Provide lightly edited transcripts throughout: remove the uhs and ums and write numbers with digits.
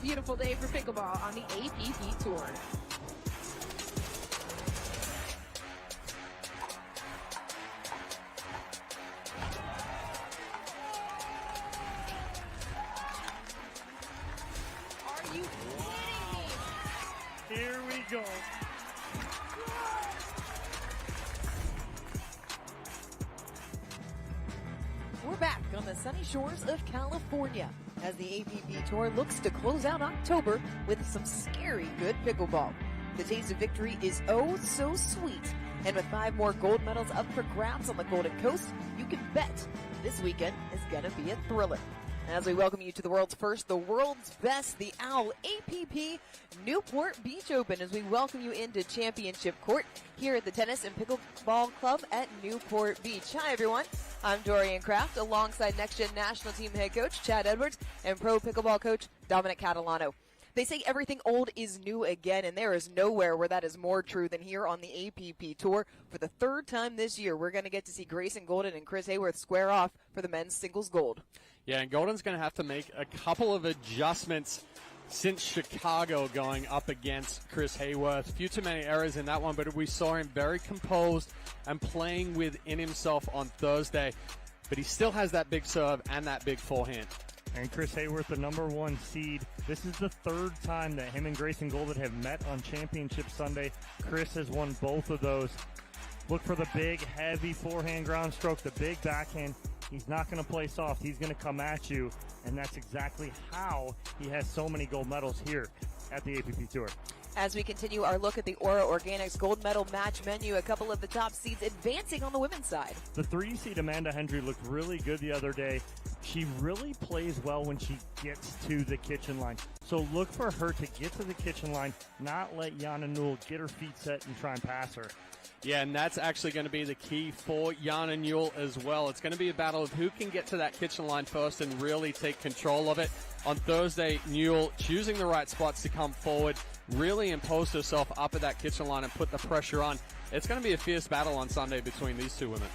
beautiful day for pickleball on the APP Tour. Are you kidding me? Here we go. We're back on the sunny shores of California as the APP Tour looks to close out October with some scary good pickleball. The taste of victory is oh so sweet, and with 5 more gold medals up for grabs on the Golden Coast, you can bet this weekend is gonna be a thriller. As we welcome you to the world's first, the world's best, the OWL APP Newport Beach Open, as we welcome you into championship court here at the Tennis and Pickleball Club at Newport Beach. Hi everyone, I'm Dorian Kraft alongside Next Gen National Team head coach Chad Edwards and pro pickleball coach Dominic Catalano. They say everything old is new again, and there is nowhere where that is more true than here on the APP Tour. For the 3rd time this year, we're going to get to see Grayson Golden and Chris Hayworth square off for the men's singles gold. Yeah, and Golden's going to have to make a couple of adjustments since Chicago going up against Chris Hayworth. Few too many errors in that one, but we saw him very composed and playing within himself on Thursday. But he still has that big serve and that big forehand. And Chris Hayworth, the #1 seed. This is the 3rd time that him and Grayson Golden have met on Championship Sunday. Chris has won both of those. Look for the big, heavy forehand ground stroke, the big backhand. He's not going to play soft. He's going to come at you, and that's exactly how he has so many gold medals here at the APP Tour. As we continue our look at the Aura Organics gold medal match menu, a couple of the top seeds advancing on the women's side. The 3 seed Amanda Hendry looked really good the other day. She really plays well when she gets to the kitchen line. So look for her to get to the kitchen line, not let Jana Newell get her feet set and try and pass her. Yeah, and that's actually going to be the key for Jana Newell as well. It's going to be a battle of who can get to that kitchen line first and really take control of it. On Thursday, Newell choosing the right spots to come forward, really impose herself up at that kitchen line and put the pressure on. It's going to be a fierce battle on Sunday between these two women.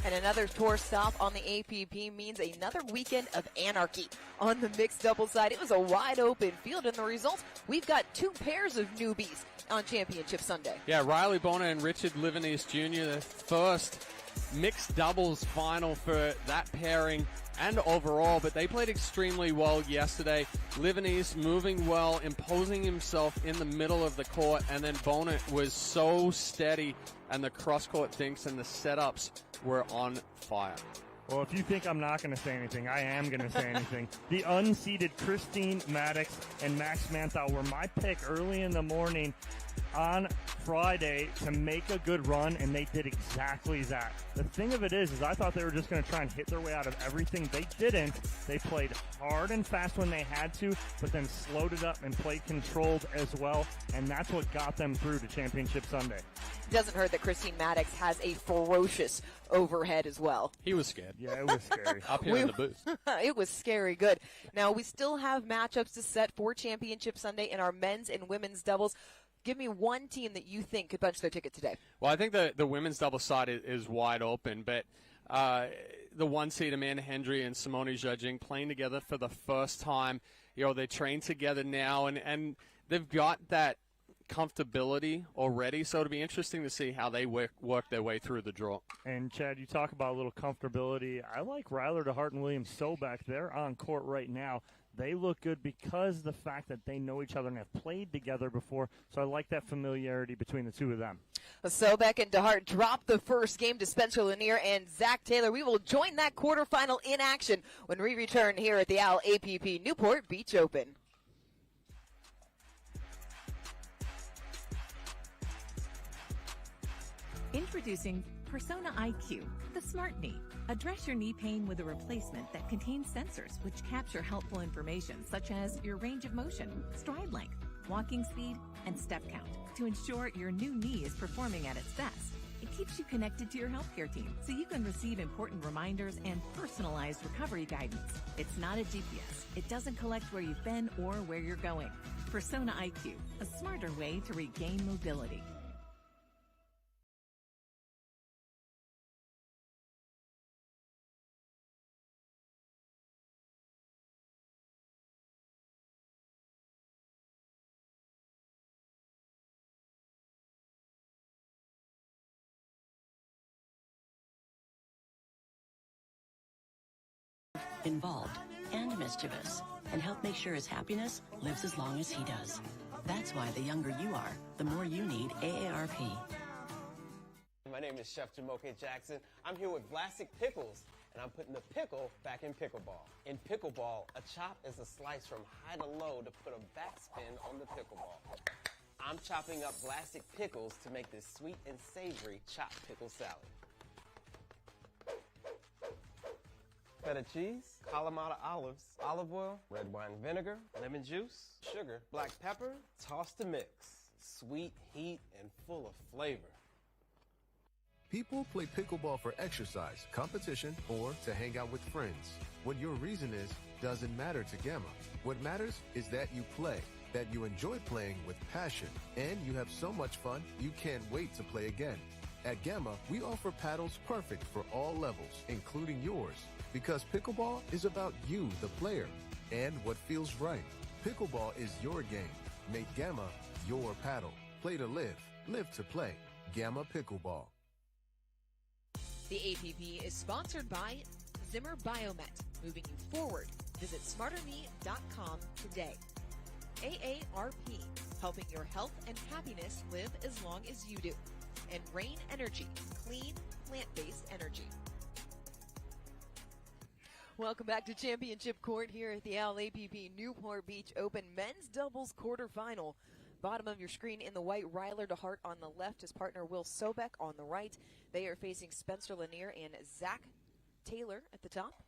And another tour stop on the APP means another weekend of anarchy. On the mixed doubles side, it was a wide open field, and the result, we've got 2 pairs of newbies on Championship Sunday. Yeah, Riley Bonner and Richard Livanese Jr., the first mixed doubles final for that pairing and overall, but they played extremely well yesterday. Livanese moving well, imposing himself in the middle of the court, and then Bonner was so steady, and the cross-court things and the setups were on fire. Well, if you think I'm not going to say anything, I am going to say anything. The unseeded Christine Maddox and Max Manthau were my pick early in the morning on Friday to make a good run, and they did exactly that. The thing of it is I thought they were just going to try and hit their way out of everything. They didn't. They played hard and fast when they had to, but then slowed it up and played controlled as well, and that's what got them through to Championship Sunday. Doesn't hurt that Christine Maddox has a ferocious overhead as well. He was scared. Yeah, it was scary. Up here in the booth. It was scary good. Now, we still have matchups to set for Championship Sunday in our men's and women's doubles. Give me one team that you think could punch their ticket today. Well, I think the women's double side is wide open, but the 1 seed Amanda Hendry and Simone Judging playing together for the first time. You know, they train together now, and they've got that comfortability already, so it'll be interesting to see how they work their way through the draw. And Chad, you talk about a little comfortability. I like Ryler DeHart and Williams Sobek. They're on court right now. They look good because of the fact that they know each other and have played together before, so I like that familiarity between the two of them. Sobek and DeHart dropped the first game to Spencer Lanier and Zach Taylor. We will join that quarterfinal in action when we return here at the OWL APP Newport Beach Open. Introducing Persona IQ, the smart knee. Address your knee pain with a replacement that contains sensors which capture helpful information such as your range of motion, stride length, walking speed, and step count to ensure your new knee is performing at its best. It keeps you connected to your healthcare team so you can receive important reminders and personalized recovery guidance. It's not a GPS. It doesn't collect where you've been or where you're going. Persona IQ, a smarter way to regain mobility. involved, and mischievous, and help make sure his happiness lives as long as he does. That's why the younger you are, the more you need AARP. My name is Chef Jamoke Jackson. I'm here with Vlasic Pickles, and I'm putting the pickle back in pickleball. In pickleball, a chop is a slice from high to low to put a backspin on the pickleball. I'm chopping up Vlasic Pickles to make this sweet and savory chopped pickle salad. Feta cheese, Kalamata olives, olive oil, red wine vinegar, lemon juice, sugar, black pepper, toss to mix. Sweet, heat, and full of flavor. People play pickleball for exercise, competition, or to hang out with friends. What your reason is doesn't matter to Gamma. What matters is that you play, that you enjoy playing with passion, and you have so much fun you can't wait to play again. At Gamma, we offer paddles perfect for all levels, including yours, because pickleball is about you, the player, and what feels right. Pickleball is your game. Make Gamma your paddle. Play to live, live to play. Gamma Pickleball. The APP is sponsored by Zimmer Biomet, moving you forward. Visit smarterme.com today. AARP, helping your health and happiness live as long as you do. And Rain Energy, clean, plant-based energy. Welcome back to Championship Court here at the LAPP Newport Beach Open Men's Doubles Quarterfinal. Bottom of your screen in the white, Ryler DeHart on the left, his partner Will Sobek on the right. They are facing Spencer Lanier and Zach Taylor at the top.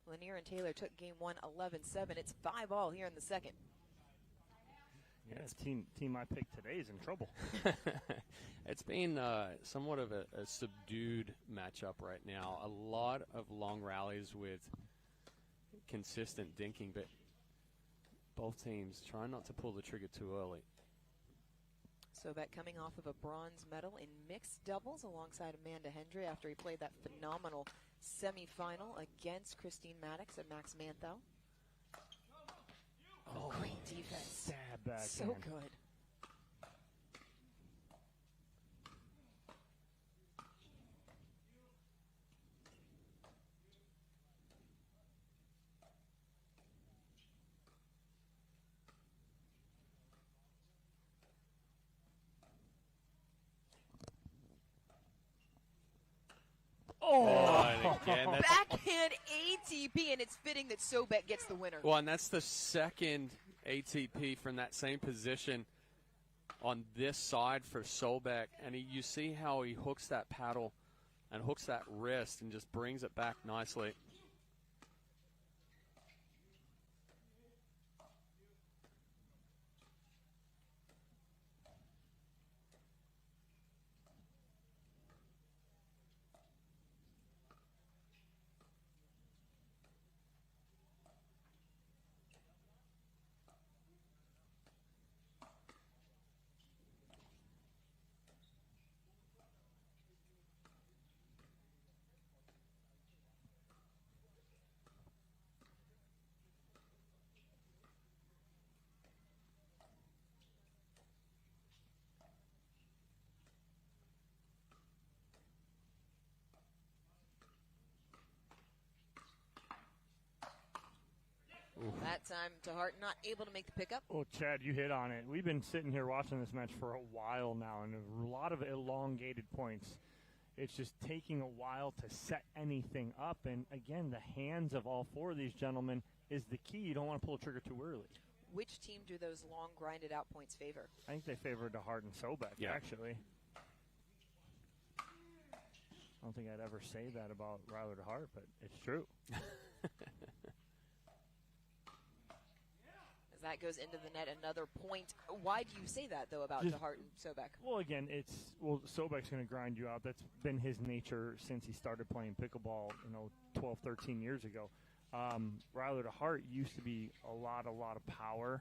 Lanier and Taylor took game one 11-7. It's 5-all here in the second. Yeah, team I picked today is in trouble. It's been somewhat of a subdued matchup right now. A lot of long rallies with consistent dinking, but both teams trying not to pull the trigger too early. Sobek coming off of a bronze medal in mixed doubles alongside Amanda Hendry after he played that phenomenal semifinal against Christine Maddox and Max Mantho. Oh, great defense. Stab back So in. good. And again, that's, Backhand ATP, and it's fitting that Sobek gets the winner. well, and that's the second ATP from that same position on this side for Sobek. And you see how he hooks that paddle and hooks that wrist and just brings it back nicely. That time, DeHart not able to make the pickup. Oh, Chad, you hit on it. We've been sitting here watching this match for a while now, and a lot of elongated points. It's just taking a while to set anything up. And, again, the hands of all four of these gentlemen is the key. You don't want to pull the trigger too early. Which team do those long, grinded-out points favor? I think they favor DeHart and Sobek, actually. I don't think I'd ever say that about Ryler DeHart, but it's true. As that goes into the net, another point. Why do you say that, though, about DeHart and Sobek? Well, again, Sobek's going to grind you out. That's been his nature since he started playing pickleball, 12, 13 years ago. Ryler DeHart used to be a lot of power.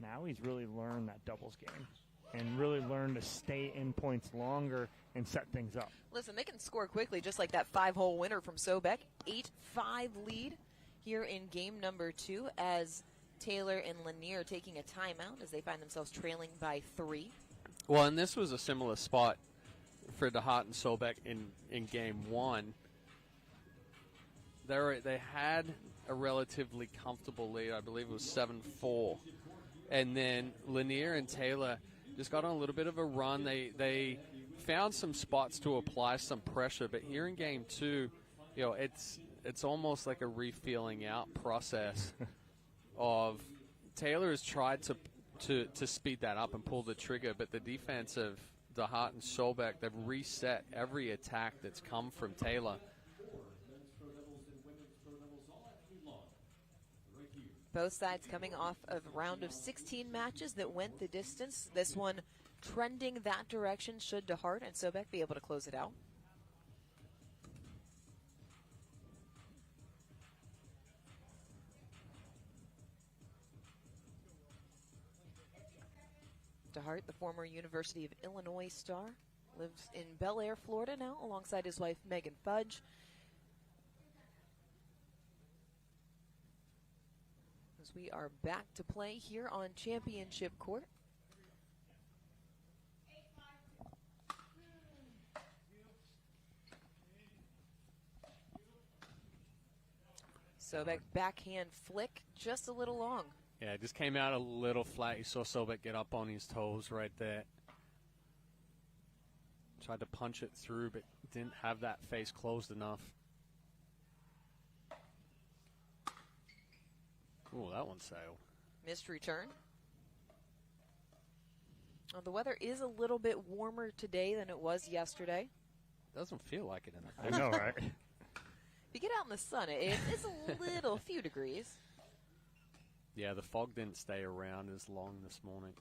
Now he's really learned that doubles game and really learned to stay in points longer and set things up. Listen, they can score quickly, just like that 5-hole winner from Sobek. 8-5 lead here in game number 2 as Taylor and Lanier taking a timeout as they find themselves trailing by 3. Well, and this was a similar spot for DeHart and Sobek in game 1. they had a relatively comfortable lead. I believe it was 7-4. And then Lanier and Taylor just got on a little bit of a run. They found some spots to apply some pressure, but here in game 2, it's almost like a re-feeling out process of Taylor has tried to speed that up and pull the trigger, but the defense of DeHart and Solbeck, they've reset every attack that's come from Taylor. Both sides coming off of a round of 16 matches that went the distance. This one trending that direction. Should DeHart and Sobek be able to close it out? DeHart, the former University of Illinois star, lives in Bel Air, Florida now, alongside his wife Megan Fudge. As we are back to play here on Championship Court. Sobek backhand flick, just a little long. Yeah, it just came out a little flat. You saw Sobek get up on his toes right there. Tried to punch it through, but didn't have that face closed enough. Ooh, that one sailed. Missed return. Well, the weather is a little bit warmer today than it was yesterday. Doesn't feel like it in the I know, right? If you get out in the sun, it is a little few degrees. Yeah, the fog didn't stay around as long this morning.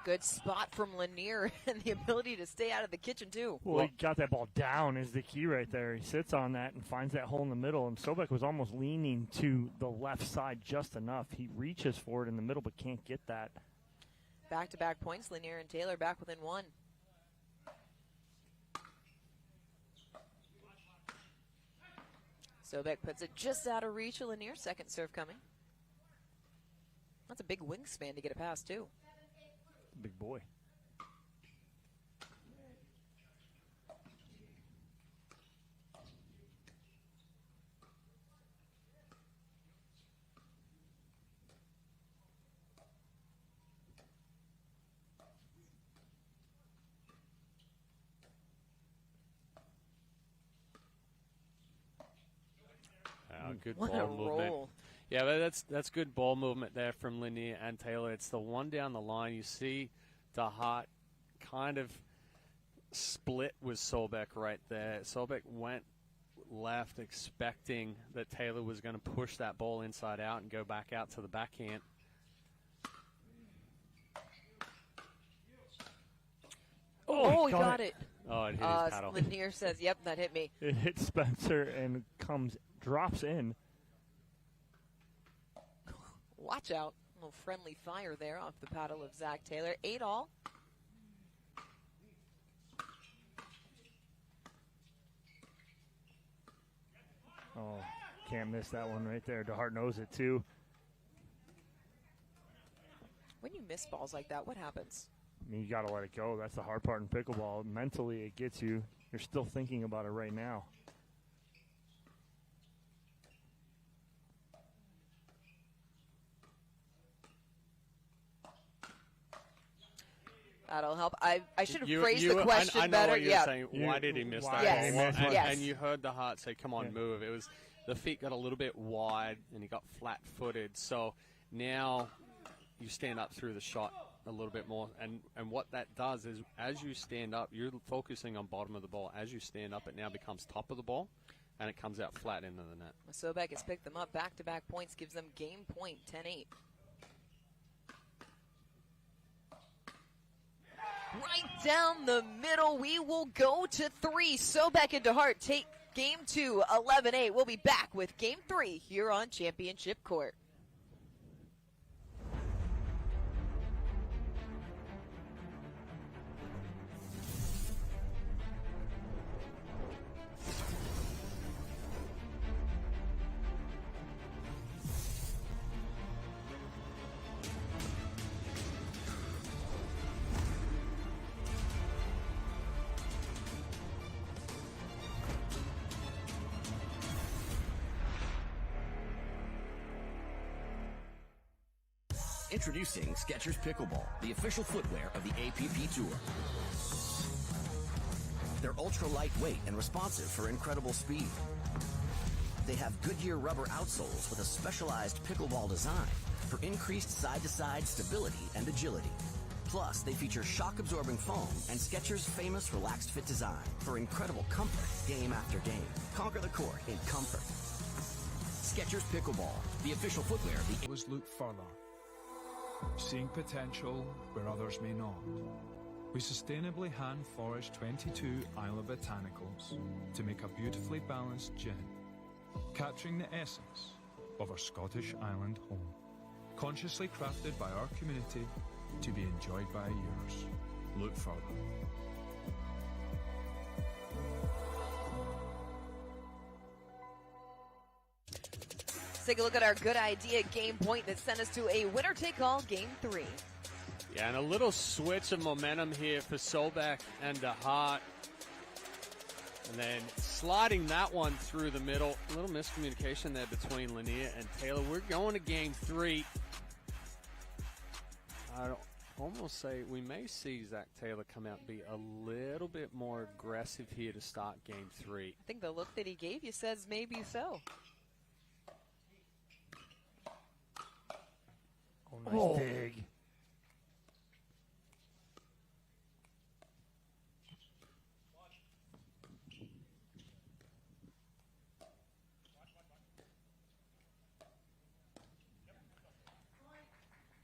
Good spot from Lanier and the ability to stay out of the kitchen, too. Well, he got that ball down is the key right there. He sits on that and finds that hole in the middle, and Sobek was almost leaning to the left side just enough. He reaches for it in the middle but can't get that. Back-to-back points, Lanier and Taylor back within one. Sobek puts it just out of reach of Lanier. Second serve coming. That's a big wingspan to get it past, too. Big boy. Good what ball a movement. Roll. Yeah, but that's good ball movement there from Lanier and Taylor. It's the one down the line. You see DeHart kind of split with Solbeck right there. Solbeck went left expecting that Taylor was going to push that ball inside out and go back out to the backhand. Oh, he got it. Oh, it hit his paddle. Lanier says, yep, that hit me. It hit Spencer and drops in. Watch out. A little friendly fire there off the paddle of Zach Taylor. 8-all. Oh, can't miss that one right there. DeHart knows it, too. When you miss balls like that, what happens? I mean, you got to let it go. That's the hard part in pickleball. Mentally, it gets you. You're still thinking about it right now. That'll help. I should have phrased the question I know better. what you're saying. Why did he miss that Yes. ball? Yes. And you heard DeHart say, come on, move. It was the feet got a little bit wide, and he got flat-footed. So now you stand up through the shot a little bit more. And what that does is as you stand up, you're focusing on bottom of the ball. As you stand up, it now becomes top of the ball, and it comes out flat into the net. Sobek has picked them up. Back-to-back points gives them game point, 10-8. Right down the middle, we will go to 3. Sobek and DeHart take game 2, 11-8. We'll be back with game 3 here on Championship Court. Introducing Skechers Pickleball, the official footwear of the APP Tour. They're ultra lightweight and responsive for incredible speed. They have Goodyear rubber outsoles with a specialized pickleball design for increased side-to-side stability and agility. Plus, they feature shock-absorbing foam and Skechers' famous relaxed fit design for incredible comfort game after game. Conquer the court in comfort. Skechers Pickleball, the official footwear of the... Always look further, seeing potential where others may not. We sustainably hand forage 22 Isla Botanicals to make a beautifully balanced gin, capturing the essence of our Scottish island home. Consciously crafted by our community to be enjoyed by yours. Look further. Let's take a look at our good idea game point that sent us to a winner-take-all game 3. Yeah, and a little switch of momentum here for Sobek and DeHart. And then sliding that one through the middle. A little miscommunication there between Lanier and Taylor. We're going to game 3. I'd almost say we may see Zach Taylor come out and be a little bit more aggressive here to start game 3. I think the look that he gave you says maybe so. Oh, nice dig.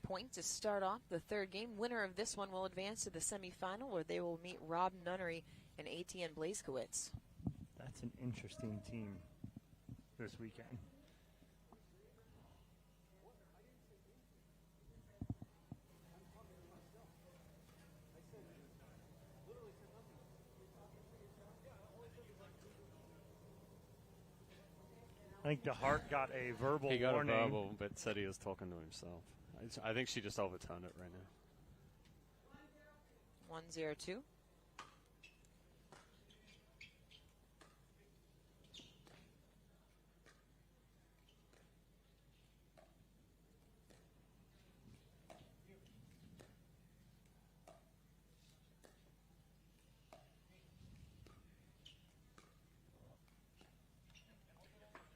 Point to start off the third game. Winner of this one will advance to the semifinal, where they will meet Rob Nunnery and ATN Blazkowicz. That's an interesting team this weekend. I think DeHart got a verbal warning. He got a verbal, but said he was talking to himself. I think she just overturned it right now. 1-0-2.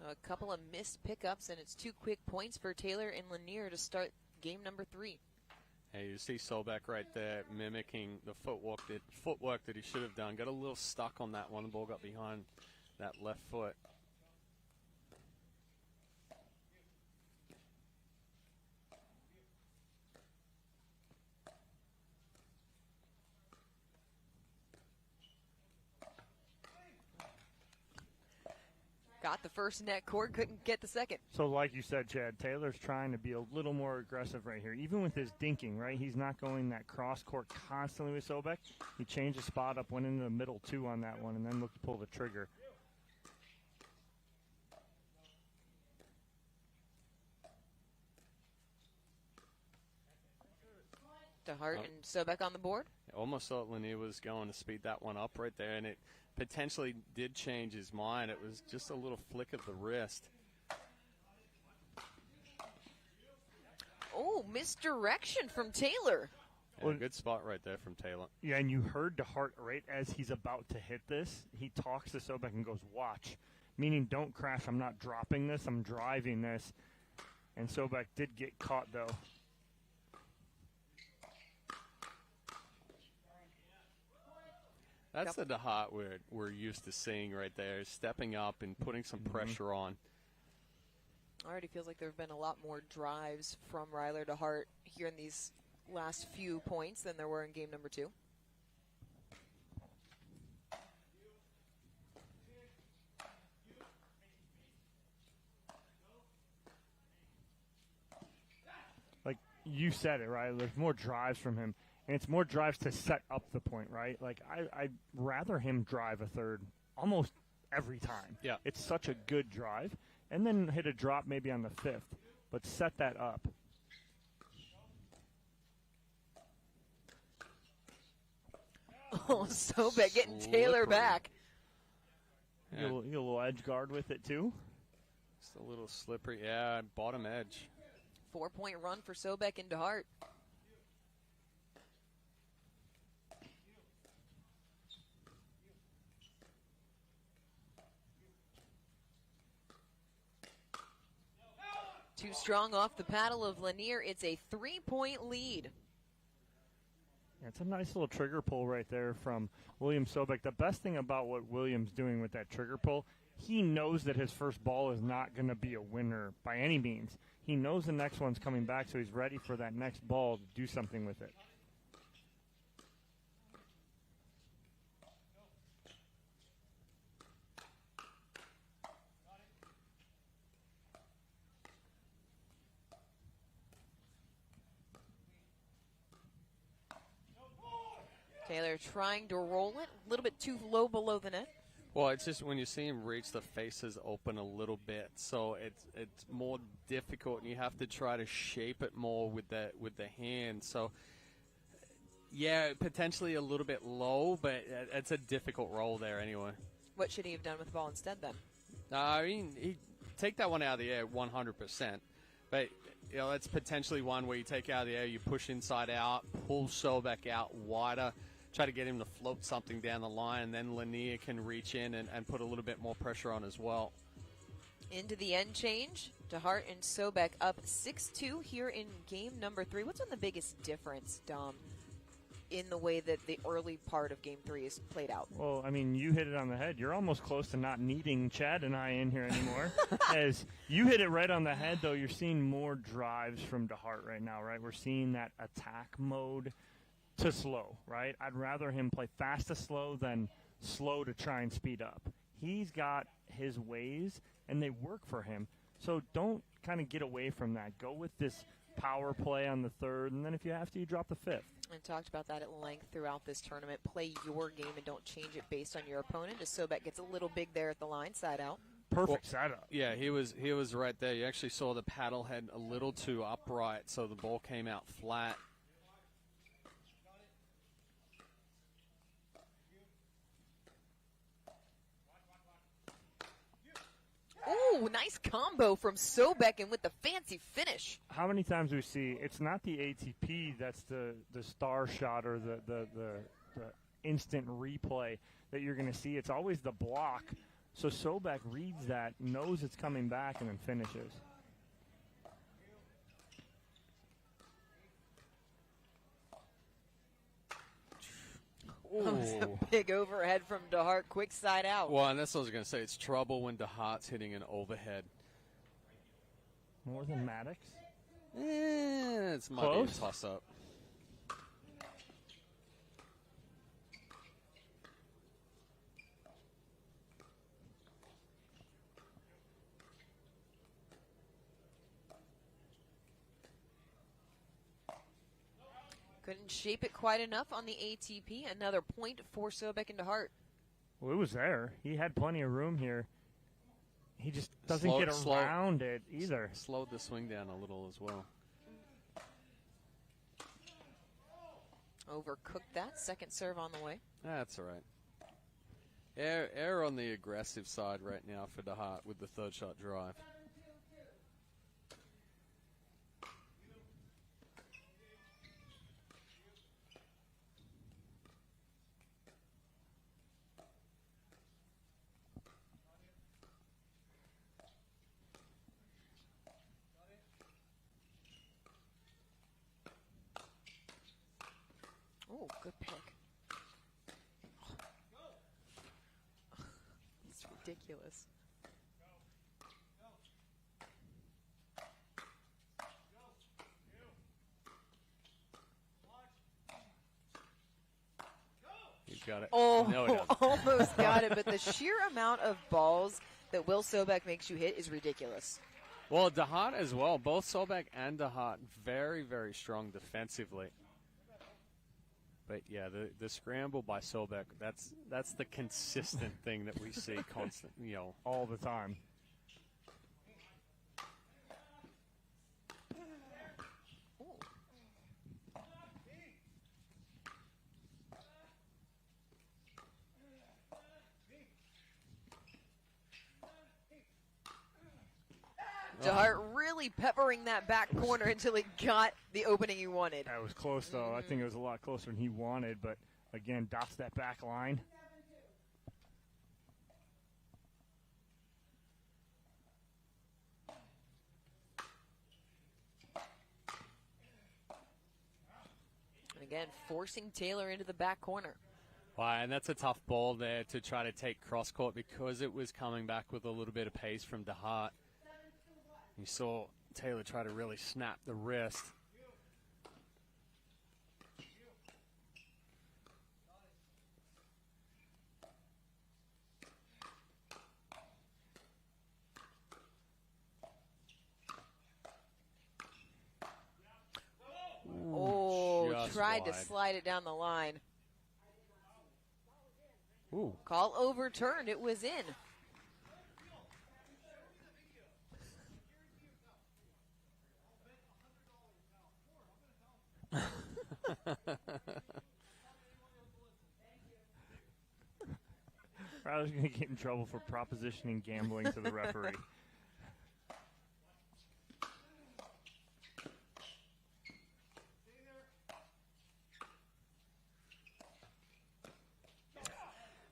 A couple of missed pickups, and it's 2 quick points for Taylor and Lanier to start game number 3. Hey, you see Solbeck right there mimicking the footwork that he should have done. Got a little stuck on that one. The ball got behind that left foot. Got the first net cord, couldn't get the second. So like you said, Chad, Taylor's trying to be a little more aggressive right here. Even with his dinking, right? He's not going that cross court constantly with Sobek. He changed the spot up, went into the middle 2 on that one, and then looked to pull the trigger. DeHart and Sobek on the board. I almost thought Lanier was going to speed that one up right there, and it potentially did change his mind. It was just a little flick of the wrist. Oh, misdirection from Taylor. Yeah, well, good spot right there from Taylor. Yeah, and you heard DeHart right as he's about to hit this. He talks to Sobek and goes, watch, meaning don't crash. I'm not dropping this. I'm driving this. And Sobek did get caught, though. That's the DeHart we're used to seeing right there, stepping up and putting some pressure on. Already feels like there have been a lot more drives from Ryler DeHart here in these last few points than there were in game number 2. Like you said it, right? There's more drives from him. And it's more drives to set up the point, right? Like, I'd rather him drive a third almost every time. Yeah. It's such a good drive. And then hit a drop maybe on the 5th. But set that up. Oh, Sobek getting Taylor back. Yeah. You get a little edge guard with it, too. Just a little slippery. Yeah, bottom edge. 4-point run for Sobek and DeHart. Too strong off the paddle of Lanier. It's a 3-point lead. Yeah, it's a nice little trigger pull right there from William Sobek. The best thing about what William's doing with that trigger pull, he knows that his first ball is not going to be a winner by any means. He knows the next one's coming back, so he's ready for that next ball to do something with it. Taylor trying to roll it a little bit too low below the net. Well, it's just when you see him reach, the faces open a little bit, so it's more difficult, and you have to try to shape it more with the hand. So, yeah, potentially a little bit low, but it's a difficult roll there anyway. What should he have done with the ball instead then? I mean, he take that one out of the air 100%, but you know that's potentially one where you take it out of the air, you push inside out, pull Sobek out wider. Try to get him to float something down the line, and then Lanier can reach in and put a little bit more pressure on as well. Into the end change. DeHart and Sobek up 6-2 here in game number 3. What's been the biggest difference, Dom, in the way that the early part of game 3 is played out? Well, I mean, you hit it on the head. You're almost close to not needing Chad and I in here anymore. As you hit it right on the head, though, you're seeing more drives from DeHart right now, right? We're seeing that attack mode to slow, right? I'd rather him play fast to slow than slow to try and speed up. He's got his ways, and they work for him. So don't kind of get away from that. Go with this power play on the third, and then if you have to, you drop the fifth. And talked about that at length throughout this tournament. Play your game and don't change it based on your opponent. As Sobek gets a little big there at the line, side out. Perfect setup. Yeah, he was right there. You actually saw the paddle head a little too upright, so the ball came out flat. Ooh, nice combo from Sobek and with the fancy finish. How many times do we see it's not the ATP that's the star shot or the instant replay that you're going to see. It's always the block. So Sobek reads that, knows it's coming back, and then finishes. Comes a big overhead from DeHart, quick side out. Well, and that's what I was going to say. It's trouble when DeHart's hitting an overhead. More than Maddox? It's might be a toss-up. Couldn't shape it quite enough on the ATP. Another point for Sobek and DeHart. Well, it was there. He had plenty of room here. He just doesn't get around it either. Slowed the swing down a little as well. Overcooked that. Second serve on the way. That's all right. Air on the aggressive side right now for DeHart with the third shot drive. Oh, good pick. It's ridiculous. He's got it. Oh, no, he doesn't. almost got it, but the sheer amount of balls that Will Sobek makes you hit is ridiculous. Well, DeHart as well. Both Sobek and DeHart very, very strong defensively. But yeah, the scramble by Sobek, that's the consistent thing that we see constant, all the time. DeHart really really peppering that back corner until it got the opening he wanted. That was close, though. I think it was a lot closer than he wanted, but again, dots that back line. And again, forcing Taylor into the back corner. Wow, and that's a tough ball there to try to take cross court because it was coming back with a little bit of pace from DeHart. You saw Taylor try to really snap the wrist. Tried to slide it down the line. Ooh. Call overturned. It was in. Riley's going to get in trouble for propositioning gambling to the referee.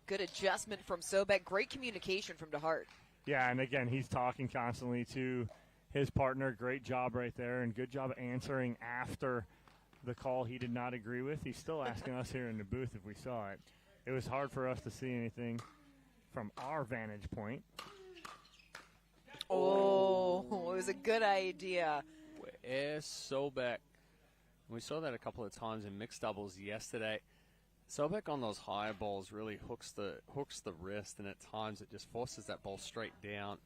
Good adjustment from Sobek. Great communication from DeHart. Yeah, and again, he's talking constantly to his partner. Great job right there, and good job answering after the call he did not agree with. He's still asking us here in the booth if we saw it. It was hard for us to see anything from our vantage point. Oh, it was a good idea. Where's Sobek? We saw that a couple of times in mixed doubles yesterday. Sobek on those higher balls really hooks the wrist, and at times it just forces that ball straight down.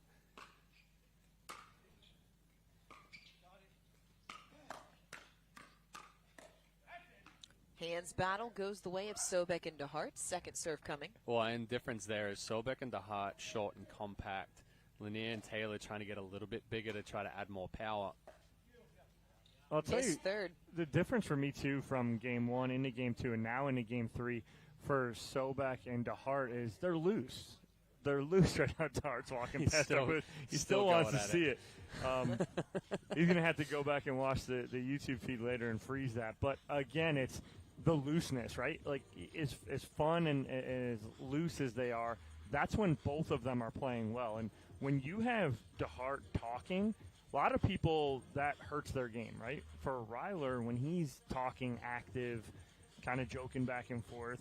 Hands battle goes the way of Sobek and DeHart. Second serve coming. Well, and difference there is Sobek and DeHart short and compact. Lanier and Taylor trying to get a little bit bigger to try to add more power. I'll tell you, third. The difference for me, too, from Game 1 into Game 2 and now into Game 3 for Sobek and DeHart is they're loose. They're loose right now. DeHart's walking past them, but he still wants to see it. He's going to have to go back and watch the YouTube feed later and freeze that. But, again, it's the looseness, right? Like, as fun and as loose as they are, that's when both of them are playing well. And when you have DeHart talking – a lot of people, that hurts their game, right? For Ryler, when he's talking active, kind of joking back and forth,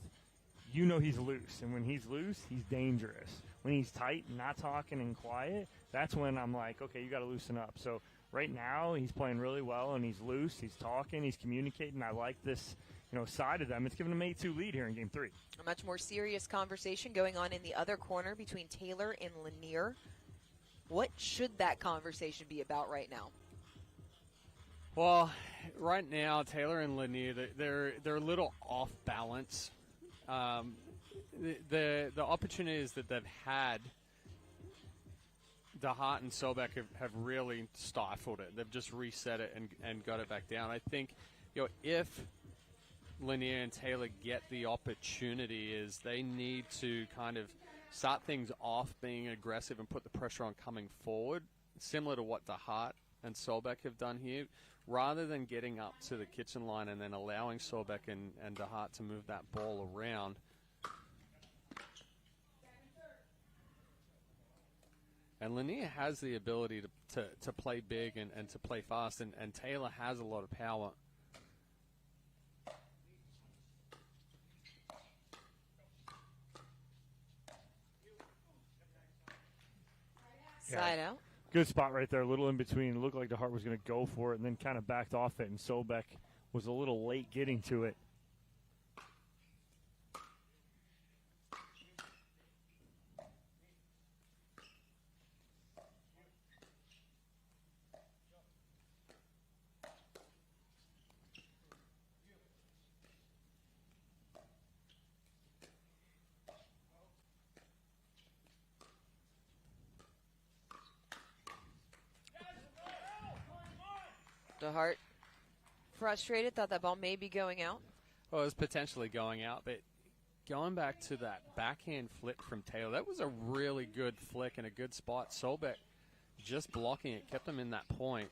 you know he's loose. And when he's loose, he's dangerous. When he's tight, not talking and quiet, that's when I'm like, okay, you got to loosen up. So right now, he's playing really well, and he's loose. He's talking. He's communicating. I like this, side of them. It's given him an 8-2 lead here in Game 3. A much more serious conversation going on in the other corner between Taylor and Lanier. What should that conversation be about right now? Well, right now, Taylor and Lanier, they're a little off balance. The opportunities that they've had, DeHart and Sobek have really stifled it. They've just reset it and got it back down. I think, if Lanier and Taylor get the opportunity, is they need to kind of start things off being aggressive and put the pressure on coming forward, similar to what DeHart and Sobek have done here, rather than getting up to the kitchen line and then allowing Sobek and DeHart to move that ball around. And Lanier has the ability to play big and to play fast, and Taylor has a lot of power. Side out. Good spot right there, a little in between. It looked like DeHart was going to go for it and then kind of backed off it, and Sobek was a little late getting to it. DeHart frustrated, thought that ball may be going out. Well, it was potentially going out, but going back to that backhand flip from Taylor, that was a really good flick and a good spot. Sobek just blocking it kept them in that point.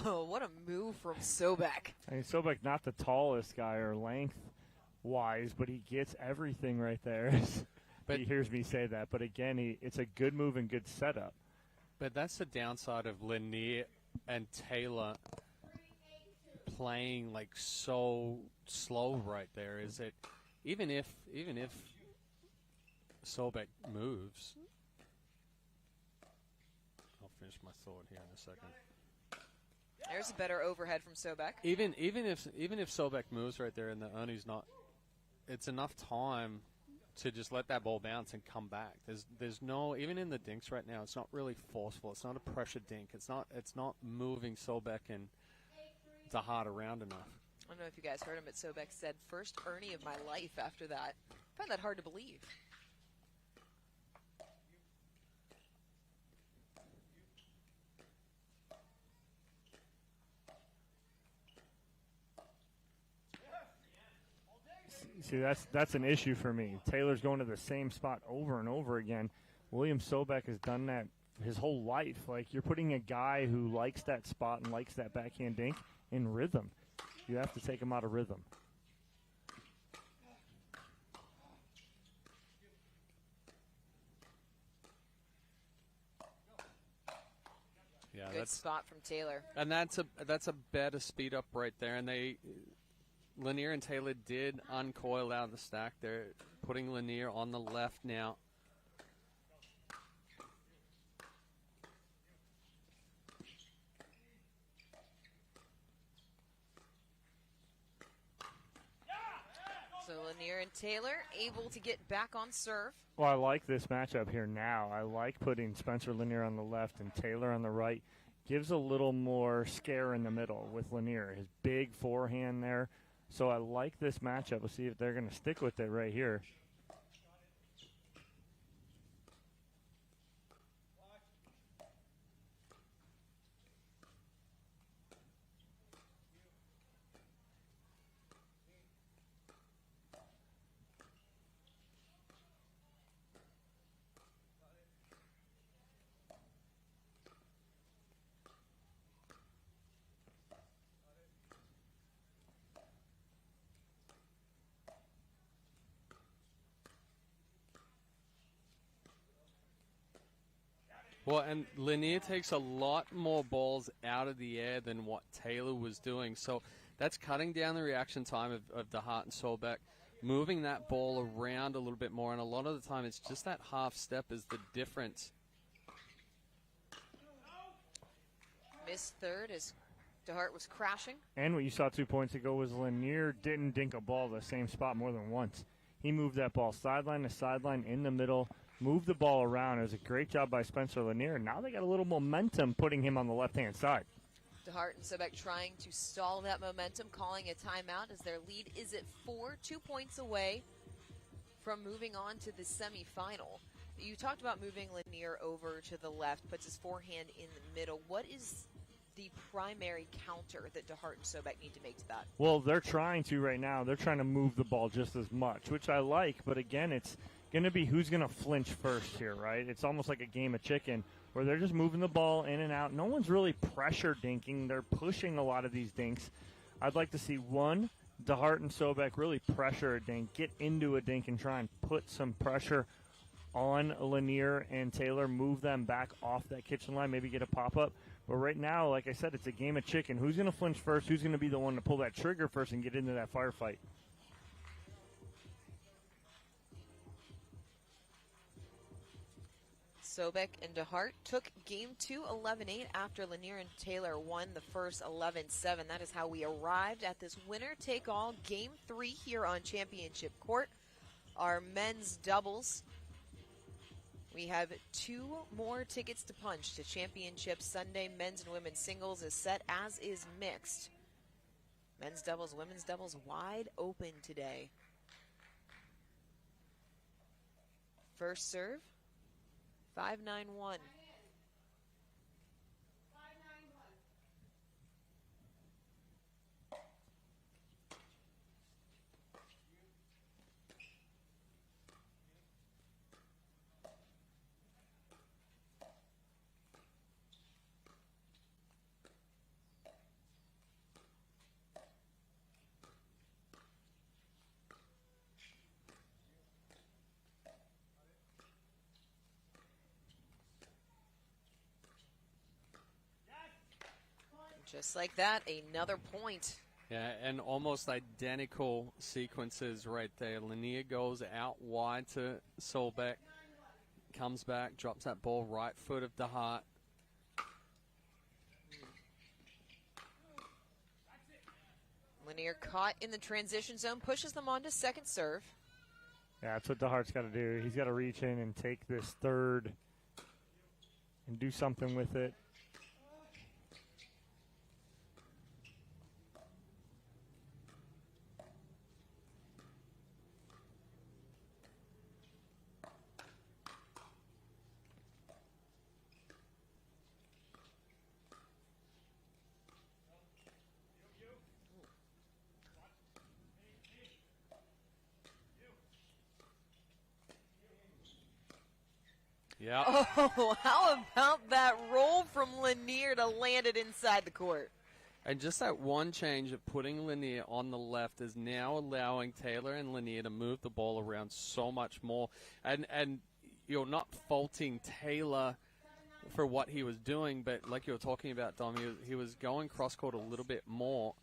Oh, what a move from Sobek. I mean, Sobek not the tallest guy or length-wise, but he gets everything right there. But he hears me say that. But again, it's a good move and good setup. But that's the downside of Lanier and Taylor playing like so slow right there. Is that even if Sobek moves, I'll finish my thought here in a second. There's a better overhead from Sobek. Even if Sobek moves right there and the Ernie's not, it's enough time to just let that ball bounce and come back. There's no, even in the dinks right now, it's not really forceful. It's not a pressure dink. It's not moving Sobek and DeHart around enough. I don't know if you guys heard him, but Sobek said, "First Ernie of my life." After that, I find that hard to believe. See, that's an issue for me. Taylor's going to the same spot over and over again. William Sobek has done that his whole life. Like, you're putting a guy who likes that spot and likes that backhand dink in rhythm. You have to take him out of rhythm. Yeah, Good spot from Taylor. And that's a better speed up right there. And Lanier and Taylor did uncoil out of the stack. They're putting Lanier on the left now. So Lanier and Taylor able to get back on serve. Well, I like this matchup here now. I like putting Spencer Lanier on the left and Taylor on the right. Gives a little more scare in the middle with Lanier. His big forehand there. So I like this matchup. We'll see if they're going to stick with it right here. Well, and Lanier takes a lot more balls out of the air than what Taylor was doing. So that's cutting down the reaction time of DeHart and Sobek, moving that ball around a little bit more. And a lot of the time, it's just that half step is the difference. Missed third as DeHart was crashing. And what you saw 2 points ago was Lanier didn't dink a ball the same spot more than once. He moved that ball sideline to sideline in the middle, moved the ball around. It was a great job by Spencer Lanier. Now they got a little momentum putting him on the left-hand side. DeHart and Sobek trying to stall that momentum, calling a timeout as their lead is at 4, 2 points away from moving on to the semifinal. You talked about moving Lanier over to the left, puts his forehand in the middle. What is the primary counter that DeHart and Sobek need to make to that? Well, they're trying to right now. They're trying to move the ball just as much, which I like. But again, it's going to be who's going to flinch first here, right? It's almost like a game of chicken where they're just moving the ball in and out. No one's really pressure dinking. They're pushing a lot of these dinks. I'd like to see DeHart and Sobek really pressure a dink, get into a dink and try and put some pressure on Lanier and Taylor, move them back off that kitchen line, maybe get a pop-up. But right now, like I said, it's a game of chicken. Who's going to flinch first? Who's going to be the one to pull that trigger first and get into that firefight? Sobek and DeHart took game 2 11-8 after Lanier and Taylor won the first 11-7. That is how we arrived at this winner-take-all game 3 here on Championship Court. Our men's doubles. We have 2 more tickets to punch to Championship Sunday. Men's and women's singles is set, as is mixed. Men's doubles, women's doubles wide open today. First serve, 5-9-1. Just like that, another point. Yeah, and almost identical sequences right there. Lanier goes out wide to Solbeck, comes back, drops that ball right foot of DeHart. Lanier caught in the transition zone, pushes them on to second serve. Yeah, that's what DeHart's got to do. He's got to reach in and take this third and do something with it. Yeah. Oh, how about that roll from Lanier to land it inside the court? And just that one change of putting Lanier on the left is now allowing Taylor and Lanier to move the ball around so much more. And you're not faulting Taylor for what he was doing, but like you were talking about, Dom, he was going cross-court a little bit more.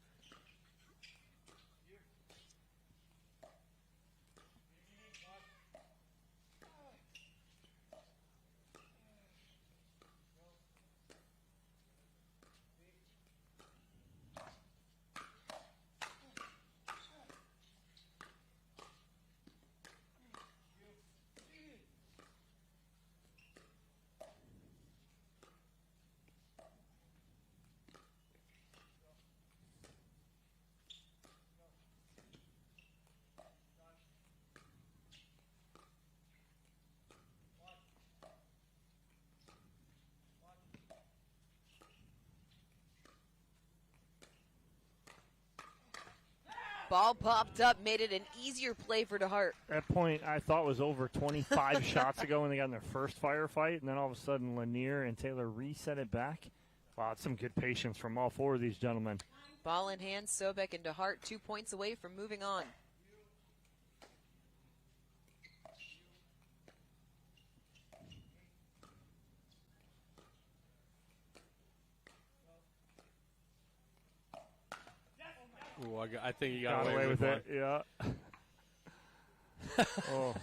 Ball popped up, made it an easier play for DeHart. That point I thought was over 25 shots ago when they got in their first firefight, and then all of a sudden Lanier and Taylor reset it back. Wow, that's some good patience from all four of these gentlemen. Ball in hand, Sobek and DeHart 2 points away from moving on. Ooh, I think he got away with one. it. Yeah. Oh.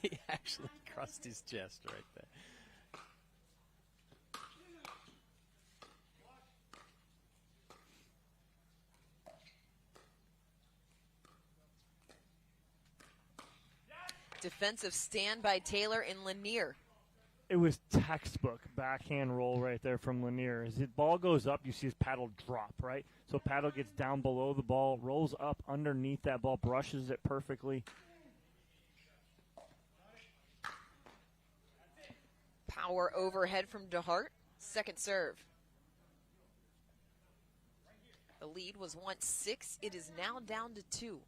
He actually crossed his chest right there. Defensive stand by Taylor and Lanier. It was textbook backhand roll right there from Lanier. As the ball goes up, you see his paddle drop, right? So paddle gets down below the ball, rolls up underneath that ball, brushes it perfectly. Power overhead from DeHart. Second serve. The lead was once 6. It is now down to 2.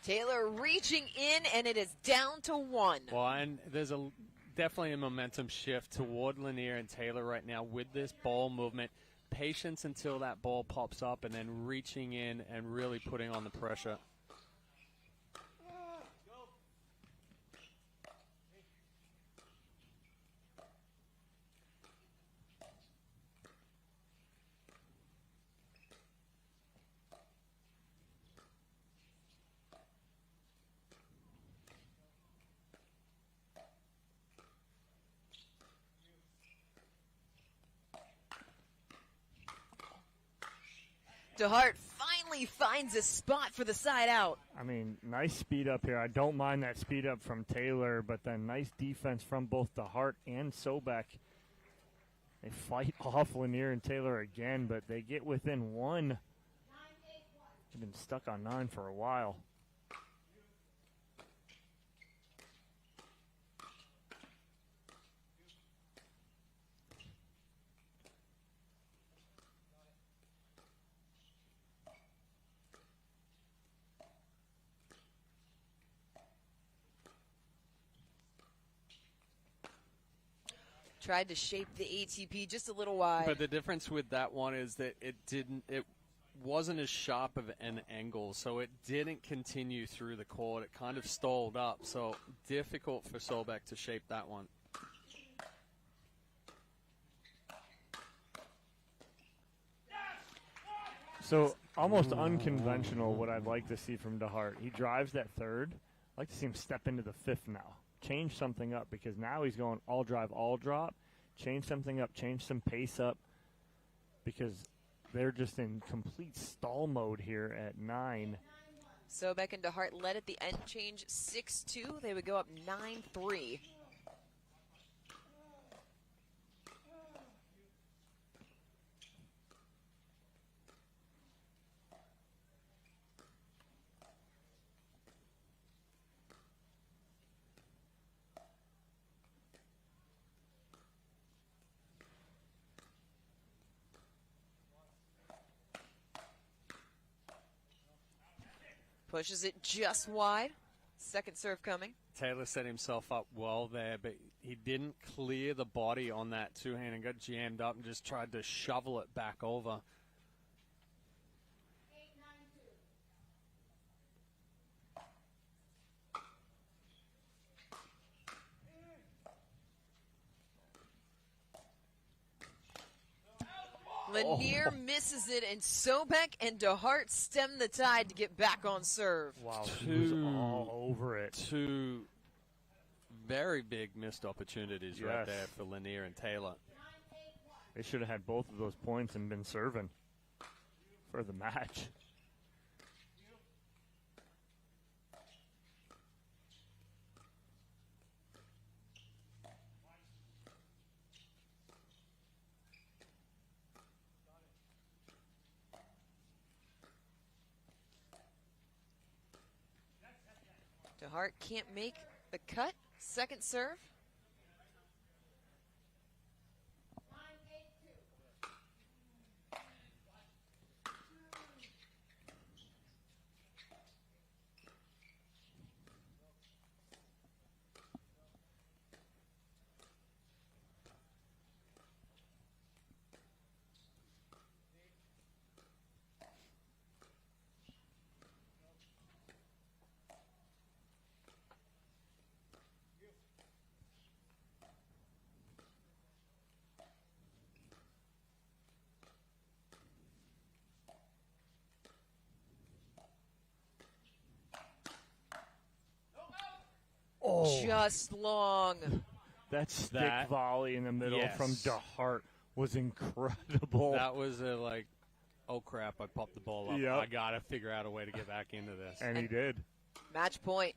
Taylor reaching in, and it is down to 1. Well, and there's definitely a momentum shift toward Lanier and Taylor right now with this ball movement. Patience until that ball pops up, and then reaching in and really putting on the pressure. DeHart finally finds a spot for the side out. I mean, nice speed up here. I don't mind that speed up from Taylor, but then nice defense from both DeHart and Sobek. They fight off Lanier and Taylor again, but they get within 1. They've been stuck on 9 for a while. Tried to shape the ATP just a little wide. But the difference with that one is that it wasn't as sharp of an angle, so it didn't continue through the court. It kind of stalled up, so difficult for Solbeck to shape that one. So almost unconventional what I'd like to see from DeHart. He drives that third. I'd like to see him step into the fifth now. Change something up, because now he's going all drive, all drop. Change something up, change some pace up, because they're just in complete stall mode here at 9. Sobek and DeHart led at the end, change 6-2. They would go up 9-3. Pushes it just wide. Second serve coming. Taylor set himself up well there, but he didn't clear the body on that two-hand and got jammed up and just tried to shovel it back over. Lanier misses it, and Sobek and DeHart stem the tide to get back on serve. Wow, he was all over it. Two very big missed opportunities right there for Lanier and Taylor. They should have had both of those points and been serving for the match. DeHart can't make the cut. Second serve. Just long. That stick volley in the middle from DeHart was incredible. That was oh crap, I popped the ball up. Yep. I got to figure out a way to get back into this. And he did. Match point.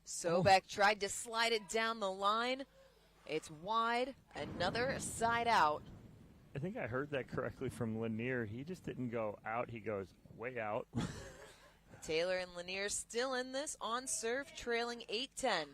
Sobek tried to slide it down the line. It's wide. Another side out. I think I heard that correctly from Lanier. He just didn't go out. He goes way out. Taylor and Lanier still in this on serve, trailing 8-10.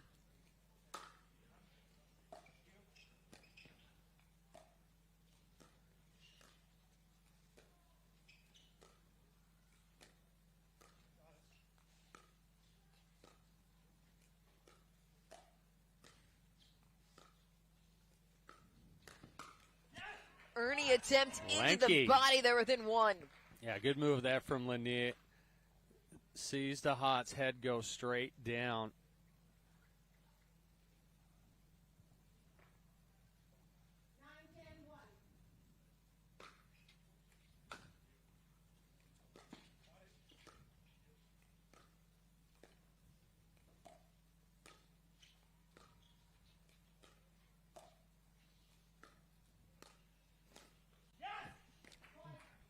Ernie attempt into the body. They're within one. Yeah, good move there from Lanier. Sees DeHart's head go straight down.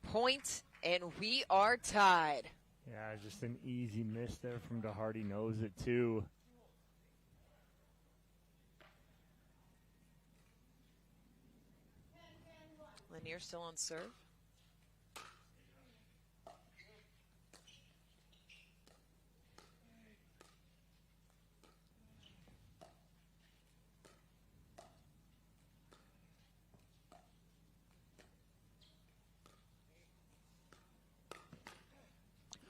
Point, and we are tied. Yeah, just an easy miss there from DeHart. He knows it, too. Lanier still on serve.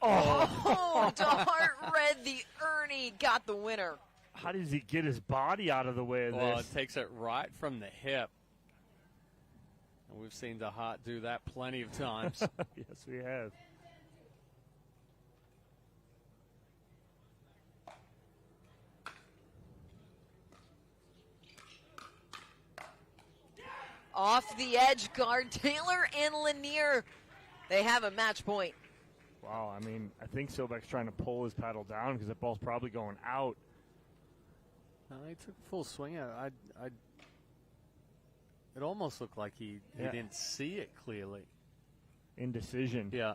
Oh, DeHart read the Ernie, got the winner. How does he get his body out of the way of Well, this? it takes it right from the hip. And we've seen DeHart do that plenty of times. Yes, we have. Off the edge guard, Taylor and Lanier. They have a match point. Wow, I mean, I think Silbeck's trying to pull his paddle down because the ball's probably going out. He took a full swing at it. It almost looked like he didn't see it clearly. Indecision. Yeah.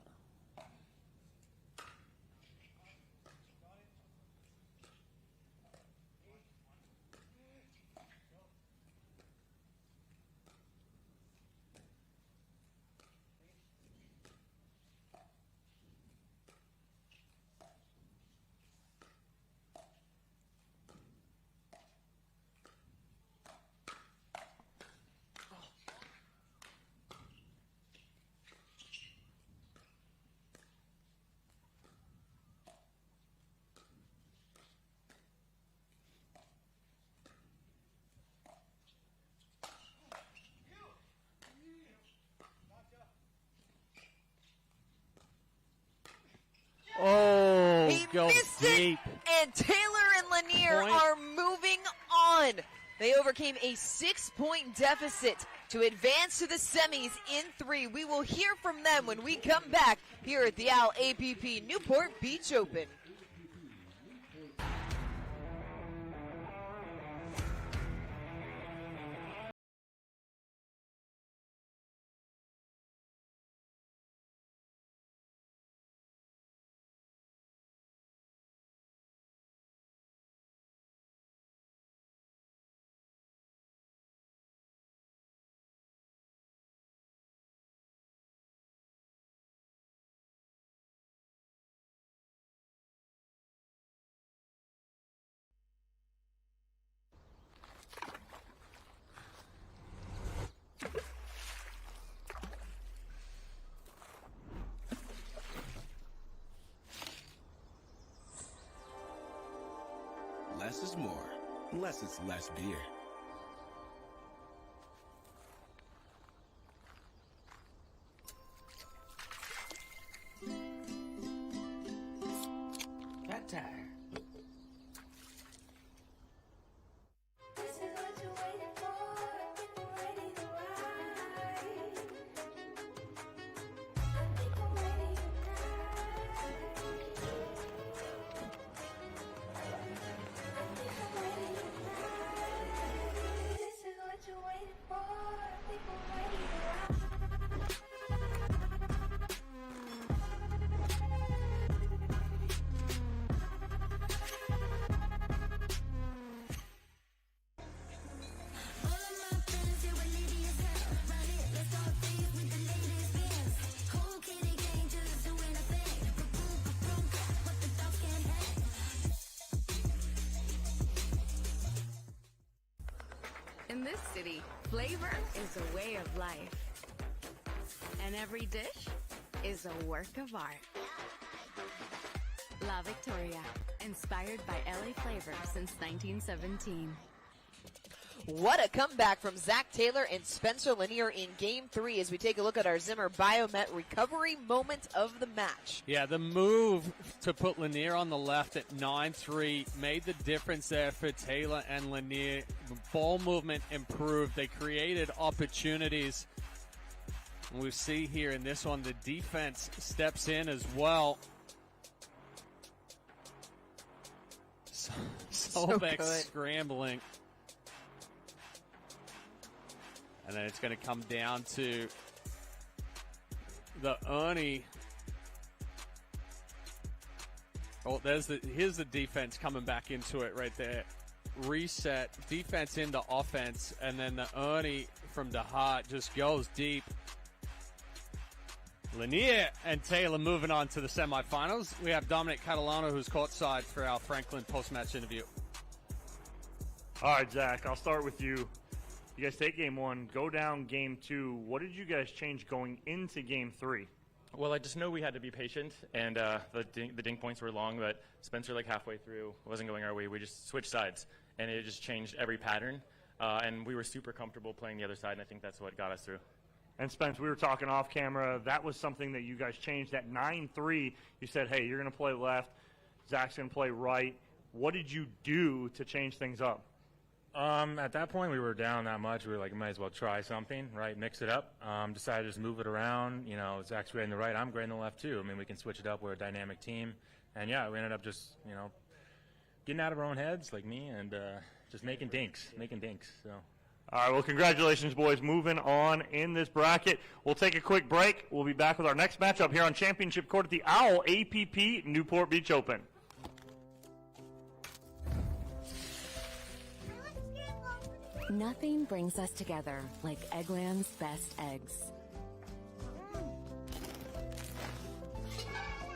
Oh, He go missed deep. it, and Taylor and Lanier Point. are moving on. They overcame a 6-point deficit to advance to the semis in 3. We will hear from them when we come back here at the Al APP Newport Beach Open. Less is more, unless it's less beer. Fat tire. In this city, flavor is a way of life. And every dish is a work of art. La Victoria, inspired by LA flavor since 1917. What a comeback from Zach Taylor and Spencer Lanier in Game 3 as we take a look at our Zimmer Biomet recovery moment of the match. Yeah, the move to put Lanier on the left at 9-3 made the difference there for Taylor and Lanier. Ball movement improved. They created opportunities. And we see here in this one, the defense steps in as well. Solbeck scrambling. And then it's going to come down to the Ernie. Oh, here's the defense coming back into it right there. Reset, defense into offense, and then the Ernie from DeHart just goes deep. Lanier and Taylor moving on to the semifinals. We have Dominic Catalano, who's courtside for our Franklin post-match interview. All right, Zach, I'll start with you. You guys take game 1, go down game 2. What did you guys change going into game 3? Well, I just know we had to be patient, and the dink points were long, but Spencer, like halfway through, wasn't going our way. We just switched sides, and it just changed every pattern, and we were super comfortable playing the other side, and I think that's what got us through. And Spence, we were talking off camera. That was something that you guys changed. That 9-3, you said, hey, you're going to play left, Zach's going to play right. What did you do to change things up? At that point, we were down that much. We were like, might as well try something, right? Mix it up. Decided to just move it around. You know, Zach's grading the right, I'm grading the left too. I mean, we can switch it up. We're a dynamic team. And yeah, we ended up just, you know, getting out of our own heads like me and just making dinks. So. All right, well, congratulations, boys. Moving on in this bracket. We'll take a quick break. We'll be back with our next matchup here on Championship Court at the OWL APP Newport Beach Open. Nothing brings us together like Eggland's best eggs.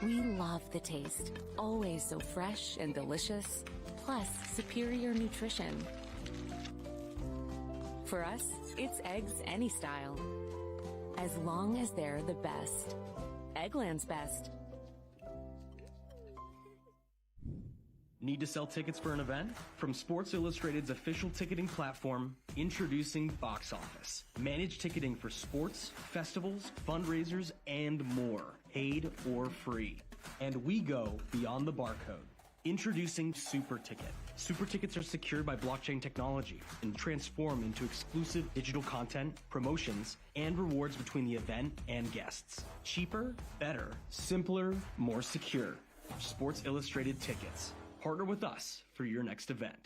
We love the taste, always so fresh and delicious, plus superior nutrition. For us, it's eggs any style, as long as they're the best. Eggland's best. Need to sell tickets for an event? From Sports Illustrated's official ticketing platform, introducing Box Office. Manage ticketing for sports, festivals, fundraisers, and more, paid or free. And we go beyond the barcode. Introducing Super Ticket. Super Tickets are secured by blockchain technology and transform into exclusive digital content, promotions, and rewards between the event and guests. Cheaper, better, simpler, more secure. Sports Illustrated Tickets. Partner with us for your next event.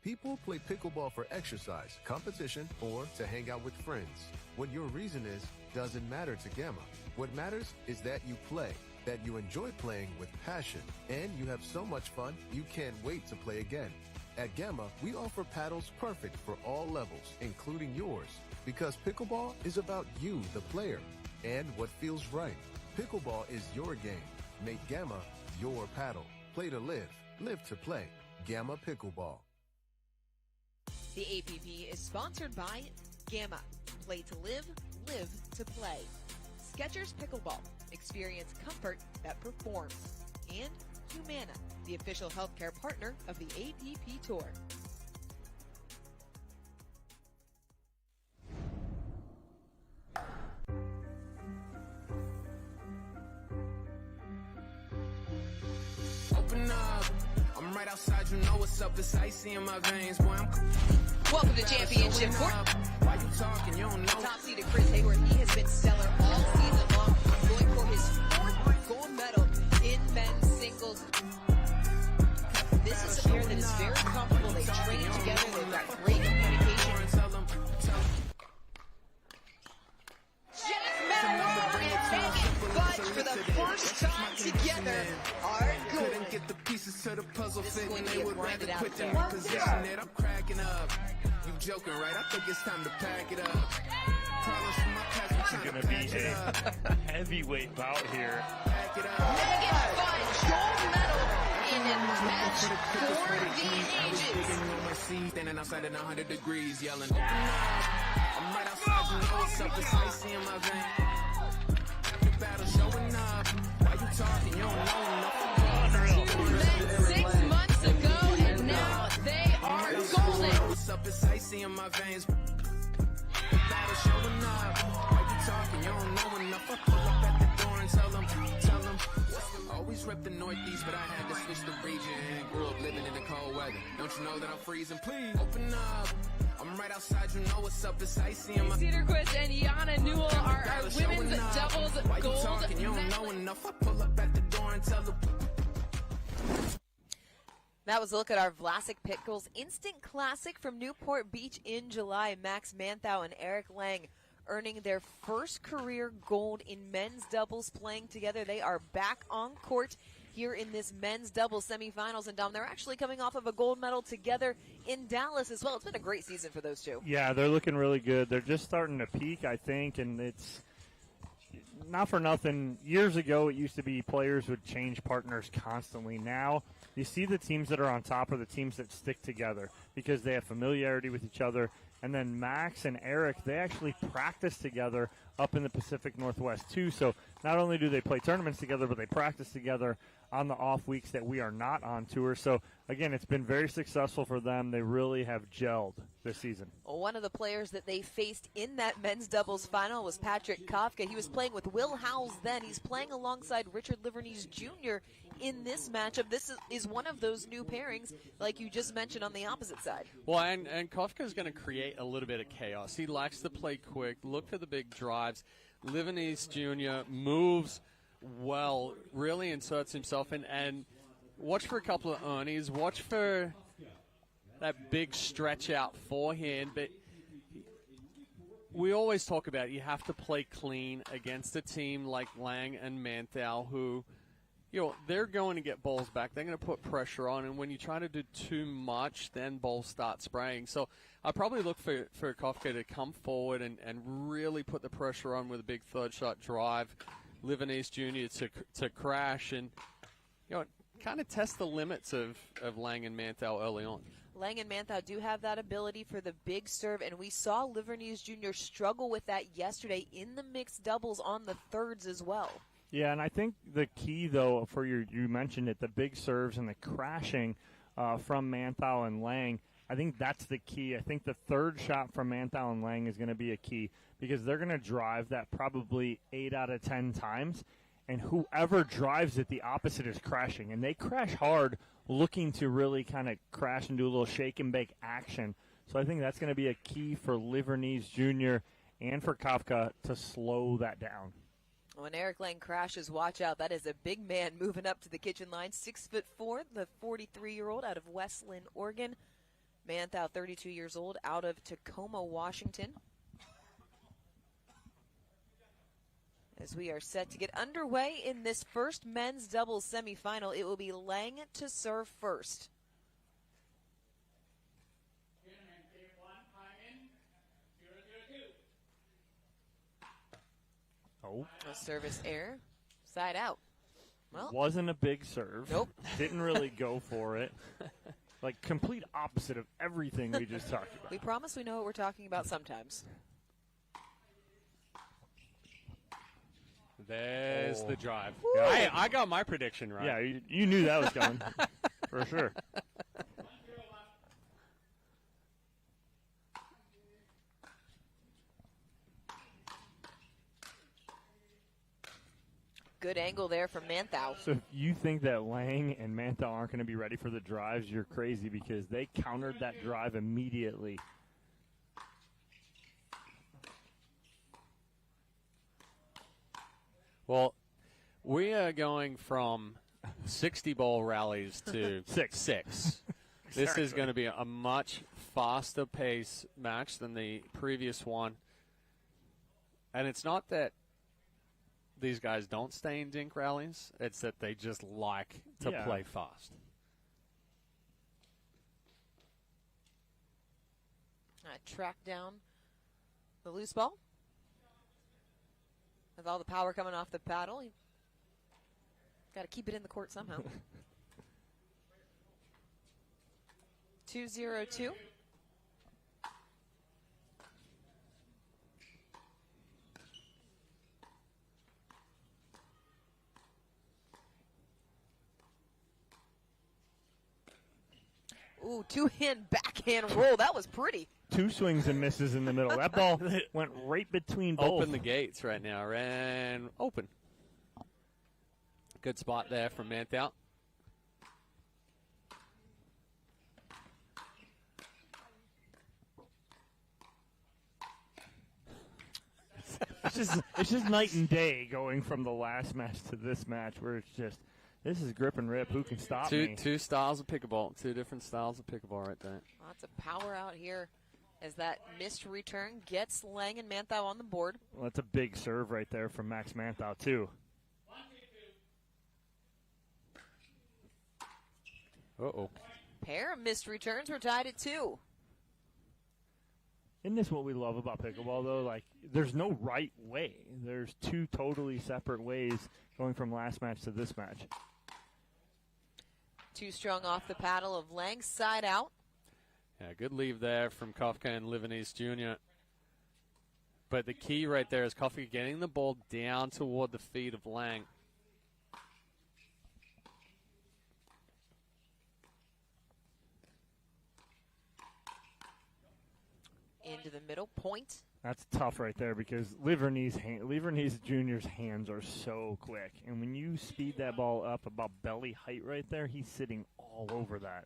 People play pickleball for exercise, competition, or to hang out with friends. What your reason is doesn't matter to Gamma. What matters is that you play, that you enjoy playing with passion, and you have so much fun you can't wait to play again. At Gamma, we offer paddles perfect for all levels, including yours, because pickleball is about you, the player, and what feels right. Pickleball is your game. Make Gamma your paddle. Play to live, live to play. Gamma Pickleball. The APP is sponsored by Gamma. Play to live, live to play. Skechers Pickleball. Experience comfort that performs. And Humana, the official healthcare partner of the APP Tour. Open up. I'm right outside, you know what's up. It's icy in my veins, boy. Welcome to Championship Court. Why you talking? You don't know. Top seeded Chris Hayward, he has been stellar all season long, going for his 4th gold medal in men's singles. This is a pair that is very comfortable. They train together. They've got great communication. Just Metal and Megan Budge for the first time together are good. Couldn't get the pieces to the puzzle fit, and they would rather quit than there. reposition it. I'm cracking up. You joking, right? I think it's time to pack it up. Problems from my past, we're trying Going to to patch be it up. a heavyweight bout here. Pack it up. Megan Budge, gold medal in a match for the ages. Standing outside at 100 degrees, yelling, open up. I'm right outside, you know what's up. It's icy in my vein. The battle showing up. Why you talking? You don't know enough. Met 6 months ago, and now they are golden. What's up? It's icy in my veins. The battle showing up. Why you talking? You don't know enough. I pull up at the door and tell them. Always rep the Northeast, but I had to switch the region. Grew up living in the cold weather. Don't you know that I'm freezing? Please open up. I'm right outside, you know what's up. It's icy in my Cedarquist and Yana Newell are our women's doubles Why you gold talking? You don't know enough. I pull up at the door and tell them. That was a look at our Vlasic Pickles Instant Classic from Newport Beach in July. Max Manthau and Eric Lang earning their first career gold in men's doubles playing together. They are back on court here in this men's doubles semifinals. And Dom, they're actually coming off of a gold medal together in Dallas as well. It's been a great season for those two. Yeah, they're looking really good. They're just starting to peak, I think, and it's not for nothing. Years ago, it used to be players would change partners constantly. Now, you see the teams that are on top are the teams that stick together because they have familiarity with each other. And then Max and Eric, they actually practice together up in the Pacific Northwest, too. So not only do they play tournaments together, but they practice together on the off weeks that we are not on tour. So, again, it's been very successful for them. They really have gelled this season. One of the players that they faced in that men's doubles final was Patrick Kafka. He was playing with Will Howells then. He's playing alongside Richard Liverneys Jr. in this matchup. This is one of those new pairings, like you just mentioned, on the opposite side. Well, and Kafka is going to create a little bit of chaos. He likes to play quick, look for the big drives. Liverneys Jr. moves well, really inserts himself in, and watch for a couple of earnings. Watch for that big stretch out forehand, but we always talk about you have to play clean against a team like Lang and Manthal who, they're going to get balls back. They're going to put pressure on, and when you try to do too much, then balls start spraying. So I probably look for Kafka to come forward and really put the pressure on with a big third shot drive. Liverneys Jr. to crash and, kind of test the limits of Lang and Manthal early on. Lang and Manthal do have that ability for the big serve, and we saw Liverneys Jr. struggle with that yesterday in the mixed doubles on the thirds as well. Yeah, and I think the key, though, for you mentioned it, the big serves and the crashing from Manthal and Lang, I think that's the key. I think the third shot from Manthal and Lang is going to be a key because they're going to drive that probably 8 out of 10 times, and whoever drives it, the opposite is crashing. And they crash hard looking to really kind of crash and do a little shake and bake action. So I think that's going to be a key for Liverneys Jr. and for Kafka to slow that down. When Eric Lang crashes, watch out. That is a big man moving up to the kitchen line. 6'4", the 43-year-old out of West Linn, Oregon. Manthal, 32 years old, out of Tacoma, Washington. As we are set to get underway in this first men's doubles semifinal, it will be Lang to serve first. Oh. A service error. Side out. Well, wasn't a big serve. Nope. Didn't really go for it. Like, complete opposite of everything we just talked about. We promise we know what we're talking about sometimes. There's the drive. Yeah, I got my prediction right. Yeah, you knew that was coming. For sure. Good angle there from Manthal. So if you think that Lang and Manthal aren't going to be ready for the drives, you're crazy because they countered that drive immediately. Well, we are going from 60 ball rallies to six. This is going to be a much faster pace match than the previous one. And it's not that these guys don't stay in dink rallies. It's that they just like to play fast. Track down the loose ball. With all the power coming off the paddle, you got to keep it in the court somehow. 2-0-2. Ooh, two-hand backhand roll. That was pretty. 2 swings and misses in the middle. That ball went right between both. Open the gates right now. Ran open. Good spot there from Manthal. It's just night and day going from the last match to this match where it's just, this is grip and rip. Who can stop me? Two styles of pickleball. 2 different styles of pickleball right there. Lots of power out here as that missed return gets Lang and Manthau on the board. Well, that's a big serve right there from Max Manthau, too. Uh-oh. Pair of missed returns. We're tied at 2. Isn't this what we love about pickleball, though? Like, there's no right way. There's 2 totally separate ways going from last match to this match. Too strong off the paddle of Lang, side out. Yeah, good leave there from Kafka and Livanese Jr. But the key right there is Kafka getting the ball down toward the feet of Lang. Into the middle, point. That's tough right there because Livanese Jr.'s hands are so quick. And when you speed that ball up about belly height right there, he's sitting all over that.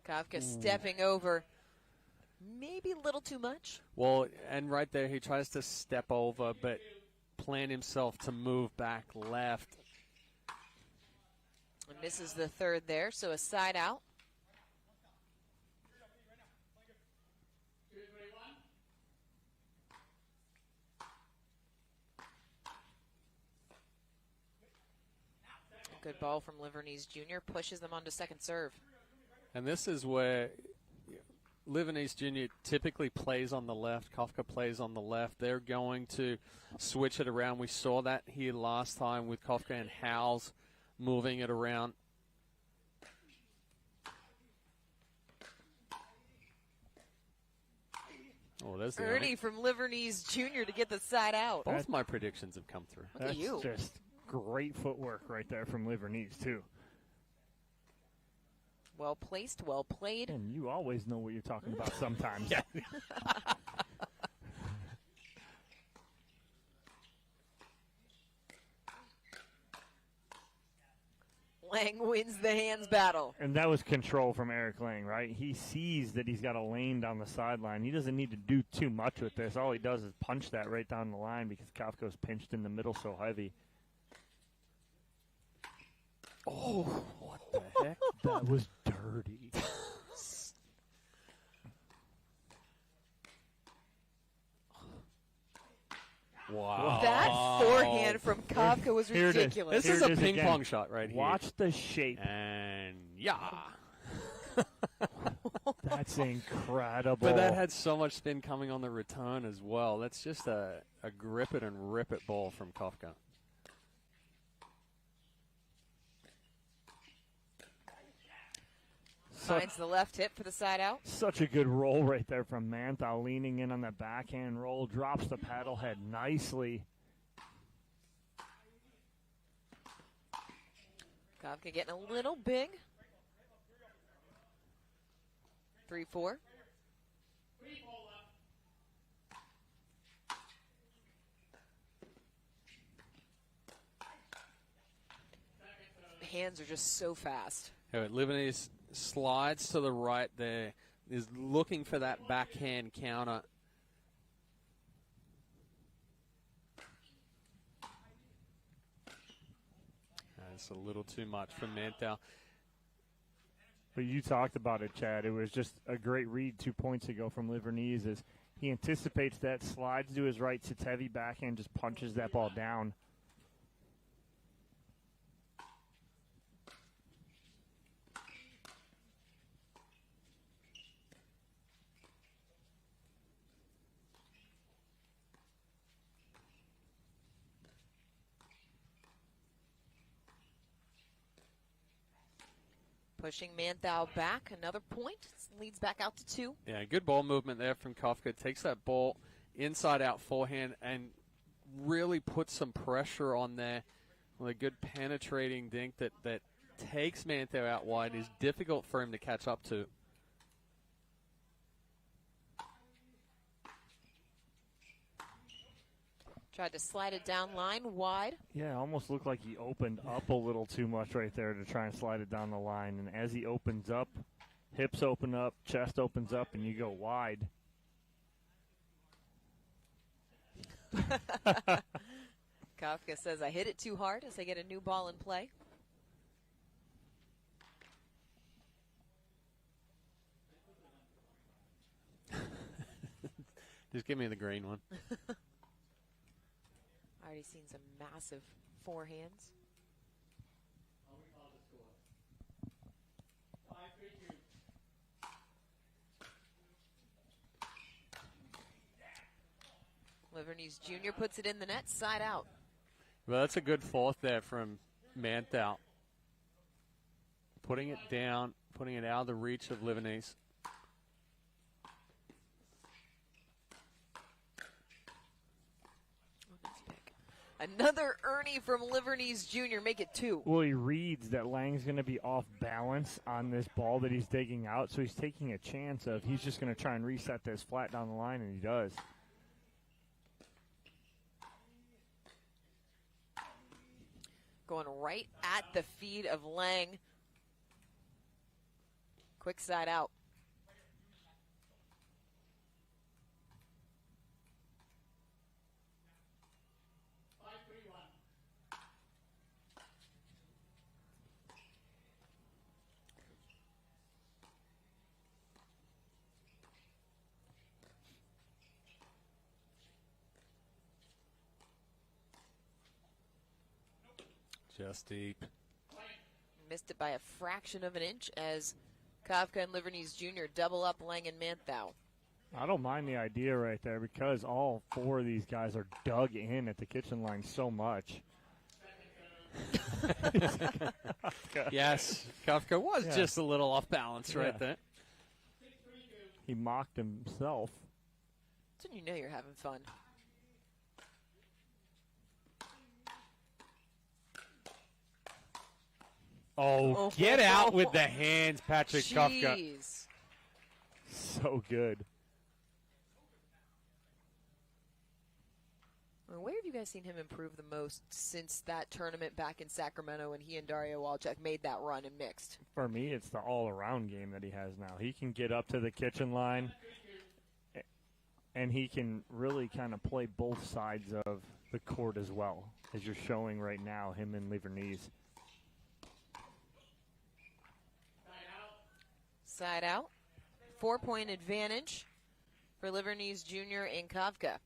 Kafka stepping over. Maybe a little too much. Well, and right there he tries to step over, but plan himself to move back left. And misses the third there, so a side out. Good ball from Livanese Jr. Pushes them onto second serve. And this is where Livanese Jr. typically plays on the left. Kafka plays on the left. They're going to switch it around. We saw that here last time with Kafka and Howes moving it around. Oh, there's the Ernie from Livanese Jr. to get the side out. Both my predictions have come through. Look at you. Just great footwork right there from Livanese, too. Well placed, well played. And you always know what you're talking about sometimes. Yeah. Lang wins the hands battle. And that was control from Eric Lang, right? He sees that he's got a lane down the sideline. He doesn't need to do too much with this. All he does is punch that right down the line because Kafka's pinched in the middle so heavy. Oh, what the heck? That was dirty. Wow. That forehand from Kafka was ridiculous. This is a ping pong shot right here. Watch the shape. And yeah. That's incredible. But that had so much spin coming on the return as well. That's just a grip it and rip it ball from Kafka. Finds the left hip for the side out. Such a good roll right there from Manthau, leaning in on the backhand roll, drops the paddle head nicely. Kafka getting a little big. 3-4. Hands are just so fast. Livanese slides to the right there, is looking for that backhand counter. That's a little too much for Manthau. But you talked about it, Chad. It was just a great read 2 points ago from Livanese as he anticipates that, slides to his right, sits heavy backhand, just punches that ball down. Pushing Manthau back, another point. Leads back out to 2. Yeah, good ball movement there from Kafka. Takes that ball inside out forehand and really puts some pressure on there with a good penetrating dink that takes Manthau out wide. Is difficult for him to catch up to. Tried to slide it down line wide. Yeah, almost looked like he opened up a little too much right there to try and slide it down the line. And as he opens up, hips open up, chest opens up, and you go wide. Kafka says, I hit it too hard as I get a new ball in play. Just give me the green one. Already seen some massive forehands. Liverneys Jr. puts it in the net, side out. Well, that's a good fourth there from Manthal. Putting it down, putting it out of the reach of Liverneys. Another Ernie from Liverneys Jr. Make it 2. Well, he reads that Lang's going to be off balance on this ball that he's digging out, so he's taking a chance of he's just going to try and reset this flat down the line, and he does. Going right at the feet of Lang. Quick side out. Just deep. Missed it by a fraction of an inch as Kafka and Liverneys Jr. double up Lang and Manthau. I don't mind the idea right there because all 4 of these guys are dug in at the kitchen line so much. Yes, Kafka was just a little off balance right there. He mocked himself. That's when you know you're having fun. Oh, get out with the hands, Patrick Kafka. So good. Well, where have you guys seen him improve the most since that tournament back in Sacramento when he and Dario Walchuk made that run in mixed? For me, it's the all-around game that he has now. He can get up to the kitchen line, and he can really kind of play both sides of the court as well, as you're showing right now, him and Liverneys. Side out. 4-point advantage for Liverneys Jr. and Kafka.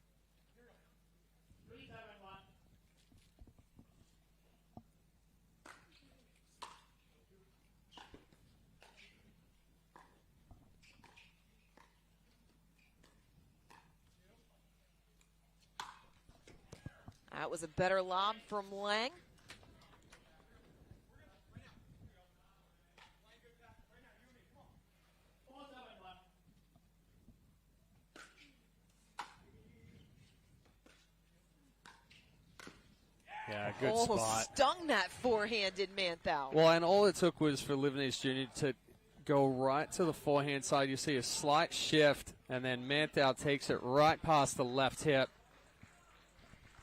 That was a better lob from Lang. Yeah, good spot. Stung that forehand in Manthau. Well, and all it took was for Liverneys Jr. to go right to the forehand side. You see a slight shift, and then Manthau takes it right past the left hip.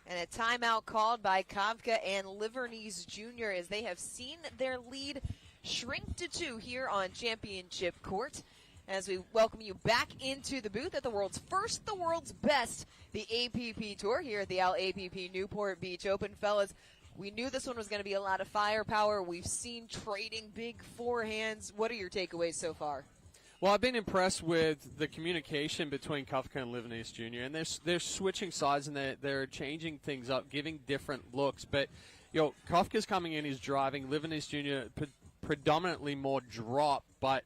And a timeout called by Kafka and Liverneys Jr. as they have seen their lead shrink to 2 here on Championship Court. As we welcome you back into the booth at the world's first, the world's best, the APP Tour here at the APP Newport Beach Open. Fellas, we knew this one was going to be a lot of firepower. We've seen trading big forehands. What are your takeaways so far? Well, I've been impressed with the communication between Kafka and Liverneys Jr. And they're switching sides and they're changing things up, giving different looks. But, Kafka's coming in, he's driving. Liverneys Jr. Predominantly more drop, but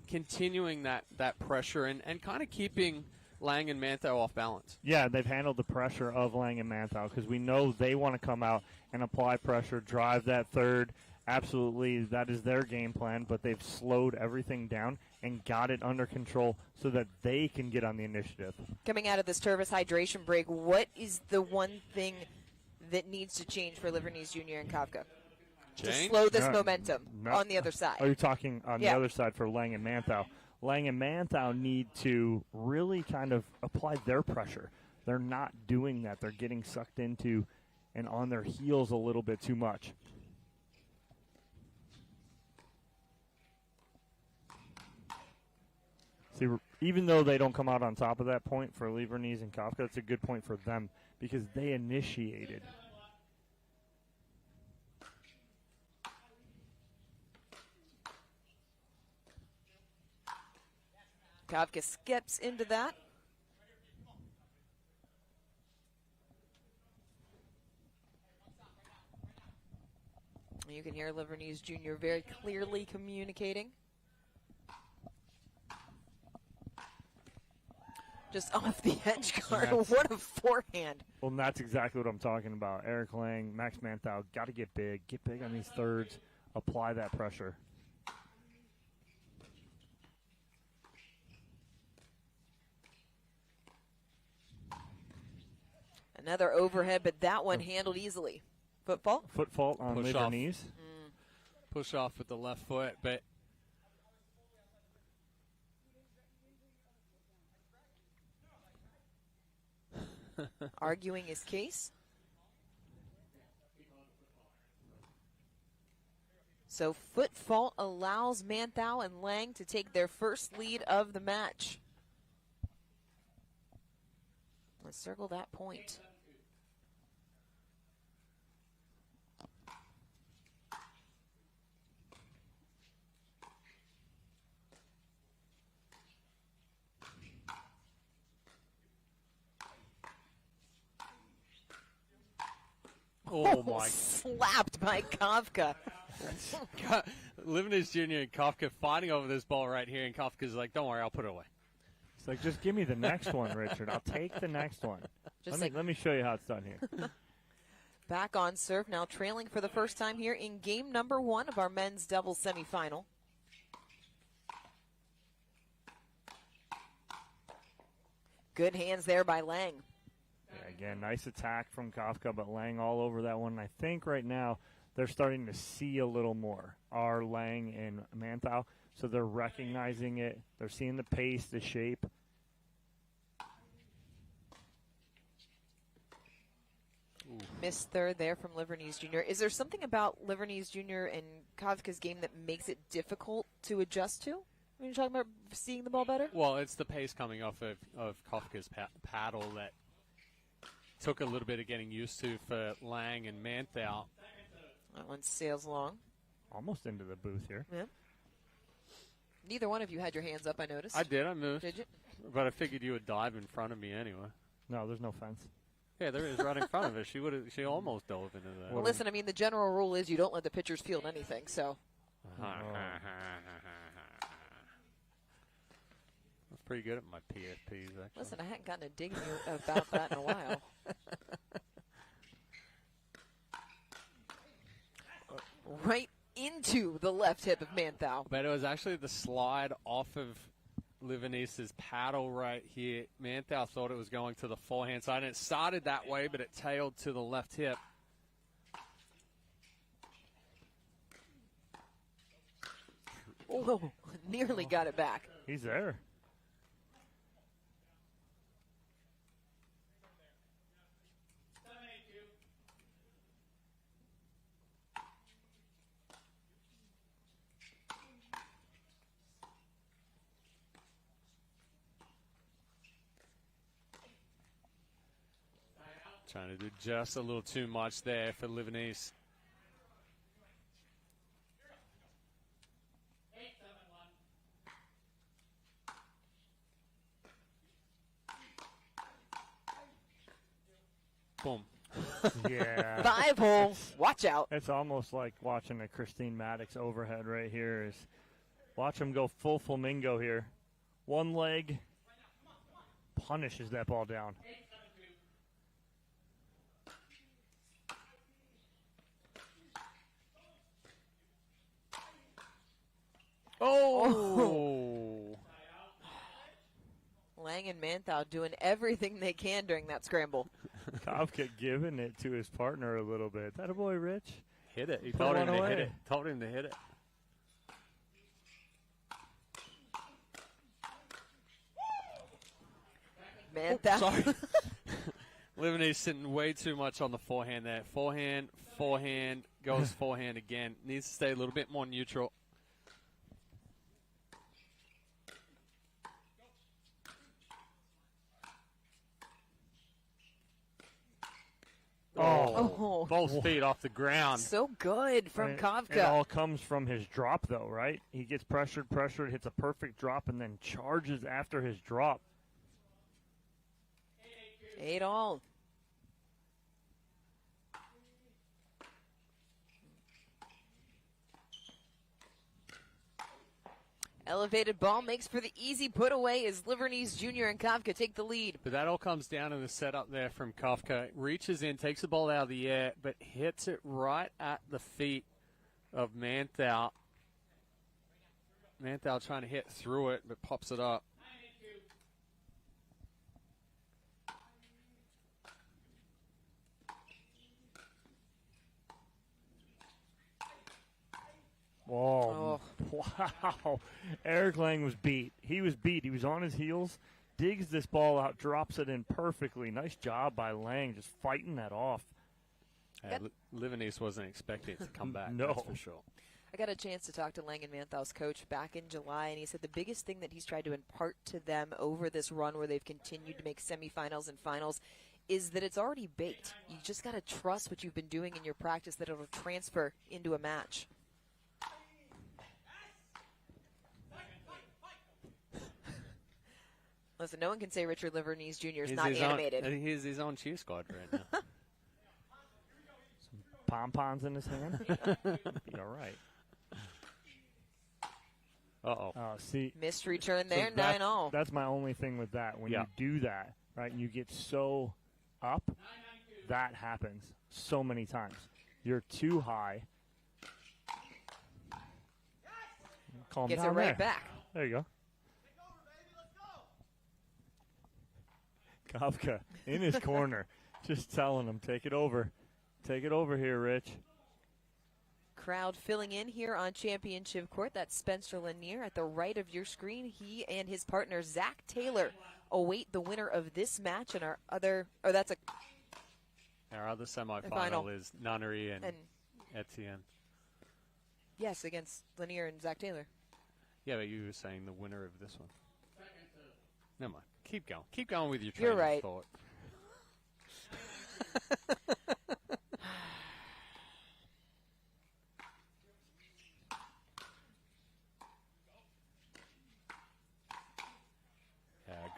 continuing that pressure and kind of keeping Lang and Manthau off balance. Yeah, they've handled the pressure of Lang and Manthau because we know they want to come out and apply pressure, drive that third. Absolutely, that is their game plan, but they've slowed everything down and got it under control so that they can get on the initiative. Coming out of this Tervis hydration break, what is the one thing that needs to change for Liverneys Jr. and Kafka? To slow this momentum on the other side. Are you talking on the other side for Lang and Manthau? Lang and Manthau need to really kind of apply their pressure. They're not doing that. They're getting sucked into and on their heels a little bit too much. See, even though they don't come out on top of that point for Liverneys and Kafka, it's a good point for them because they initiated. Kafka skips into that. can hear Liverneese Jr. very clearly communicating. Just off the edge guard. What a forehand. Well, and that's exactly what I'm talking about. Eric Lang, Max Manthau, got to get big on these thirds, apply that pressure. Another overhead, but that one handled easily. Foot fault? Foot fault on Liverneese. Push off with the left foot, but arguing his case. So foot fault allows Manthau and Lang to take their first lead of the match. Let's circle that point. Oh my! Slapped by Kafka. Liverneese Jr. and Kafka fighting over this ball right here, and Kafka's like, "Don't worry, I'll put it away." It's like, just give me the next one, Richard. I'll take the next one. Let me show you how it's done here. Back on serve now, trailing for the first time here in game number 1 of our men's doubles semifinal. Good hands there by Lang. Yeah, again, nice attack from Kafka, but Lang all over that one. I think right now they're starting to see a little more, are Lang and Manthau, so they're recognizing it. They're seeing the pace, the shape. Missed third there from Liverneese Jr. Is there something about Liverneese Jr. and Kafka's game that makes it difficult to adjust to when you're talking about seeing the ball better? Well, it's the pace coming off of Kafka's paddle that took a little bit of getting used to for Lang and Manthau. That one sails along. Almost into the booth here. Yeah. Neither one of you had your hands up, I noticed. I did, I moved. Did you? But I figured you would dive in front of me anyway. No, there's no fence. Yeah, there is right in front of her. She almost dove into that. Well, listen, I mean, the general rule is you don't let the pitchers field anything, so. That's pretty good at my PFPs, actually. Listen, I hadn't gotten a dig in you about that in a while. Right into the left hip of Manthau. But it was actually the slide off of Liverneese's paddle right here. Manthau thought it was going to the forehand side, and it started that way, but it tailed to the left hip. Oh, nearly got it back. He's there. Trying to do just a little too much there for Liverneese. Boom. Yeah. 5-hole. Watch out. It's almost like watching a Christine Maddox overhead right here. Watch him go full flamingo here. One leg punishes that ball down. Oh! Lang and Manthau doing everything they can during that scramble. Kafka giving it to his partner a little bit. That a boy, Rich? Hit it. He told him to hit it. Told him to hit it. Manthau. Sorry. Liverneese sitting way too much on the forehand there. Forehand, forehand, goes forehand again. Needs to stay a little bit more neutral. Oh, both feet off the ground. So good from Kafka. It all comes from his drop, though, right? He gets pressured, hits a perfect drop, and then charges after his drop. 8-all. Elevated ball makes for the easy put away as Liverneese Jr. and Kafka take the lead. But that all comes down to the setup there from Kafka. Reaches in, takes the ball out of the air, but hits it right at the feet of Manthau. Manthau trying to hit through it, but pops it up. Whoa. Wow. Eric Lang was beat. He was beat. He was on his heels, digs this ball out, drops it in perfectly. Nice job by Lang, just fighting that off. Liverneese wasn't expecting it to come back, No. that's for sure. I got a chance to talk to Lang and Manthau's coach back in July, and he said the biggest thing that he's tried to impart to them over this run where they've continued to make semifinals and finals is that it's already baked. You just got to trust what you've been doing in your practice, that it'll transfer into a match. Listen, no one can say Richard Liverneese Jr. is not animated. He's his own cheer squad right now. Some pom-poms in his hand. Be all right. Uh-oh. See, missed return there, so 9-all. That's my only thing with that. When you do that, right, and you get so up, that happens so many times. You're too high. Calm Gets down it right there. back. There you go. Kafka in his corner, just telling him, take it over. Take it over here, Rich. Crowd filling in here on Championship Court. That's Spencer Lanier at the right of your screen. He and his partner, Zach Taylor, await the winner of this match. And our other semifinal is Nunnery and Etienne. Yes, against Lanier and Zach Taylor. Yeah, but you were saying the winner of this one. Never mind. Keep going. Keep going with your train You're right. of thought.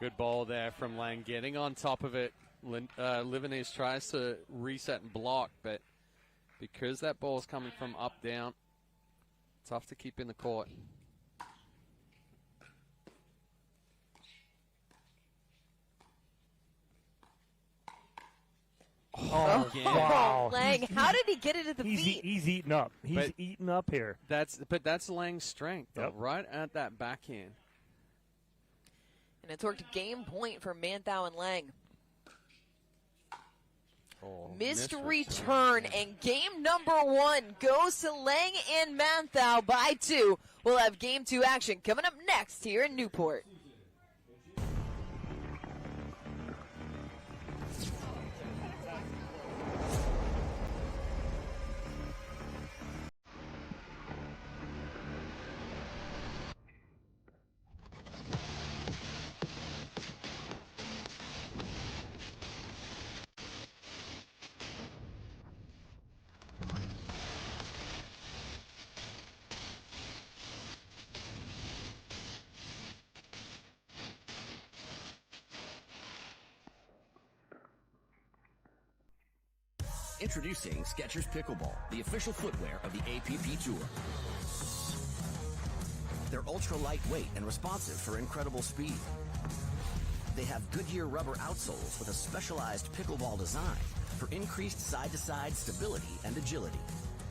Good ball there from Lang, getting on top of it. Liverneese tries to reset and block, but because that ball's coming from up, down, tough to keep in the court. Oh, wow. Lang, how did he get it at the feet? He's eating up. He's eating up here. That's Lang's strength, though, right at that backhand. And it's worked game point for Manthau and Lang. Missed return, and game number 1 goes to Lang and Manthau by 2. We'll have game 2 action coming up next here in Newport. Introducing Skechers Pickleball, the official footwear of the APP Tour. They're ultra lightweight and responsive for incredible speed. They have Goodyear rubber outsoles with a specialized pickleball design for increased side-to-side stability and agility.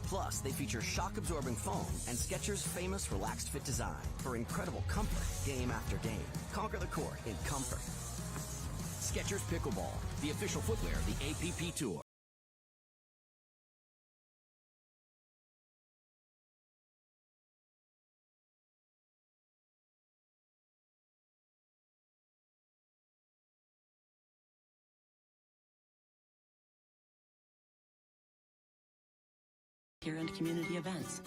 Plus, they feature shock-absorbing foam and Skechers' famous relaxed fit design for incredible comfort game after game. Conquer the court in comfort. Skechers Pickleball, the official footwear of the APP Tour. Year-end community events.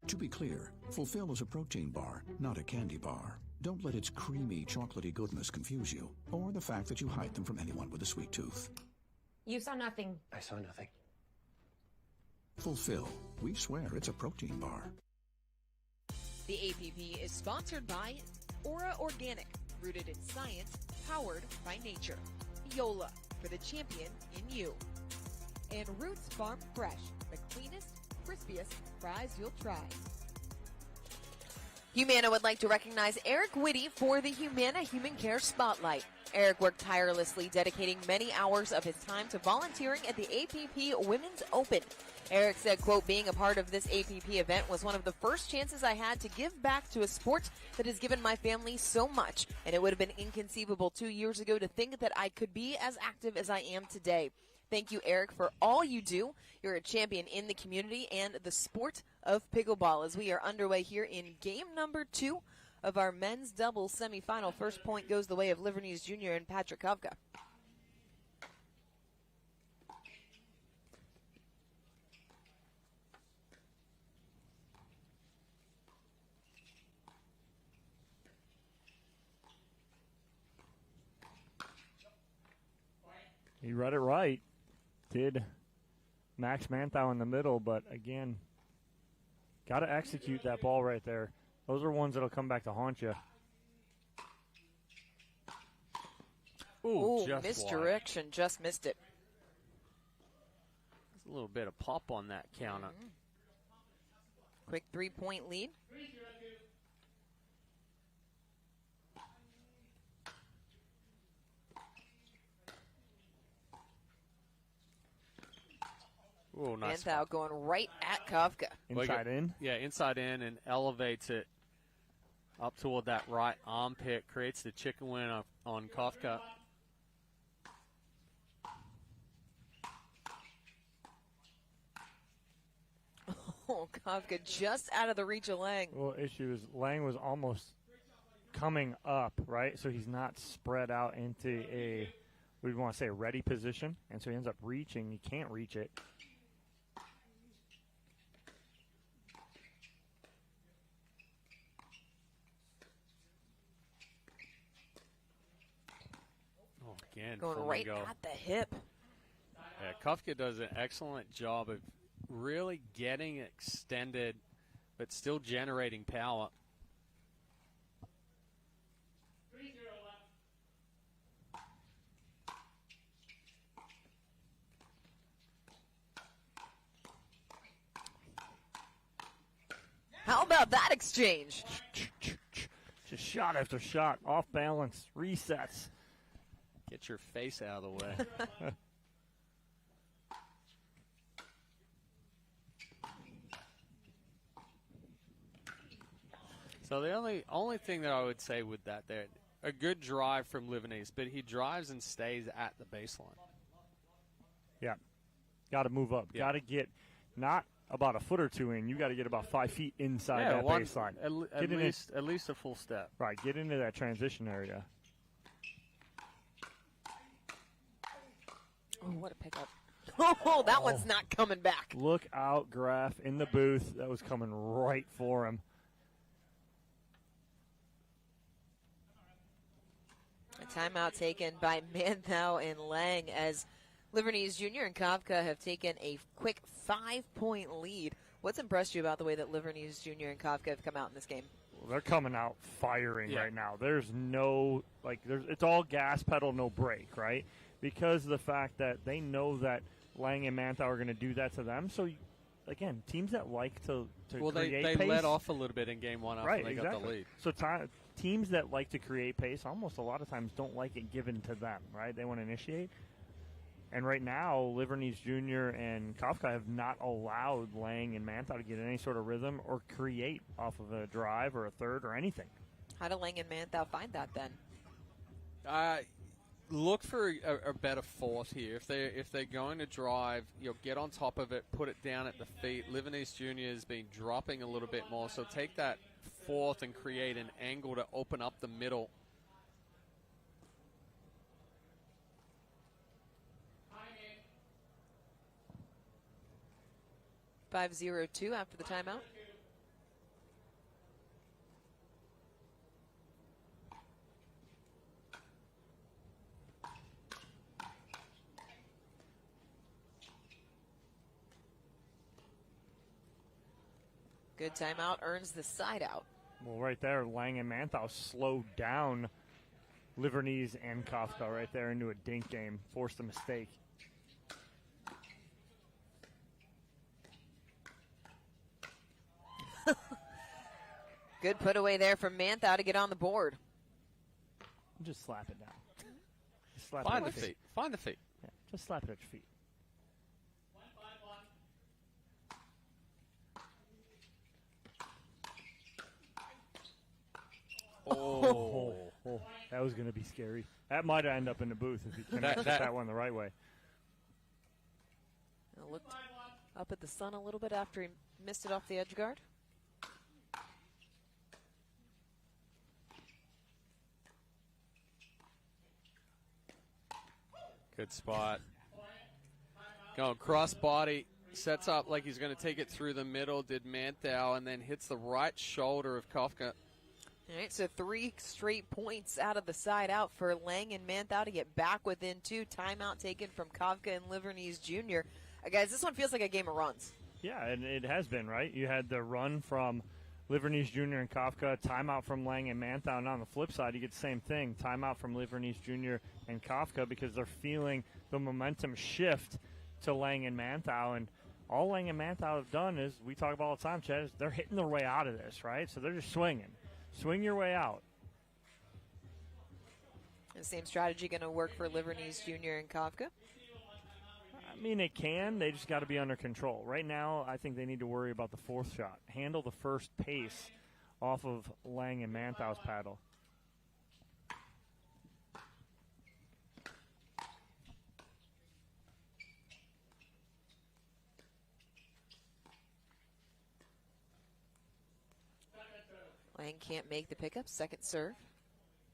To be clear, Fulfill is a protein bar, not a candy bar. Don't let its creamy, chocolatey goodness confuse you, or the fact that you hide them from anyone with a sweet tooth. You saw nothing. I saw nothing. Fulfill. We swear it's a protein bar. The APP is sponsored by Aura Organic. rooted in science, powered by nature. Yola, for the champion in you. And Roots Farm Fresh, the cleanest, crispiest fries you'll try. Humana would like to recognize Eric Whitty for the Humana Human Care Spotlight. Eric worked tirelessly, dedicating many hours of his time to volunteering at the APP Women's Open. Eric said, quote, being a part of this APP event was one of the first chances I had to give back to a sport that has given my family so much, and it would have been inconceivable 2 years ago to think that I could be as active as I am today. Thank you, Eric, for all you do. You're a champion in the community and the sport of pickleball as we are underway here in game number 2 of our men's doubles semifinal. First point goes the way of Liverneys Jr. and Patrick Kovka. He read it right. Did Max Manthau in the middle, but again, got to execute that ball right there. Those are ones that'll come back to haunt you. Ooh, misdirection, just missed it. There's a little bit of pop on that counter. Quick 3-point lead. Ooh, nice. Manthau going right at Kovka. Inside in? Yeah, inside in, and elevates it up toward that right armpit. Creates the chicken wing on Kovka. Oh, Kovka just out of the reach of Lang. Well, issue is Lang was almost coming up, right? So he's not spread out into a, we want to say, a ready position. And so he ends up reaching. He can't reach it. Oh, again, going right at the hip. Yeah, Kovka does an excellent job of really getting extended, but still generating power. How about that exchange? Just shot after shot, off balance, resets. Get your face out of the way. So the only thing that I would say with that there, a good drive from Liverneys, but he drives and stays at the baseline. Yeah. Got to move up. Yeah. Got to get not about a foot or two in. You got to get about 5 feet inside that baseline. At least a full step. Right. Get into that transition area. Oh, what a pickup. Oh, that one's not coming back. Look out, Graf, in the booth. That was coming right for him. A timeout taken by Manthau and Lang as Liverneys Jr. and Kovka have taken a quick 5-point lead. What's impressed you about the way that Liverneys Jr. and Kovka have come out in this game? Well, they're coming out firing right now. There's no, it's all gas pedal, no brake, right? Because of the fact that they know that Lang and Manthau are going to do that to them. So, again, teams that like to create they pace. let off a little bit in game one after they got the lead. So teams that like to create pace almost a lot of times don't like it given to them, right? They want to initiate. And right now, Liverneys Jr. and Kovka have not allowed Lang and Manthau to get any sort of rhythm or create off of a drive or a third or anything. How do Lang and Manthau find that then? Look for a better fourth here. If they're going to drive, you'll get on top of it, put it down at the feet. Liverneys Jr. has been dropping a little bit more, so take that fourth and create an angle to open up the middle. Time 5-0-2 after the timeout. Good timeout earns the side out. Well, right there, Lang and Manthau slowed down Livernies and Kafka right there into a dink game. Forced a mistake. Good put away there from Manthau to get on the board. Just slap it down. Just slap Find it the feet. Find the feet. Yeah, just slap it at your feet. Oh. That was going to be scary. That might end up in the booth if you cannot get that one the right way. Looked up at the sun a little bit after he missed it off the edge guard. Good spot. Going cross body, sets up like he's going to take it through the middle, did Manthau, and then hits the right shoulder of Kafka. All right, so 3 straight points out of the side out for Lang and Manthau to get back within 2. Timeout taken from Kafka and Livernies Jr. Guys, this one feels like a game of runs. Yeah, and it has been, right? You had the run from Livernies Jr. and Kafka, timeout from Lang and Manthau, and on the flip side, you get the same thing, timeout from Livernies Jr. and Kafka because they're feeling the momentum shift to Lang and Manthau, and all Lang and Manthau have done is, we talk about all the time, Chad, is they're hitting their way out of this, right? So they're just swinging. Swing your way out. The same strategy going to work for Livernies Jr. and Kafka? I mean, it can. They just got to be under control. Right now, I think they need to worry about the fourth shot. Handle the first pace off of Lang and Manthau's paddle. Lang can't make the pickup. Second serve.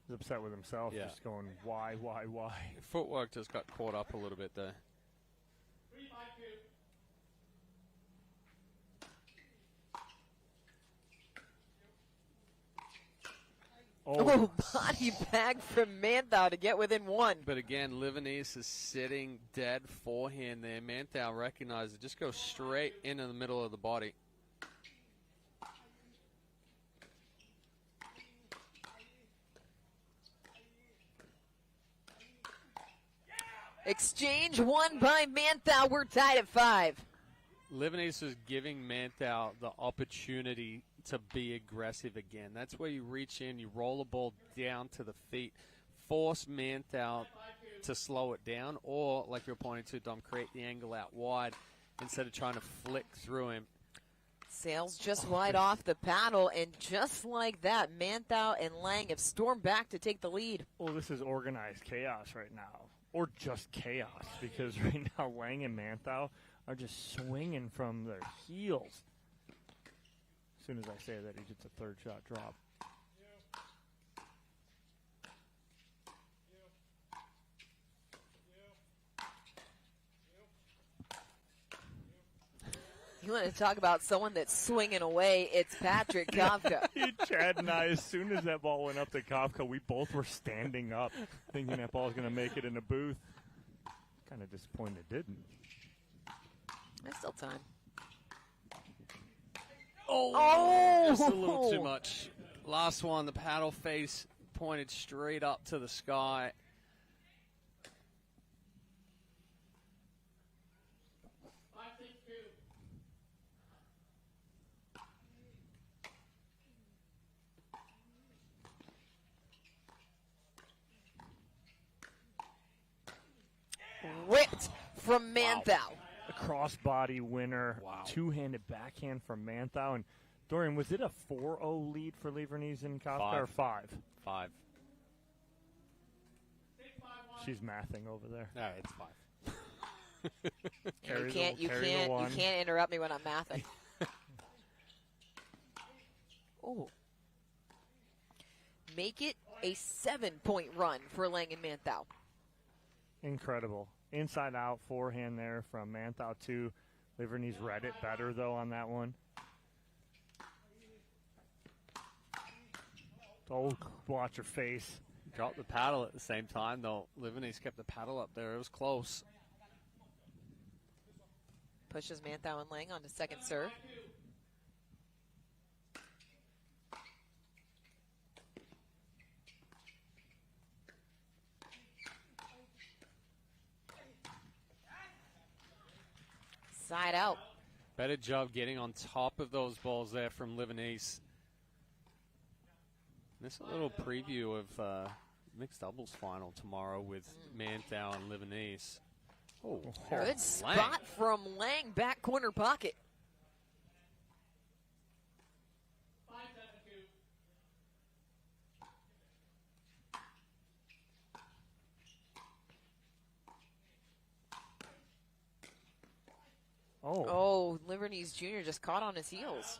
He's upset with himself, Yeah. just going, why? Footwork just got caught up a little bit there. Oh, body bag from Manthau to get within 1. But again, Livanese is sitting dead forehand there. Manthau recognized it. Just goes straight into the middle of the body. Exchange won by Manthau. We're tied at 5. Livanese is giving Manthau the opportunity to be aggressive again. That's where you reach in, you roll the ball down to the feet, force Manthau to slow it down, or, like you're pointing to, Dom, create the angle out wide instead of trying to flick through him. Sails just wide off the paddle, and just like that, Manthau and Lang have stormed back to take the lead. Well, this is organized chaos right now, or just chaos, because right now Lang and Manthau are just swinging from their heels. As soon as I say that, he gets a third shot drop. You want to talk about someone that's swinging away, it's Patrick Kafka. Chad and I, as soon as that ball went up to Kafka, we both were standing up, thinking that ball's going to make it in the booth. Kind of disappointed it didn't. There's still time. Oh! Just a little too much. Last one, the paddle face pointed straight up to the sky. Ripped from Manthau. Wow. A crossbody winner. Wow. Two-handed backhand from Manthau. And Dorian, was it a 4-0 lead for Livernies and Kafka or 5? 5. She's mathing over there. No, it's 5. You can't interrupt me when I'm mathing. Oh. Make it a 7-point run for Lang and Manthau. Incredible. Inside out forehand there from Manthau too. Livernies read it better though on that one. Oh, watch your face. Dropped the paddle at the same time though. Livanese kept the paddle up there. It was close. Pushes Manthau and Lang on to second serve. side out. Better job getting on top of those balls there from Livanese. This is a little preview of mixed doubles final tomorrow with Manthau and Livanese. Oh, good spot from Lang, back corner pocket. Oh, Livanese Jr. just caught on his heels.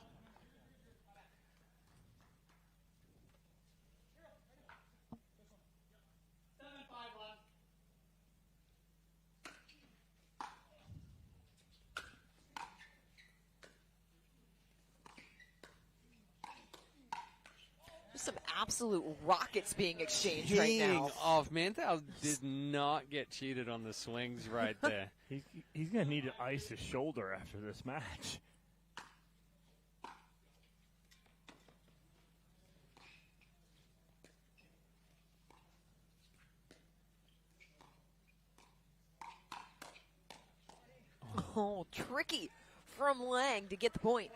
Some absolute rockets being exchanged right now. Off. Manthau did not get cheated on the swings right there. He's going to need to ice his shoulder after this match. Oh, tricky from Lang to get the point.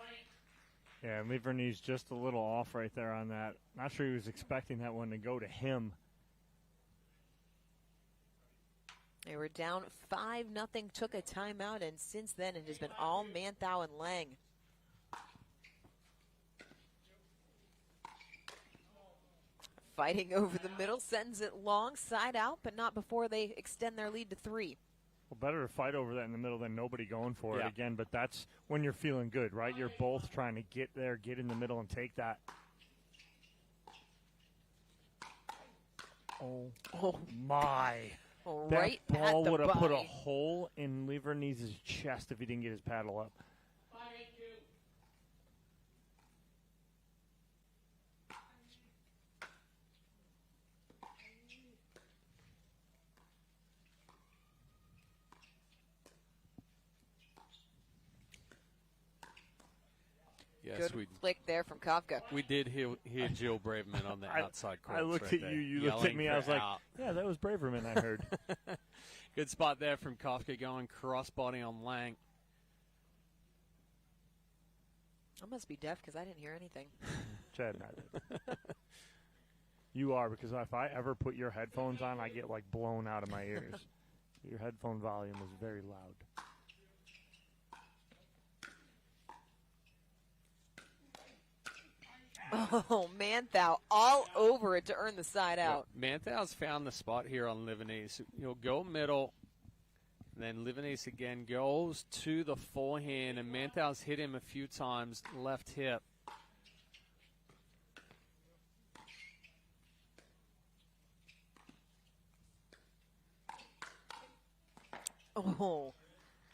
Yeah, Livernee's just a little off right there on that. Not sure he was expecting that one to go to him. They were down 5-0, took a timeout, and since then it has been all Manthau and Lang. Fighting over the middle, sends it long, side out, but not before they extend their lead to 3. Well, better to fight over that in the middle than nobody going for it Yeah. again, but that's when you're feeling good, right? You're both trying to get there, get in the middle, and take that. Oh my. Right that ball at the would have put a body. hole in Livernese's chest if he didn't get his paddle up. Yes, Good flick there from Kafka. We did hear Jill Braverman on the outside court. I looked at you, you looked at me, I was like, yeah, that was Braverman, I heard. Good spot there from Kafka going crossbody on Lang. I must be deaf because I didn't hear anything. Chad and I did. You are, because if I ever put your headphones on, I get like blown out of my ears. Your headphone volume is very loud. Oh, Manthau all over it to earn the side out. Manthau's found the spot here on Livanese. He'll go middle, then Livanese again goes to the forehand, and Manthau's hit him a few times, left hip. Oh,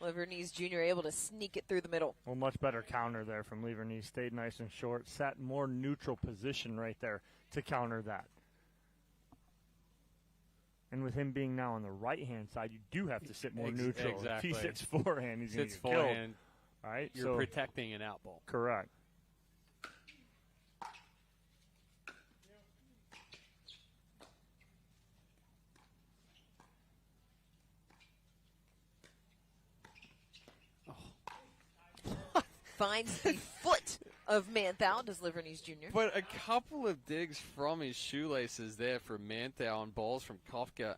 Liverneese Jr. able to sneak it through the middle. Well, much better counter there from Liverneese. Stayed nice and short. Sat more neutral position right there to counter that. And with him being now on the right-hand side, you do have to sit more neutral. Exactly. If he sits forehand, he's going to get killed. All right? You're protecting an out ball. Correct. Finds the foot of Manthau, does Liverneese Jr. But a couple of digs from his shoelaces there for Manthau and balls from Kafka.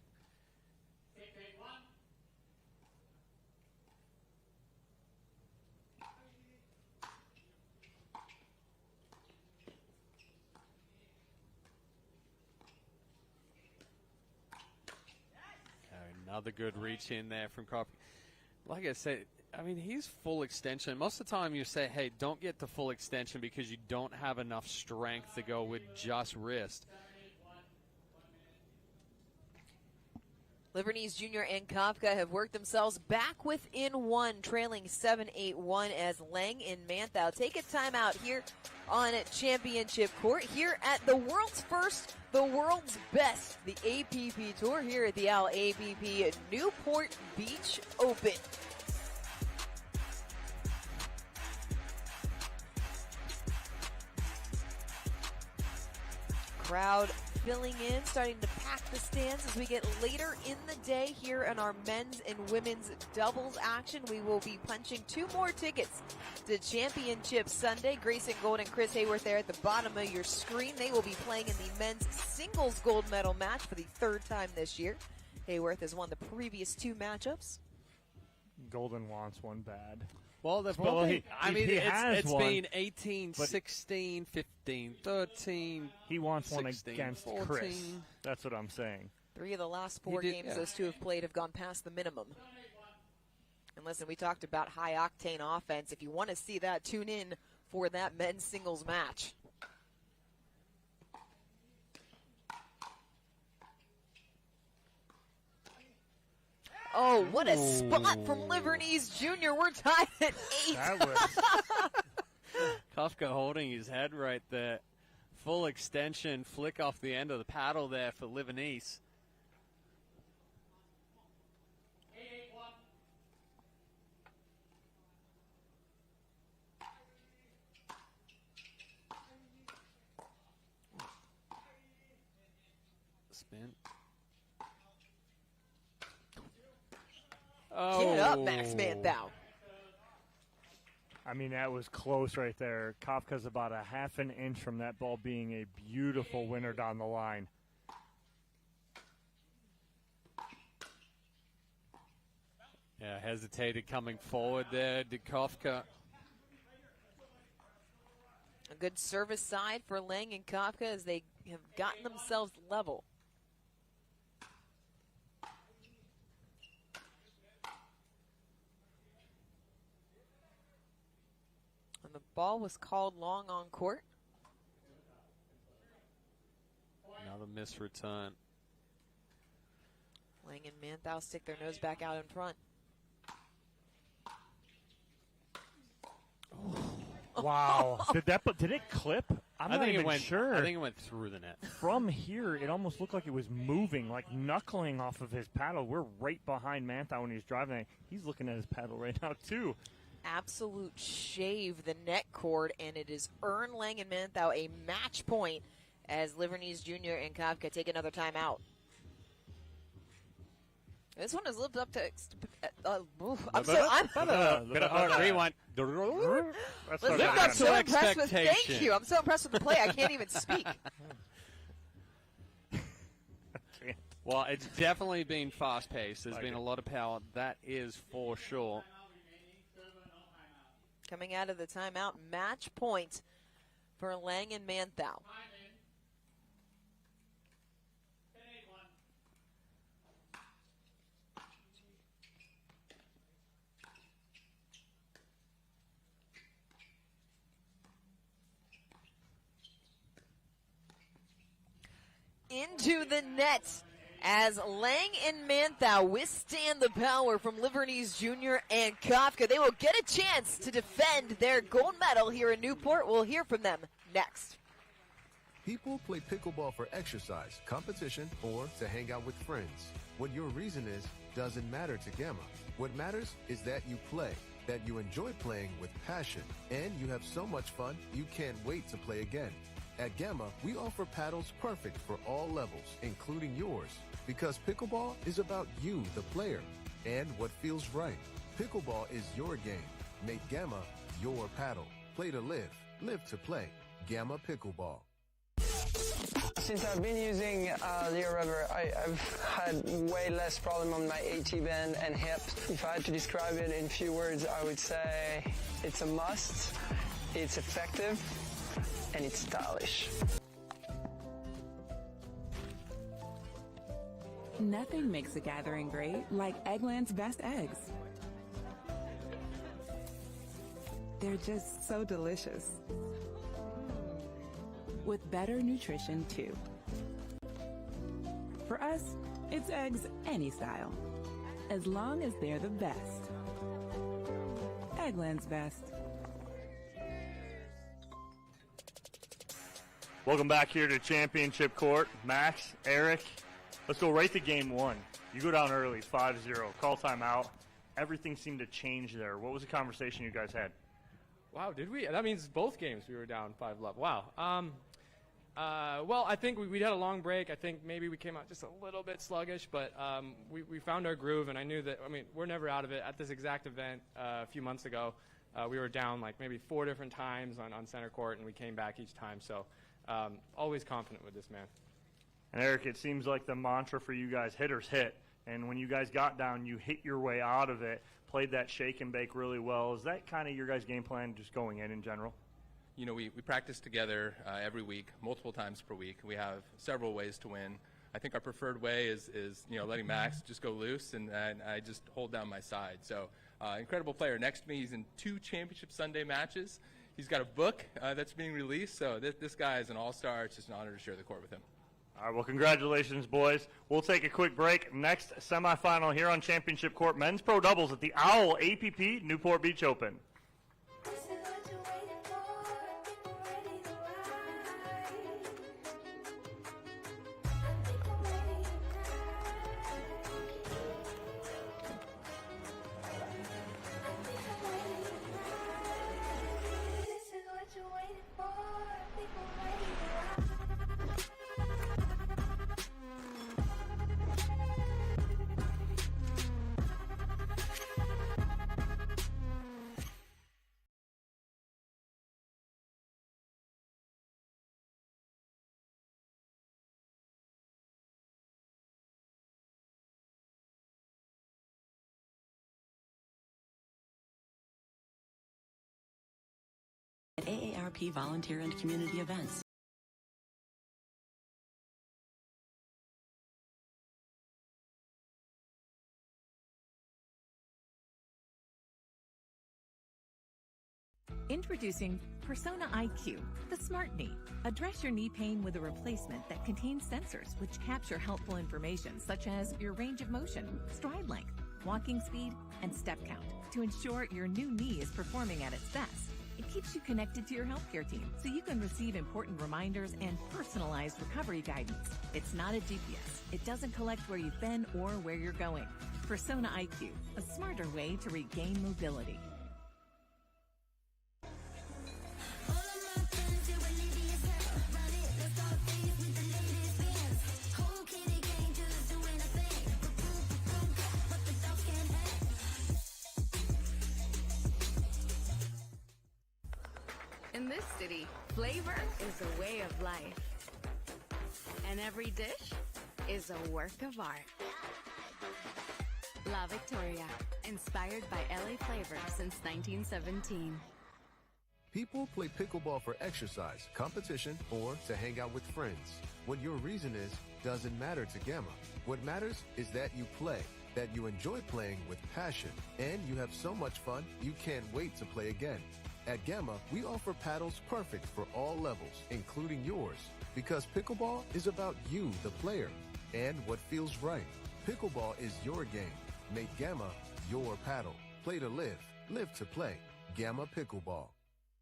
Another good reach in there from Kafka. Like I said, I mean, he's full extension. Most of the time you say, hey, don't get to full extension because you don't have enough strength to go with just wrist. Liverneese Jr. and Kafka have worked themselves back within 1, trailing 7-8-1 as Lang and Manthau take a timeout here on Championship Court here at the world's first, the world's best, the APP Tour here at the LAPP Newport Beach Open. Crowd filling in, starting to pack the stands as we get later in the day here in our men's and women's doubles action. We will be punching 2 more tickets to Championship Sunday. Grayson Gold and Chris Hayworth there at the bottom of your screen. They will be playing in the men's singles gold medal match for the 3rd time this year. Hayworth has won the previous 2 matchups. Golden wants one bad. Well, they've Well, been, it's one, been 18, 16, 15, 13. He wants 16, one against 14. Chris. That's what I'm saying. 3 of the last 4 games those 2 have played have gone past the minimum. And listen, we talked about high-octane offense. If you want to see that, tune in for that men's singles match. Oh, what a spot from Liverneese Jr. We're tied at 8. That was Kafka holding his head right there. Full extension, flick off the end of the paddle there for Liverneese. Spin. Get up, Max Manthau. I mean, that was close right there. Kafka's about a half an inch from that ball being a beautiful winner down the line. Yeah, hesitated coming forward there, did Kafka. A good service side for Lang and Kafka as they have gotten themselves level. And the ball was called long on court. Another missed return. Lang and Manthau stick their nose back out in front. Wow. Did it clip? I'm not even sure. I think it went through the net. From here, it almost looked like it was moving, like knuckling off of his paddle. We're right behind Manthau when he's driving. He's looking at his paddle right now, too. Absolute shave the net cord, and it is earned Lang and Manthau a match point as Liverneese Jr. and Kafka take another timeout. This one has lived up to. Rewind. Listen, I'm so impressed with. Thank you. I'm so impressed with the play. I can't even speak. Well, it's definitely been fast-paced. There's been a lot of power. That is for sure. Coming out of the timeout, match point for Lang and Manthau. Into the net as Lang and Manthau withstand the power from Liverneese Jr. and Kafka. They will get a chance to defend their gold medal here in Newport. We'll hear from them next. People play pickleball for exercise, competition, or to hang out with friends. What your reason is doesn't matter to Gamma. What matters is that you play, that you enjoy playing with passion, and you have so much fun you can't wait to play again. At Gamma, we offer paddles perfect for all levels, including yours. Because pickleball is about you, the player, and what feels right. Pickleball is your game. Make Gamma your paddle. Play to live, live to play. Gamma Pickleball. Since I've been using Leo Rubber, I've had way less problem on my AT band and hip. If I had to describe it in few words, I would say it's a must, it's effective, and it's stylish. Nothing makes a gathering great like Eggland's best eggs. They're just so delicious. With better nutrition, too. For us, it's eggs any style, as long as they're the best. Eggland's best. Welcome back here to Championship Court. Max, Eric, let's go right to game one. You go down early, 5-0, call timeout. Everything seemed to change there. What was the conversation you guys had? Wow, did we? That means both games we were down 5-love. Wow. Well, I think we had a long break. I think maybe we came out just a little bit sluggish, but we found our groove, and I knew that, I mean, we're never out of it. At this exact event a few months ago, we were down like maybe 4 different times on center court, and we came back each time. So always confident with this man. And Eric, it seems like the mantra for you guys, hitters hit. And when you guys got down, you hit your way out of it, played that shake and bake really well. Is that kind of your guys' game plan just going in general? You know, we practice together every week, multiple times per week. We have several ways to win. I think our preferred way is you know, letting Max just go loose, and I just hold down my side. So incredible player. Next to me, he's in 2 Championship Sunday matches. He's got a book that's being released. So this guy is an all-star. It's just an honor to share the court with him. All right, well, congratulations, boys. We'll take a quick break. Next semifinal here on Championship Court, men's pro doubles at the OWL APP Newport Beach Open. AARP volunteer and community events. Introducing Persona IQ, the smart knee. Address your knee pain with a replacement that contains sensors which capture helpful information such as your range of motion, stride length, walking speed, and step count to ensure your new knee is performing at its best. It keeps you connected to your healthcare team so you can receive important reminders and personalized recovery guidance. It's not a GPS. It doesn't collect where you've been or where you're going. Persona IQ, a smarter way to regain mobility. In this city, flavor is a way of life. And every dish is a work of art. La Victoria, inspired by LA flavor since 1917. People play pickleball for exercise, competition, or to hang out with friends. What your reason is doesn't matter to Gamma. What matters is that you play, that you enjoy playing with passion, and you have so much fun you can't wait to play again. At Gamma, we offer paddles perfect for all levels, including yours, because pickleball is about you, the player, and what feels right. Pickleball is your game. Make Gamma your paddle. Play to live, live to play. Gamma Pickleball.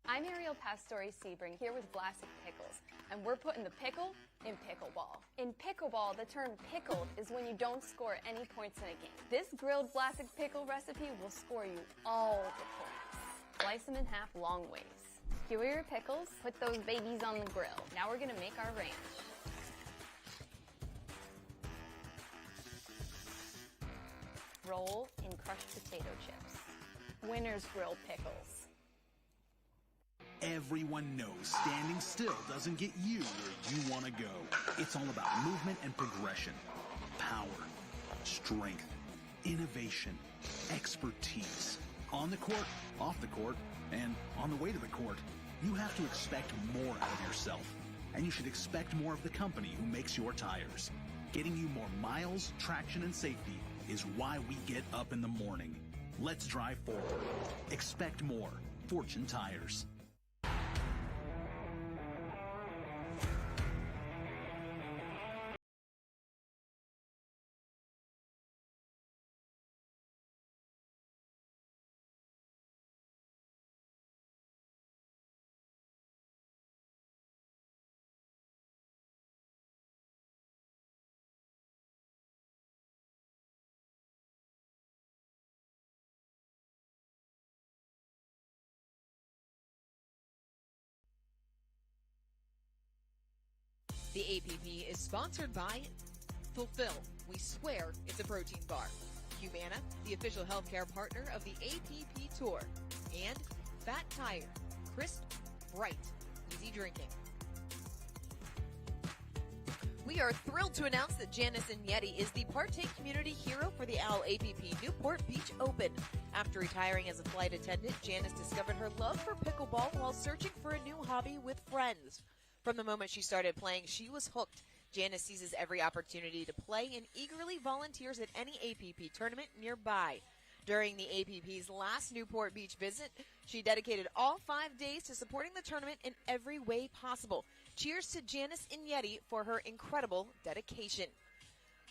I'm Ariel Pastori-Sebring here with Vlasic Pickles, and we're putting the pickle in pickleball. In pickleball, the term pickled is when you don't score any points in a game. This grilled Vlasic pickle recipe will score you all the points. Slice them in half long ways. Skewer your pickles, put those babies on the grill. Now we're gonna make our ranch. Roll in crushed potato chips. Winner's Grill Pickles. Everyone knows standing still doesn't get you where you want to go. It's all about movement and progression. Power, strength, innovation, expertise. On the court, off the court, and on the way to the court, you have to expect more out of yourself. And you should expect more of the company who makes your tires. Getting you more miles, traction, and safety is why we get up in the morning. Let's drive forward. Expect more. Fortune Tires. The APP is sponsored by Fulfill. We swear it's a protein bar. Humana, the official healthcare partner of the APP Tour. And Fat Tire. Crisp, bright, easy drinking. We are thrilled to announce that Janice Ignetti is the Partake Community Hero for the OWL APP Newport Beach Open. After retiring as a flight attendant, Janice discovered her love for pickleball while searching for a new hobby with friends. From the moment she started playing, she was hooked. Janice seizes every opportunity to play and eagerly volunteers at any APP tournament nearby. During the APP's last Newport Beach visit, she dedicated all 5 days to supporting the tournament in every way possible. Cheers to Janice Ignetti for her incredible dedication.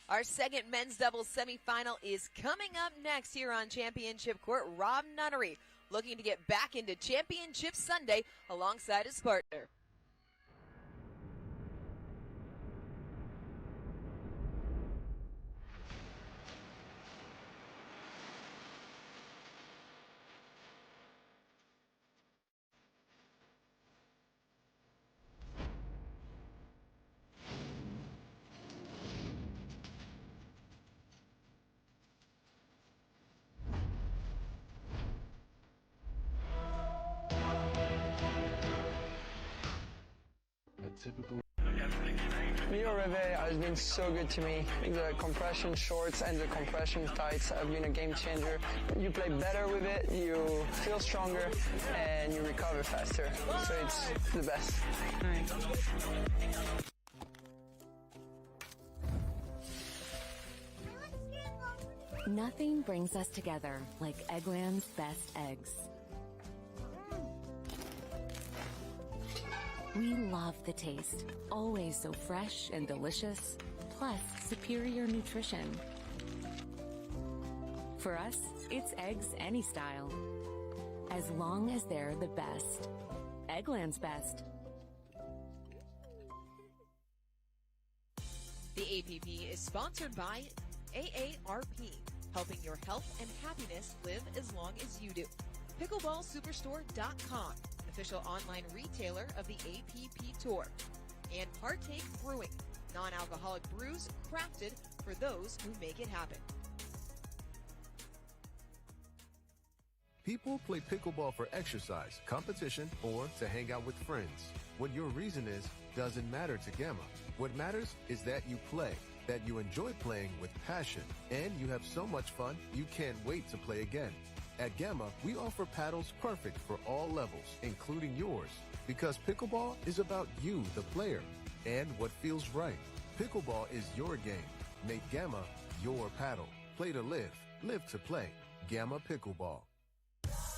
Our second men's doubles semifinal is coming up next here on Championship Court. Rob Nunnery looking to get back into Championship Sunday alongside his partner. Mio Reve has been so good to me. The compression shorts and the compression tights have been a game changer. You play better with it, you feel stronger, and you recover faster. So it's the best. Nothing brings us together like Eggland's best eggs. We love the taste, always so fresh and delicious, plus superior nutrition. For us, it's eggs any style, as long as they're the best. Eggland's best. The APP is sponsored by AARP, helping your health and happiness live as long as you do. Pickleballsuperstore.com, official online retailer of the APP Tour. And Partake Brewing, non-alcoholic brews crafted for those who make it happen. People play pickleball for exercise, competition, or to hang out with friends. What your reason is doesn't matter to Gamma. What matters is that you play, that you enjoy playing with passion, and you have so much fun you can't wait to play again. At Gamma, we offer paddles perfect for all levels, including yours, because pickleball is about you, the player, and what feels right. Pickleball is your game. Make Gamma your paddle. Play to live, live to play. Gamma Pickleball.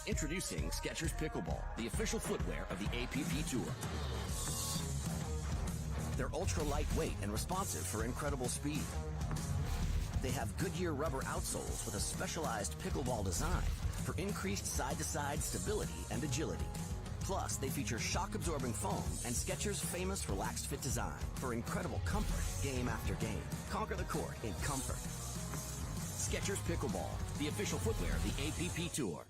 Introducing Skechers Pickleball, the official footwear of the APP Tour. They're ultra lightweight and responsive for incredible speed. They have Goodyear rubber outsoles with a specialized pickleball design for increased side-to-side stability and agility. Plus, they feature shock-absorbing foam and Skechers' famous relaxed fit design for incredible comfort game after game. Conquer the court in comfort. Skechers Pickleball, the official footwear of the APP Tour.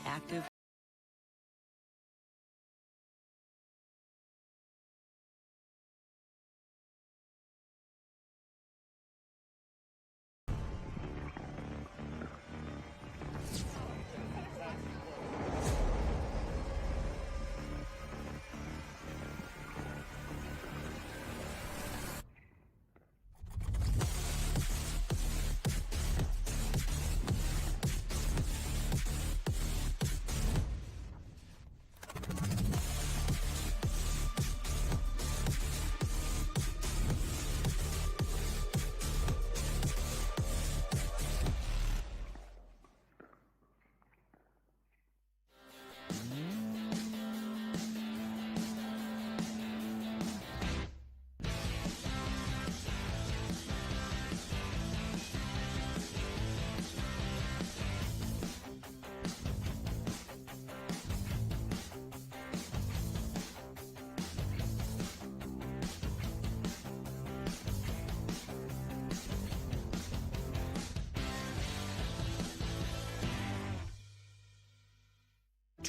Active.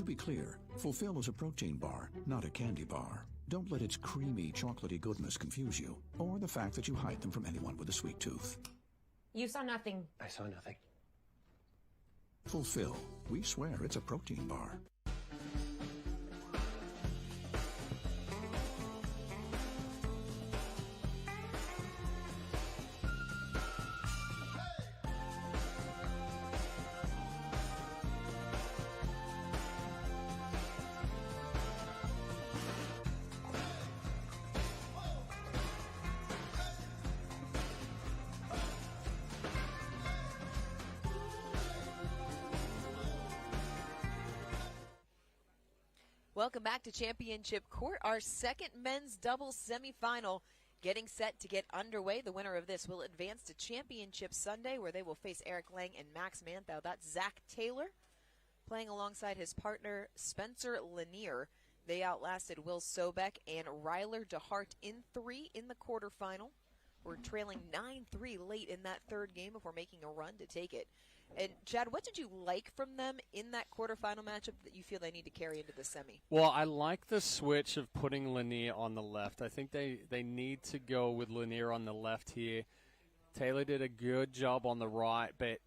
To be clear, Fulfill is a protein bar, not a candy bar. Don't let its creamy, chocolatey goodness confuse you, or the fact that you hide them from anyone with a sweet tooth. You saw nothing. I saw nothing. Fulfill. We swear it's a protein bar. Welcome back to Championship Court, our second men's doubles semifinal getting set to get underway. The winner of this will advance to Championship Sunday, where they will face Eric Lang and Max Manthau. That's Zach Taylor playing alongside his partner Spencer Lanier. They outlasted Will Sobeck and Ryler DeHart in 3 in the quarterfinal. We're trailing 9-3 late in that third game before making a run to take it. And, Chad, what did you like from them in that quarterfinal matchup that you feel they need to carry into the semi? Well, I like the switch of putting Lanier on the left. I think they need to go with Lanier on the left here. Taylor did a good job on the right, but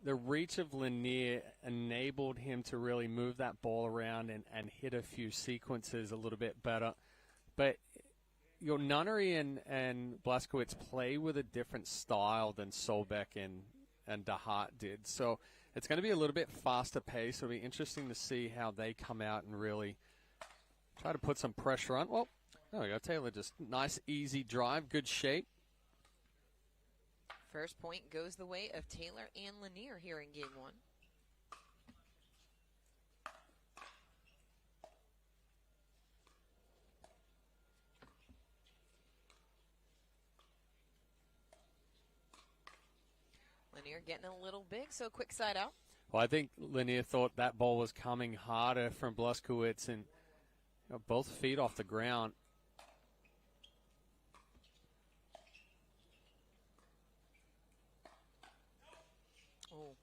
the reach of Lanier enabled him to really move that ball around and hit a few sequences a little bit better. But Nunnery and Blaskowitz play with a different style than Solbeck and DeHart did. So it's going to be a little bit faster pace. It'll be interesting to see how they come out and really try to put some pressure on. Well, there we go. Taylor just nice, easy drive, good shape. First point goes the way of Taylor and Lanier here in game one. Lanier getting a little big, so quick side out. Well, I think Lanier thought that ball was coming harder from Blaskowitz, and both feet off the ground. Oh.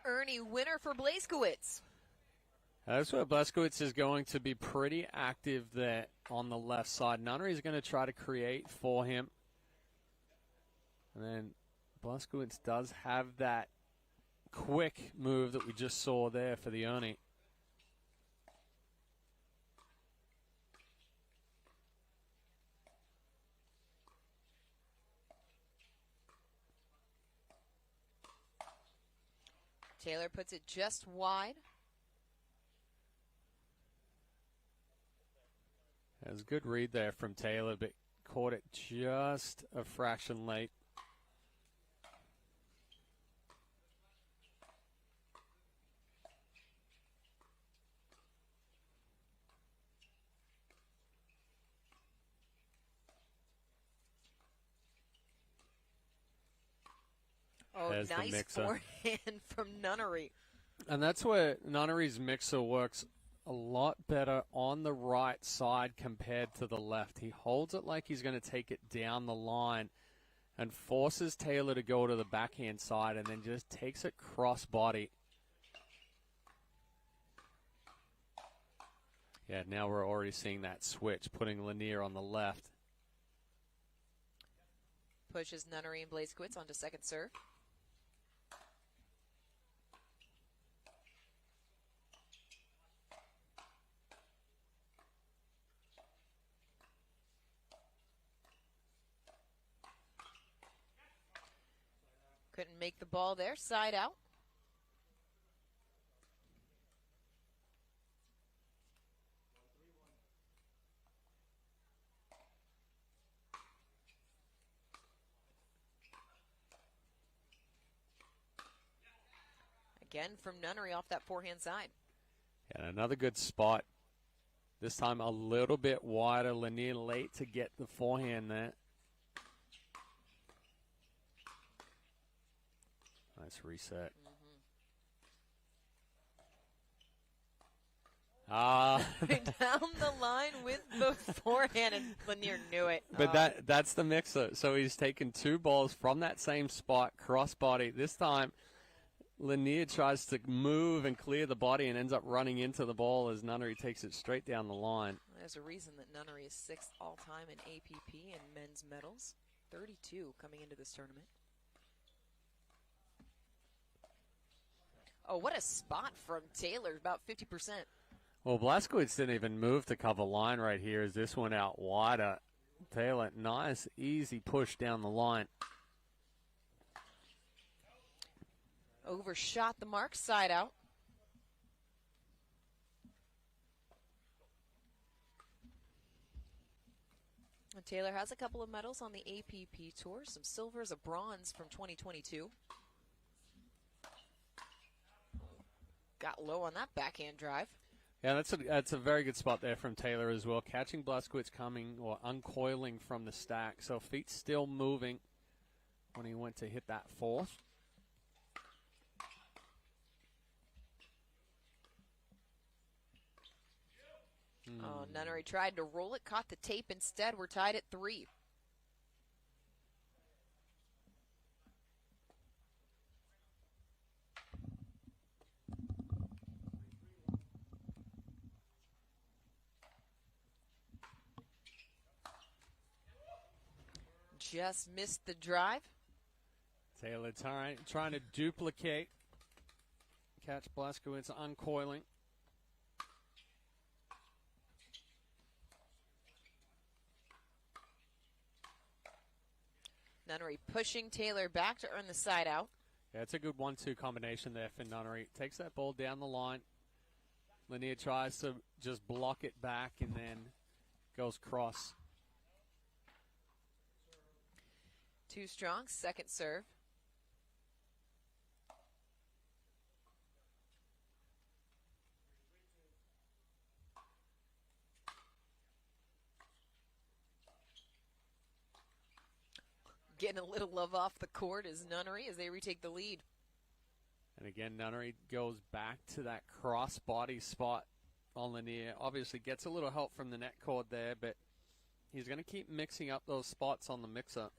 Ernie, winner for Blaskowitz. That's where Blaskowitz is going to be pretty active there on the left side. Nunnery is going to try to create for him. And then Blaskowitz does have that quick move that we just saw there for the Ernie. Taylor puts it just wide. That was a good read there from Taylor, but caught it just a fraction late. Oh, There's nice forehand from Nunnery. And that's where Nunnery's mixer works a lot better on the right side compared to the left. He holds it like he's going to take it down the line and forces Taylor to go to the backhand side and then just takes it cross body. Yeah, now we're already seeing that switch, putting Lanier on the left. Pushes Nunnery and Blaskowitz onto second serve. Couldn't make the ball there, side out. Again from Nunnery off that forehand side. And another good spot. This time a little bit wider. Lanier late to get the forehand there. Nice reset. Down the line with the forehand, and Lanier knew it. But that's the mixer. So he's taken two balls from that same spot, crossbody. This time, Lanier tries to move and clear the body and ends up running into the ball as Nunnery takes it straight down the line. There's a reason that Nunnery is 6th all-time in APP and men's medals. 32 coming into this tournament. Oh, what a spot from Taylor, about 50%. Well, Blaskowitz didn't even move to cover line right here as this went out wider. Taylor, nice, easy push down the line. Overshot the mark, side out. And Taylor has a couple of medals on the APP Tour, some silvers, a bronze from 2022. Got low on that backhand drive. Yeah, that's a very good spot there from Taylor as well. Catching Blaskowitz coming or uncoiling from the stack. So feet still moving when he went to hit that fourth. Oh, Nunnery tried to roll it, caught the tape instead. We're tied at 3. Just missed the drive. Taylor trying to duplicate. Catch Blaskowitz uncoiling. Nunnery pushing Taylor back to earn the side out. Yeah, it's a good 1-2 combination there for Nunnery. Takes that ball down the line. Lanier tries to just block it back and then goes cross. Too strong, second serve. Getting a little love off the court is Nunnery as they retake the lead. And again, Nunnery goes back to that cross body spot on Lanier. Obviously gets a little help from the net cord there, but he's going to keep mixing up those spots on the mixer.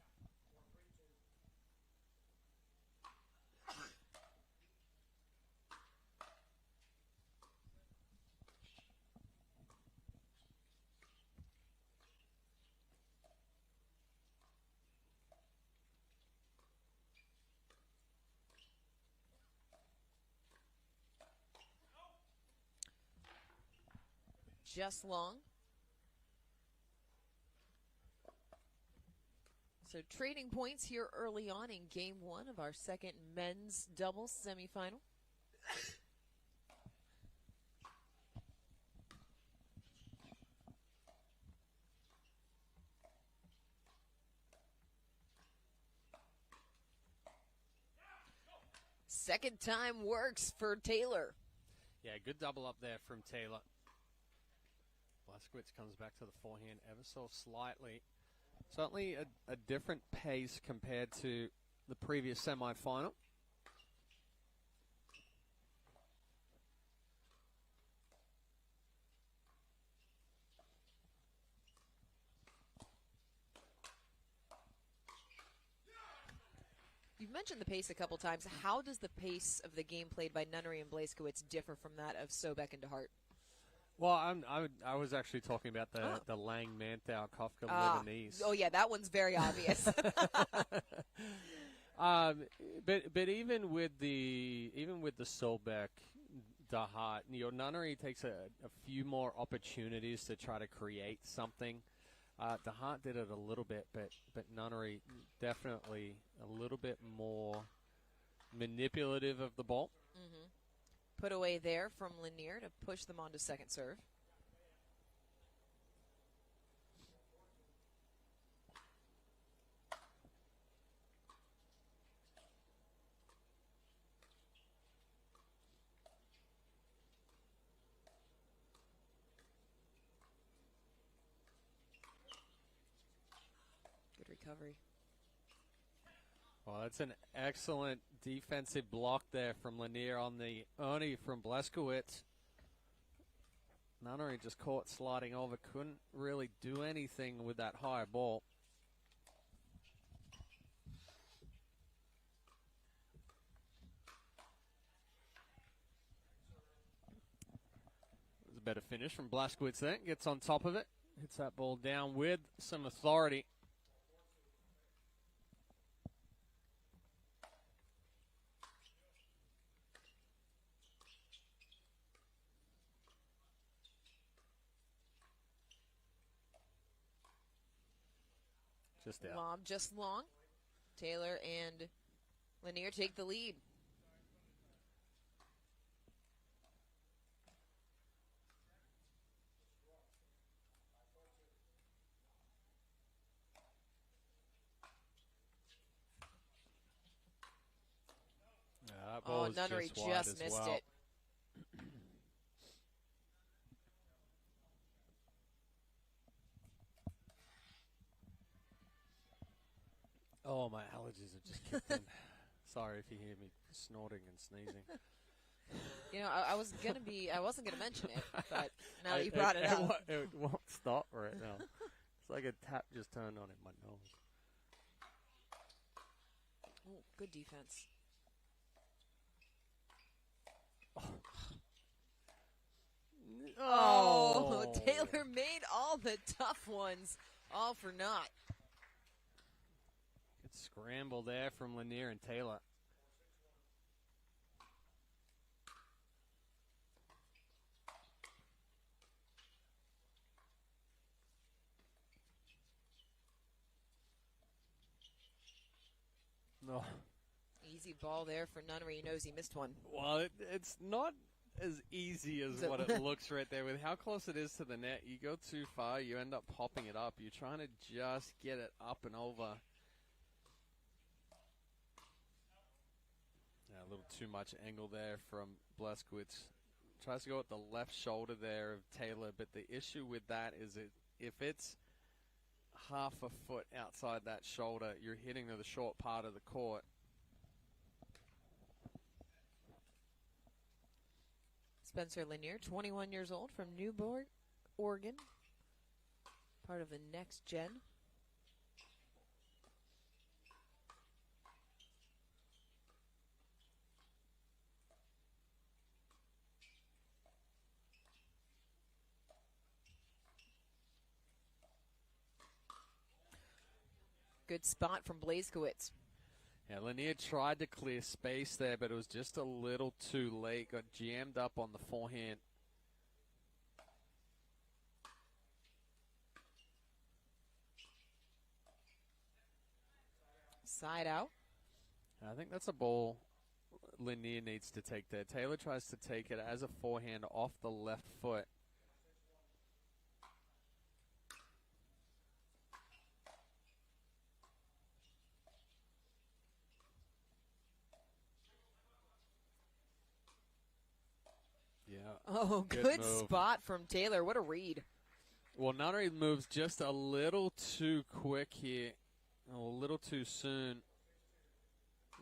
Just long. So trading points here early on in game 1 of our second men's doubles semifinal. Second time works for Taylor. Yeah, good double up there from Taylor. Blaskowitz comes back to the forehand ever so slightly. Certainly a different pace compared to the previous semifinal. You've mentioned the pace a couple times. How does the pace of the game played by Nunnery and Blaskowitz differ from that of Sobek and DeHart? Well, I was actually talking about the Lang, Manthau, Kafka, Lebanese. Oh yeah, that one's very obvious. But even with the Solbeck, DeHart, Nunnery takes a few more opportunities to try to create something. DeHart did it a little bit, but Nunnery definitely a little bit more manipulative of the ball. Mm-hmm. Put away there from Lanier to push them on to second serve. Good recovery. Well, that's an excellent defensive block there from Lanier on the Ernie from Blaskowitz. Nunnery just caught sliding over, couldn't really do anything with that high ball. the better finish from Blaskowitz then. Gets on top of it. Hits that ball down with some authority. Just out. Lob just long. Taylor and Lanier take the lead. That ball is Nunnery just wide as missed well. it. Oh, my allergies have just kicked in. Sorry if you hear me snorting and sneezing. You know, I wasn't gonna mention it, but now that you brought it up. It won't stop right now. It's like a tap just turned on in my nose. Oh, good defense. Oh, Taylor made all the tough ones all for naught. Good scramble there from Lanier and Taylor. No. Easy ball there for Nunnery. He knows he missed one. Well, it's not as easy as what it looks right there. With how close it is to the net, you go too far, you end up popping it up. You're trying to just get it up and over. Yeah, a little too much angle there from Blaskowitz. Tries to go at the left shoulder there of Taylor, but the issue with that is if it's half a foot outside that shoulder, you're hitting to the short part of the court. Spencer Lanier, 21 years old, from Newport, Oregon. Part of the next gen. Good spot from Blaskowitz. Yeah, Lanier tried to clear space there, but it was just a little too late. Got jammed up on the forehand. Side out. I think that's a ball Lanier needs to take there. Taylor tries to take it as a forehand off the left foot. Yeah. Oh, good spot from Taylor. What a read. Well, Nunnery moves just a little too quick here. A little too soon.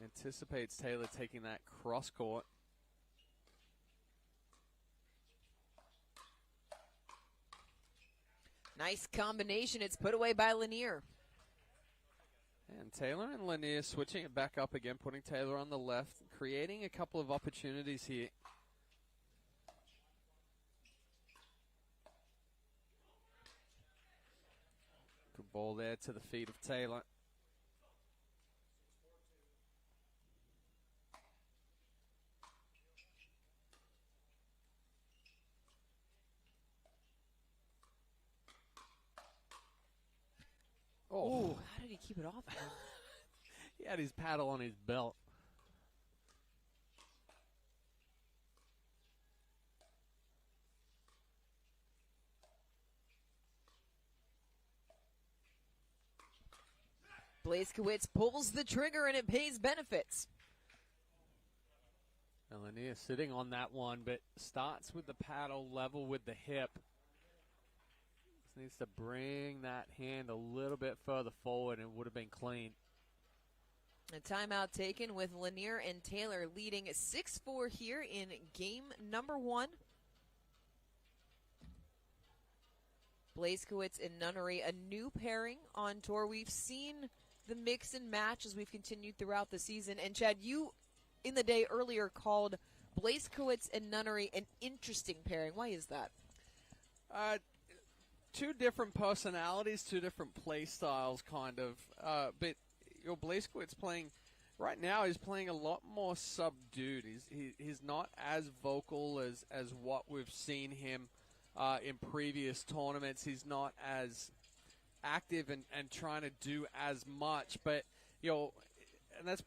Anticipates Taylor taking that cross court. Nice combination. It's put away by Lanier. And Taylor and Lanier switching it back up again, putting Taylor on the left, creating a couple of opportunities here. Good ball there to the feet of Taylor. Oh, how did he keep it off him? He had his paddle on his belt. Blaskowitz pulls the trigger and it pays benefits. And Lanier sitting on that one, but starts with the paddle level with the hip. Just needs to bring that hand a little bit further forward and it would have been clean. A timeout taken with Lanier and Taylor leading 6-4 here in game number 1. Blaskowitz and Nunnery, a new pairing on tour. We've seen the mix and match as we've continued throughout the season. And Chad, you in the day earlier called Blaskowitz and Nunnery an interesting pairing. Why is that? Two different personalities, two different play styles, kind of. But Blazkowicz playing right now. He's playing a lot more subdued. He's not as vocal as what we've seen him in previous tournaments. He's not as active and trying to do as much. But and that's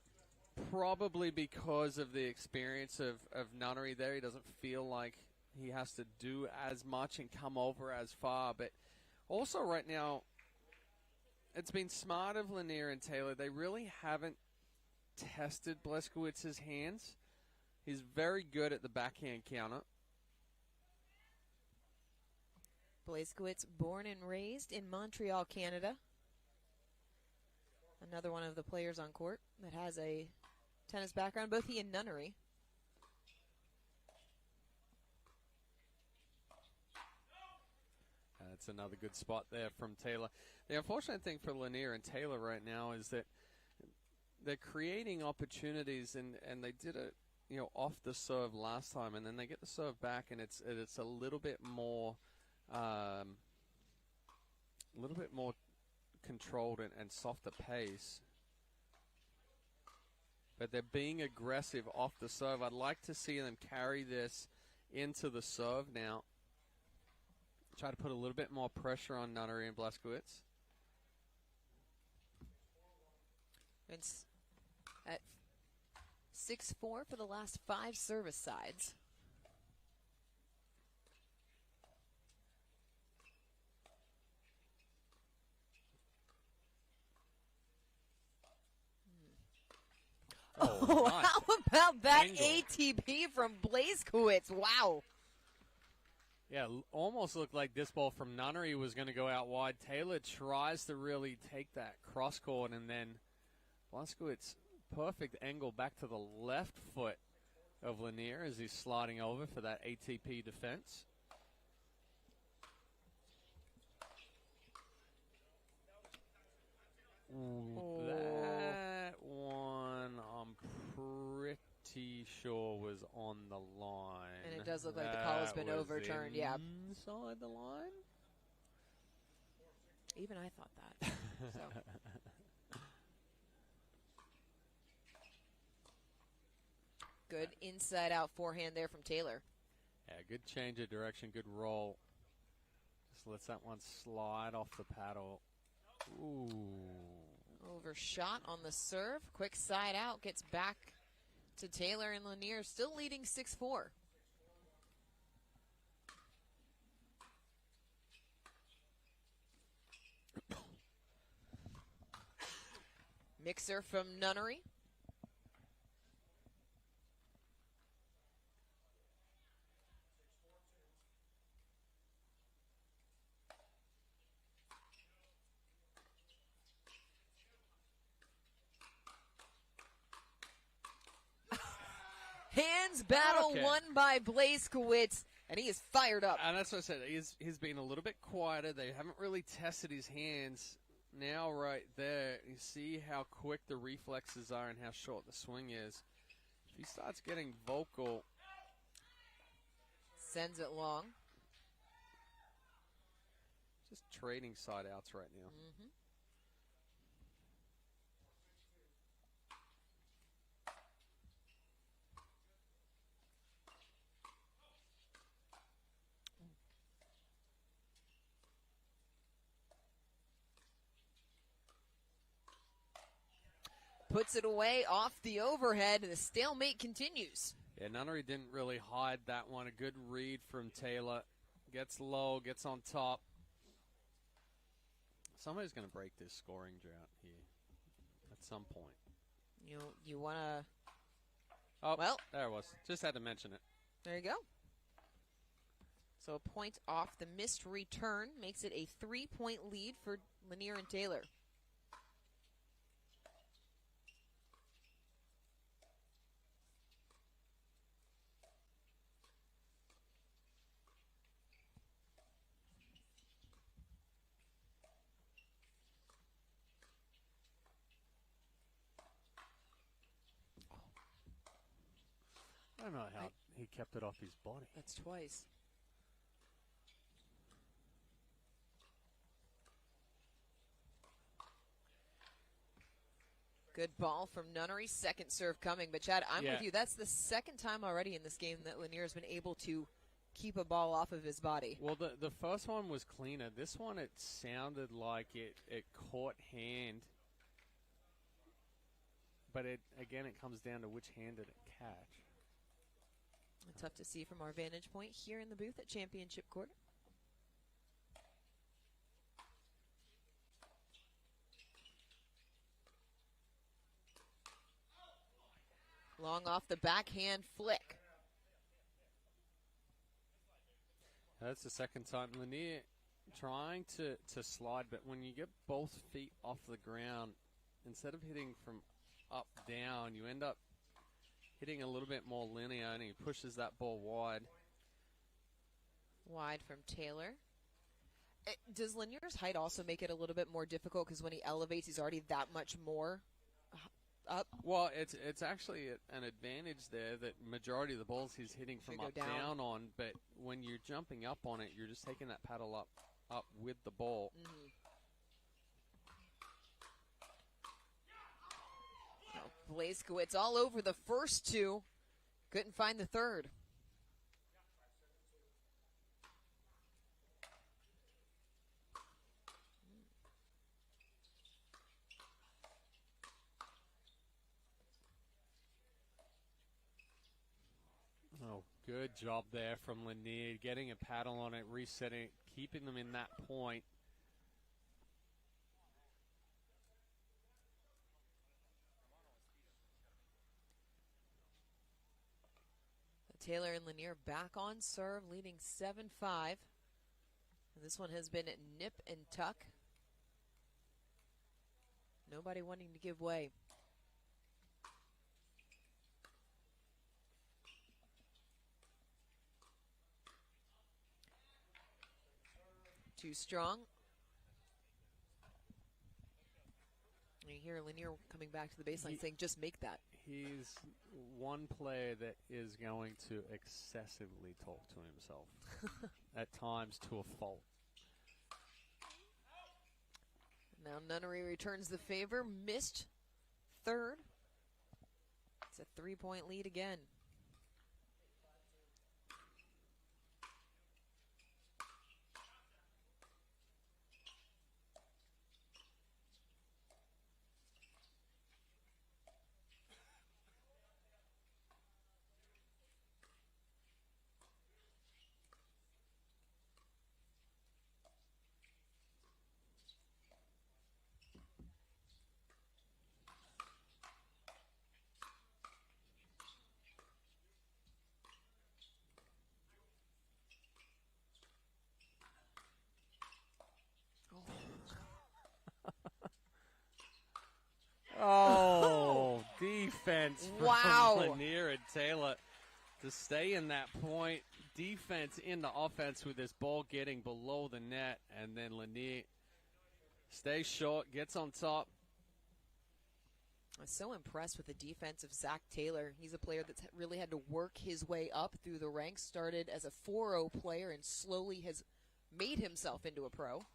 probably because of the experience of Nunnery there. He doesn't feel like he has to do as much and come over as far. But also right now, it's been smart of Lanier and Taylor. They really haven't tested Blazkowicz's hands. He's very good at the backhand counter. Blazkowicz, born and raised in Montreal, Canada. Another one of the players on court that has a tennis background, both he and Nunnery. That's another good spot there from Taylor. The unfortunate thing for Lanier and Taylor right now is that they're creating opportunities, and they did it, off the serve last time, and then they get the serve back, and it's a little bit more, controlled and softer pace. But they're being aggressive off the serve. I'd like to see them carry this into the serve now. Try to put a little bit more pressure on Nunnery and Blazkowicz. It's at 6-4 for the last 5 service sides. Oh, how about that angle. ATP from Blazkowicz? Wow. Yeah, almost looked like this ball from Nunnery was going to go out wide. Taylor tries to really take that cross court, and then Blazkowicz, perfect angle back to the left foot of Lanier as he's sliding over for that ATP defense. Oh. That one, I'm pretty sure was on the line. And it does look like the call has been That was overturned, yeah. inside the line? Even I thought that. So. Good inside-out forehand there from Taylor. Yeah, good change of direction, good roll. Just lets that one slide off the paddle. Ooh. Overshot on the serve. Quick side out. Gets back to Taylor, and Lanier still leading 6-4. Mixer from Nunnery. Hands battle won by Blazkowicz, and he is fired up. And that's what I said. He's been a little bit quieter. They haven't really tested his hands. Now right there, you see how quick the reflexes are and how short the swing is. If he starts getting vocal. Sends it long. Just trading side outs right now. Mm-hmm. Puts it away off the overhead, and the stalemate continues. Yeah, Nunnery didn't really hide that one. A good read from Taylor. Gets low, gets on top. Somebody's going to break this scoring drought here at some point. You want to... Oh, well, there it was. Just had to mention it. There you go. So a point off the missed return makes it a 3-point lead for Lanier and Taylor. I don't know how he kept it off his body. That's twice. Good ball from Nunnery. Second serve coming. But, Chad, I'm with you. That's the second time already in this game that Lanier has been able to keep a ball off of his body. Well, the first one was cleaner. This one, it sounded like it caught hand. But, it comes down to which hand did it catch. Tough to see from our vantage point here in the booth at Championship Court. Long off the backhand flick. That's the second time. Lanier trying to slide, but when you get both feet off the ground, instead of hitting from up, down, you end up hitting a little bit more linear, and he pushes that ball wide. Wide from Taylor. Does Lanier's height also make it a little bit more difficult because when he elevates, he's already that much more up? Well, it's actually an advantage there that majority of the balls he's hitting from up down on, but when you're jumping up on it, you're just taking that paddle up with the ball. Mm-hmm. Blazkowicz all over the first two. Couldn't find the third. Oh, good job there from Lanier, getting a paddle on it, resetting it, keeping them in that point. Taylor and Lanier back on serve, leading 7-5. And this one has been nip and tuck. Nobody wanting to give way. Too strong. You hear Lanier coming back to the baseline saying, just make that. He's one player that is going to excessively talk to himself, at times to a fault. Now Nunnery returns the favor, missed third. It's a 3-point lead again. Oh, defense from Wow. Lanier and Taylor to stay in that point. Defense into offense with this ball getting below the net, and then Lanier stays short, gets on top. I'm so impressed with the defense of Zach Taylor. He's a player that's really had to work his way up through the ranks, started as a 4-0 player and slowly has made himself into a pro.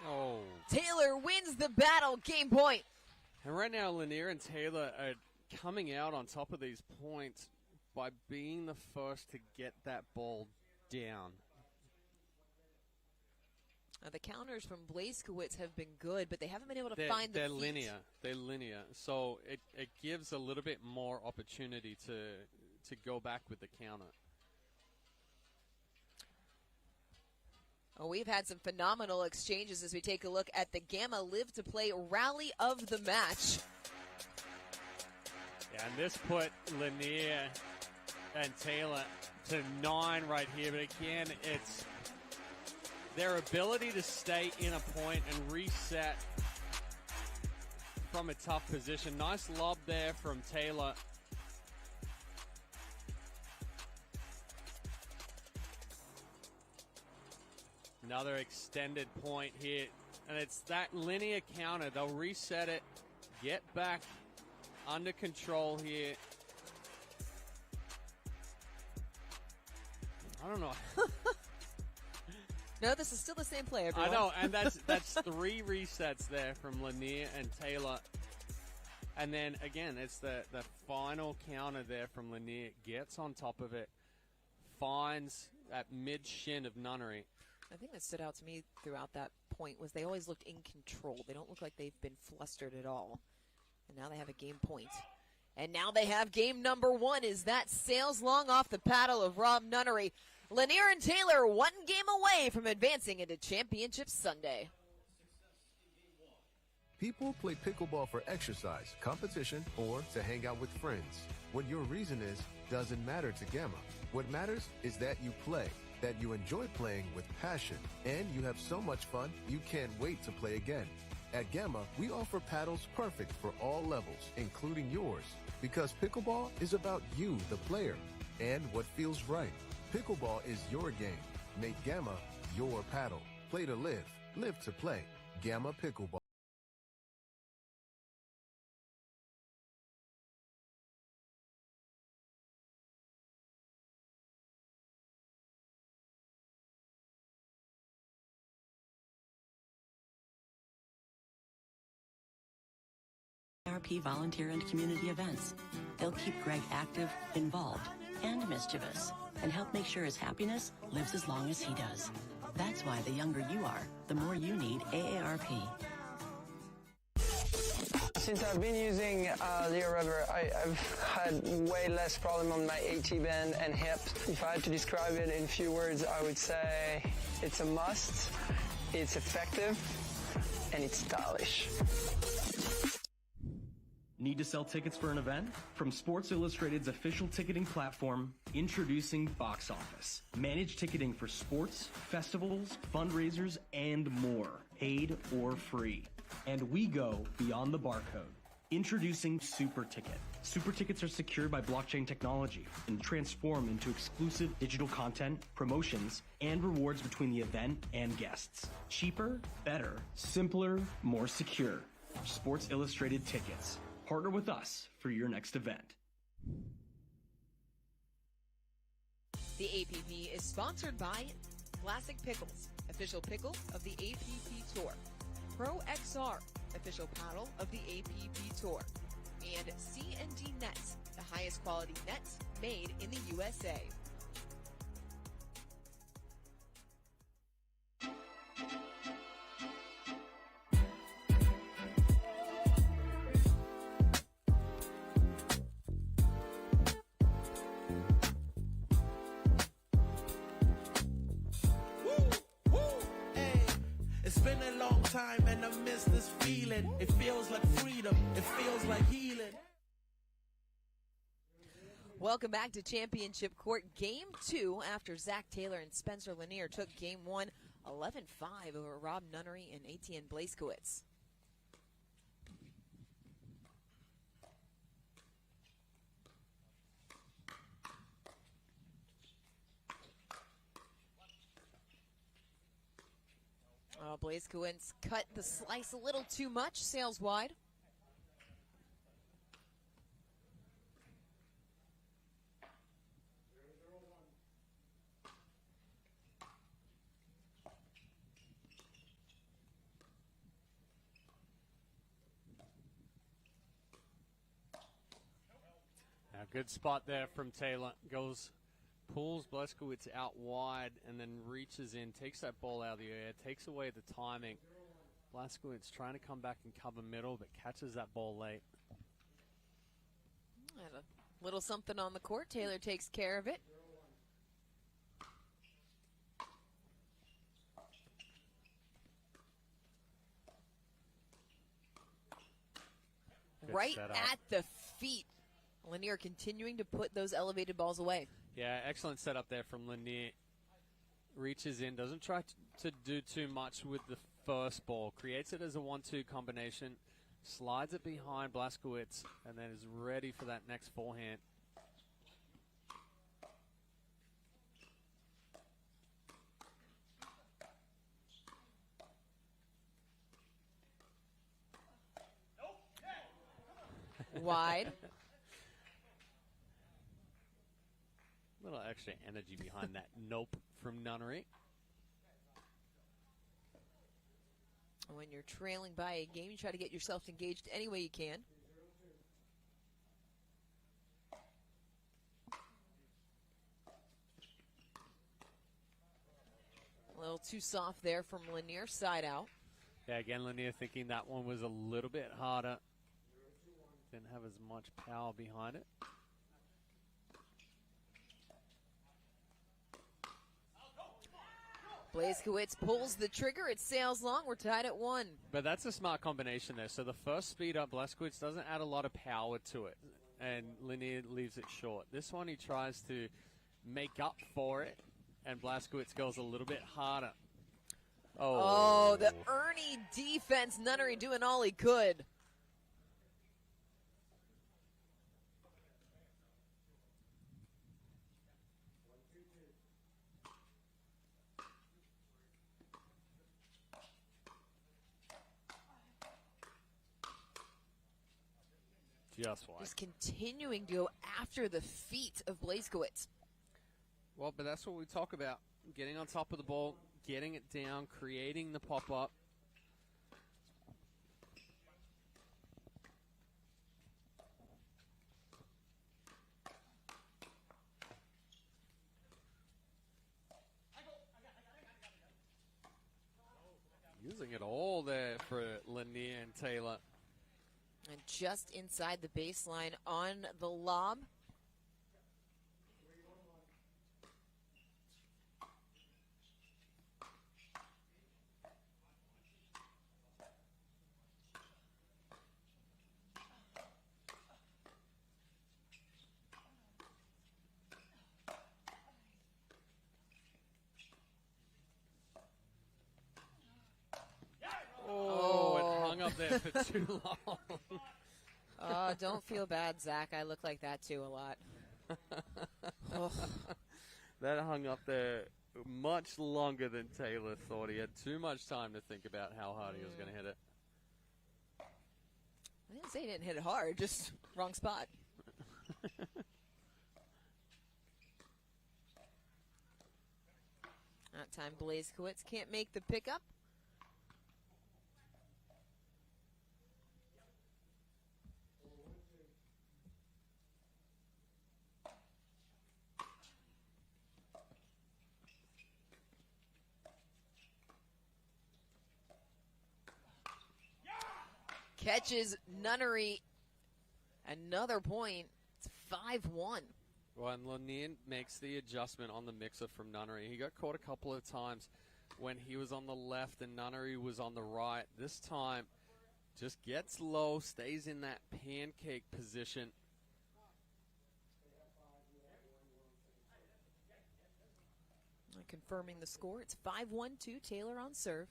Oh. Taylor wins the battle, game point. And right now, Lanier and Taylor are coming out on top of these points by being the first to get that ball down. The counters from Blazkowicz have been good, but they haven't been able to find the feet. They're linear. So it gives a little bit more opportunity to go back with the counter. Oh, we've had some phenomenal exchanges as we take a look at the Gamma Live to Play Rally of the Match. Yeah, and this put Lanier and Taylor to 9 right here. But again, it's their ability to stay in a point and reset from a tough position. Nice lob there from Taylor. Another extended point here. And it's that linear counter. They'll reset it, get back under control here. I don't know. No, this is still the same play, everyone. I know, and that's 3 resets there from Lanier and Taylor. And then, again, it's the final counter there from Lanier. Gets on top of it, finds that mid-shin of Nunnery. I think that stood out to me throughout that point was they always looked in control. They don't look like they've been flustered at all. And now they have a game point. And now they have game number 1 as that sails long off the paddle of Rob Nunnery. Lanier and Taylor 1 game away from advancing into Championship Sunday. People play pickleball for exercise, competition, or to hang out with friends. What your reason is doesn't matter to Gamma. What matters is that you play, that you enjoy playing with passion, and you have so much fun you can't wait to play again. At Gamma, we offer paddles perfect for all levels, including yours, because pickleball is about you, the player, and what feels right. Pickleball is your game. Make Gamma your paddle. Play to live, live to play. Gamma Pickleball. AARP volunteer and community events. They'll keep Greg active, involved, and mischievous, and help make sure his happiness lives as long as he does. That's why the younger you are, the more you need AARP. Since I've been using Leo Rubber, I've had way less problem on my AT band and hip. If I had to describe it in a few words, I would say it's a must, it's effective, and it's stylish. Need to sell tickets for an event? From Sports Illustrated's official ticketing platform, introducing Box Office. Manage ticketing for sports, festivals, fundraisers, and more, paid or free. And we go beyond the barcode. Introducing Super Ticket. Super Tickets are secured by blockchain technology and transform into exclusive digital content, promotions, and rewards between the event and guests. Cheaper, better, simpler, more secure. Sports Illustrated Tickets. Partner with us for your next event. The APP is sponsored by Classic Pickles, official pickle of the APP Tour. Pro XR, official paddle of the APP Tour. And C&D Nets, the highest quality nets made in the USA. It's been a long time and I miss this feeling. It feels like freedom. It feels like healing. Welcome back to Championship Court. Game 2 after Zach Taylor and Spencer Lanier took Game 1 11-5 over Rob Nunnery and Etienne Blazkowicz. Blazkowicz cut the slice a little too much, sails wide. Now, good spot there from Taylor. Pulls Blazkowicz out wide and then reaches in, takes that ball out of the air, takes away the timing. Blazkowicz trying to come back and cover middle, but catches that ball late. And a little something on the court. Taylor takes care of it. Good right setup. at the feet. Lanier continuing to put those elevated balls away. Yeah, excellent setup there from Lanier. Reaches in, doesn't try to do too much with the first ball. Creates it as a 1-2 combination. Slides it behind Blaskowitz and then is ready for that next forehand. Wide. A little extra energy behind that nope from Nunnery. When you're trailing by a game, you try to get yourself engaged any way you can. A little too soft there from Lanier, side out. Yeah, again, Lanier thinking that one was a little bit harder. Didn't have as much power behind it. Blazkowicz pulls the trigger. It sails long. We're tied at 1. But that's a smart combination there. So the first speed up, Blaskowitz doesn't add a lot of power to it, and Lanier leaves it short. This one he tries to make up for it, and Blaskowitz goes a little bit harder. Oh, the Ernie defense. Nunnery doing all he could. Just continuing to go after the feet of Blazkowicz. Well, but that's what we talk about. Getting on top of the ball, getting it down, creating the pop-up. Using it all there for Lanier and Taylor. And just inside the baseline on the lob. Oh, it hung up there for too long. Don't feel bad, Zach. I look like that too a lot. That hung up there much longer than Taylor thought. He had too much time to think about how hard he was going to hit it. I didn't say he didn't hit it hard, just wrong spot. That time Blazkowicz can't make the pickup. Catches Nunnery. Another point. It's 5-1. Well, and Lanier makes the adjustment on the mixer from Nunnery. He got caught a couple of times when he was on the left and Nunnery was on the right. This time, just gets low, stays in that pancake position. Confirming the score. It's 5-1 to Taylor on serve.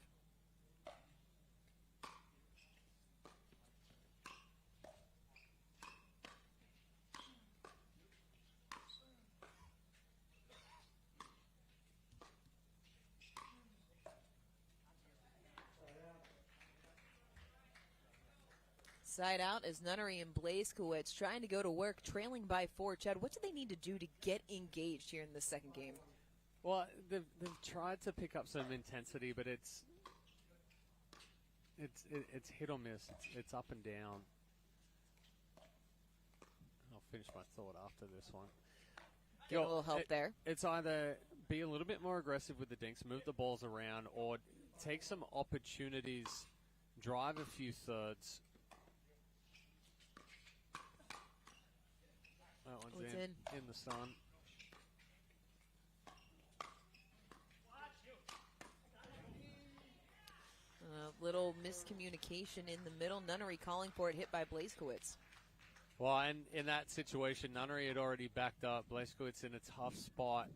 Side out is Nunnery and Blazkowicz trying to go to work, trailing by 4. Chad, what do they need to do to get engaged here in the second game? Well, they've tried to pick up some intensity, but it's hit or miss. It's up and down. I'll finish my thought after this one. Get a little help there. It's either be a little bit more aggressive with the dinks, move the balls around, or take some opportunities, drive a few thirds. That one's in the sun. A little miscommunication in the middle. Nunnery calling for it, hit by Blazkowicz. Well, and in that situation, Nunnery had already backed up. Blazkowicz in a tough spot.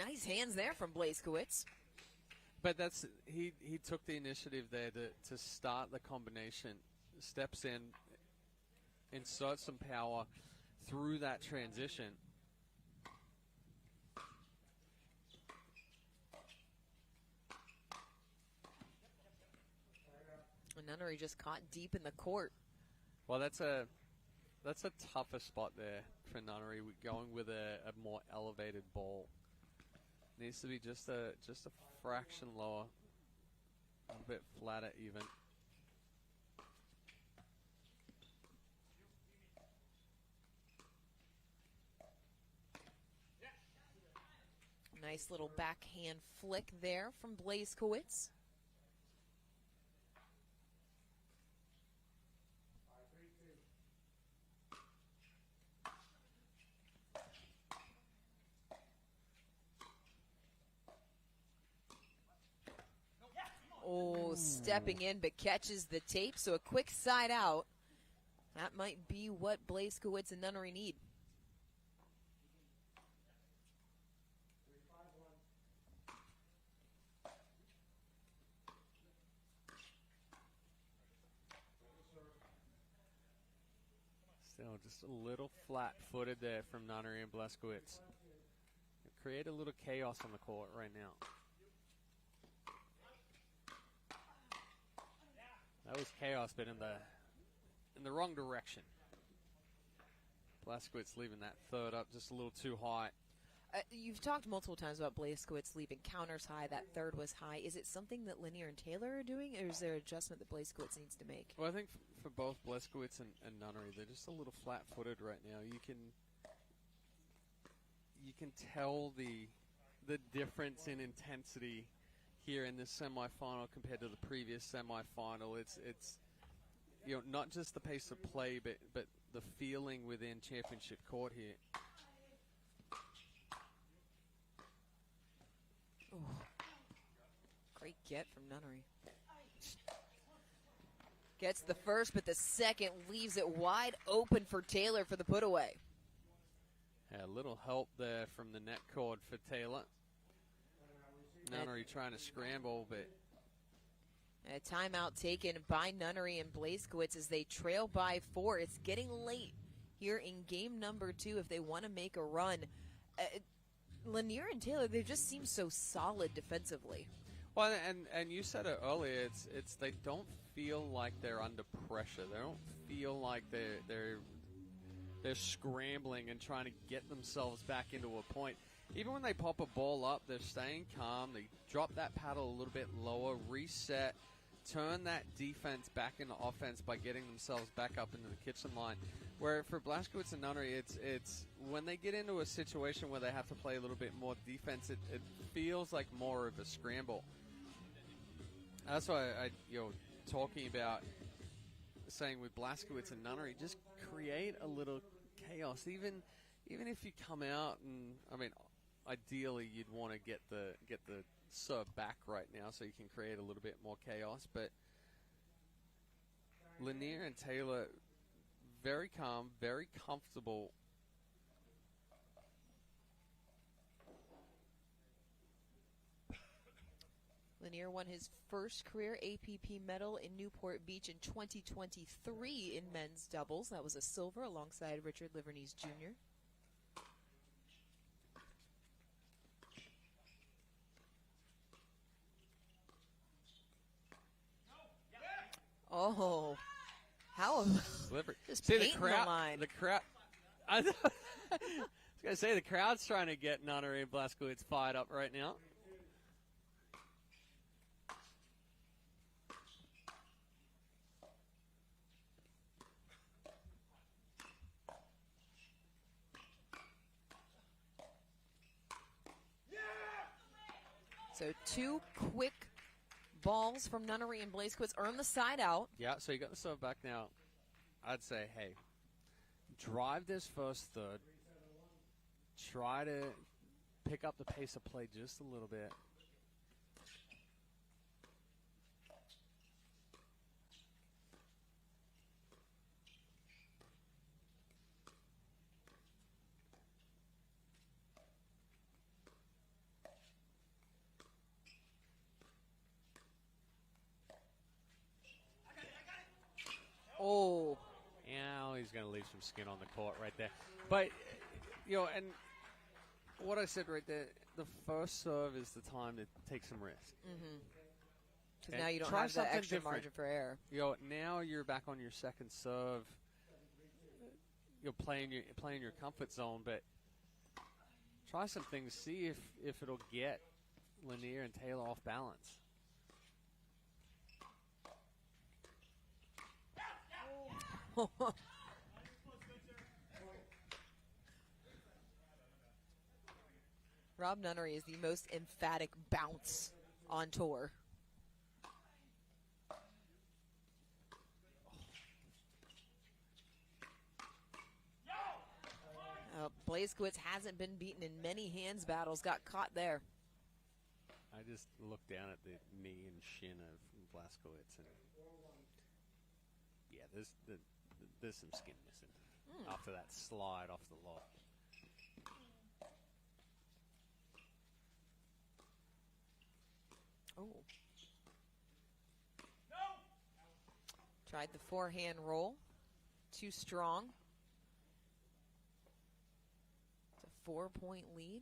Nice hands there from Blazkowicz. But that's he took the initiative there to start the combination, steps in, inserts some power through that transition. And Nunnery just caught deep in the court. Well, that's a tougher spot there for Nunnery, going with a more elevated ball. Needs to be just a fraction lower, a bit flatter even. Nice little backhand flick there from Blazkowicz. Oh, stepping in, but catches the tape, so a quick side out. That might be what Blazkowicz and Nunnery need. Still just a little flat-footed there from Nunnery and Blazkowicz. Create a little chaos on the court right now. That was chaos, but in the wrong direction. Blazkowicz leaving that third up just a little too high. You've talked multiple times about Blazkowicz leaving counters high. That third was high. Is it something that Lanier and Taylor are doing, or is there an adjustment that Blazkowicz needs to make? Well, I think for both Blazkowicz and Nunnery, they're just a little flat-footed right now. You can tell the difference in intensity here in this semifinal compared to the previous semifinal. It's not just the pace of play, but the feeling within championship court here. Ooh. Great get from Nunnery. Gets the first, but the second leaves it wide open for Taylor for the put away. Yeah, a little help there from the net cord for Taylor. Nunnery trying to scramble, but a timeout taken by Nunnery and Blazkowicz as they trail by 4. It's getting late here in game number 2 if they want to make a run. Lanier and Taylor, they just seem so solid defensively. Well, and you said it earlier. It's they don't feel like they're under pressure. They don't feel like they're scrambling and trying to get themselves back into a point. Even when they pop a ball up, they're staying calm. They drop that paddle a little bit lower, reset, turn that defense back into offense by getting themselves back up into the kitchen line. Where for Blazkowicz and Nunnery, it's when they get into a situation where they have to play a little bit more defense, it feels like more of a scramble. That's why talking about saying with Blazkowicz and Nunnery, just create a little chaos. Even if you come out and, I mean, ideally you'd want to get the serve back right now so you can create a little bit more chaos. But Lanier and Taylor, very calm, very comfortable. Lanier won his first career APP medal in Newport Beach in 2023 in men's doubles. That was a silver alongside Richard Liverneys Jr. Oh, how just See, painting the line. The crowd. I was gonna say the crowd's trying to get Nunnery and Blazkowicz fired up right now. So 2 quick balls from Nunnery and Blazkowicz earn the side out. Yeah, so you got the serve back now. I'd say, hey, drive this first third. Try to pick up the pace of play just a little bit. Oh. Now he's going to leave some skin on the court right there. But, you know, and what I said right there, the first serve is the time to take some risk. Because now you don't have that extra margin for error. You know, now you're back on your second serve. You're playing your comfort zone, but try some things. See if it'll get Lanier and Taylor off balance. Rob Nunnery is the most emphatic bounce on tour. Blazkowicz hasn't been beaten in many hands battles, got caught there. I just looked down at the knee and shin of Blazkowicz, and yeah, there's some skin missing after that slide off the lock. Oh. Tried the forehand roll. Too strong. It's a 4-point lead.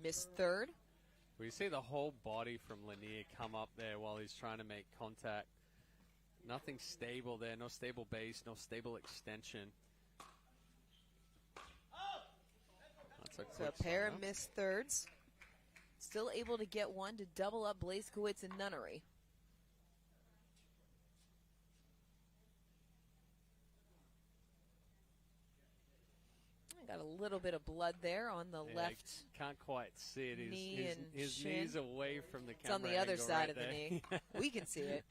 Missed third. We see the whole body from Lanier come up there while he's trying to make contact. Nothing stable there. No stable base. No stable extension. So a pair of missed thirds. Still able to get one to double up Blazkowicz and Nunnery. Got a little bit of blood there on the left. Can't quite see it. Knee his knee's away from the camera. It's on the other side right of the there. knee. We can see it.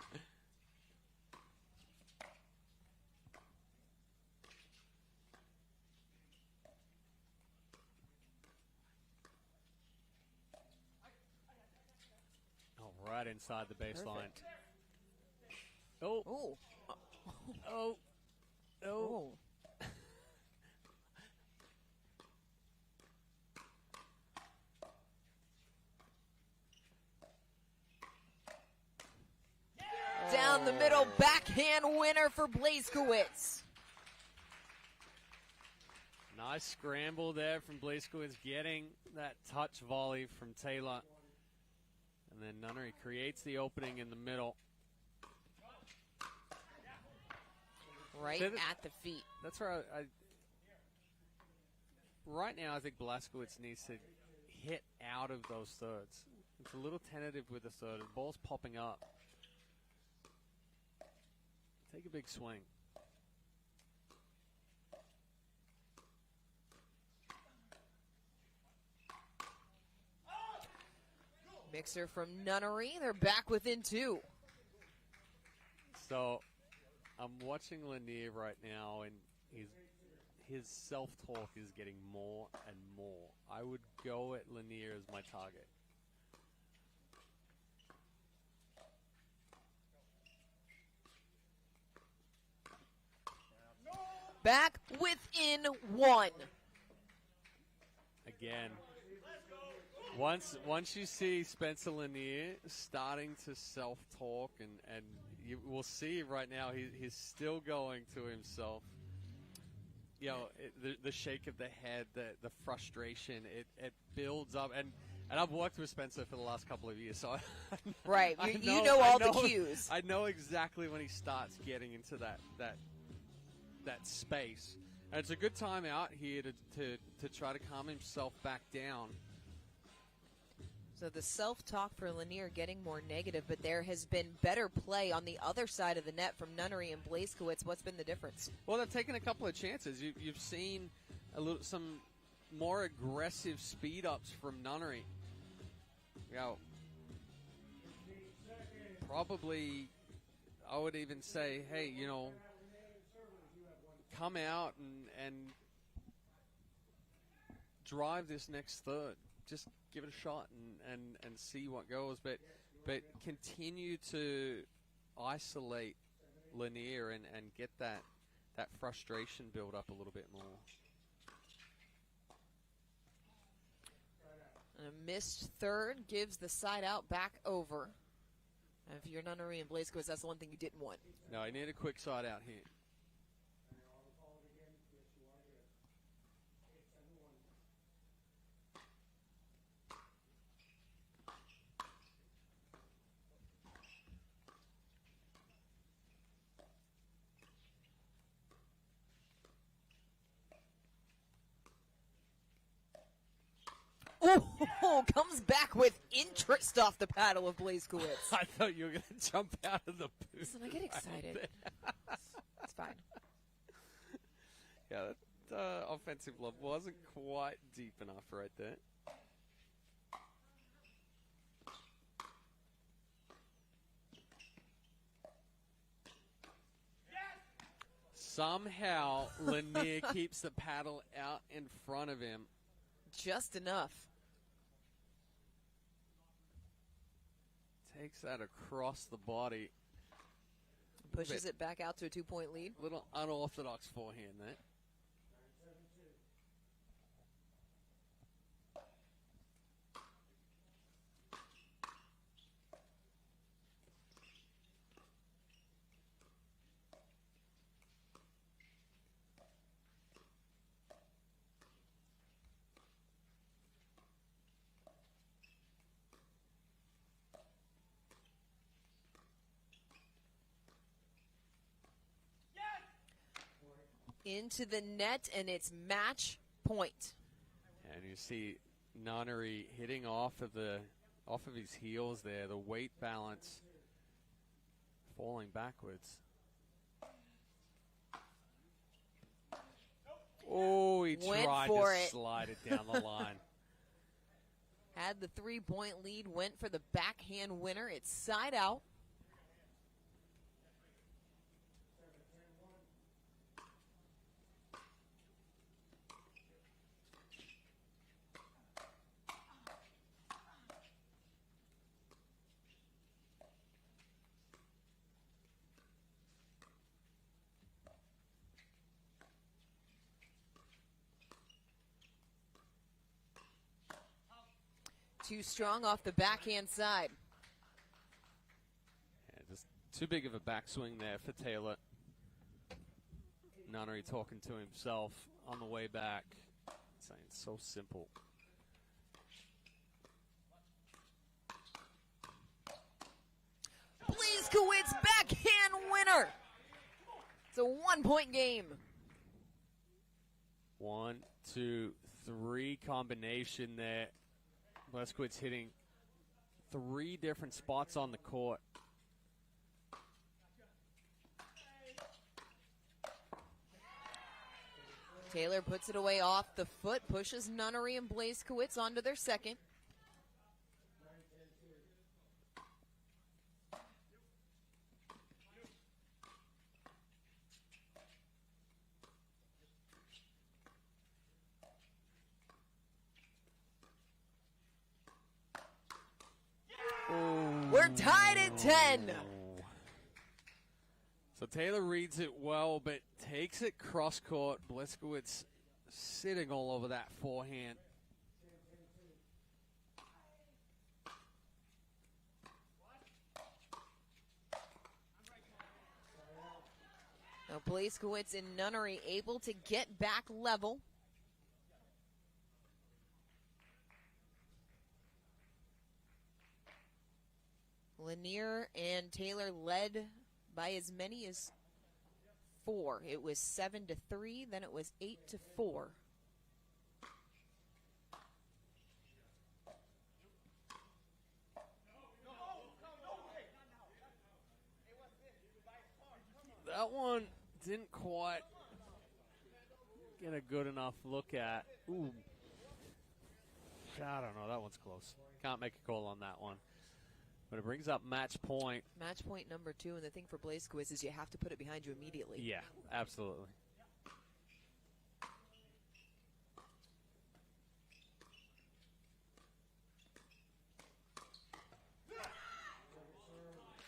Right inside the baseline. Perfect. Oh. Oh. Oh. Oh. Down the middle, backhand winner for Blazkowicz. Nice scramble there from Blazkowicz, getting that touch volley from Taylor. And then Nunnery creates the opening in the middle. Right at the feet. That's where right now I think Blazkowicz needs to hit out of those thirds. It's a little tentative with the third. The ball's popping up. Take a big swing. Mixer from Nunnery. They're back within two. So I'm watching Lanier right now, and his self-talk is getting more and more. I would go at Lanier as my target. Back within one. Again, once you see Spencer Lanier starting to self-talk, and you will see right now he's still going to himself. You know, the shake of the head, the frustration, it builds up. And I've worked with Spencer for the last couple of years, so right, you know all the cues. I know exactly when he starts getting into that space. And it's a good time out here to try to calm himself back down. So the self-talk for Lanier getting more negative, but there has been better play on the other side of the net from Nunnery and Blazkowicz. What's been the difference? Well, they've taken a couple of chances. You've seen some more aggressive speed-ups from Nunnery. You know, probably I would even say, hey, you know, come out and drive this next third. Just give it a shot and see what goes. But continue to isolate Lanier and get that frustration build up a little bit more. And a missed third gives the side out back over. And if you're Nunnery and Blazkowicz, that's the one thing you didn't want. No, I need a quick side out here. Oh, comes back with interest off the paddle of Blazkowicz. I thought you were going to jump out of the booth. Listen, I get excited. It's fine. Yeah, that offensive lob wasn't quite deep enough right there. Somehow, Lanier keeps the paddle out in front of him. Just enough. Takes that across the body. Pushes it back out to a 2-point lead. Little unorthodox forehand there. Into the net, and it's match point. And you see Nunnery hitting off of his heels there, the weight balance falling backwards. Oh, he tried to slide it down the line. Had the 3-point lead, went for the backhand winner. It's side out. Too strong off the backhand side. Yeah, just too big of a backswing there for Taylor. Nunnery talking to himself on the way back, saying it's so simple. Blazkowicz backhand winner. It's a 1-point game. 1, 2, 3 combination there. Blazkowicz hitting 3 different spots on the court. Taylor puts it away off the foot, pushes Nunnery and Blazkowicz onto their second. We're tied at 10. So Taylor reads it well, but takes it cross court. Blazkowicz sitting all over that forehand. Now Blazkowicz and Nunnery able to get back level. Lanier and Taylor led by as many as 4. It was 7-3, then it was 8-4. That one didn't quite get a good enough look at. Ooh. I don't know. That one's close. Can't make a call on that one. But it brings up match point. Match point number 2, and the thing for Blazkowicz is you have to put it behind you immediately. Yeah, absolutely.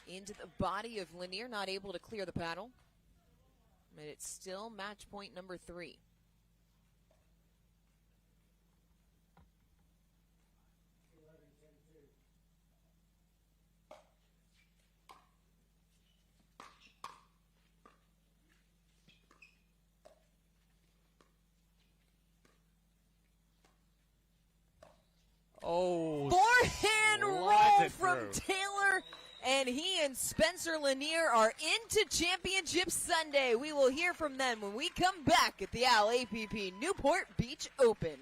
Into the body of Lanier, not able to clear the paddle. But it's still match point number 3. Oh, forehand roll slides it from through. Taylor, and he and Spencer Lanier are into Championship Sunday. We will hear from them when we come back at the Al APP Newport Beach Open.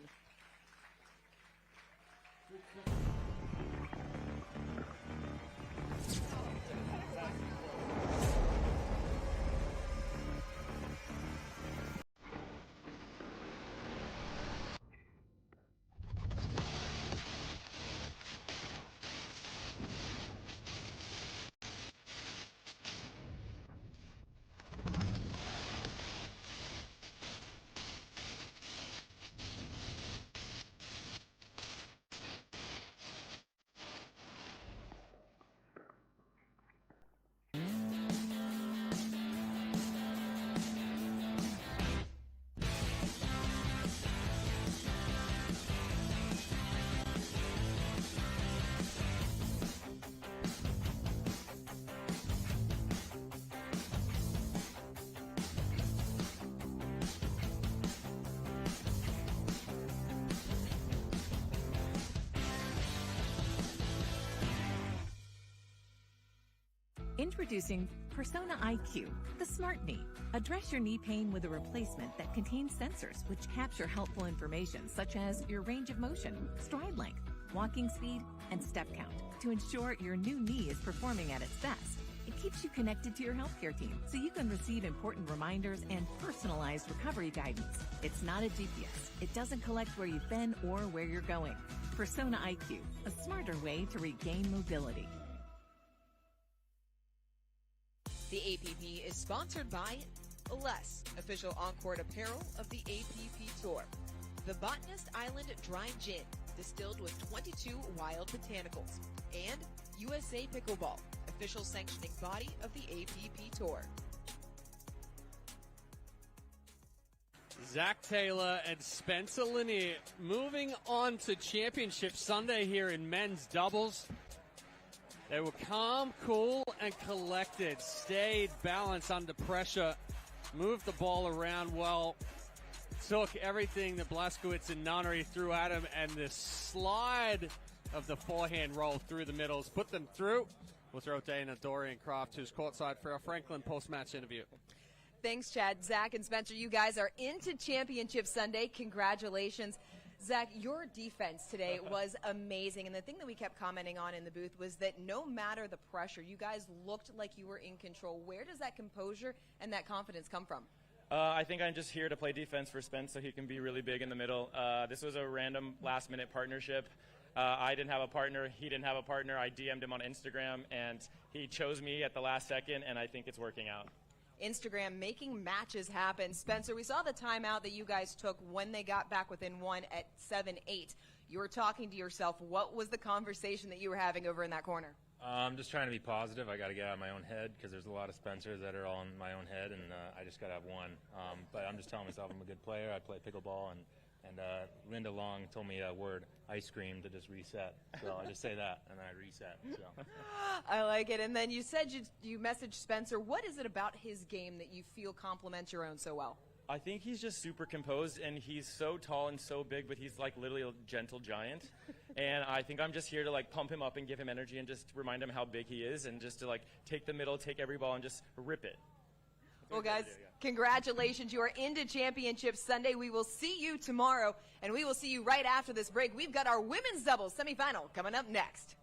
Introducing Persona IQ, the smart knee. Address your knee pain with a replacement that contains sensors which capture helpful information such as your range of motion, stride length, walking speed, and step count to ensure your new knee is performing at its best. It keeps you connected to your healthcare team so you can receive important reminders and personalized recovery guidance. It's not a GPS. It doesn't collect where you've been or where you're going. Persona IQ, a smarter way to regain mobility. The APP is sponsored by Less, official on-court apparel of the APP Tour. The Botanist Island Dry Gin, distilled with 22 wild botanicals. And USA Pickleball, official sanctioning body of the APP Tour. Zach Taylor and Spencer Lanier moving on to Championship Sunday here in men's doubles. They were calm, cool, and collected, stayed balanced under pressure, moved the ball around well, took everything that Blaskowitz and Nunnery threw at him, and the slide of the forehand roll through the middles put them through. We'll throw Dana Dorian Kraft, who's courtside for our Franklin post-match interview. Thanks, Chad. Zach and Spencer, you guys are into Championship Sunday. Congratulations. Zach, your defense today was amazing, and the thing that we kept commenting on in the booth was that no matter the pressure, you guys looked like you were in control. Where does that composure and that confidence come from? I think I'm just here to play defense for Spence so he can be really big in the middle. This was a random last-minute partnership. I didn't have a partner. He didn't have a partner. I DM'd him on Instagram, and he chose me at the last second, and I think it's working out. Instagram making matches happen. Spencer, we saw the timeout that you guys took when they got back within one at 7-8. You were talking to yourself. What was the conversation that you were having over in that corner? I'm just trying to be positive. I got to get out of my own head because there's a lot of Spencers that are all in my own head, and I just got to have one. But I'm just telling myself I'm a good player. I play pickleball, and Linda Long told me a word, ice cream, to just reset. So I just say that, and I reset. So. I like it. And then you said you messaged Spencer. What is it about his game that you feel complements your own so well? I think he's just super composed, and he's so tall and so big, but he's like literally a gentle giant. And I think I'm just here to like pump him up and give him energy and just remind him how big he is, and just to like take the middle, take every ball, and just rip it. Well, guys, congratulations. You are into Championship Sunday. We will see you tomorrow, and we will see you right after this break. We've got our women's doubles semifinal coming up next.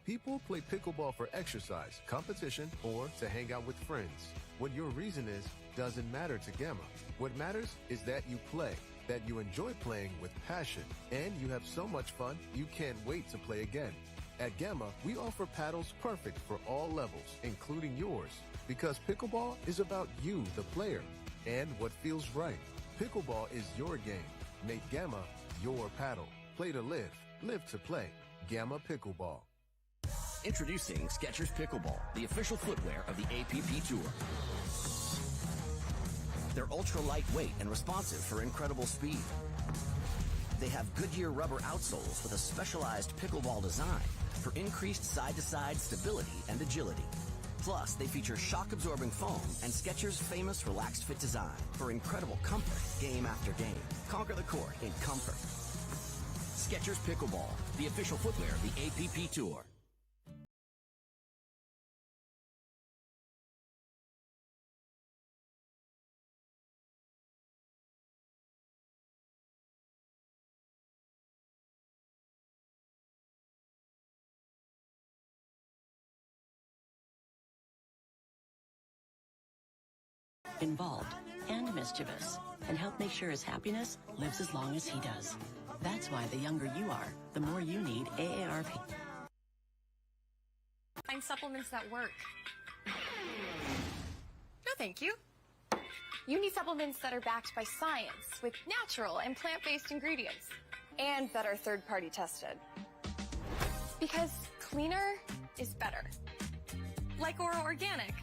People play pickleball for exercise, competition, or to hang out with friends. What your reason is doesn't matter to Gamma. What matters is that you play, that you enjoy playing with passion, and you have so much fun you can't wait to play again. At Gamma, we offer paddles perfect for all levels, including yours. Because pickleball is about you, the player, and what feels right. Pickleball is your game. Make Gamma your paddle. Play to live, live to play. Gamma Pickleball. Introducing Skechers Pickleball, the official footwear of the APP Tour. They're ultra lightweight and responsive for incredible speed. They have Goodyear rubber outsoles with a specialized pickleball design for increased side-to-side stability and agility. Plus, they feature shock-absorbing foam and Skechers' famous relaxed fit design for incredible comfort game after game. Conquer the court in comfort. Skechers Pickleball, the official footwear of the APP Tour. Involved and mischievous, and help make sure his happiness lives as long as he does. That's why the younger you are, the more you need AARP. Find supplements that work. No, thank you. You need supplements that are backed by science with natural and plant-based ingredients and that are third-party tested. Because cleaner is better. Like Oro Organic.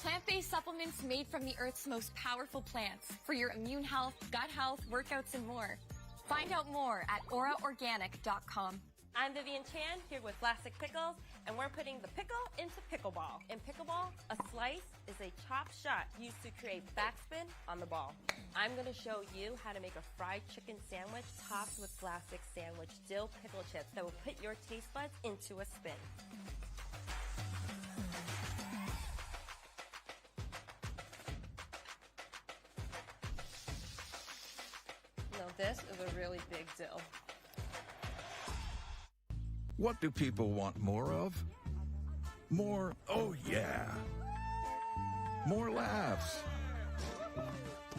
Plant-based supplements made from the Earth's most powerful plants for your immune health, gut health, workouts, and more. Find out more at oraorganic.com. I'm Vivian Chan here with Vlasic Pickles, and we're putting the pickle into pickleball. In pickleball, a slice is a chop shot used to create backspin on the ball. I'm going to show you how to make a fried chicken sandwich topped with Vlasic sandwich dill pickle chips that will put your taste buds into a spin. Now this is a really big dill. What do people want more of? More, oh yeah. More laughs.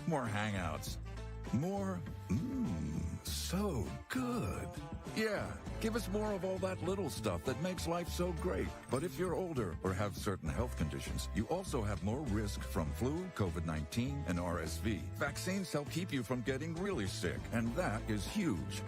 More hangouts. More, so good. Yeah, give us more of all that little stuff that makes life so great. But if you're older or have certain health conditions, you also have more risk from flu, COVID-19, and RSV. Vaccines help keep you from getting really sick, and that is huge.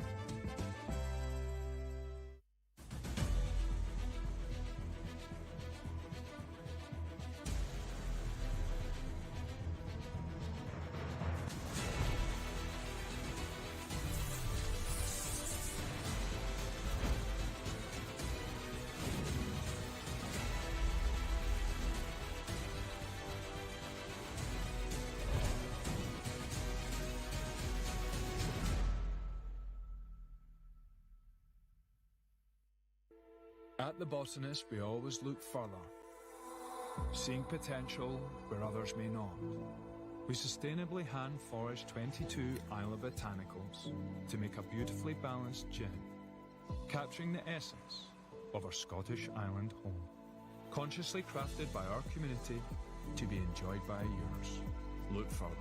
At The Botanist, we always look further, seeing potential where others may not. We sustainably hand-forage 22 Isla Botanicals to make a beautifully balanced gin, capturing the essence of our Scottish island home, consciously crafted by our community to be enjoyed by yours. Look further.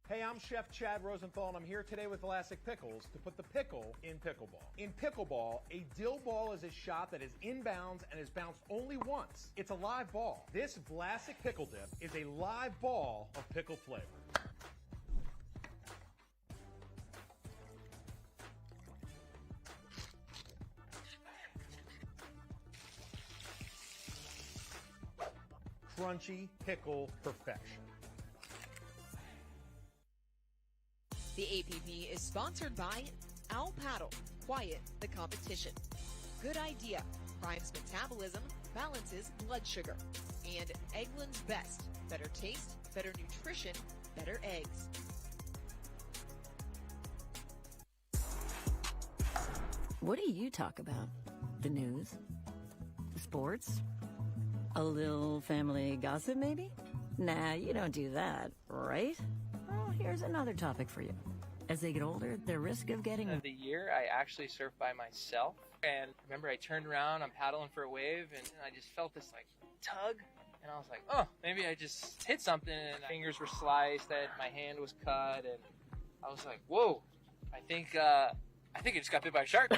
Hey, I'm Chef Chad Rosenthal, and I'm here today with Vlasic Pickles to put the pickle in pickleball. In pickleball, a dill ball is a shot that is inbounds and is bounced only once. It's a live ball. This Vlasic Pickle Dip is a live ball of pickle flavor. crunchy pickle perfection. The APP is sponsored by Al Paddle, Quiet the Competition. Good idea, primes metabolism, balances blood sugar. And Eggland's Best, better taste, better nutrition, better eggs. What do you talk about? The news? Sports? A little family gossip, maybe? Nah, you don't do that, right? Well, here's another topic for you. As they get older, the risk of getting... Of the year, I actually surfed by myself. And remember, I turned around, I'm paddling for a wave, and I just felt this, like, tug. And I was like, oh, maybe I just hit something, and my fingers were sliced, and my hand was cut, and I was like, whoa, I think I just got bit by a shark.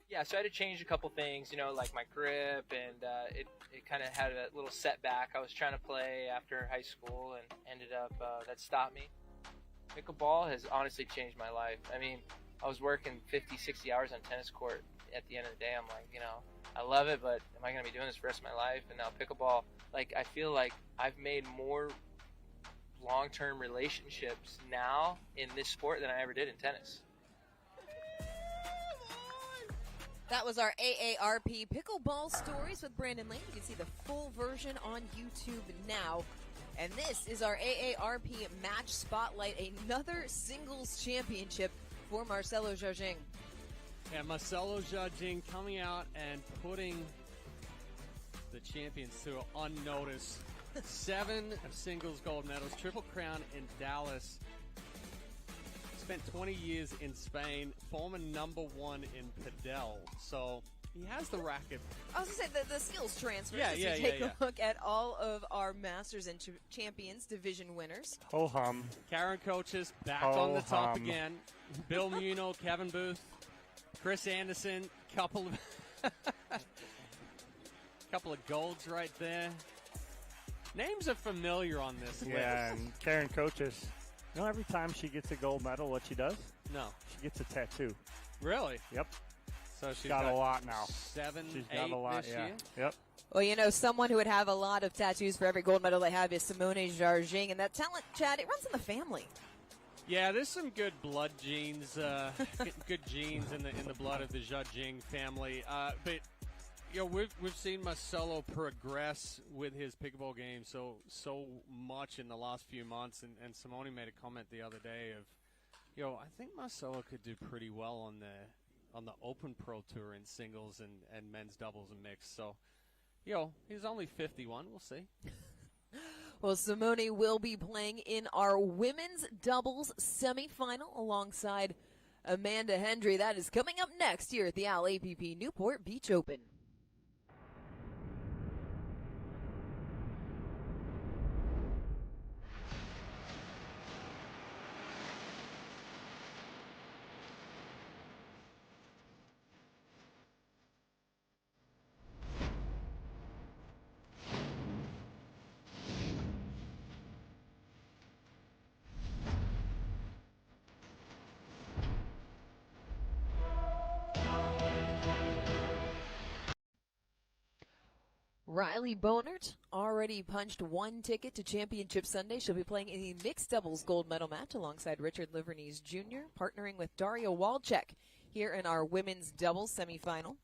Yeah, so I had to change a couple things, you know, like my grip, and it kind of had a little setback. I was trying to play after high school, and ended up, that stopped me. Pickleball has honestly changed my life. I mean, I was working 50, 60 hours on tennis court. At the end of the day, I'm like, you know, I love it, but am I going to be doing this for the rest of my life? And now pickleball, like, I feel like I've made more long-term relationships now in this sport than I ever did in tennis. That was our AARP Pickleball Stories with Brandon Lane. You can see the full version on YouTube now. And this is our AARP Match Spotlight, another singles championship for Marcelo Jardim. Yeah, Marcelo Jardim coming out and putting the champions through unnoticed. 7 singles gold medals, Triple Crown in Dallas. Spent 20 years in Spain, former #1 in Padel. So he has the racket. I was going to say the skills transfer. Yeah, Take a look at all of our Masters and Champions division winners. Ho hum. Karen Coaches back Ho on the top hum. again. Bill Muno, Kevin Booth, Chris Anderson, couple of golds right there. Names are familiar on this list. Yeah, and Karen Coaches. You know, every time she gets a gold medal, what she does? No. She gets a tattoo. Really? Yep. So she's got a lot now. 7, She's 8 got a lot, this yeah. year? Yep. Well, you know, someone who would have a lot of tattoos for every gold medal they have is Simone Jardim. And that talent, Chad, it runs in the family. Yeah, there's some good blood genes, good genes in the blood of the Jardim family. But you know, we've seen Marcelo progress with his pickleball game so much in the last few months, and Simone made a comment the other day of, you know, I think Marcelo could do pretty well on the Open Pro Tour in singles and men's doubles and mixed. So, you know, he's only 51. We'll see. Well, Simone will be playing in our women's doubles semifinal alongside Amanda Hendry. That is coming up next here at the Al APP Newport Beach Open. Riley Bonert already punched 1 ticket to Championship Sunday. She'll be playing in the mixed doubles gold medal match alongside Richard Liverneys Jr., partnering with Daria Walczek here in our women's doubles semifinal.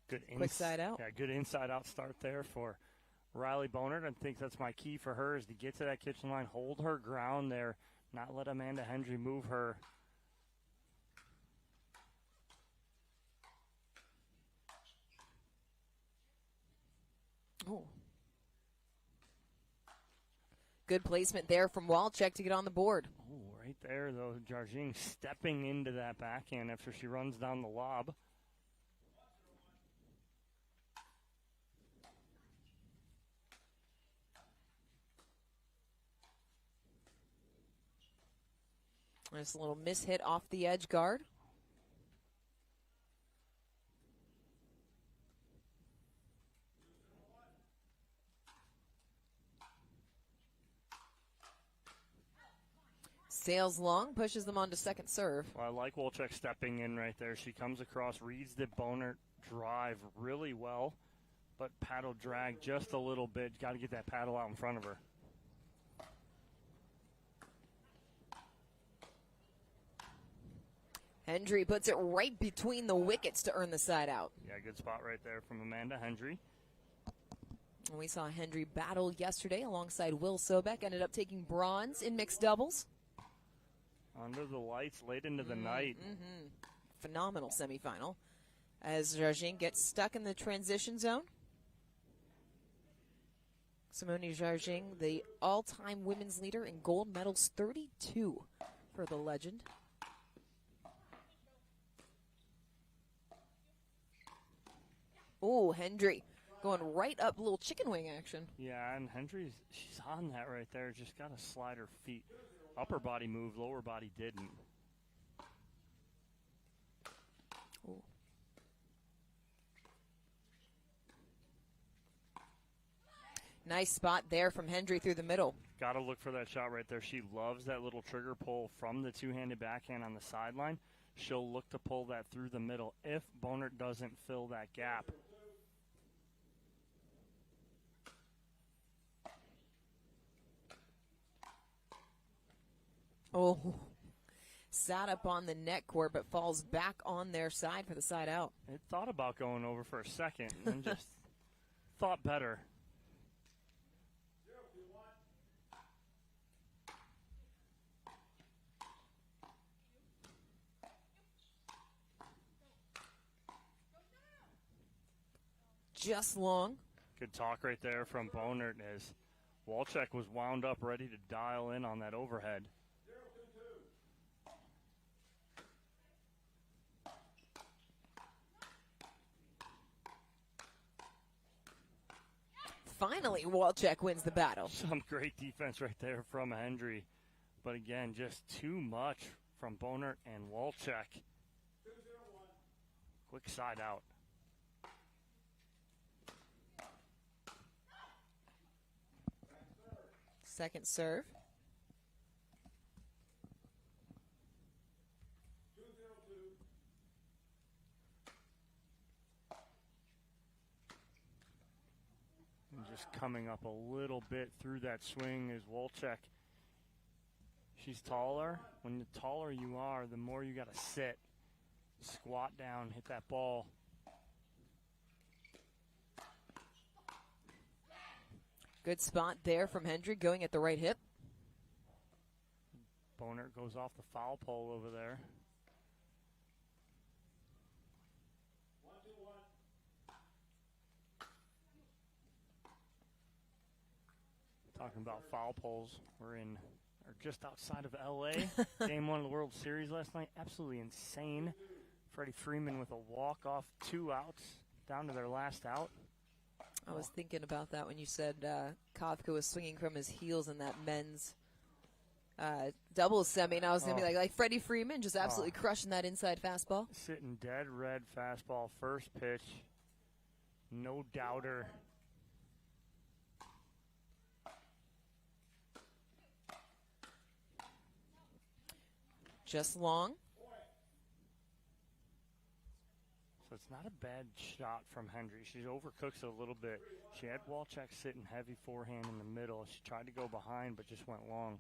Quick side out. Yeah, good inside out start there for Riley Bonert. I think that's my key for her, is to get to that kitchen line, hold her ground there, not let Amanda Hendry move her. Oh. Good placement there from Walczek to get on the board. Oh, right there, though. Jardim stepping into that backhand after she runs down the lob. Nice little mishit off the edge guard. Sails long, pushes them on to second serve. Well, I like Walczek stepping in right there. She comes across, reads that Bonert drive really well, but paddle drag just a little bit. Got to get that paddle out in front of her. Hendry puts it right between the wickets to earn the side out. Yeah, good spot right there from Amanda Hendry. We saw Hendry battle yesterday alongside Will Sobek. Ended up taking bronze in mixed doubles. Under the lights late into the night. Phenomenal semifinal. As Jargin gets stuck in the transition zone. Simone Jargin, the all-time women's leader in gold medals, 32 for the legend. Oh, Hendry going right up, little chicken wing action. Yeah, and she's on that right there. Just got to slide her feet. Upper body moved, lower body didn't. Ooh. Nice spot there from Hendry through the middle. Got to look for that shot right there. She loves that little trigger pull from the two-handed backhand on the sideline. She'll look to pull that through the middle if Bonert doesn't fill that gap. Oh, sat up on the net court, but falls back on their side for the side out. It thought about going over for a second and just thought better. Just long. Good talk right there from Bonert as Walczak was wound up ready to dial in on that overhead. Finally, Walczak wins the battle. Some great defense right there from Hendry. But again, just too much from Bonert and Walczak. Quick side out. Second serve. And just coming up a little bit through that swing is Walczak. She's taller. When the taller you are, the more you got to sit, squat down, hit that ball. Good spot there from Hendry, going at the right hip. Bonert goes off the foul pole over there. Talking about foul poles, we're just outside of LA. Game 1 of the World Series last night. Absolutely insane. Freddie Freeman with a walk-off, 2 outs down to their last out. I was thinking about that when you said Kafka was swinging from his heels in that men's doubles semi, and I was going to be like Freddie Freeman, just absolutely crushing that inside fastball. Sitting dead red fastball, first pitch. No doubter. Just long. So it's not a bad shot from Hendry. She overcooks it a little bit. She had Walczak sitting heavy forehand in the middle. She tried to go behind, but just went long.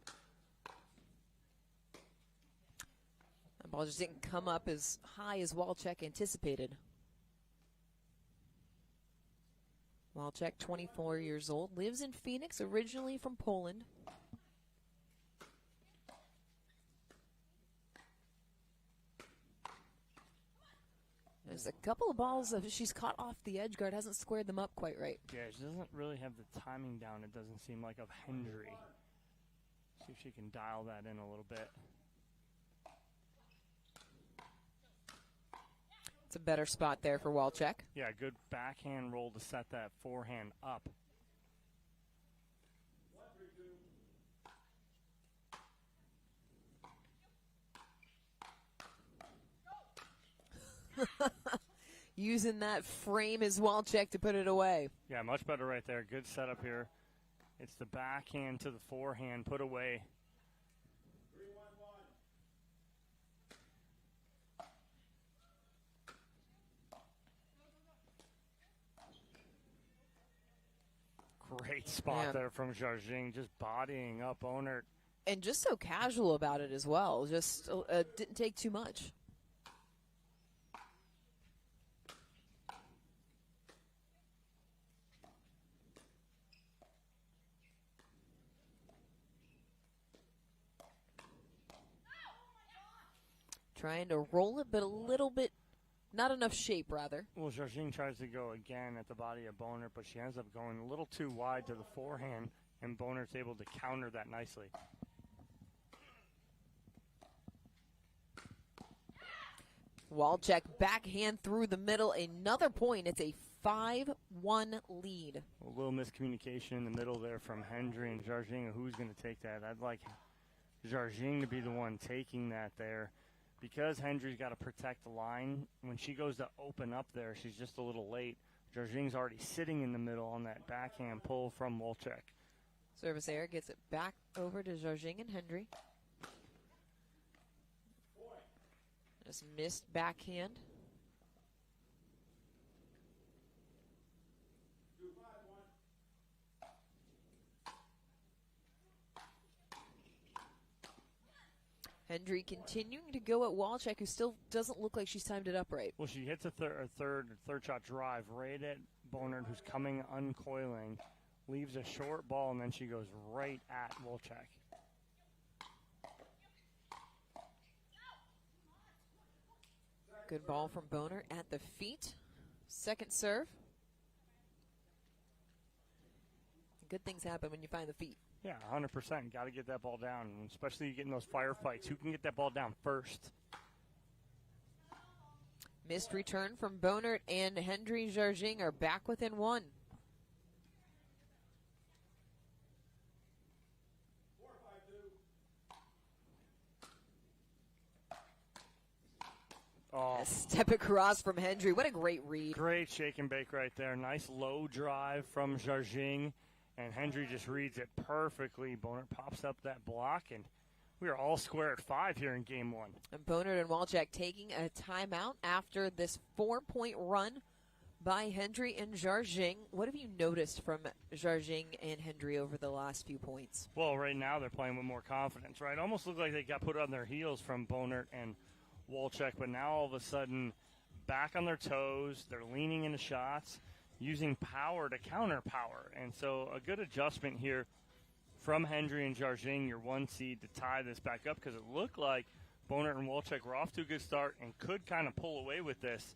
The ball just didn't come up as high as Walczak anticipated. Walczak, 24 years old, lives in Phoenix, originally from Poland. There's a couple of balls that she's caught off the edge guard, hasn't squared them up quite right. Yeah, she doesn't really have the timing down, it doesn't seem like, of Hendry. See if she can dial that in a little bit. It's a better spot there for Walczak. Yeah, good backhand roll to set that forehand up. Using that frame as Walczak to put it away. Yeah, much better right there. Good setup here. It's the backhand to the forehand, put away. great spot there from Jarjing, just bodying up Onert. And just so casual about it as well. Just didn't take too much. Trying to roll it, but a little bit, not enough shape, rather. Well, Jarjing tries to go again at the body of Bonert, but she ends up going a little too wide to the forehand, and Bonert's able to counter that nicely. Walczak backhand through the middle, another point. It's a 5-1 lead. A little miscommunication in the middle there from Hendry and Jarjing. Who's going to take that? I'd like Jarjing to be the one taking that there. Because Hendry's got to protect the line, when she goes to open up there, she's just a little late. Jarjing's already sitting in the middle on that backhand pull from Walczak. Service error gets it back over to Jarjing and Hendry. Just missed backhand. Hendry continuing to go at Walczak, who still doesn't look like she's timed it up right. Well, she hits a third shot drive right at Bonert, who's coming uncoiling, leaves a short ball, and then she goes right at Walczak. Good ball from Bonert at the feet. Second serve. Good things happen when you find the feet. Yeah, 100%. Got to get that ball down, especially getting those firefights. Who can get that ball down first? Missed return from Bonert, and Hendry Jarjing are back within one. Oh. Step across from Hendry. What a great read. Great shake and bake right there. Nice low drive from Jarjing, and Hendry just reads it perfectly. Bonert pops up that block, and we are all square at 5 here in game 1. And Bonert and Walczak taking a timeout after this 4-point run by Hendry and Jarjing. What have you noticed from Jarjing and Hendry over the last few points? Well, right now they're playing with more confidence, right? Almost looked like they got put on their heels from Bonert and Walczak, but now all of a sudden back on their toes, they're leaning into shots, using power to counter power. And so a good adjustment here from Hendry and Jarjing, your 1 seed, to tie this back up, because it looked like Bonert and Walczak were off to a good start and could kind of pull away with this.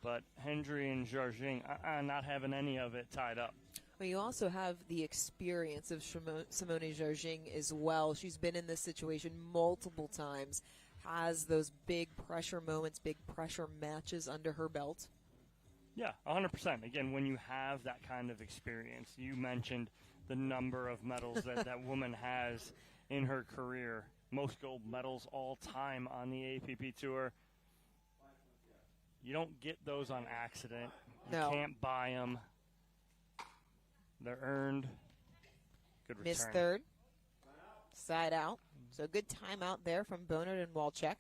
But Hendry and Jarjing not having any of it tied up. Well, you also have the experience of Simone Jarjing as well. She's been in this situation multiple times, has those big pressure moments, big pressure matches under her belt. Yeah, 100%. Again, when you have that kind of experience, you mentioned the number of medals that woman has in her career. Most gold medals all time on the APP Tour. You don't get those on accident. You can't buy them. They're earned. Good return. Missed third. Side out. So good timeout there from Bonert and Walczak.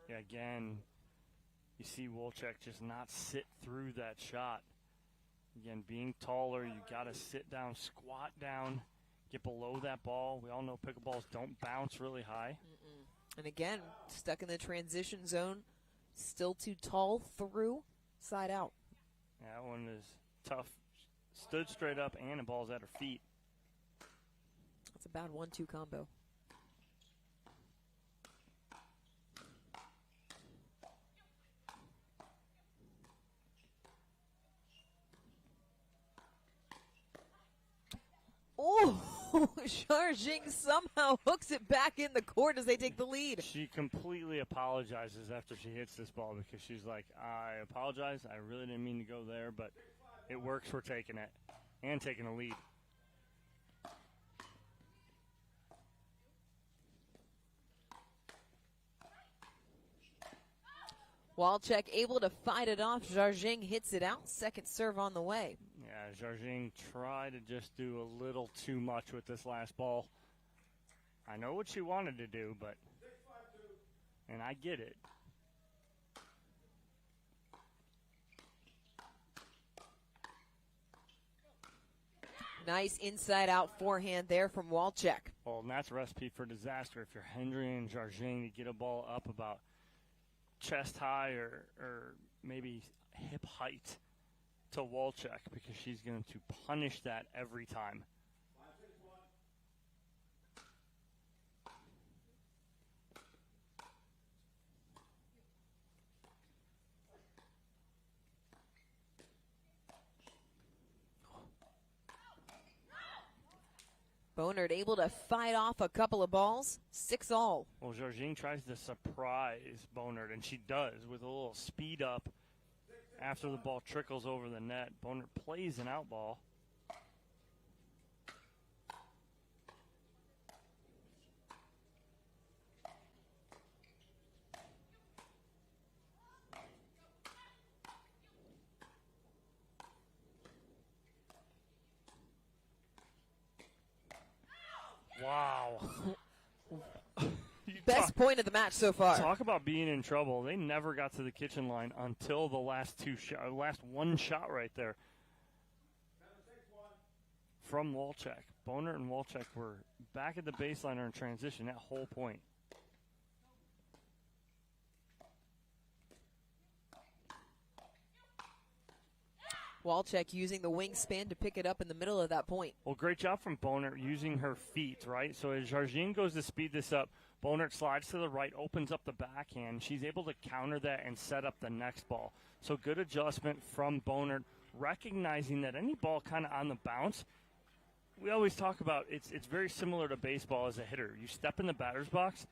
Yeah, again, you see Walczak just not sit through that shot. Again, being taller, you got to sit down, squat down, get below that ball. We all know pickleballs don't bounce really high. And again, stuck in the transition zone, still too tall through, side out. Yeah, that one is tough. Stood straight up, and the ball's at her feet. That's a bad 1-2 combo. Oh, Jarjing somehow hooks it back in the court as they take the lead. She completely apologizes after she hits this ball because she's like, I apologize. I really didn't mean to go there, but it works. We're taking it and taking a lead. Walczak able to fight it off. Jarjing hits it out. Second serve on the way. Yeah, Jarjing tried to just do a little too much with this last ball. I know what she wanted to do, but and I get it. Nice inside-out forehand there from Walczak. Well, and that's a recipe for disaster if you're Hendry and Jargin to get a ball up about chest high or maybe hip height to Walczak, because she's going to punish that every time. Bonert able to fight off a couple of balls, 6-all. Well, Jargin tries to surprise Bonert, and she does with a little speed up after the ball trickles over the net. Bonert plays an out ball. Wow. Best point of the match so far. Talk about being in trouble. They never got to the kitchen line until the last last one shot right there from Walczak. Bonert and Walczak were back at the baseline or in transition that whole point. Walczak using the wingspan to pick it up in the middle of that point. Well, great job from Bonert using her feet, right? So as Jargin goes to speed this up, Bonert slides to the right, opens up the backhand. She's able to counter that and set up the next ball. So good adjustment from Bonert, recognizing that any ball kind of on the bounce, we always talk about it's very similar to baseball as a hitter. You step in the batter's box,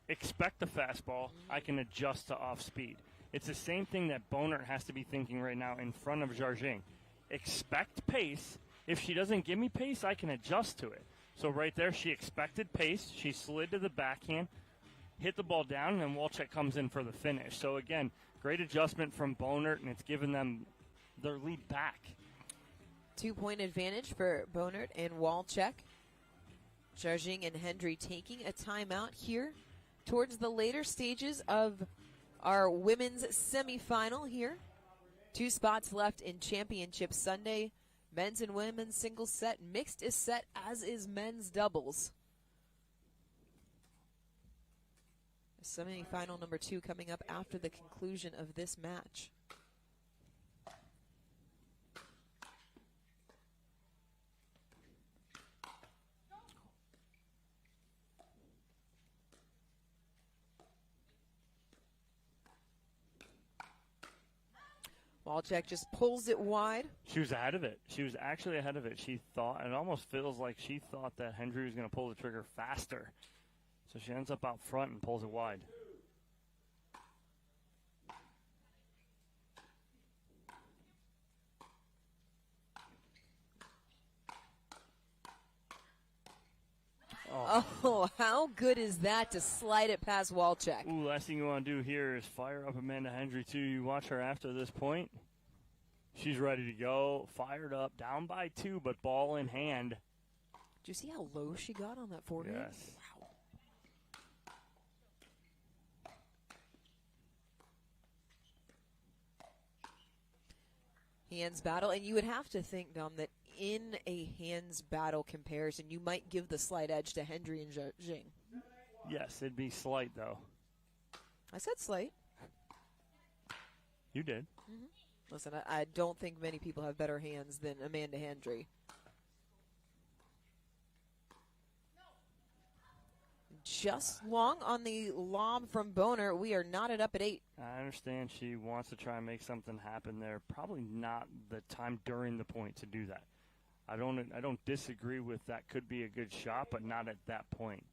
expect the fastball, I can adjust to off speed. It's the same thing that Bonert has to be thinking right now in front of Jargin. Expect pace. If she doesn't give me pace, I can adjust to it. So right there, she expected pace. She slid to the backhand, hit the ball down, and then Walczak comes in for the finish. So again, great adjustment from Bonert, and it's given them their lead back. 2-point advantage for Bonert and Walczak. Jargin and Hendry taking a timeout here towards the later stages of our women's semifinal here. 2 spots left in Championship Sunday. Men's and women's singles set. Mixed is set, as is men's doubles. Semifinal number 2 coming up after the conclusion of this match. Walczak just pulls it wide. She was ahead of it. She was actually ahead of it. She thought, it almost feels like she thought that Hendry was going to pull the trigger faster. So she ends up out front and pulls it wide. Oh, how good is that to slide it past Walczak? Ooh, last thing you want to do here is fire up Amanda Hendry, too. You watch her after this point. She's ready to go, fired up, down by 2, but ball in hand. Did you see how low she got on that forehand? Yes. Wow. Hands battle, and you would have to think, Dom, that in a hands battle comparison, you might give the slight edge to Hendry and Jargin. Yes, it'd be slight, though. I said slight. You did. Mm-hmm. Listen, I don't think many people have better hands than Amanda Hendry. Just long on the lob from Bonert. We are knotted up at 8. I understand she wants to try and make something happen there. Probably not the time during the point to do that. I don't disagree with that. Could be a good shot, but not at that point.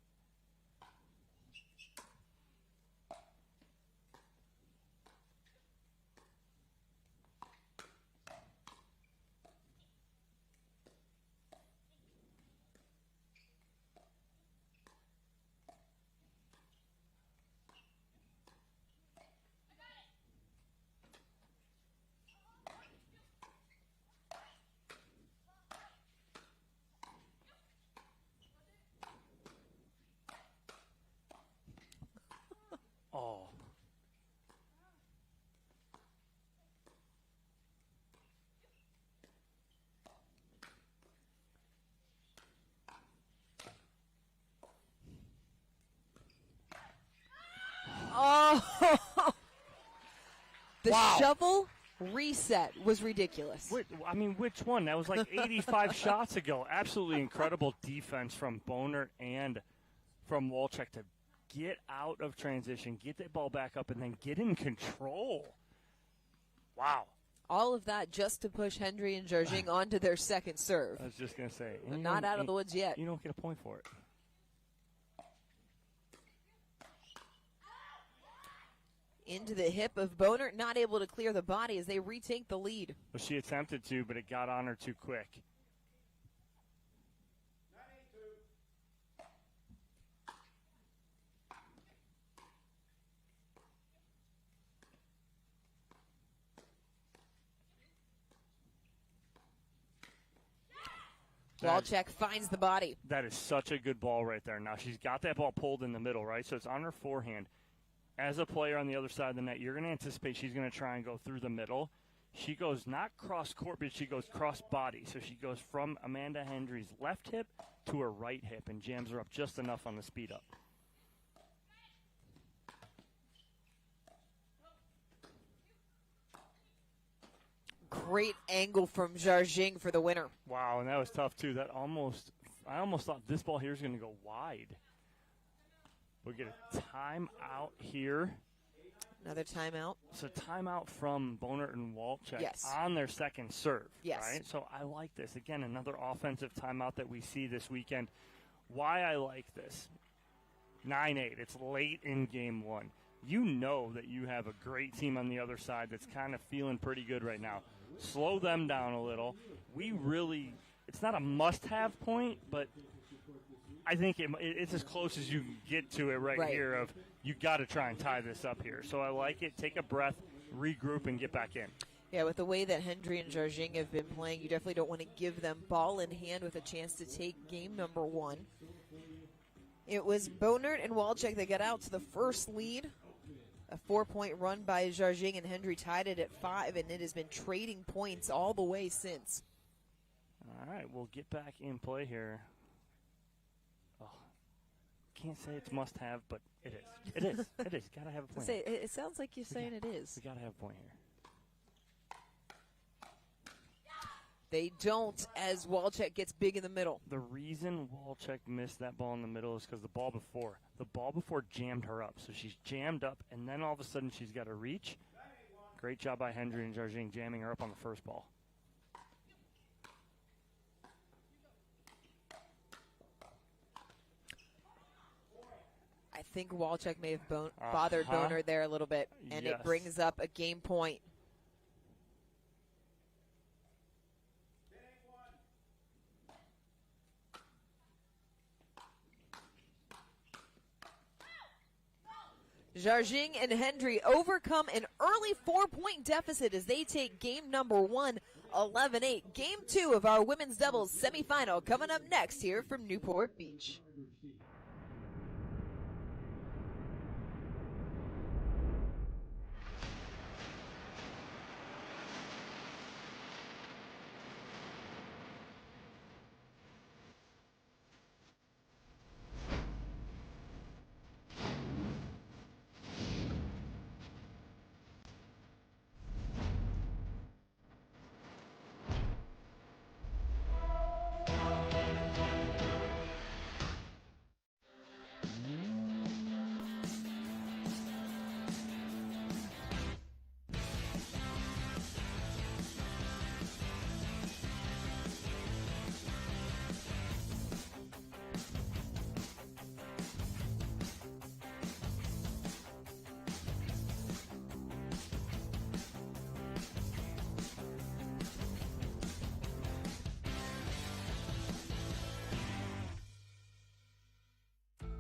The shovel reset was ridiculous. I mean, which one? That was like 85 shots ago. Absolutely incredible defense from Boner and from Walczak to get out of transition, get that ball back up, and then get in control. Wow. All of that just to push Hendry and Jarjing onto their second serve. I was just going to say. They're not out of the woods yet. You don't get a point for it. Into the hip of Boner, not able to clear the body as they retake the lead. Well, she attempted to, but it got on her too quick. Walczak finds the body. That is such a good ball right there. Now, she's got that ball pulled in the middle, right? So it's on her forehand. As a player on the other side of the net, you're going to anticipate she's going to try and go through the middle. She goes not cross court, but she goes cross body. So she goes from Amanda Hendry's left hip to her right hip and jams her up just enough on the speed up. Great angle from Jarjing for the winner. Wow, and that was tough too. I almost thought this ball here is going to go wide. We'll get a timeout here. Another timeout. So timeout from Boner and Walczak Yes. on their second serve. Yes. Right? So I like this. Again, another offensive timeout that we see this weekend. Why I like this. 9-8. It's late in game one. You know that you have a great team on the other side that's kind of feeling pretty good right now. Slow them down a little. It's not a must-have point, but I think it's as close as you can get to it right here of you got to try and tie this up here. So I like it. Take a breath, regroup, and get back in. Yeah, with the way that Hendry and Jarjing have been playing, you definitely don't want to give them ball in hand with a chance to take game number one. It was Bonert and Walczak that got out to the first lead. A 4-point run by Jarjing, and Hendry tied it at 5, and it has been trading points all the way since. All right, we'll get back in play here. Oh, can't say it's must-have, but it is. It is. It is. Got to have a point. It sounds like you're saying it is. We got to have a point here. They don't, as Walczak gets big in the middle. The reason Walczak missed that ball in the middle is because the ball before jammed her up. So she's jammed up, and then all of a sudden she's got to reach. Great job by Hendry and Jarjing jamming her up on the first ball. I think Walczak may have bothered Boner there a little bit, and it brings up a game point. Jarjing and Hendry overcome an early 4-point deficit as they take game number 1, 11-8. Game 2 of our women's doubles semifinal coming up next here from Newport Beach.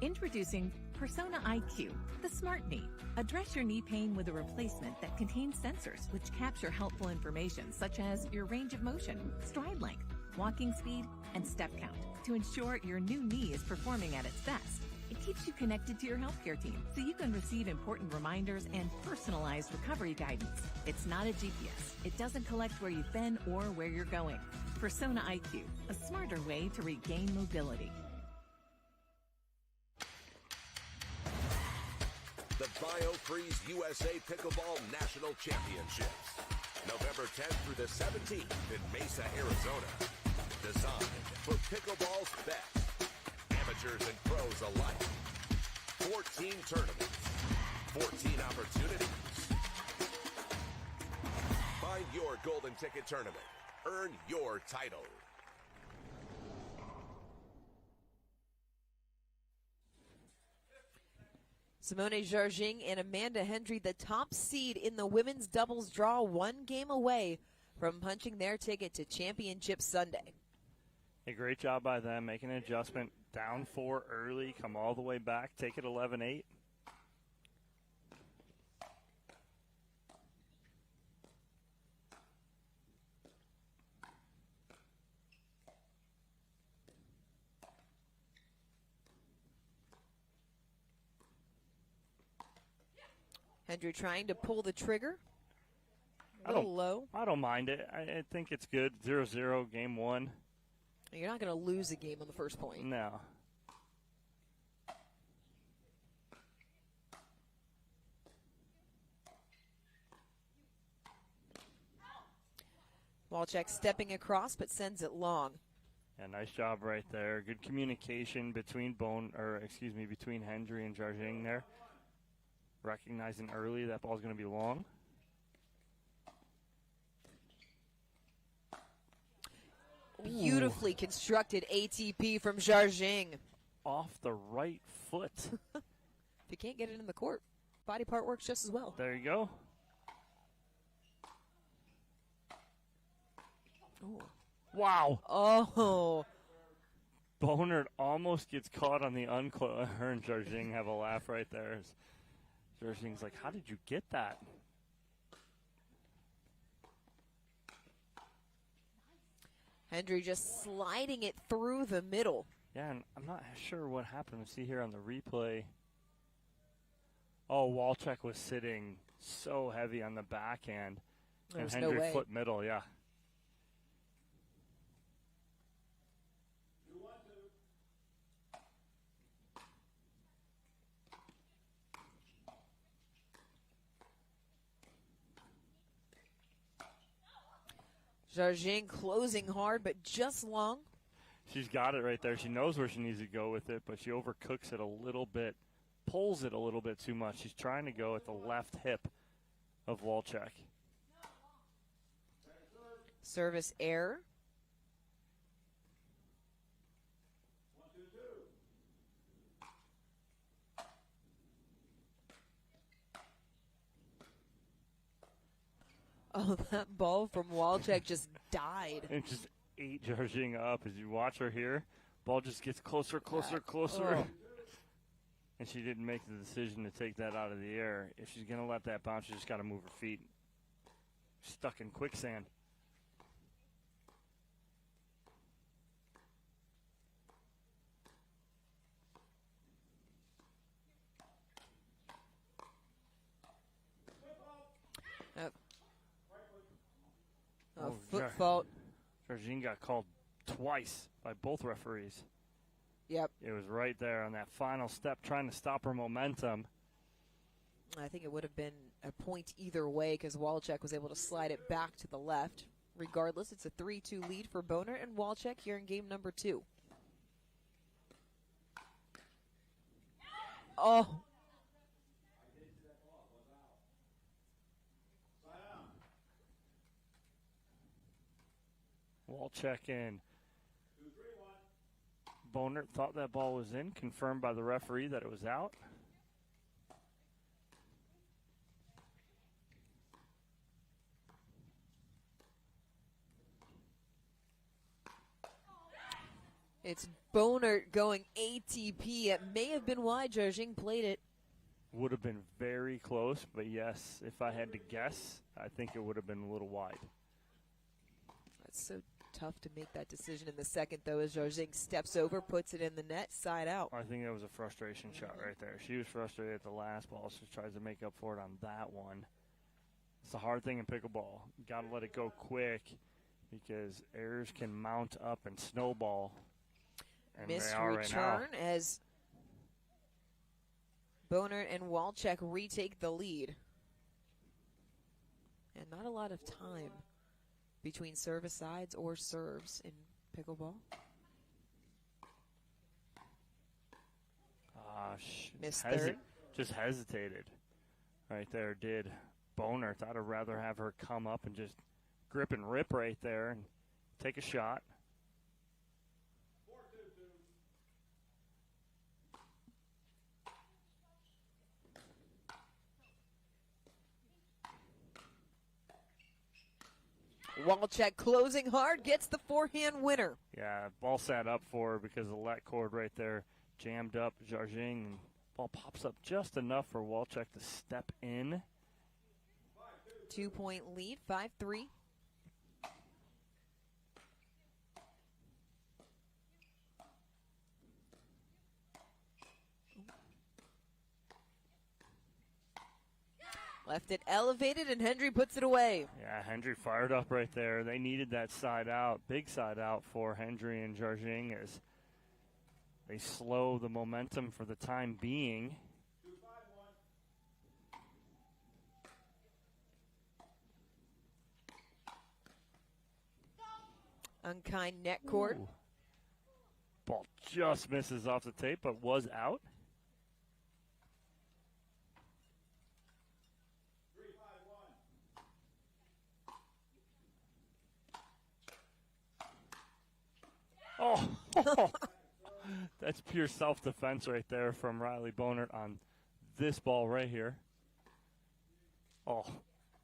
Introducing Persona IQ, the smart knee. Address your knee pain with a replacement that contains sensors which capture helpful information such as your range of motion, stride length, walking speed, and step count to ensure your new knee is performing at its best. It keeps you connected to your healthcare team so you can receive important reminders and personalized recovery guidance. It's not a GPS. It doesn't collect where you've been or where you're going. Persona IQ, a smarter way to regain mobility. the BioFreeze USA Pickleball National Championships. November 10th through the 17th in Mesa, Arizona. Designed for pickleball's best. Amateurs and pros alike. 14 tournaments. 14 opportunities. Find your golden ticket tournament. Earn your title. Simone Jarging and Amanda Hendry, the top seed in the women's doubles draw, one game away from punching their ticket to Championship Sunday. A great job by them, making an adjustment. Down 4 early, come all the way back, take it 11-8. Hendry trying to pull the trigger. A little low. I don't mind it. I think it's good. 0-0, game 1. You're not going to lose a game on the first point. No. Walczak stepping across, but sends it long. Yeah, nice job right there. Good communication between between Hendry and Jarging there. Recognizing early that ball's going to be long. Beautifully constructed ATP from Jarging. Off the right foot. If you can't get it in the court, body part works just as well. There you go. Ooh. Wow. Oh. Bonert almost gets caught on the unclose. Her and Jarging have a laugh right there. Jarging's like, how did you get that? Hendry just sliding it through the middle. Yeah, and I'm not sure what happened. See here on the replay. Oh, Walczak was sitting so heavy on the backhand. There's and no Hendry way. foot middle, yeah. Jarging closing hard, but just long. She's got it right there. She knows where she needs to go with it, but she overcooks it a little bit, pulls it a little bit too much. She's trying to go at the left hip of Walczak. Service error. Oh, that ball from Walczak just died. It just ate Jarging up. As you watch her here, ball just gets closer. Oh. And she didn't make the decision to take that out of the air. If she's going to let that bounce, she just got to move her feet. Stuck in quicksand. Foot fault. Jarging got called twice by both referees. Yep. It was right there on that final step trying to stop her momentum. I think it would have been a point either way because Walczak was able to slide it back to the left. Regardless, it's a 3-2 lead for Boner and Walczak here in game number 2. Oh. Walczak in. Bonert thought that ball was in, confirmed by the referee that it was out. It's Bonert going ATP. It may have been why Jarging played it. Would have been very close, but yes, if I had to guess, I think it would have been a little wide. That's so tough to make that decision in the second, though, as Jarging steps over, puts it in the net, side out. I think that was a frustration shot right there. She was frustrated at the last ball, so she tries to make up for it on that one. It's the hard thing in pickleball. You got to let it go quick because errors can mount up and snowball. And Missed they are return right now. as Boner and Walczak retake the lead. And not a lot of time between service-sides or serves in pickleball. Missed third. Just hesitated right there, did Boner. Thought I'd rather have her come up and just grip and rip right there and take a shot. Walczak closing hard, gets the forehand winner. Yeah, ball sat up for her because the let cord right there jammed up Jarjing, and ball pops up just enough for Walczak to step in. 2-point lead, 5-3. Left it elevated, and Hendry puts it away. Yeah, Hendry fired up right there. They needed that side out, big side out for Hendry and Jarjing as they slow the momentum for the time being. Unkind net cord. Ooh. Ball just misses off the tape, but was out. Oh, that's pure self-defense right there from Riley Bonert on this ball right here. Oh,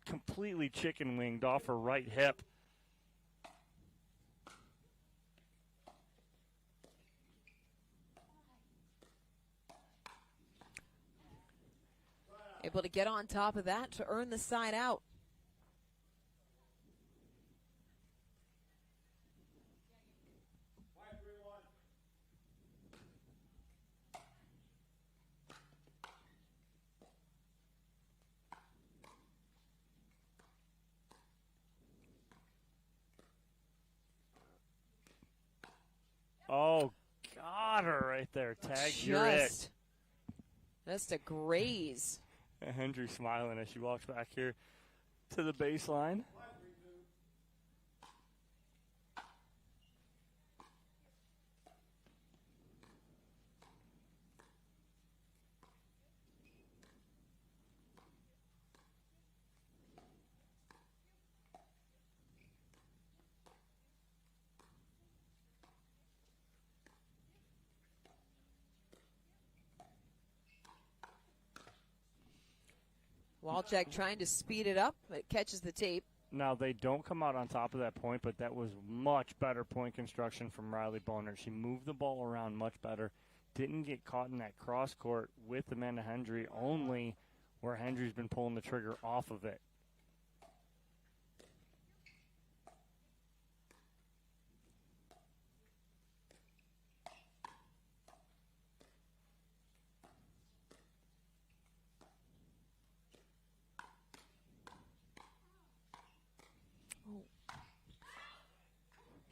completely chicken winged off her right hip. Able to get on top of that to earn the side out. Oh, got her right there. Tag, you're it. Just a graze. And Hendry smiling as she walks back here to the baseline. Walczak trying to speed it up. It catches the tape. Now, they don't come out on top of that point, but that was much better point construction from Riley Boner. She moved the ball around much better. Didn't get caught in that cross court with Amanda Hendry, only where Hendry's been pulling the trigger off of it.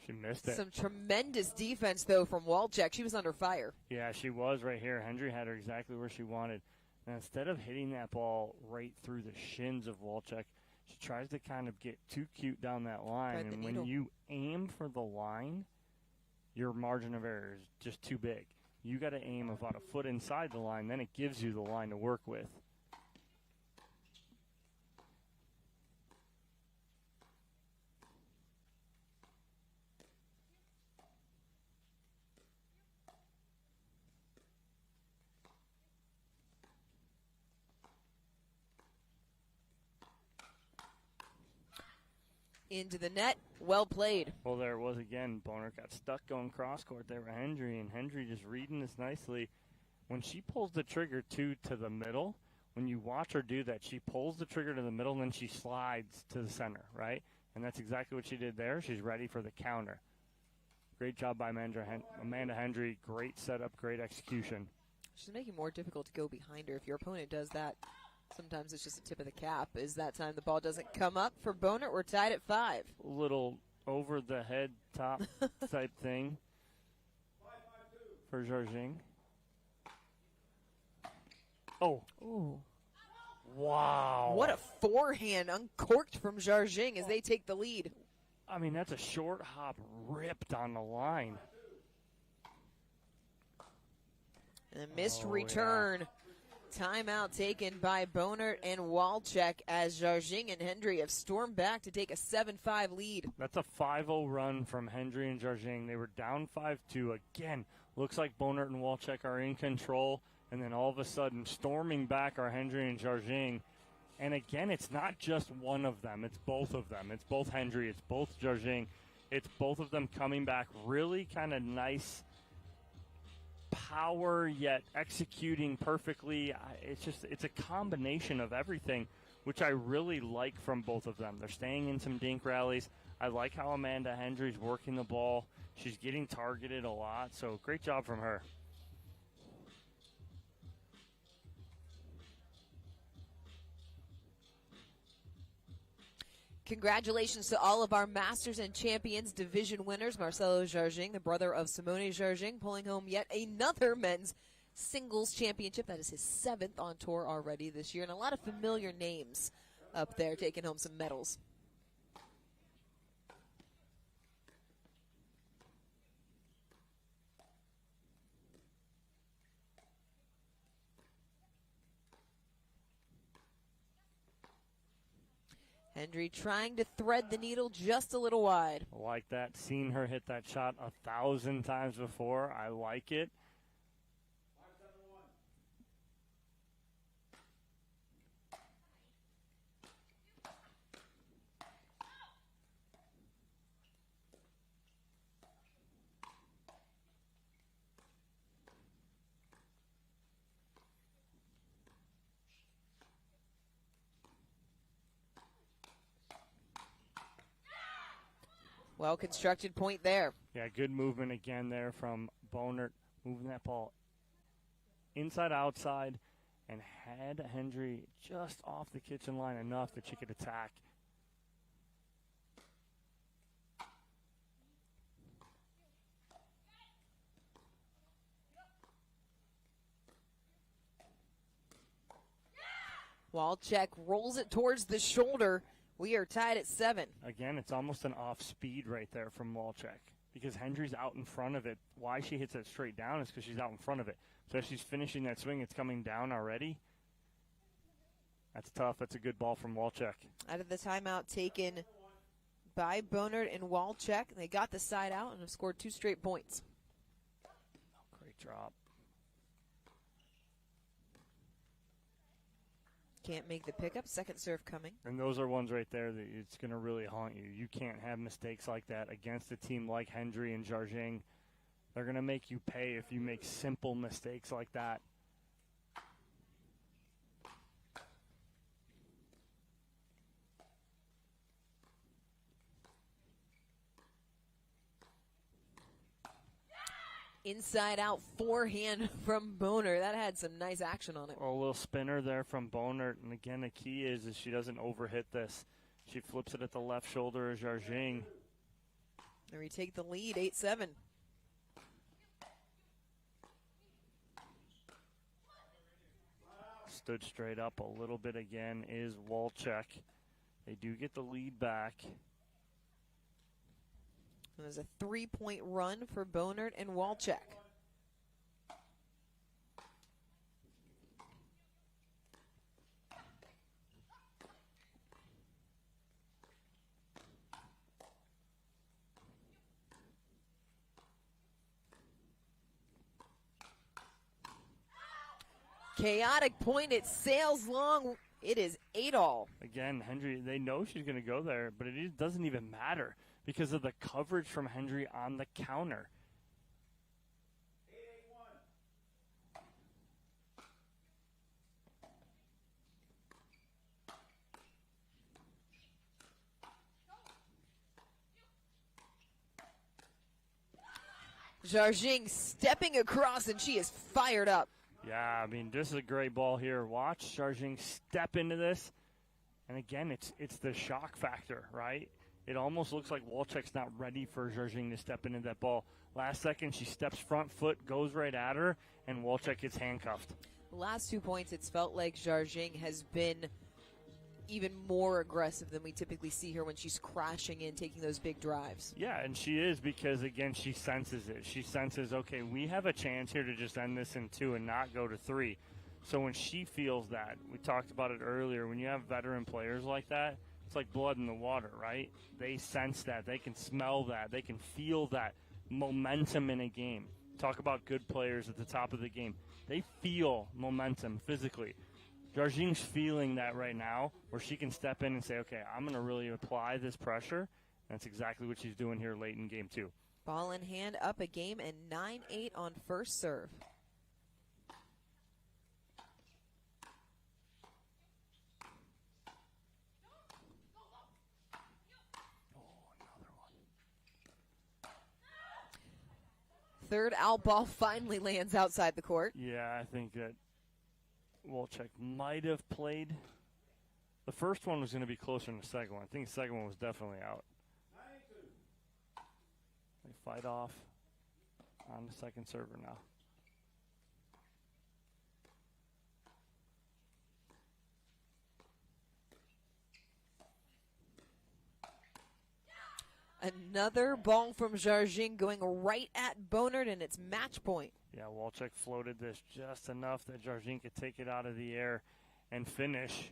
She missed it. Some tremendous defense, though, from Walczak. She was under fire. Yeah, she was right here. Hendry had her exactly where she wanted. And instead of hitting that ball right through the shins of Walczak, she tries to kind of get too cute down that line. And when you aim for the line, your margin of error is just too big. You got to aim about a foot inside the line, then it gives you the line to work with. Into the net. Well played. Well, there it was again. Boner got stuck going cross-court there with Hendry, and Hendry just reading this nicely. When she pulls the trigger to the middle, when you watch her do that, she pulls the trigger to the middle, and then she slides to the center, right? And that's exactly what she did there. She's ready for the counter. Great job by Amanda Hendry. Great setup, great execution. She's making it more difficult to go behind her. If your opponent does that, sometimes it's just a tip of the cap. Is that time the ball doesn't come up for Boner? We're tied at 5. A little over-the-head top type thing for Jarjing. Oh. Ooh. Wow. What a forehand uncorked from Jarjing as they take the lead. I mean, that's a short hop ripped on the line. And a missed return. Yeah. Timeout taken by Bonert and Walczek as Jarjing and Hendry have stormed back to take a 7-5 lead. That's a 5-0 run from Hendry and Jarjing. They were down 5-2. Again, looks like Bonert and Walczek are in control. And then all of a sudden, storming back are Hendry and Jarjing. And again, it's not just one of them. It's both of them. It's both Hendry. It's both Jarjing. It's both of them coming back really kind of nice power, yet executing perfectly. It's a combination of everything, which I really like from both of them. They're staying in some dink rallies. I like how Amanda Hendry's working the ball. She's getting targeted a lot, so great job from her. Congratulations to all of our Masters and Champions division winners. Marcelo Jarjing, the brother of Simone Jarjing, pulling home yet another men's singles championship. That is his 7th on tour already this year. And a lot of familiar names up there taking home some medals. Hendry trying to thread the needle just a little wide. I like that. Seen her hit that shot 1,000 times before. I like it. Well-constructed point there. Yeah, good movement again there from Bonert, moving that ball inside-outside and had Hendry just off the kitchen line enough that she could attack. Walczek rolls it towards the shoulder. We are tied at 7. Again, it's almost an off speed right there from Walczek because Hendry's out in front of it. Why she hits that straight down is because she's out in front of it. So as she's finishing that swing, it's coming down already. That's tough. That's a good ball from Walczek. Out of the timeout taken by Bonert and Walczek. They got the side out and have scored 2 straight points. Great drop. Can't make the pickup. Second serve coming. And those are ones right there that it's going to really haunt you. You can't have mistakes like that against a team like Hendry and Jarjing. They're going to make you pay if you make simple mistakes like that. Inside-out forehand from Bonert. That had some nice action on it. A little spinner there from Bonert. And again, the key is she doesn't overhit this. She flips it at the left shoulder of Jarjing. And we take the lead, 8-7. Stood straight up a little bit again is Walczek. They do get the lead back. It was a 3-point run for Bonert and Walczek. Chaotic point. It sails long. It is 8-all. Again, Hendry, they know she's going to go there, but it doesn't even matter because of the coverage from Hendry on the counter. Jarjing stepping across, and she is fired up. Yeah, I mean, this is a great ball here. Watch Jarjing step into this. And again, it's the shock factor, right? It almost looks like Walczek's not ready for Jarjing to step into that ball. Last second, she steps front foot, goes right at her, and Walczek gets handcuffed. The last 2 points, it's felt like Jarjing has been even more aggressive than we typically see her when she's crashing in, taking those big drives. Yeah, and she is because, again, she senses it. She senses, okay, we have a chance here to just end this in 2 and not go to 3. So when she feels that, we talked about it earlier, when you have veteran players like that, it's like blood in the water, right? They sense that. They can smell that. They can feel that momentum in a game. Talk about good players at the top of the game. They feel momentum physically. Jarjing's feeling that right now, where she can step in and say, okay, I'm going to really apply this pressure. That's exactly what she's doing here late in game 2. Ball in hand, up a game, and 9-8 on first serve. Third out ball finally lands outside the court. Yeah, I think that Wolchek might have played. The first one was going to be closer than the second one. I think the second one was definitely out. They fight off on the second server now. Another ball from Jarjing going right at Bonert, and it's match point. Yeah, Wolchek floated this just enough that Jarjing could take it out of the air and finish.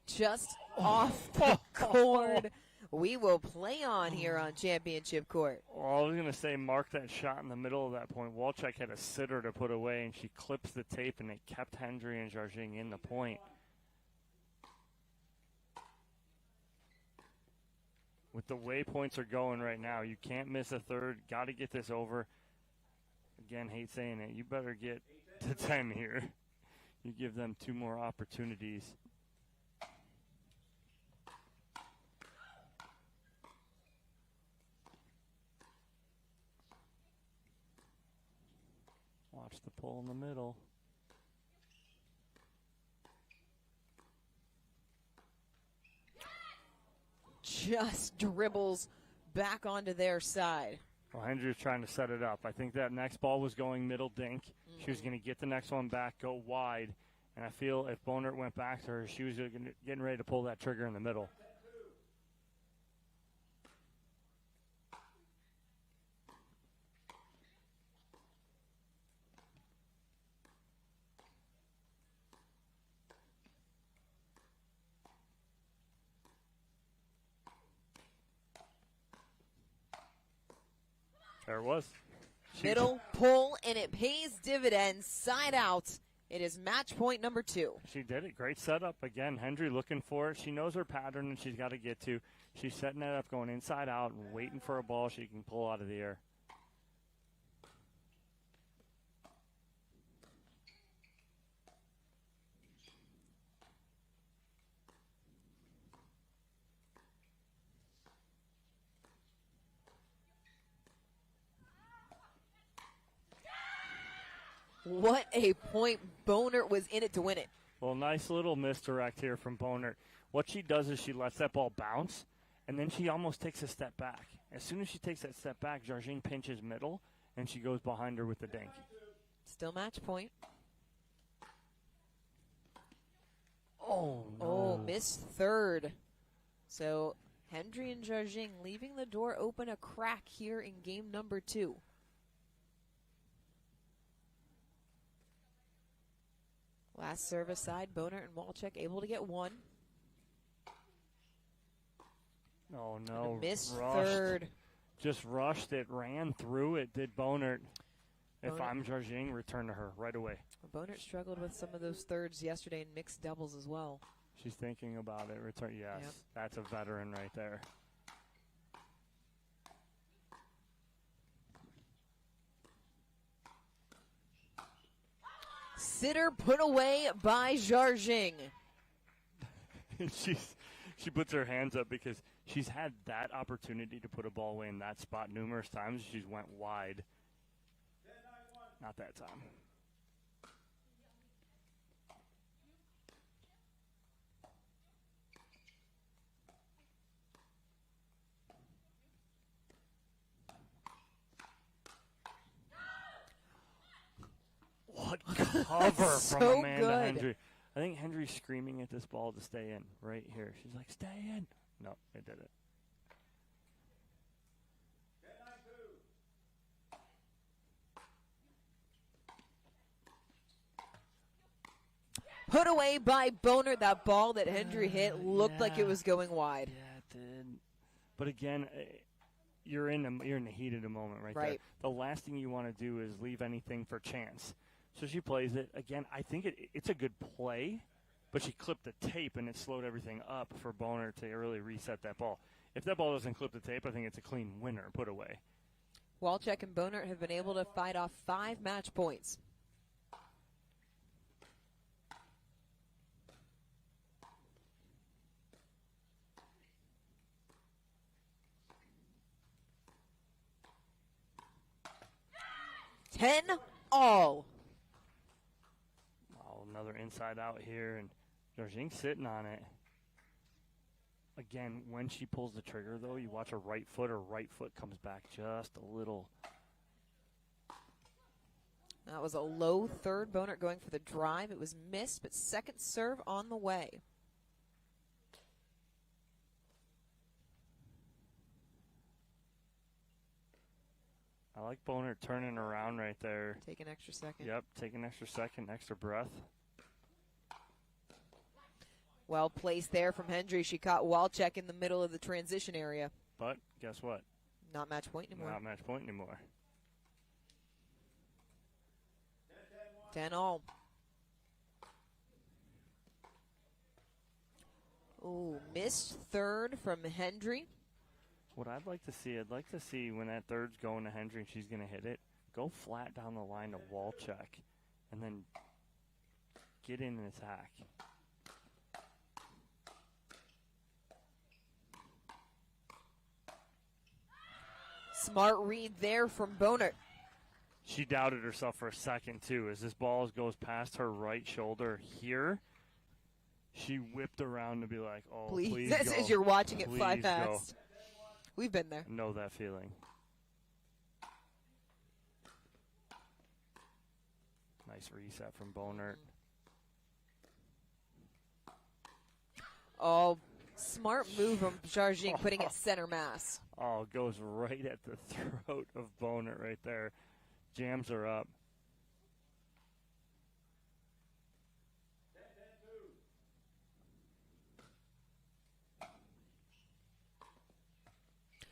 Just off the cord. We will play on here on championship court. Well, I was going to say mark that shot in the middle of that point. Wolchek had a sitter to put away, and she clips the tape, and it kept Hendry and Jarjing in the point. With the way points are going right now, you can't miss a third. Got to get this over. Again, hate saying it. You better get to 10 here. You give them 2 more opportunities. Watch the pull in the middle. Just dribbles back onto their side. Well, Hendry's trying to set it up. I think that next ball was going middle dink. She was going to get the next one back, go wide. And I feel if Bonert went back to her, she was getting ready to pull that trigger in the middle. There it was. Middle pull, and it pays dividends. Side out. It is match point number 2. She did it. Great setup. Again, Hendry looking for it. She knows her pattern, and she's got to get to. She's setting it up, going inside out, and waiting for a ball she can pull out of the air. What a point. Bonert was in it to win it. Well, nice little misdirect here from Bonert. What she does is she lets that ball bounce, and then she almost takes a step back. As soon as she takes that step back, Jarjing pinches middle, and she goes behind her with the dink. Still match point. Oh, no. Oh, missed third. So Hendry and Jarjing leaving the door open a crack here in game number 2. Last service side, Bonert and Wolchek able to get 1. Oh, no. Missed rushed. third. Just rushed it, ran through it, did Bonert. If Bonert. I'm Jarjing, return to her right away. Bonert struggled with some of those thirds yesterday in mixed doubles as well. She's thinking about it. Return. Yes, Yep. That's a veteran right there. Sitter put away by Jarjing. She puts her hands up because she's had that opportunity to put a ball away in that spot numerous times. She's went wide. Not that time. What cover from so Amanda good. Hendry. I think Hendry's screaming at this ball to stay in right here. She's like, stay in. No, it did it. Put away by Boner. That ball that Hendry hit looked like it was going wide. Yeah, it did. But again, you're in the heat of the moment right there. Right. The last thing you want to do is leave anything for chance. So she plays it. Again, I think it's a good play, but she clipped the tape, and it slowed everything up for Boner to really reset that ball. If that ball doesn't clip the tape, I think it's a clean winner, put away. Walczak and Boner have been able to fight off 5 match points. All. Oh, another inside out here, and Jarjing's sitting on it. Again, when she pulls the trigger, though, you watch her right foot comes back just a little. That was a low third. Boner going for the drive. It was missed, but second serve on the way. I like Boner turning around right there. Take an extra second. Yep, take an extra second, extra breath. Well placed there from Hendry. She caught Walczak in the middle of the transition area. But guess what? Not match point anymore. Not match point anymore. 10-all. Ooh, missed third from Hendry. What I'd like to see when that third's going to Hendry and she's going to hit it, go flat down the line to Walczak and then get in and attack. Smart read there from Boner. She doubted herself for a second, too. As this ball goes past her right shoulder here, she whipped around to be like, oh, please go. As you're watching it fly Please past. go. We've been there. Know that feeling. Nice reset from Bonert. Oh, smart move from Jarjing, putting it center mass. Oh, it goes right at the throat of Bonert right there. Jams her up.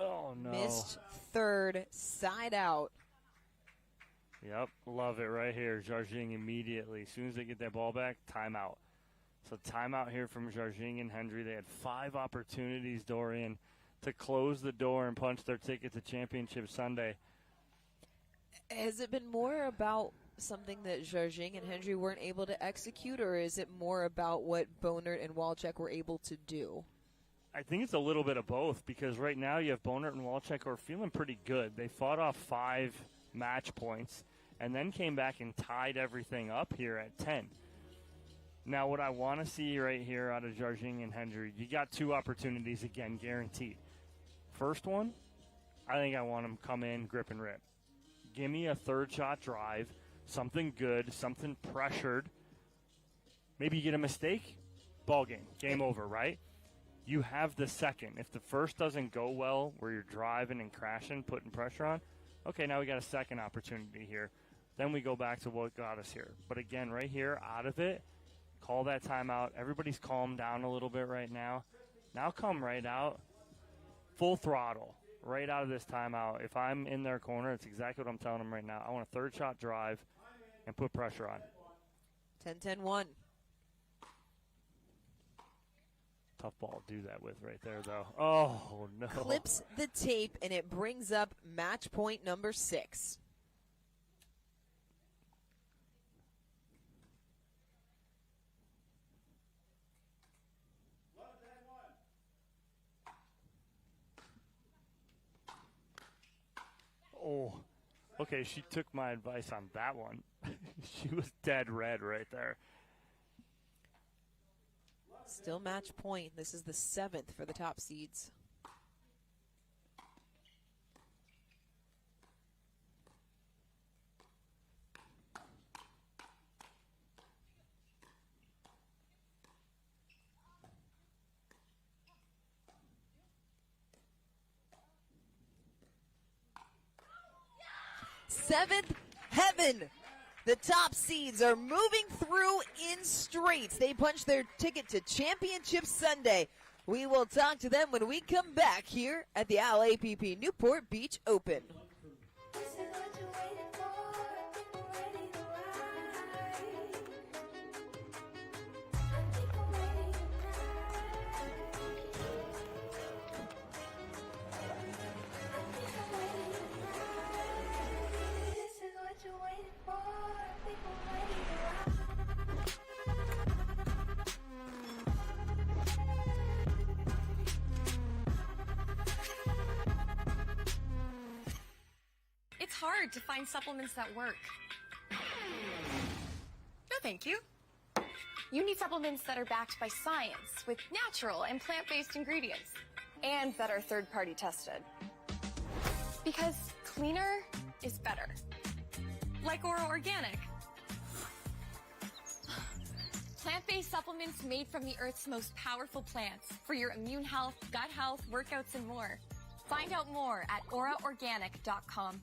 Oh, no. Missed third, side out. Yep, love it right here. Jarjing immediately. As soon as they get that ball back, timeout. So timeout here from Jarjing and Hendry. They had 5 opportunities, Dorian, to close the door and punch their ticket to Championship Sunday. Has it been more about something that Jarjing and Hendry weren't able to execute, or is it more about what Bonert and Walczak were able to do? I think it's a little bit of both, because right now you have Bonert and Walczak who are feeling pretty good. They fought off 5 match points and then came back and tied everything up here at 10. Now, what I want to see right here out of Jarjing and Hendry, you got 2 opportunities again, guaranteed. First one, I think I want them come in, grip and rip. Give me a third shot drive, something good, something pressured. Maybe you get a mistake, ball game over, right? You have the second. If the first doesn't go well, where you're driving and crashing, putting pressure on, okay, now we got a second opportunity here. Then we go back to what got us here. But again, right here, out of it, call that timeout. Everybody's calmed down a little bit right now. Now come right out, full throttle, right out of this timeout. If I'm in their corner, it's exactly what I'm telling them right now. I want a third shot drive and put pressure on. 10-10-1. Tough ball to do that with right there, though. Oh, no. Clips the tape, and it brings up match point number 6. Okay, she took my advice on that one. She was dead red right there. Still match point. This is the 7th for the top seeds. Seventh heaven. The top seeds are moving through in straights. They punch their ticket to Championship Sunday. We will talk to them when we come back here at the LAPP Newport Beach Open. It's hard to find supplements that work. No, thank you. You need supplements that are backed by science with natural and plant-based ingredients and that are third-party tested. Because cleaner is better. Like Oro Organic. Plant-based supplements made from the Earth's most powerful plants for your immune health, gut health, workouts, and more. Find out more at oraorganic.com.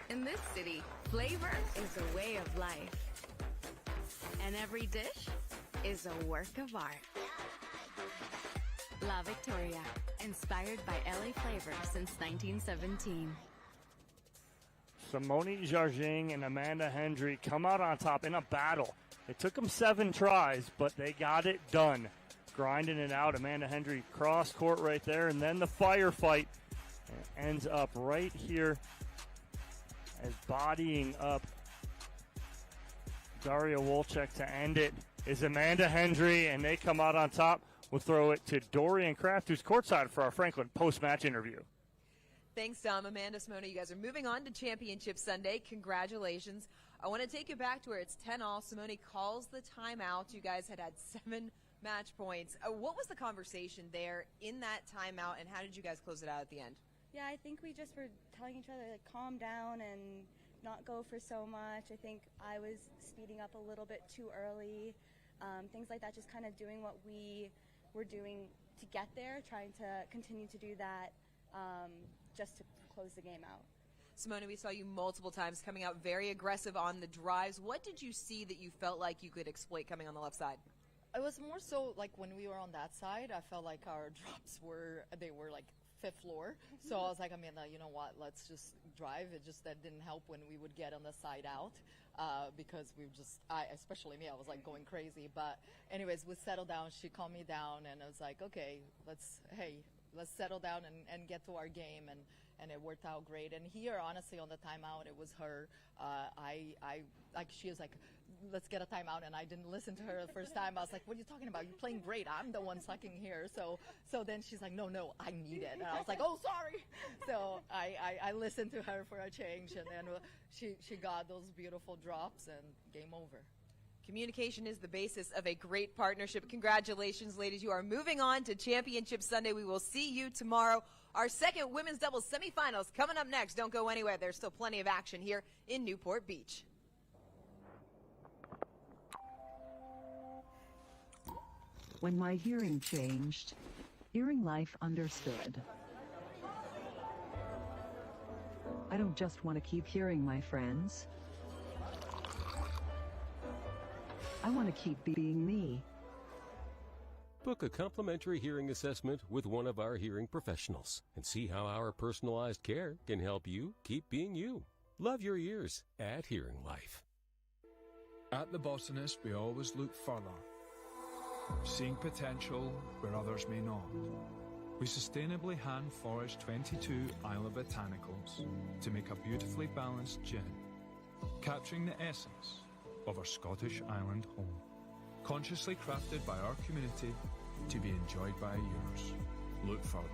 In this city, flavor is a way of life. And every dish is a work of art. La Victoria, inspired by LA flavor since 1917. Simone Jarging and Amanda Hendry come out on top in a battle. It took them 7 tries, but they got it done. Grinding it out. Amanda Hendry cross court right there, and then the firefight ends up right here as bodying up Daria Wolchek to end it is Amanda Hendry, and they come out on top. We'll throw it to Dorian Kraft, who's courtside for our Franklin post-match interview. Thanks, Dom. Amanda, Simona, you guys are moving on to Championship Sunday. Congratulations. I want to take you back to where it's 10-all. Simone calls the timeout. You guys had 7 match points. What was the conversation there in that timeout, and how did you guys close it out at the end? Yeah, I think we just were telling each other, like, calm down and not go for so much. I think I was speeding up a little bit too early. Things like that, just kind of doing what we were doing to get there, trying to continue to do that just to close the game out. Simona, we saw you multiple times coming out very aggressive on the drives. What did you see that you felt like you could exploit coming on the left side? It was more so like when we were on that side, I felt like our drops were like 5th floor. So I was like, Amanda, you know what, let's just drive. It just that didn't help when we would get on the side out because we just, especially me, I was like going crazy. But anyways, we settled down. She calmed me down, and I was like, okay, let's settle down and get to our game. And it worked out great. And here, honestly, on the timeout, it was her. She was like, let's get a timeout, and I didn't listen to her the first time. I was like, what are you talking about? You're playing great. I'm the one sucking here. So then she's like, no, I need it. And I was like, oh, sorry. So I listened to her for a change, and then she got those beautiful drops, and game over. Communication is the basis of a great partnership. Congratulations, ladies. You are moving on to Championship Sunday. We will see you tomorrow. Our second women's doubles semifinals coming up next. Don't go anywhere. There's still plenty of action here in Newport Beach. When my hearing changed, Hearing Life understood. I don't just want to keep hearing my friends. I want to keep being me. Book a complimentary hearing assessment with one of our hearing professionals and see how our personalized care can help you keep being you. Love your ears at Hearing Life. At the Botanist, we always look further, seeing potential where others may not. We sustainably hand forage 22 Isle of Botanicals to make a beautifully balanced gin, capturing the essence of our Scottish island home, consciously crafted by our community to be enjoyed by yours. Look further.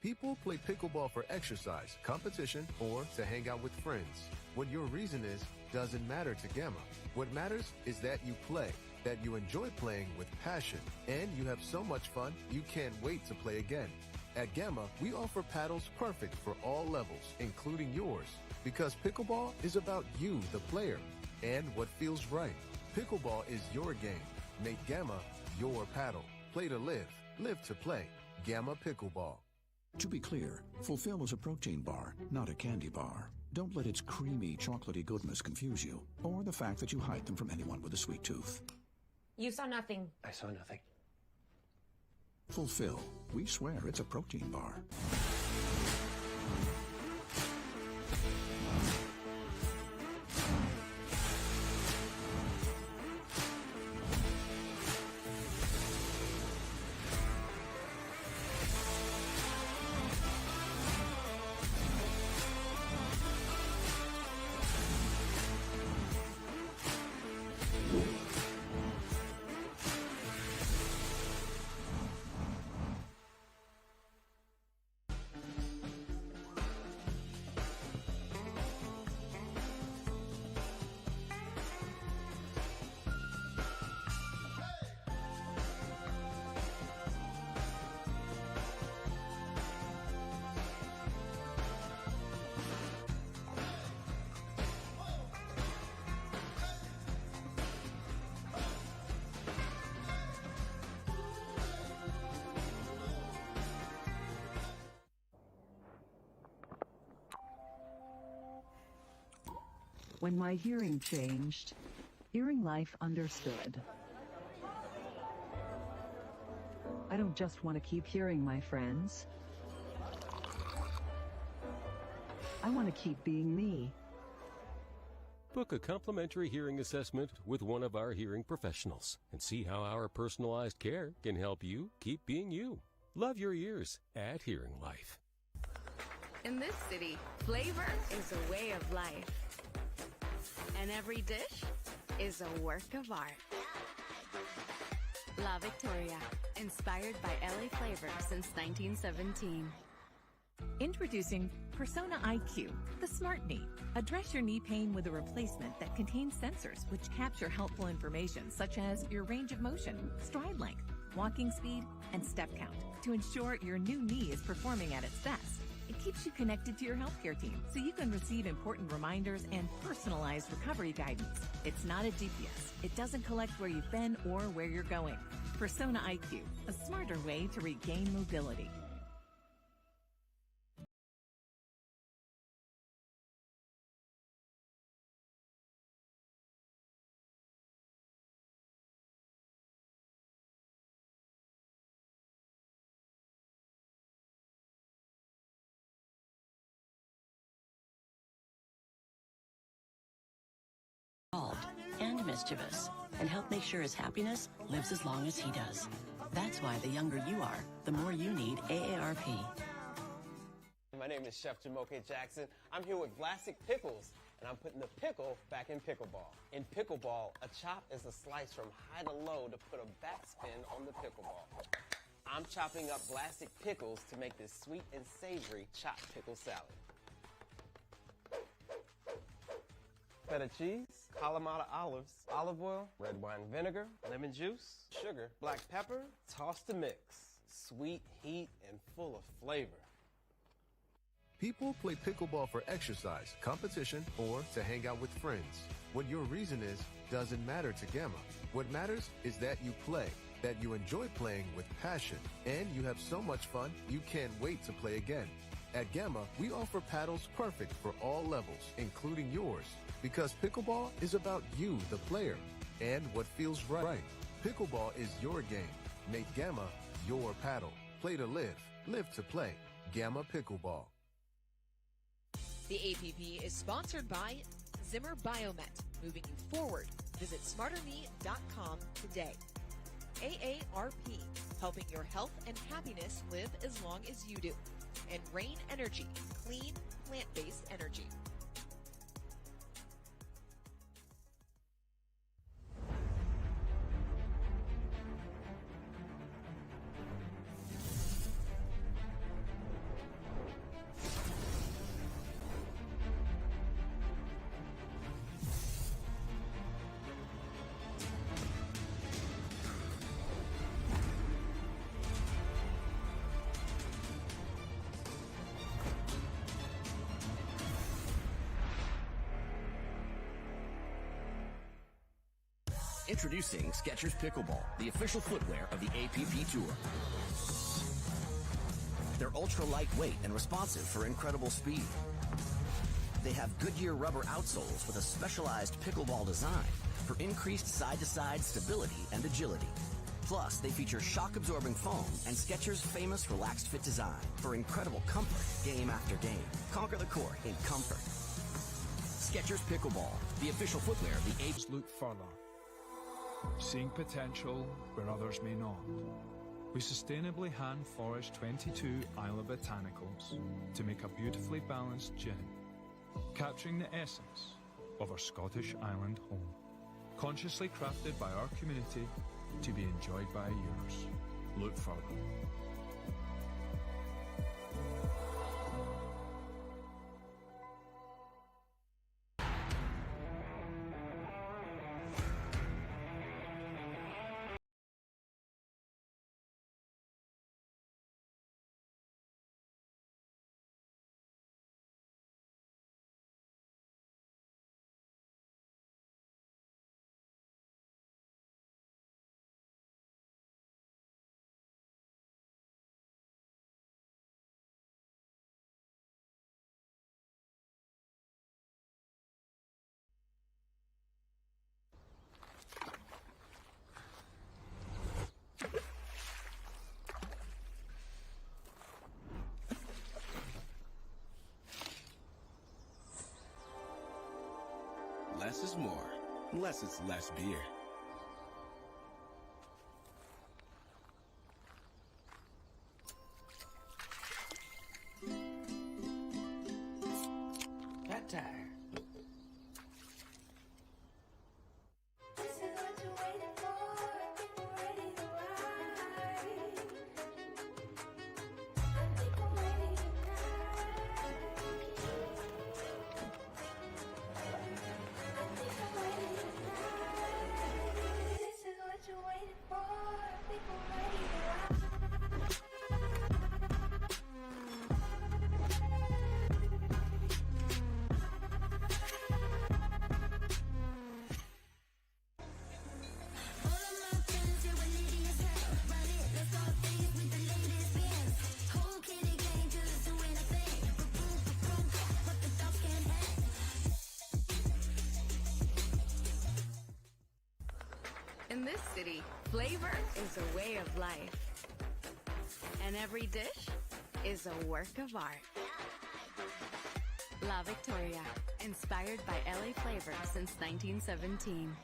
People play pickleball for exercise, competition, or to hang out with friends. What your reason is doesn't matter to Gamma. What matters is that you play, that you enjoy playing with passion, and you have so much fun you can't wait to play again. At Gamma, we offer paddles perfect for all levels, including yours, because pickleball is about you, the player, and what feels right. Pickleball is your game. Make Gamma your paddle. Play to live, live to play. Gamma Pickleball. To be clear, Fulfill is a protein bar, not a candy bar. Don't let its creamy, chocolatey goodness confuse you, or the fact that you hide them from anyone with a sweet tooth. You saw nothing. I saw nothing. Fulfill. We swear it's a protein bar. When my hearing changed, Hearing Life understood. I don't just want to keep hearing my friends. I want to keep being me. Book a complimentary hearing assessment with one of our hearing professionals and see how our personalized care can help you keep being you. Love your ears at Hearing Life. In this city, flavor is a way of life. And every dish is a work of art. La Victoria, inspired by LA flavor since 1917. Introducing Persona IQ, the smart knee. Address your knee pain with a replacement that contains sensors which capture helpful information such as your range of motion, stride length, walking speed, and step count to ensure your new knee is performing at its best. It keeps you connected to your healthcare team so you can receive important reminders and personalized recovery guidance. It's not a GPS. It doesn't collect where you've been or where you're going. Persona IQ, a smarter way to regain mobility. And mischievous, and help make sure his happiness lives as long as he does. That's why the younger you are, the more you need AARP. My name is Chef Jamoke Jackson. I'm here with Vlasic Pickles, and I'm putting the pickle back in pickleball. In pickleball, a chop is a slice from high to low to put a backspin on the pickleball. I'm chopping up Vlasic Pickles to make this sweet and savory chopped pickle salad. Feta cheese, Kalamata olives, olive oil, red wine vinegar, lemon juice, sugar, black pepper, toss to mix. Sweet, heat, and full of flavor. People play pickleball for exercise, competition, or to hang out with friends. What your reason is doesn't matter to Gamma. What matters is that you play, that you enjoy playing with passion, and you have so much fun you can't wait to play again. At Gamma, we offer paddles perfect for all levels, including yours, because pickleball is about you, the player, and what feels right. Pickleball is your game. Make Gamma your paddle. Play to live, live to play. Gamma Pickleball. The APP is sponsored by Zimmer Biomet, moving you forward. Visit smarterme.com today. AARP, helping your health and happiness live as long as you do. And Rain Energy, clean, plant-based energy. Introducing Skechers Pickleball, the official footwear of the APP Tour. They're ultra lightweight and responsive for incredible speed. They have Goodyear rubber outsoles with a specialized pickleball design for increased side-to-side stability and agility. Plus, they feature shock-absorbing foam and Skechers' famous relaxed fit design for incredible comfort game after game. Conquer the court in comfort. Skechers Pickleball, the official footwear of the APP. Look further. Seeing potential where others may not. We sustainably hand forage 22 Isla Botanicals to make a beautifully balanced gin, capturing the essence of our Scottish island home. Consciously crafted by our community to be enjoyed by yours. Look further. Less is more, unless it's less beer. Fat tire. In this city, flavor is a way of life. And every dish is a work of art. La Victoria, inspired by LA flavor since 1917.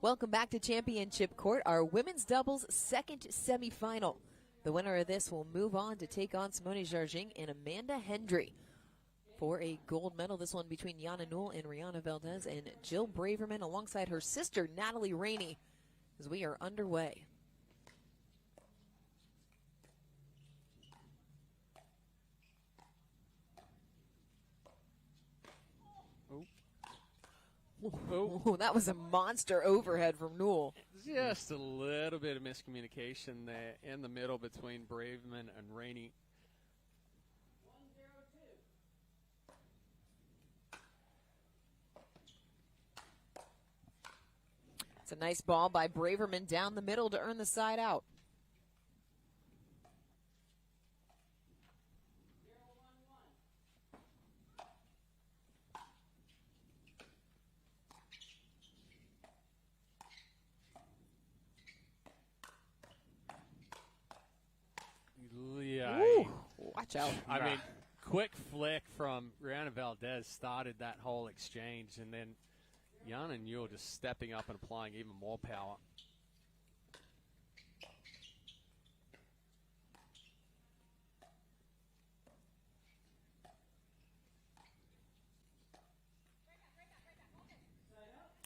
Welcome back to Championship Court, our women's doubles second semifinal. The winner of this will move on to take on Simone Jargin and Amanda Hendry for a gold medal. This one between Yana Newell and Rihanna Valdez and Jill Braverman alongside her sister Natalie Rainey as we are underway. Oh, that was a monster overhead from Newell. Just a little bit of miscommunication there in the middle between Braverman and Rainey. It's a nice ball by Braverman down the middle to earn the side out. Yeah. Ooh, watch out. I mean, quick flick from Rihanna Valdez started that whole exchange, and then Yana Newell just stepping up and applying even more power.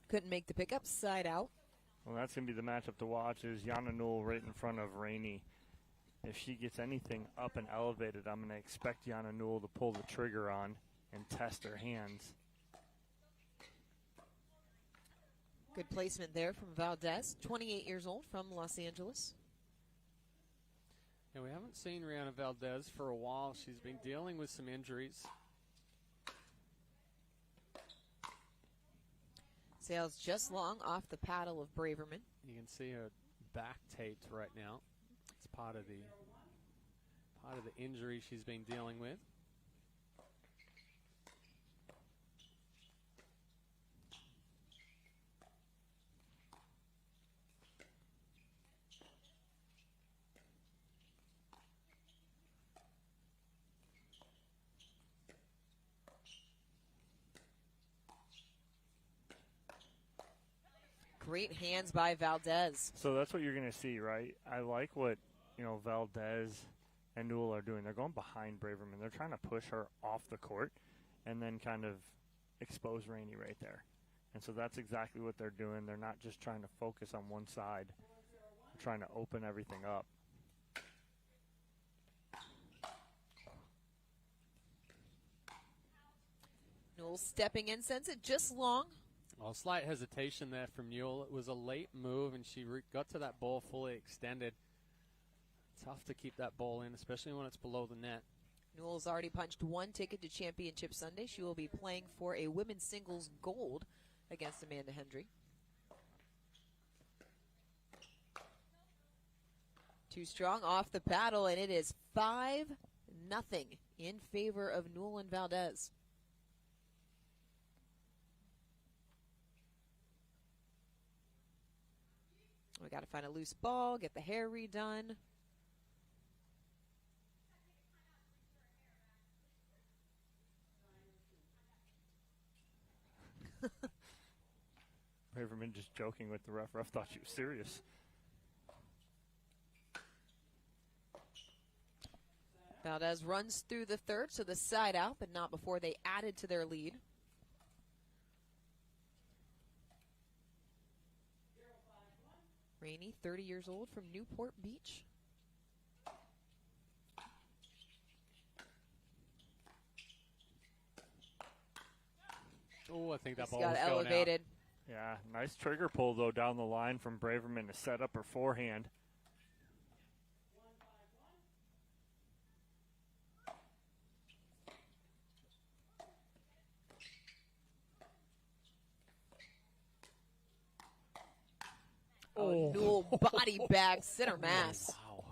Couldn't make the pickup, side out. Well, that's going to be the matchup to watch is Yana Newell right in front of Rainey. If she gets anything up and elevated, I'm going to expect Yana Newell to pull the trigger on and test her hands. Good placement there from Valdez, 28 years old from Los Angeles. Yeah, we haven't seen Rihanna Valdez for a while. She's been dealing with some injuries. Sails just long off the paddle of Braverman. You can see her back taped right now. It's part of the injury she's been dealing with. Great hands by Valdez. So that's what you're going to see, right? I like what, Valdez and Newell are doing. They're going behind Braverman. They're trying to push her off the court and then kind of expose Rainey right there. And so that's exactly what they're doing. They're not just trying to focus on one side. They're trying to open everything up. Newell stepping in, sends it just long. Well, slight hesitation there from Newell. It was a late move, and she got to that ball fully extended. Tough to keep that ball in, especially when it's below the net. Newell's already punched one ticket to Championship Sunday. She will be playing for a women's singles gold against Amanda Hendry. Too strong off the paddle, and it is 5-0 in favor of Newell and Valdez. We got to find a loose ball, get the hair redone. Braverman just joking with the ref. Ref thought she was serious. Valdez runs through the third, so the side out, but not before they added to their lead. Rainey, 30 years old from Newport Beach. Oh, I think that ball got was going elevated. out. Yeah, nice trigger pull, though, down the line from Braverman to set up her forehand. Oh, Newell body bag, center mass. Wow.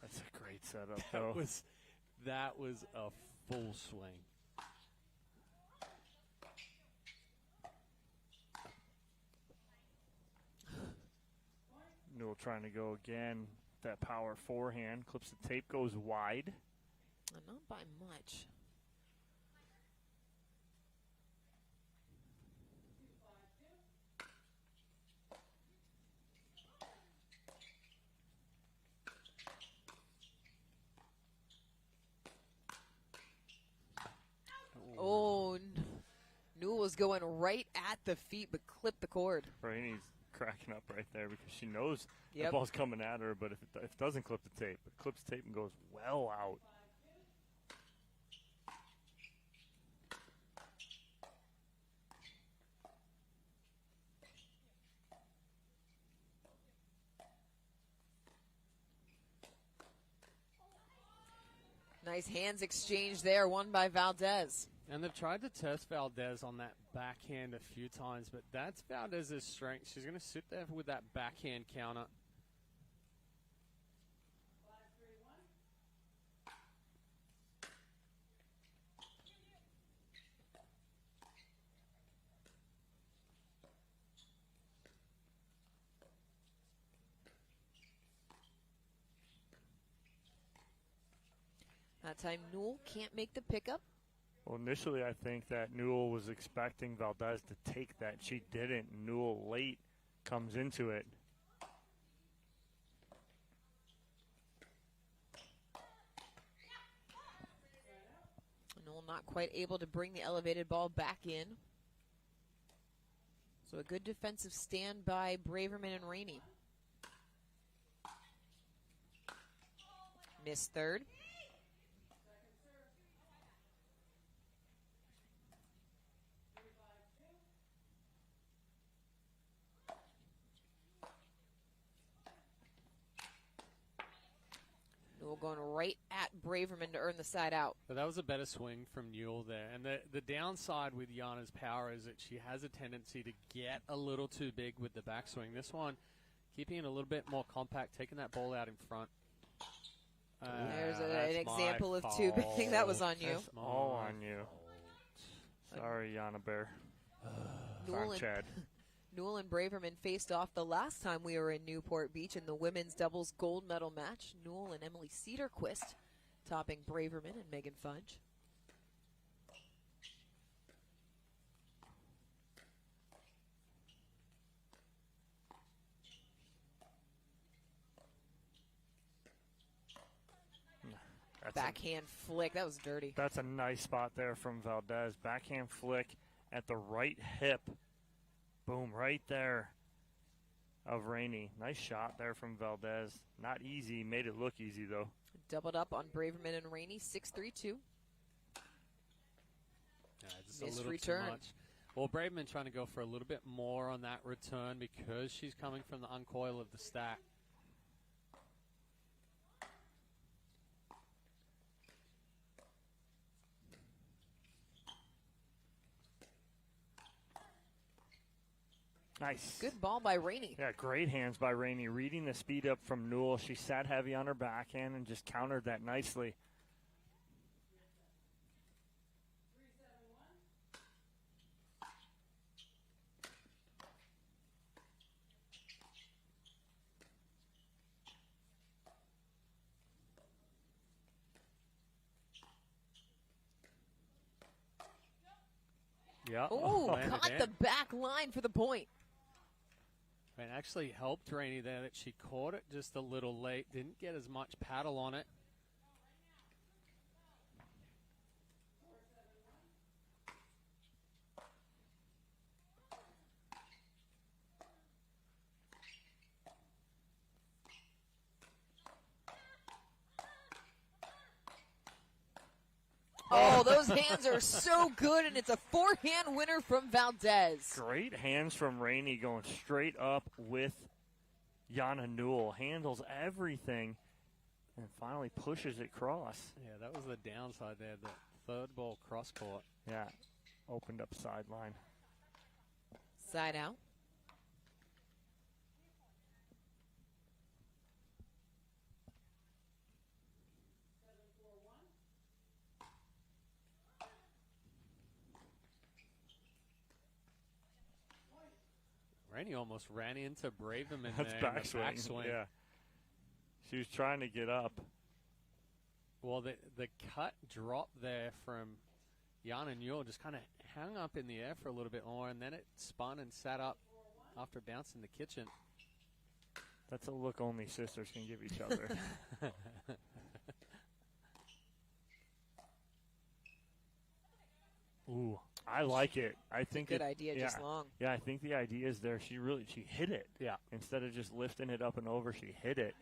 That's a great setup, though. That was a full swing. Newell trying to go again. That power forehand. Clips the tape, goes wide. Not by much. Oh, Newell was going right at the feet, but clipped the cord. Rainey's cracking up right there because she knows Yep. the ball's coming at her, but if it doesn't clip the tape, it clips tape and goes well out. Nice hands exchange there, won by Valdez. And they've tried to test Valdez on that backhand a few times, but that's Valdez's strength. She's going to sit there with that backhand counter. That time Newell can't make the pickup. Well, initially I think that Newell was expecting Valdez to take that. She didn't. Newell late comes into it. Newell not quite able to bring the elevated ball back in. So a good defensive stand by Braverman and Rainey. Missed third. Newell going right at Braverman to earn the side out. But that was a better swing from Newell there. And the downside with Jana's power is that she has a tendency to get a little too big with the backswing. This one, keeping it a little bit more compact, taking that ball out in front. There's an example of too big. That was on you. That's all on you. Sorry, Jana Bear. Sorry, Chad. Newell and Braverman faced off the last time we were in Newport Beach in the women's doubles gold medal match. Newell and Emily Cedarquist topping Braverman and Megan Fudge. Backhand flick. That was dirty. That's a nice spot there from Valdez. Backhand flick at the right hip. Boom, right there of Rainey. Nice shot there from Valdez. Not easy. Made it look easy, though. Doubled up on Braverman and Rainey. 6-3-2. Just Missed a little return. too much. Well, Braverman trying to go for a little bit more on that return because she's coming from the uncoil of the stack. Nice. Good ball by Rainey. Yeah, great hands by Rainey. Reading the speed up from Newell. She sat heavy on her backhand and just countered that nicely. Yeah. Oh, caught the back line for the point. And actually helped Rainey there that she caught it just a little late. Didn't get as much paddle on it. Oh, those hands are so good, and it's a forehand winner from Valdez. Great hands from Rainey going straight up with Jana Newell. Handles everything and finally pushes it cross. Yeah, that was the downside there, the third ball cross court. Yeah, opened up sideline. Side out. Rainey almost ran into Braverman That's there in the backswing. backswing. Yeah. She was trying to get up. Well, the cut drop there from Jana Newell just kind of hung up in the air for a little bit more, and then it spun and sat up after bouncing the kitchen. That's a look only sisters can give each other. Ooh, I like it. I think good idea, just long. Yeah, I think the idea is there. She hit it. Yeah. Instead of just lifting it up and over, she hit it.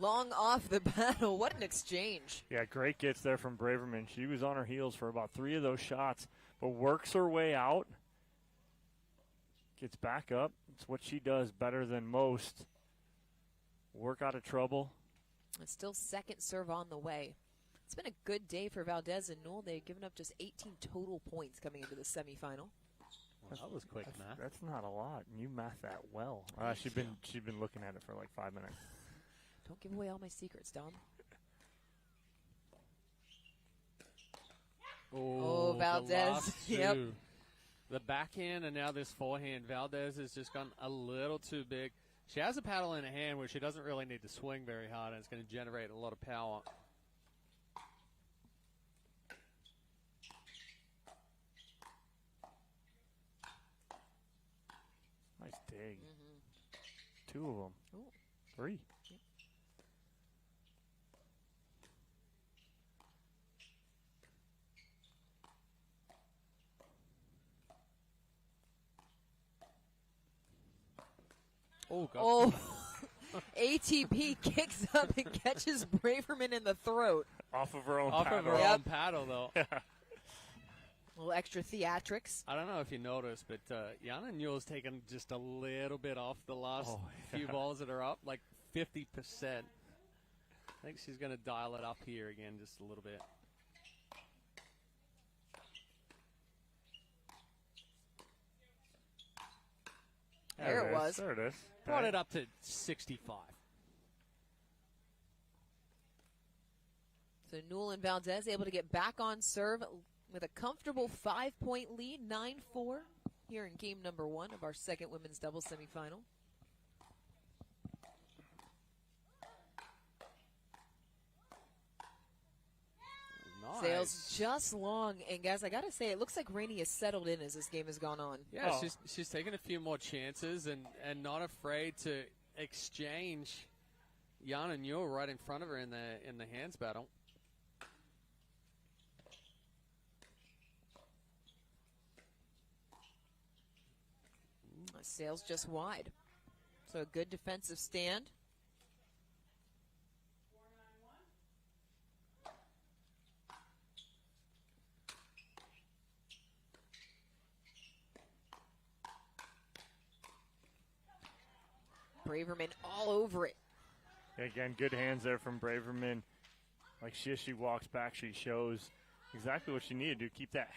long off the paddle. What an exchange. Yeah, great gets there from Braverman. She was on her heels for about 3 of those shots, but works her way out. Gets back up. It's what she does better than most. Work out of trouble. It's still second serve on the way. It's been a good day for Valdez and Newell. They've given up just 18 total points coming into the semifinal. Well, that was quick math. That's not a lot. You math that well. She's been looking at it for like 5 minutes. Don't give away all my secrets, Dom. Oh, Valdez. Yep. The backhand and now this forehand. Valdez has just gone a little too big. She has a paddle in her hand where she doesn't really need to swing very hard, and it's going to generate a lot of power. Nice dig. 2 of them. Ooh. 3. Oh, ATP kicks up and catches Braverman in the throat. Off of her own Off paddle. of her own paddle, though. A little extra theatrics. I don't know if you noticed, but Jana Newell's taken just a little bit off the last few balls that are up, like 50%. I think she's going to dial it up here again just a little bit. There it was. There it is. Brought it up to 65. So Newell and Valdez able to get back on serve with a comfortable 5-point lead, 9-4, here in game number 1 of our second women's doubles semifinal. Nice. Sails just long, and guys, I gotta say, it looks like Rainey has settled in as this game has gone on. Yeah, she's taken a few more chances and not afraid to exchange Jana Newell right in front of her in the hands battle. Sails just wide. So a good defensive stand. Braverman all over it. Again, good hands there from Braverman. Like she walks back, she shows exactly what she needed to keep that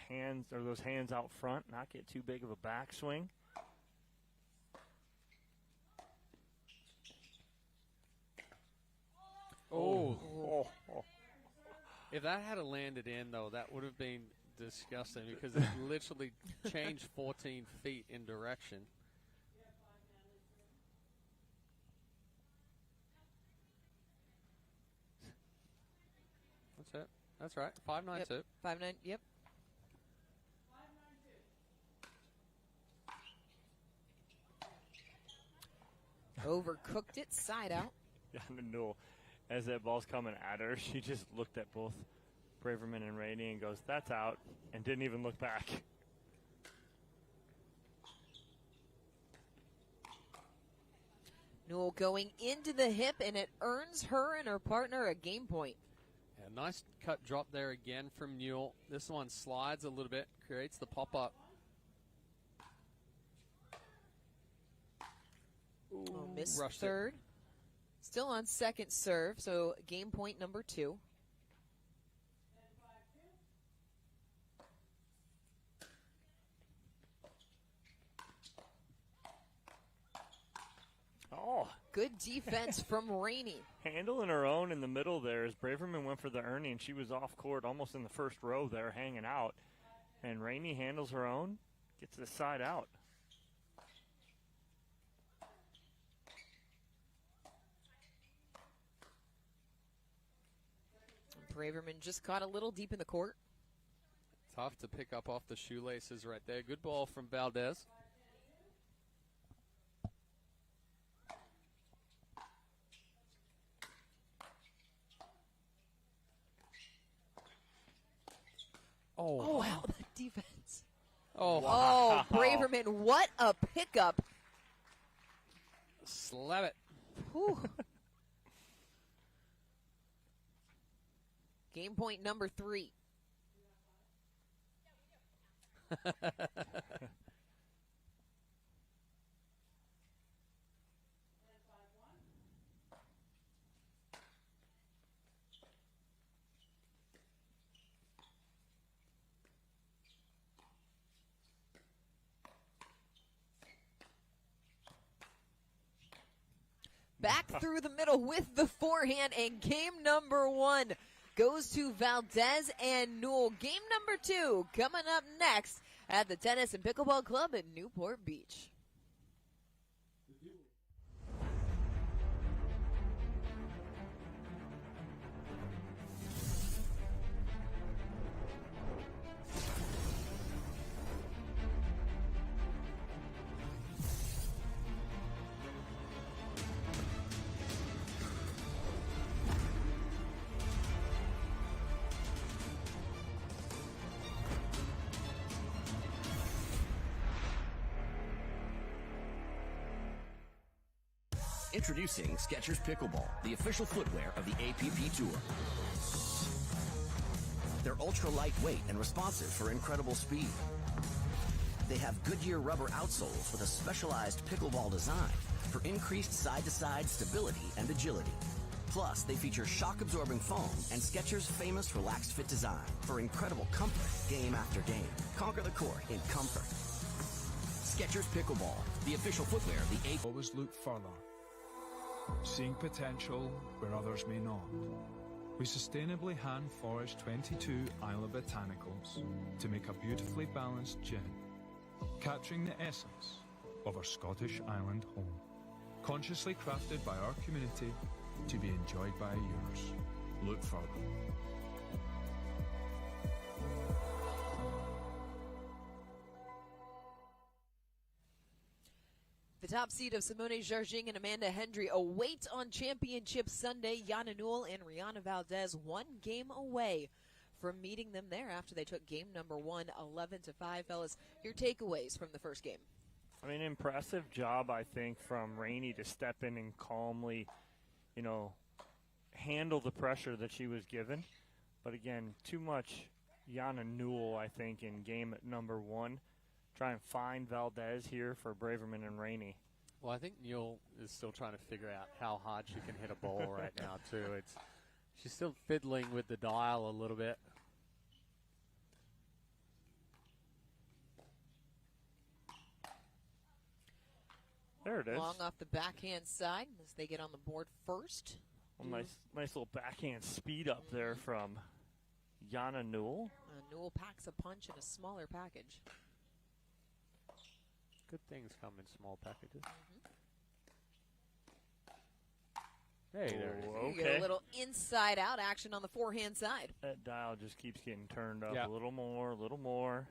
those hands out front, not get too big of a backswing. Oh. If that had landed in, though, that would have been disgusting because it literally changed 14 feet in direction. That's it. That's right. 5-9-2. Yep. 5-9. Yep. Overcooked it, side out. Yeah, no. As that ball's coming at her, she just looked at both Braverman and Rainey and goes, "That's out," and didn't even look back. Newell going into the hip, and it earns her and her partner a game point. Yeah, nice cut drop there again from Newell. This one slides a little bit, creates the pop-up. Missed rushed third. Still on second serve, so game point number 2. Oh. Good defense from Rainey. Handling her own in the middle there as Braverman went for the earning. She was off court almost in the first row there hanging out. And Rainey handles her own, gets the side out. Braverman just caught a little deep in the court. Tough to pick up off the shoelaces right there. Good ball from Valdez. Oh, wow, the defense. Oh, wow. Braverman, what a pickup. Slap it. Whew. Game point number 3. Back through the middle with the forehand, and game number 1 goes to Valdez and Newell. Game number 2 coming up next at the Tennis and Pickleball Club in Newport Beach. Introducing Skechers Pickleball, the official footwear of the APP Tour. They're ultra lightweight and responsive for incredible speed. They have Goodyear rubber outsoles with a specialized pickleball design for increased side-to-side stability and agility. Plus, they feature shock-absorbing foam and Skechers' famous relaxed fit design for incredible comfort game after game. Conquer the court in comfort. Skechers Pickleball, the official footwear of the APP. Always look further. Seeing potential where others may not. We sustainably hand forage 22 Isla Botanicals to make a beautifully balanced gin, capturing the essence of our Scottish island home. Consciously crafted by our community to be enjoyed by yours. Look further. The top seed of Simone Jarging and Amanda Hendry await on Championship Sunday. Yana Newell and Rihanna Valdez 1 game away from meeting them there after they took game number 1, 11-5. Fellas, your takeaways from the first game? I mean, impressive job, I think, from Rainey to step in and calmly, handle the pressure that she was given. But again, too much Yana Newell, I think, in game number 1. Try and find Valdez here for Braverman and Rainey. Well, I think Newell is still trying to figure out how hard she can hit a ball right now, too. She's still fiddling with the dial a little bit. There it is. Long off the backhand side as they get on the board first. Well, nice little backhand speed up there from Yana Newell. Newell packs a punch in a smaller package. Good things come in small packages. Hey, there it is. So you get a little inside-out action on the forehand side. That dial just keeps getting turned up Yeah. a little more, a little more.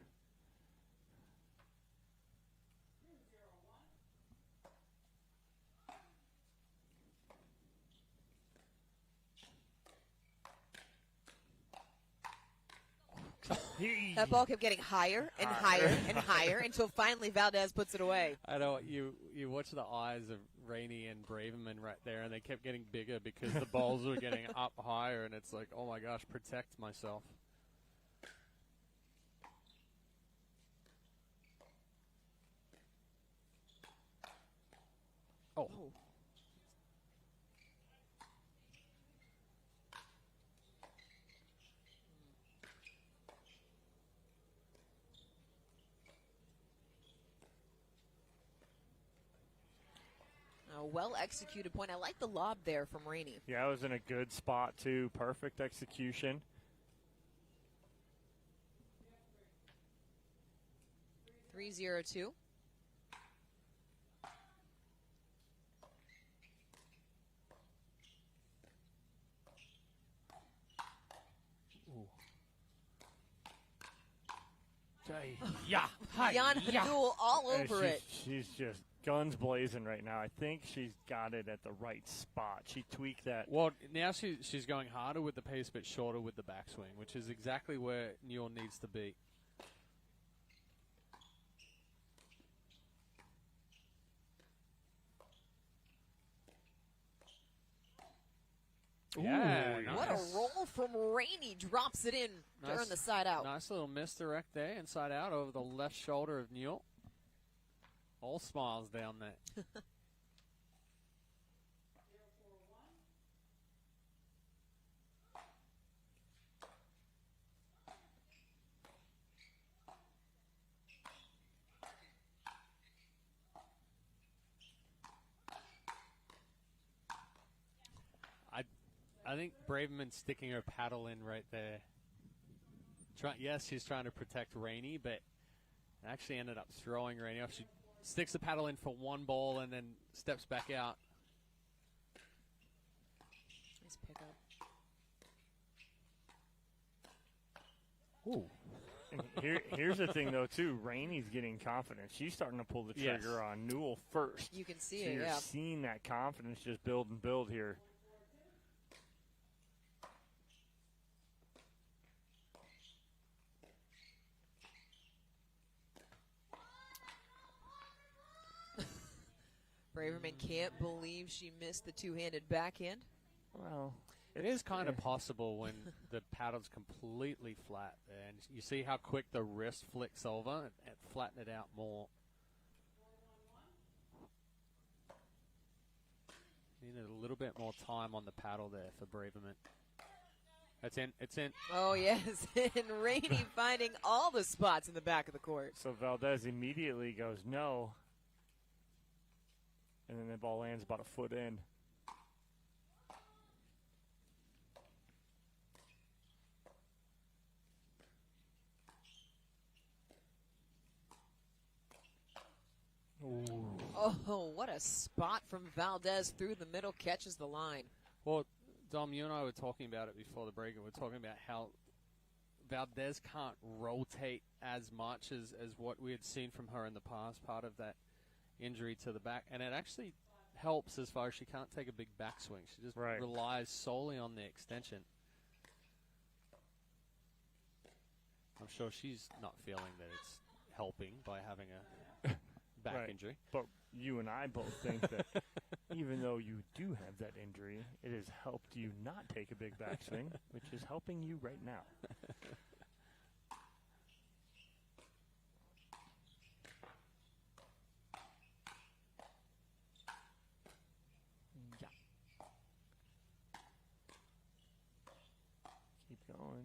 That ball kept getting higher and higher and higher until finally Valdez puts it away. I know you watch the eyes of Rainey and Braverman right there, and they kept getting bigger because the balls were getting up higher, and it's like, oh my gosh, protect myself. Oh. A well-executed point. I like the lob there from Rainey. Yeah, it was in a good spot, too. Perfect execution. Three 0-2. Yeah. Yana Newell all over it. She's just guns blazing right now. I think she's got it at the right spot. She tweaked that. Well, now she's going harder with the pace but shorter with the backswing, which is exactly where Newell needs to be. Yeah, What a roll from Rainey. Drops it in during the side out. Nice little misdirect there, inside out over the left shoulder of Newell. All smiles down there. I think Braverman's sticking her paddle in right there. Yes, she's trying to protect Rainey, but actually ended up throwing Rainey off. She sticks the paddle in for one ball and then steps back out. Nice pickup. Ooh. And here's the thing, though, too. Rainey's getting confident. She's starting to pull the trigger on Newell first. You can see so it, you're yeah. seeing that confidence just build and build here. Braverman can't believe she missed the two-handed backhand. Well, it is kind of possible when the paddle's completely flat. And you see how quick the wrist flicks over and flatten it out more. Needed a little bit more time on the paddle there for Braverman. It's in. It's in. Oh, yes. And Rainey finding all the spots in the back of the court. So Valdez immediately goes, no. And then the ball lands about a foot in. Ooh. Oh, what a spot from Valdez through the middle, catches the line. Well, Dom, you and I were talking about it before the break, and we're talking about how Valdez can't rotate as much as what we had seen from her in the past, part of that injury to the back. And it actually helps as far as she can't take a big backswing. She just relies solely on the extension. I'm sure she's not feeling that it's helping by having a back injury. But you and I both think that even though you do have that injury, it has helped you not take a big backswing, which is helping you right now. Yeah. Keep going.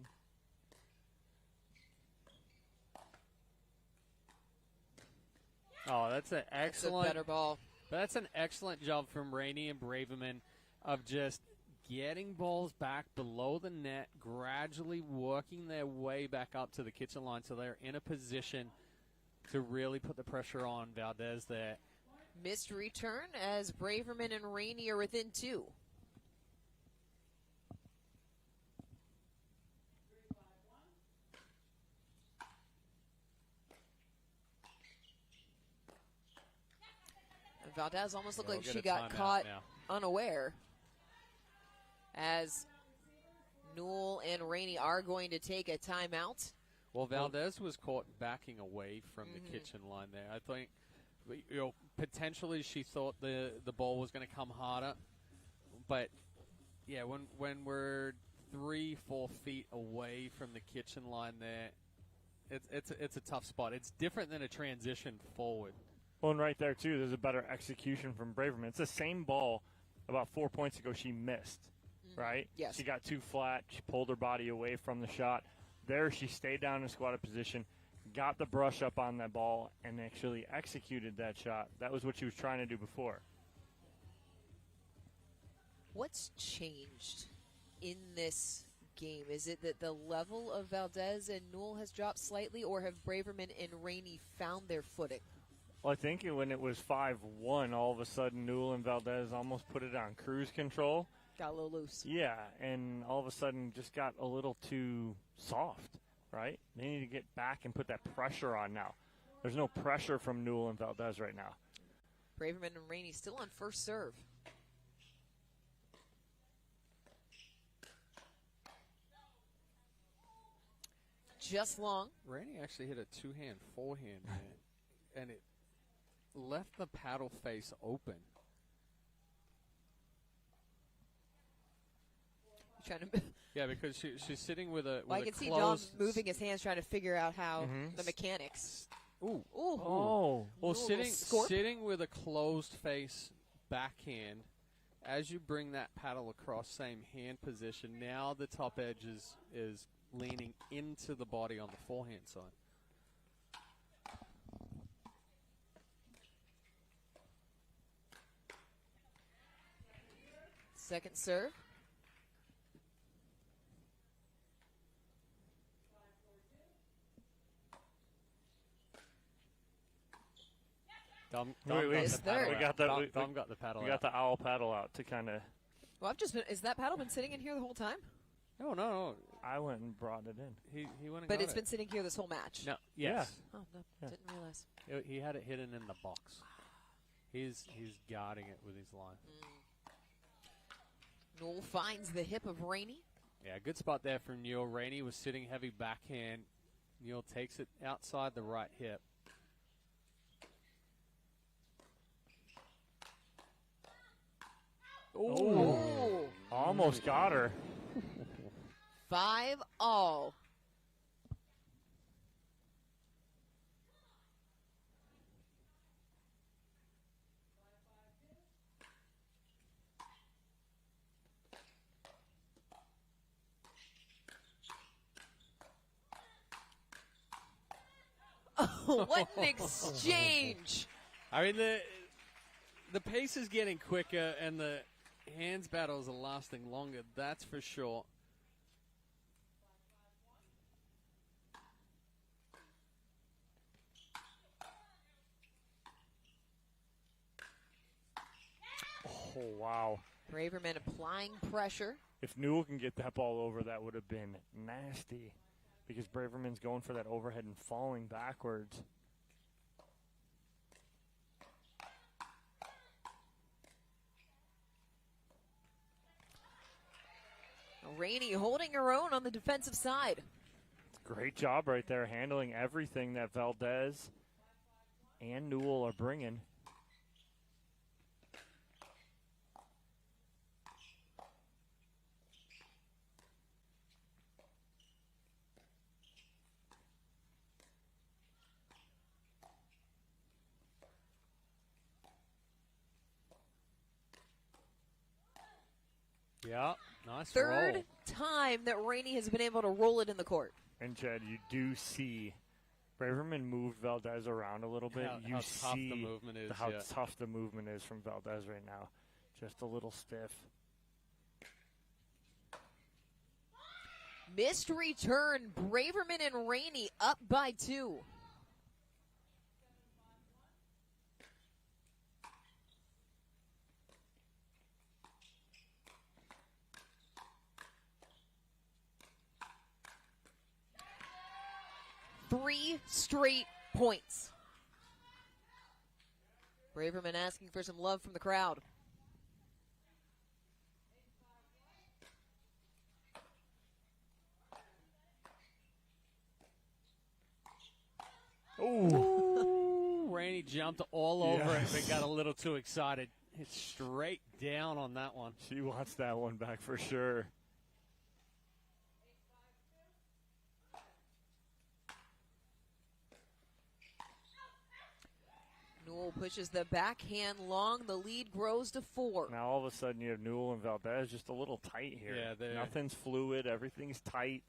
Oh, that's an excellent. That's a better ball. That's an excellent job from Rainey and Braverman of just getting balls back below the net, gradually working their way back up to the kitchen line so they're in a position to really put the pressure on Valdez there. Missed return as Braverman and Rainey are within two. Valdez almost looked like she got caught unaware, as Newell and Rainey are going to take a timeout. Well, Valdez was caught backing away from the kitchen line there. I think, potentially she thought the ball was going to come harder, but yeah, when we're 3-4 feet away from the kitchen line there, it's a tough spot. It's different than a transition forward. Well, and right there, too, there's a better execution from Braverman. It's the same ball about 4 points ago she missed, right? Yes. She got too flat. She pulled her body away from the shot. There she stayed down in squatted position, got the brush up on that ball, and actually executed that shot. That was what she was trying to do before. What's changed in this game? Is it that the level of Valdez and Newell has dropped slightly, or have Braverman and Rainey found their footing? Well, I think when it was 5-1, all of a sudden Newell and Valdez almost put it on cruise control. Got a little loose. Yeah, and all of a sudden just got a little too soft, right? They need to get back and put that pressure on now. There's no pressure from Newell and Valdez right now. Braverman and Rainey still on first serve. Just long. Rainey actually hit a two-hand forehand, and it left the paddle face open. Trying to. Yeah, because she's sitting with a. Well, with I can a see Dom closed, moving his hands, trying to figure out how the mechanics. Ooh. Ooh. Oh. Well, Ooh, sitting with a closed face backhand, as you bring that paddle across, same hand position. Now the top edge is leaning into the body on the forehand side. Second serve. Dom We got the paddle We got the owl paddle out to kind of. Well, I've just been. Is that paddle been sitting in here the whole time? No. I went and brought it in. He went and But got it's been sitting here this whole match. No. Yes. Oh, no, didn't realize. He had it hidden in the box. He's guarding it with his line. Newell finds the hip of Rainey. Yeah, good spot there from Newell. Rainey was sitting heavy backhand. Newell takes it outside the right hip. Ooh. Almost got her. 5-all. Oh, what an exchange! I mean, the pace is getting quicker, and the hands battles are lasting longer. That's for sure. Oh, wow. Braverman applying pressure. If Newell can get that ball over, that would have been nasty. Because Braverman's going for that overhead and falling backwards. Rainey holding her own on the defensive side. Great job right there, handling everything that Valdez and Newell are bringing. Yeah, nice Third roll. time that Rainey has been able to roll it in the court. And Jed, you do see Braverman moved Valdez around a little bit. How tough the movement is, how yeah. tough the movement is from Valdez right now. Just a little stiff. Missed return. Braverman and Rainey up by 2. Three straight points. Braverman asking for some love from the crowd. Ooh. Rainey jumped all over it, Yes. but got a little too excited. Hit straight down on that one. She wants that one back for sure. Newell pushes the backhand long. The lead grows to 4. Now all of a sudden you have Newell and Valdez just a little tight here. Yeah, they're- Nothing's fluid. Everything's tight.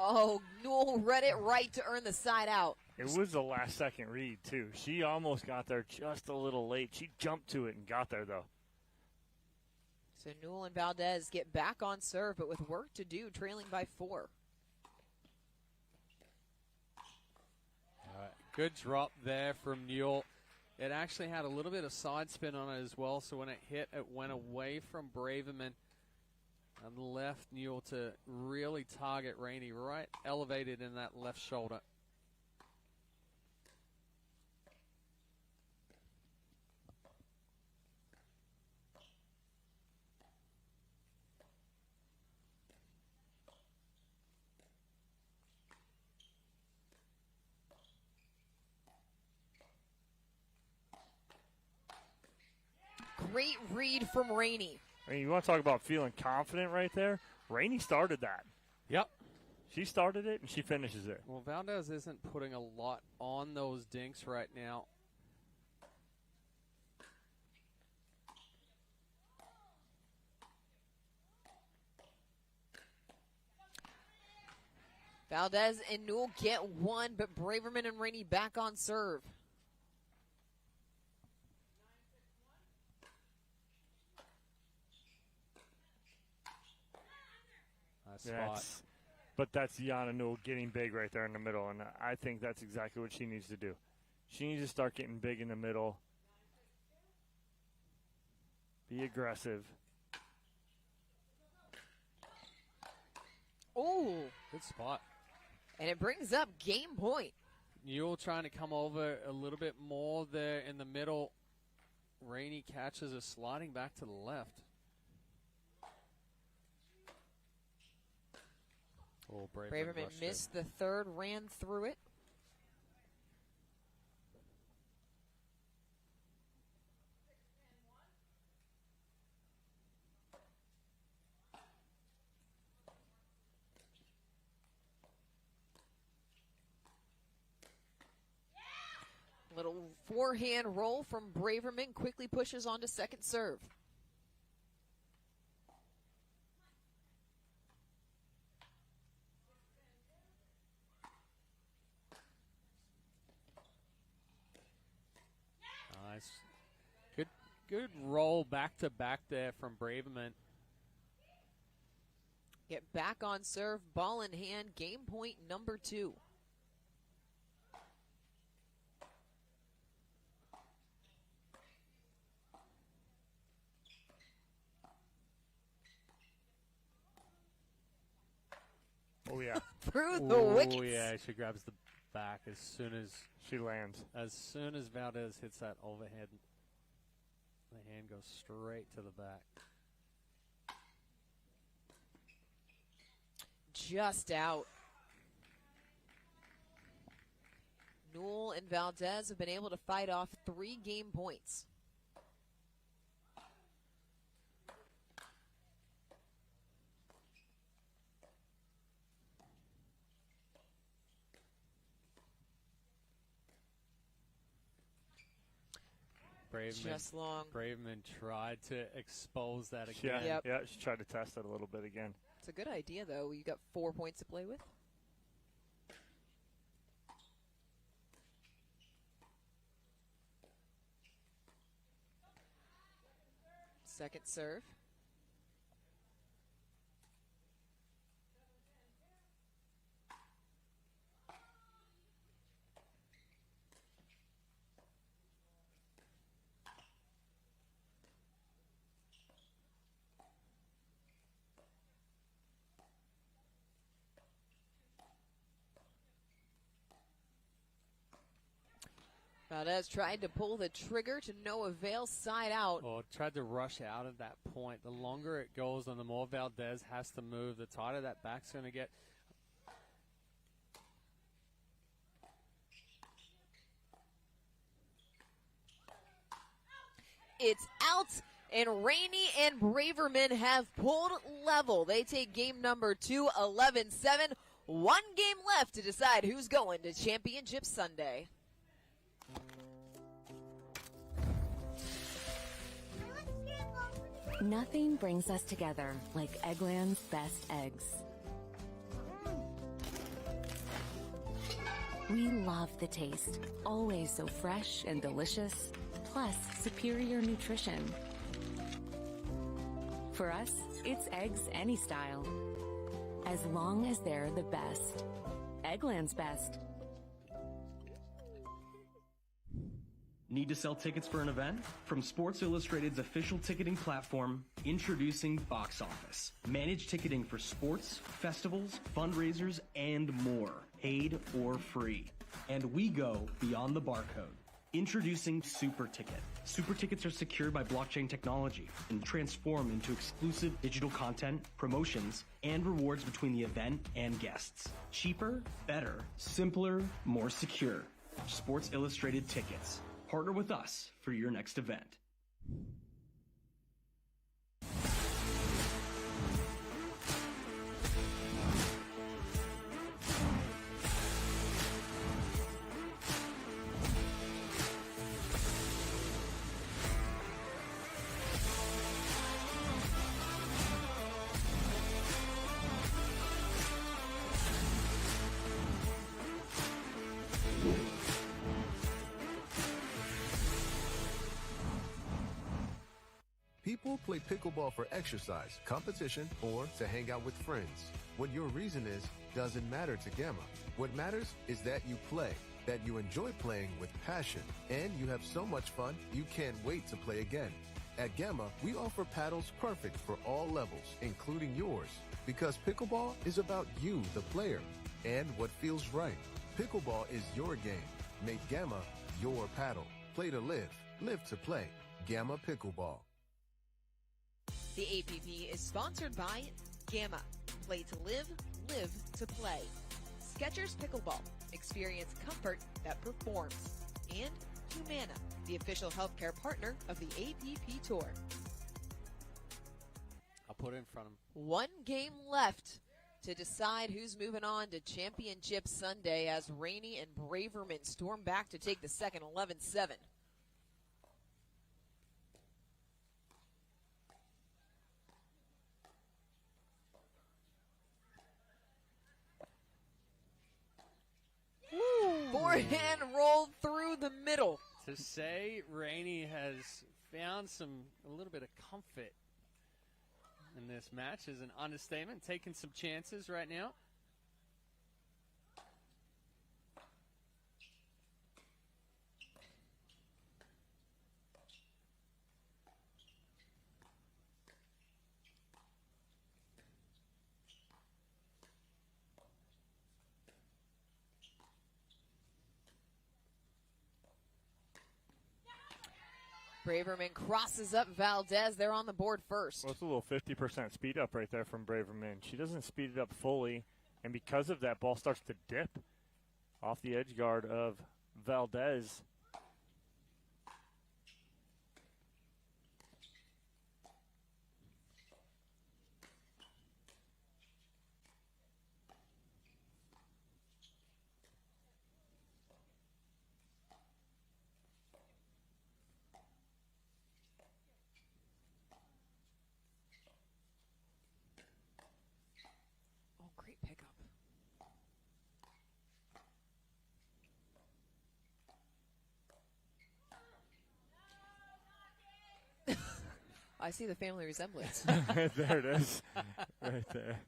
Oh, Newell read it right to earn the side out. It was the last second read, too. She almost got there just a little late. She jumped to it and got there, though. So Newell and Valdez get back on serve, but with work to do, trailing by 4. All right. Good drop there from Newell. It actually had a little bit of side spin on it as well, so when it hit, it went away from Braverman and left Newell to really target Rainey right elevated in that left shoulder. Great read from Rainey. I mean, you want to talk about feeling confident right there? Rainey started that. Yep. She started it, and she finishes it. Well, Valdez isn't putting a lot on those dinks right now. Valdez and Newell get one, but Braverman and Rainey back on serve. But that's Yana Newell getting big right there in the middle, and I think that's exactly what she needs to do. She needs to start getting big in the middle. Be aggressive. Oh. Good spot. And it brings up game point. Newell trying to come over a little bit more there in the middle. Rainey catches a sliding back to the left. Oh, Braverman missed the third, ran through it. Little forehand roll from Braverman, quickly pushes on to second serve. Nice. Good roll back to back there from Braverman. Get back on serve, ball in hand, game point number 2. Oh, yeah. Through the wickets. Oh, yeah, she grabs the back as soon as she lands. As soon as Valdez hits that overhead, the hand goes straight to the back. Just out. Newell and Valdez have been able to fight off 3 game points. Just long. Braverman tried to expose that again. Yeah, she tried to test it a little bit again. It's a good idea, though. You got 4 points to play with. Second serve. Valdez tried to pull the trigger to no avail, side out. Oh, tried to rush out of that point. The longer it goes and the more Valdez has to move, the tighter that back's going to get. It's out, and Rainey and Braverman have pulled level. They take game number 2, 11-7. 1 game left to decide who's going to Championship Sunday. Nothing brings us together like Eggland's best eggs. We love the taste, always so fresh and delicious, plus superior nutrition. For us, it's eggs any style, as long as they're the best. Eggland's best. Need to sell tickets for an event? From Sports Illustrated's official ticketing platform, introducing Box Office. Managed ticketing for sports, festivals, fundraisers, and more, paid or free. And we go beyond the barcode. Introducing Super Ticket. Super Tickets are secured by blockchain technology and transform into exclusive digital content, promotions, and rewards between the event and guests. Cheaper, better, simpler, more secure. Sports Illustrated Tickets. Partner with us for your next event. people play pickleball for exercise, competition, or to hang out with friends. What your reason is doesn't matter to Gamma. What matters is that you play, that you enjoy playing with passion, and you have so much fun you can't wait to play again. At Gamma, we offer paddles perfect for all levels, including yours. Because pickleball is about you, the player, and what feels right. Pickleball is your game. Make Gamma your paddle. Play to live, live to play. Gamma Pickleball. The APP is sponsored by Gamma. Play to live, live to play. Skechers Pickleball. Experience comfort that performs. And Humana, the official healthcare partner of the APP Tour. I'll put it in front of him. One game left to decide who's moving on to Championship Sunday as Rainey and Braverman storm back to take the second 11-7. Forehand rolled through the middle. To say Rainey has found a little bit of comfort in this match is an understatement. Taking some chances right now. Braverman crosses up Valdez. They're on the board first. Well, it's a little 50% speed up right there from Braverman. She doesn't speed it up fully, and because of that, ball starts to dip off the edge guard of Valdez. Great pickup. I see the family resemblance. There it is. Right there.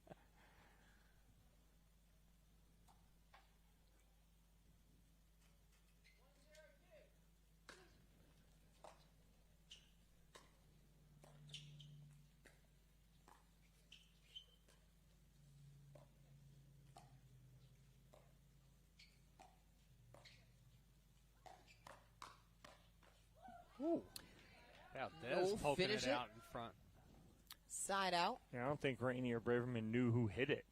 Ooh. Valdez No, poking finish it out in front. Side out. Yeah, I don't think Rainey or Braverman knew who hit it.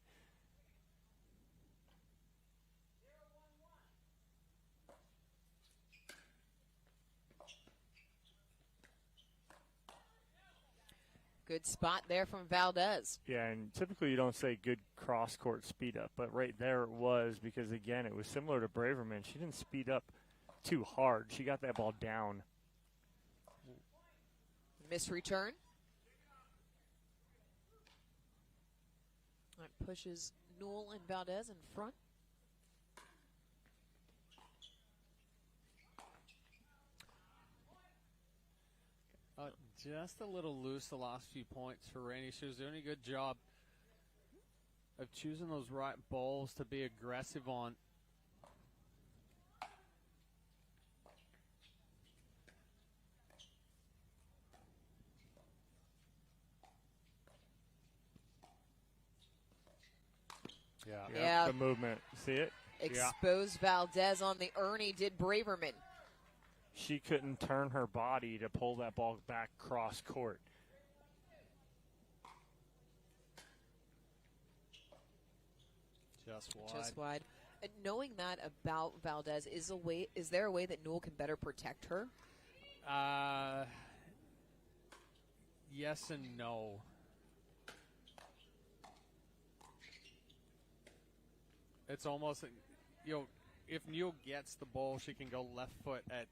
Good spot there from Valdez. Yeah, and typically you don't say good cross-court speed up, but right there it was because, again, it was similar to Braverman. She didn't speed up too hard. She got that ball down. Miss return. That pushes Newell and Valdez in front. Just a little loose the last few points for Rainey. She was doing a good job of choosing those right balls to be aggressive on. Yeah. The movement. See it? Exposed Valdez on the Ernie, did Braverman. She couldn't turn her body to pull that ball back cross court. Just wide. Just wide. Knowing that about Valdez, is there a way that Newell can better protect her? Yes and no. It's almost, if Newell gets the ball, she can go left foot at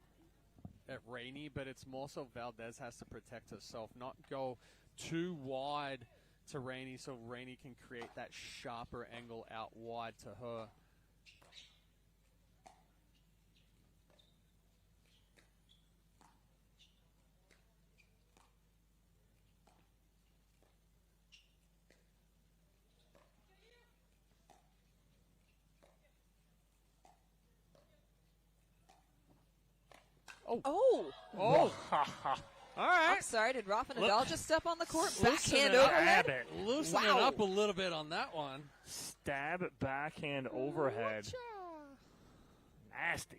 Rainey, but it's more so Valdez has to protect herself, not go too wide to Rainey so Rainey can create that sharper angle out wide to her. Oh. Oh. All right. I'm sorry. Did Rafa Nadal just step on the court? Loosen Backhand it up. overhead? Loosen it up a little bit on that one. Stab it backhand overhead. Nasty.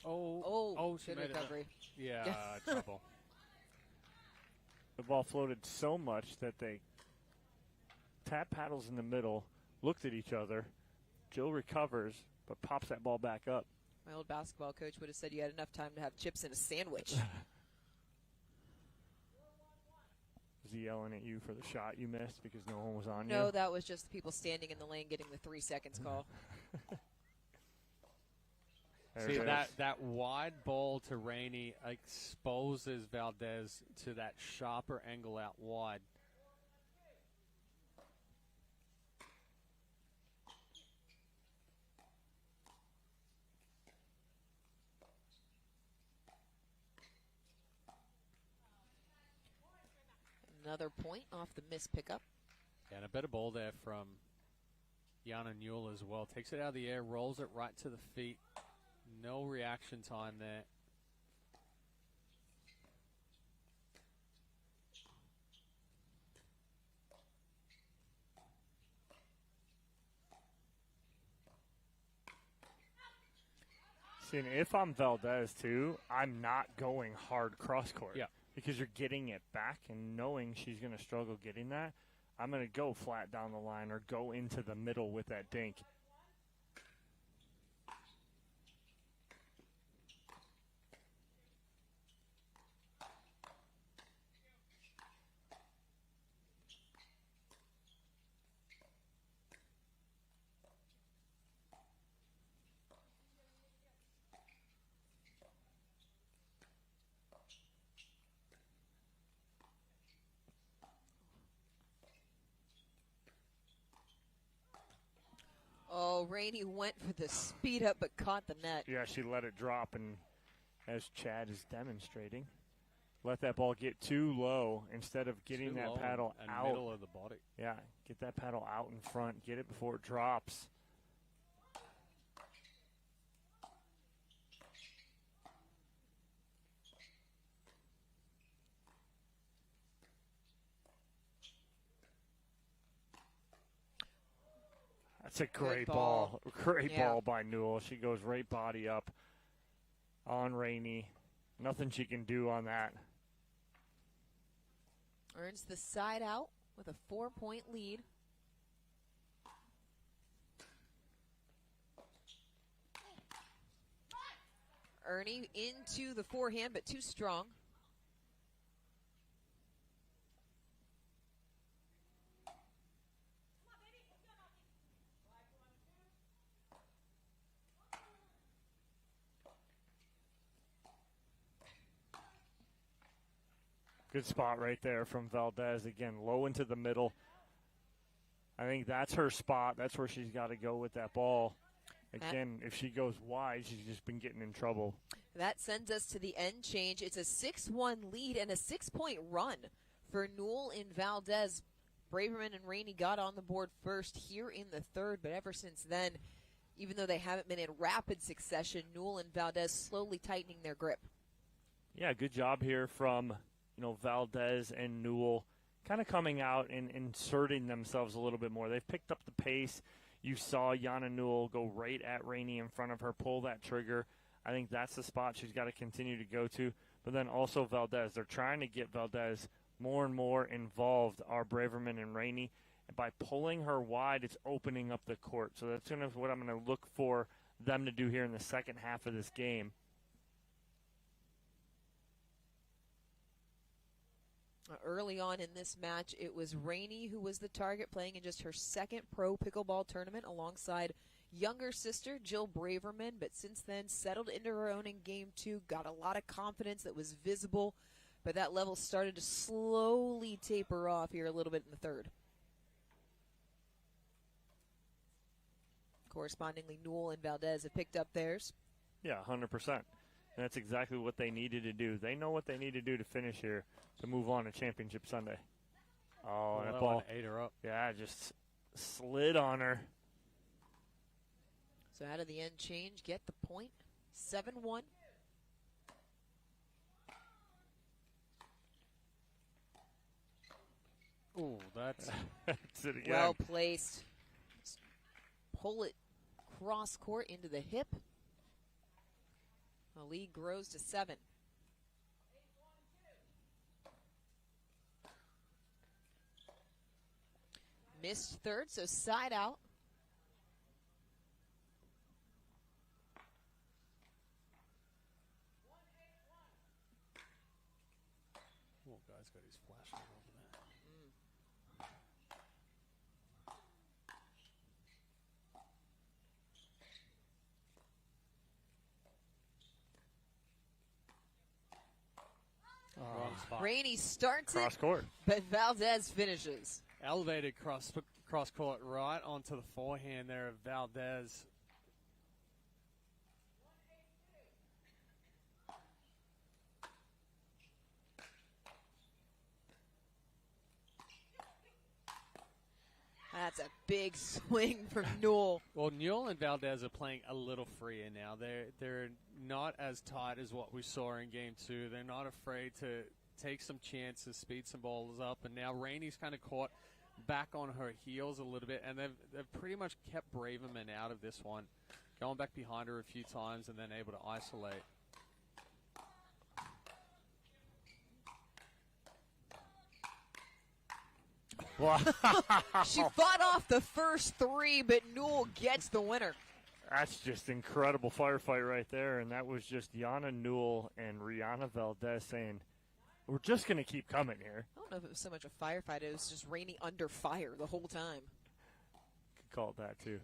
Oh, she good made it. recovery. Yeah, trouble. The ball floated so much that they tap paddles in the middle, looked at each other. Jill recovers, but pops that ball back up. My old basketball coach would have said you had enough time to have chips in a sandwich. Was he yelling at you for the shot you missed because no one was on you? No, that was just the people standing in the lane getting the 3 seconds call. See, that wide ball to Rainey exposes Valdez to that sharper angle out wide. Another point off the missed pickup. And a better ball there from Jana Newell as well. Takes it out of the air, rolls it right to the feet. No reaction time there. See, and if I'm Valdez, too, I'm not going hard cross-court. Yeah. Because you're getting it back and knowing she's going to struggle getting that, I'm going to go flat down the line or go into the middle with that dink. Oh, Rainey went for the speed up but caught the net. Yeah, she let it drop, and as Chad is demonstrating, let that ball get too low instead of getting that paddle and out. middle of the body. Yeah, get that paddle out in front. Get it before it drops. That's a great ball. Great ball by Newell. She goes right body up on Rainey. Nothing she can do on that. Earns the side out with a 4-point lead. Ernie into the forehand, but too strong. Good spot right there from Valdez. Again, low into the middle. I think that's her spot. That's where she's got to go with that ball. Again, if she goes wide, she's just been getting in trouble. That sends us to the end change. It's a 6-1 lead and a 6-point run for Newell and Valdez. Braverman and Rainey got on the board first here in the third, but ever since then, even though they haven't been in rapid succession, Newell and Valdez slowly tightening their grip. Yeah, good job here from Valdez and Newell kind of coming out and inserting themselves a little bit more. They've picked up the pace. You saw Jana Newell go right at Rainey in front of her, pull that trigger. I think that's the spot she's got to continue to go to. But then also Valdez. They're trying to get Valdez more and more involved, our Braverman and Rainey. And by pulling her wide, it's opening up the court. So that's what I'm going to look for them to do here in the second half of this game. Early on in this match, it was Rainey who was the target, playing in just her second pro pickleball tournament alongside younger sister Jill Braverman, but since then settled into her own in game two, got a lot of confidence that was visible, but that level started to slowly taper off here a little bit in the third. Correspondingly, Newell and Valdez have picked up theirs. Yeah, 100%. And that's exactly what they needed to do. They know what they need to do to finish here to move on to Championship Sunday. Oh, and a ball. and ate her up. Yeah, just slid on her. So out of the end change, get the point. 7-1. Ooh, that's it again. Well placed. Pull it cross court into the hip. The lead grows to 7. Missed third, so side out. Oh, guy's got his flashlight over there. Wrong spot. Rainey starts Cross it, court. but Valdez finishes. Elevated cross court right onto the forehand there of Valdez. That's a big swing from Newell. Well, Newell and Valdez are playing a little freer now. They're not as tight as what we saw in Game 2. They're not afraid to take some chances, speed some balls up, and now Rainey's kind of caught back on her heels a little bit, and they've pretty much kept Braverman out of this one, going back behind her a few times and then able to isolate. She fought off the first 3, but Newell gets the winner. That's just incredible firefight right there, and that was just Yana Newell and Rihanna Valdez saying, we're just going to keep coming here. I don't know if it was so much a firefight. It was just Rainey under fire the whole time. Could call it that, too.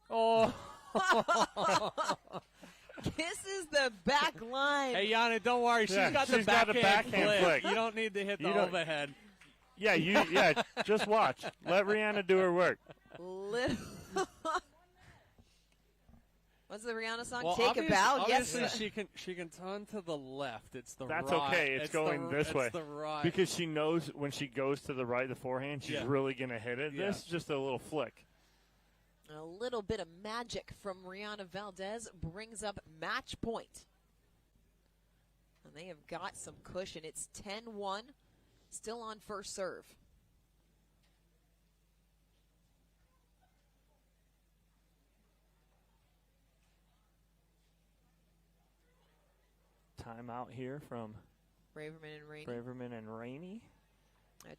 Oh! Kisses the back line. Hey, Yana, don't worry. She's got the backhand flick. You don't need to hit the overhead. Yeah, just watch. Let Rihanna do her work. What's the Rihanna song? Well, Take a bow. Obviously, Yes. she can turn to the left. It's the That's right. okay. It's going this way. It's the right. Because she knows when she goes to the right, the forehand, she's really going to hit it. Yeah. This is just a little flick. A little bit of magic from Rihanna Valdez brings up match point. And they have got some cushion. It's 10-1, still on first serve. Timeout here from Braverman and Rainey.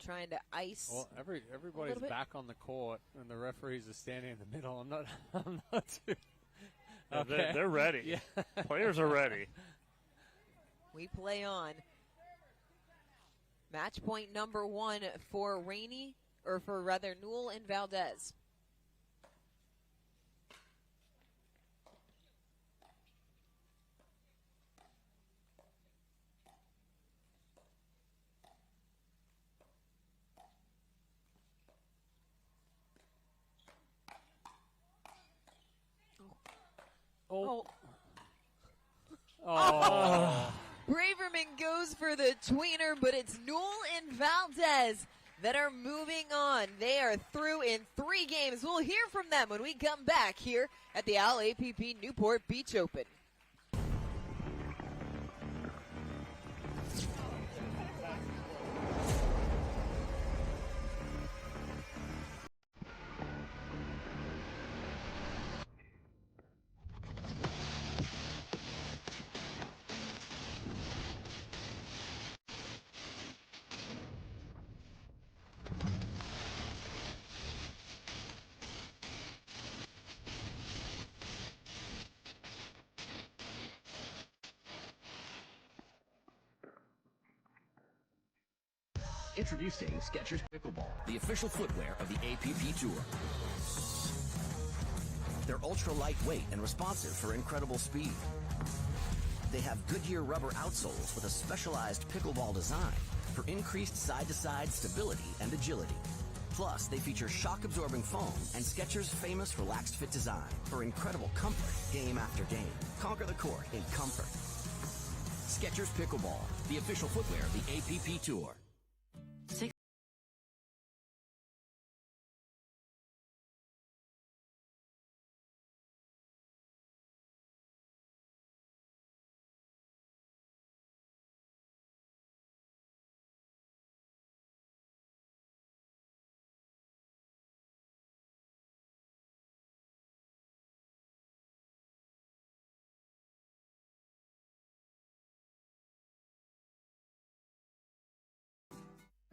Trying to ice. Well, everybody's back on the court, and the referees are standing in the middle. I'm not too. Yeah, Okay. they're ready. Yeah. Players are ready. We play on. Match point number 1 for Rainey, or for rather Newell and Valdez. Oh. Braverman goes for the tweener, but it's Newell and Valdez that are moving on. They are through in 3 games. We'll hear from them when we come back here at the ALAPP Newport Beach Open. Introducing Skechers Pickleball, the official footwear of the APP Tour. They're ultra lightweight and responsive for incredible speed. They have Goodyear rubber outsoles with a specialized pickleball design for increased side-to-side stability and agility. Plus, they feature shock-absorbing foam and Skechers' famous relaxed fit design for incredible comfort game after game. Conquer the court in comfort. Skechers Pickleball, the official footwear of the APP Tour.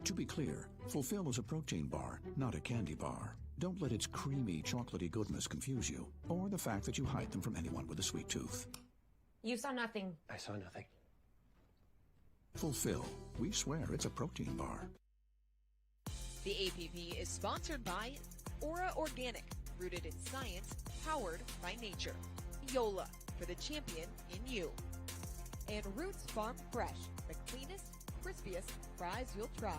To be clear, Fulfill is a protein bar, not a candy bar. Don't let its creamy, chocolatey goodness confuse you, or the fact that you hide them from anyone with a sweet tooth. You saw nothing. I saw nothing. Fulfill. We swear it's a protein bar. The APP is sponsored by Aura Organic, rooted in science, powered by nature. Yola, for the champion in you. And Roots Farm Fresh, the cleanest, crispiest fries you'll try.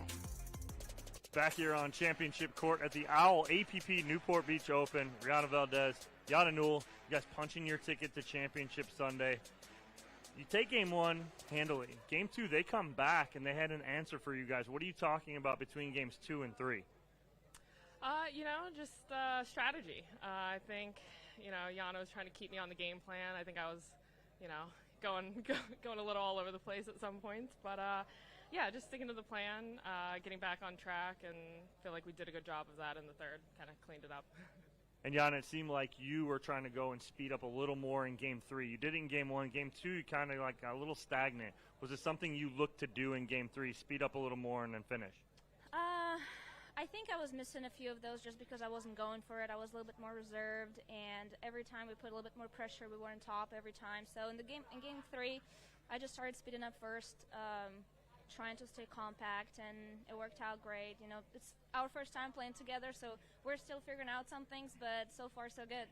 Back here on championship court at the Owl APP Newport Beach Open. Rihanna Valdez, Yana Newell, you guys punching your ticket to championship Sunday. You take game one handily. Game two, they come back and they had an answer for you guys. What are you talking about between games 2 and 3? Just strategy. I think, Yana was trying to keep me on the game plan. I think I was, going a little all over the place at some points. But, just sticking to the plan, getting back on track, and feel like we did a good job of that in the third, kind of cleaned it up. And, Yana, it seemed like you were trying to go and speed up a little more in game 3. You did it in game 1. Game 2, you kind of like a little stagnant. Was it something you looked to do in game 3, speed up a little more and then finish? I think I was missing a few of those just because I wasn't going for it. I was a little bit more reserved, and every time we put a little bit more pressure, we were on top every time. So in game 3, I just started speeding up first, trying to stay compact, and it worked out great. It's our first time playing together, so we're still figuring out some things, but so far so good.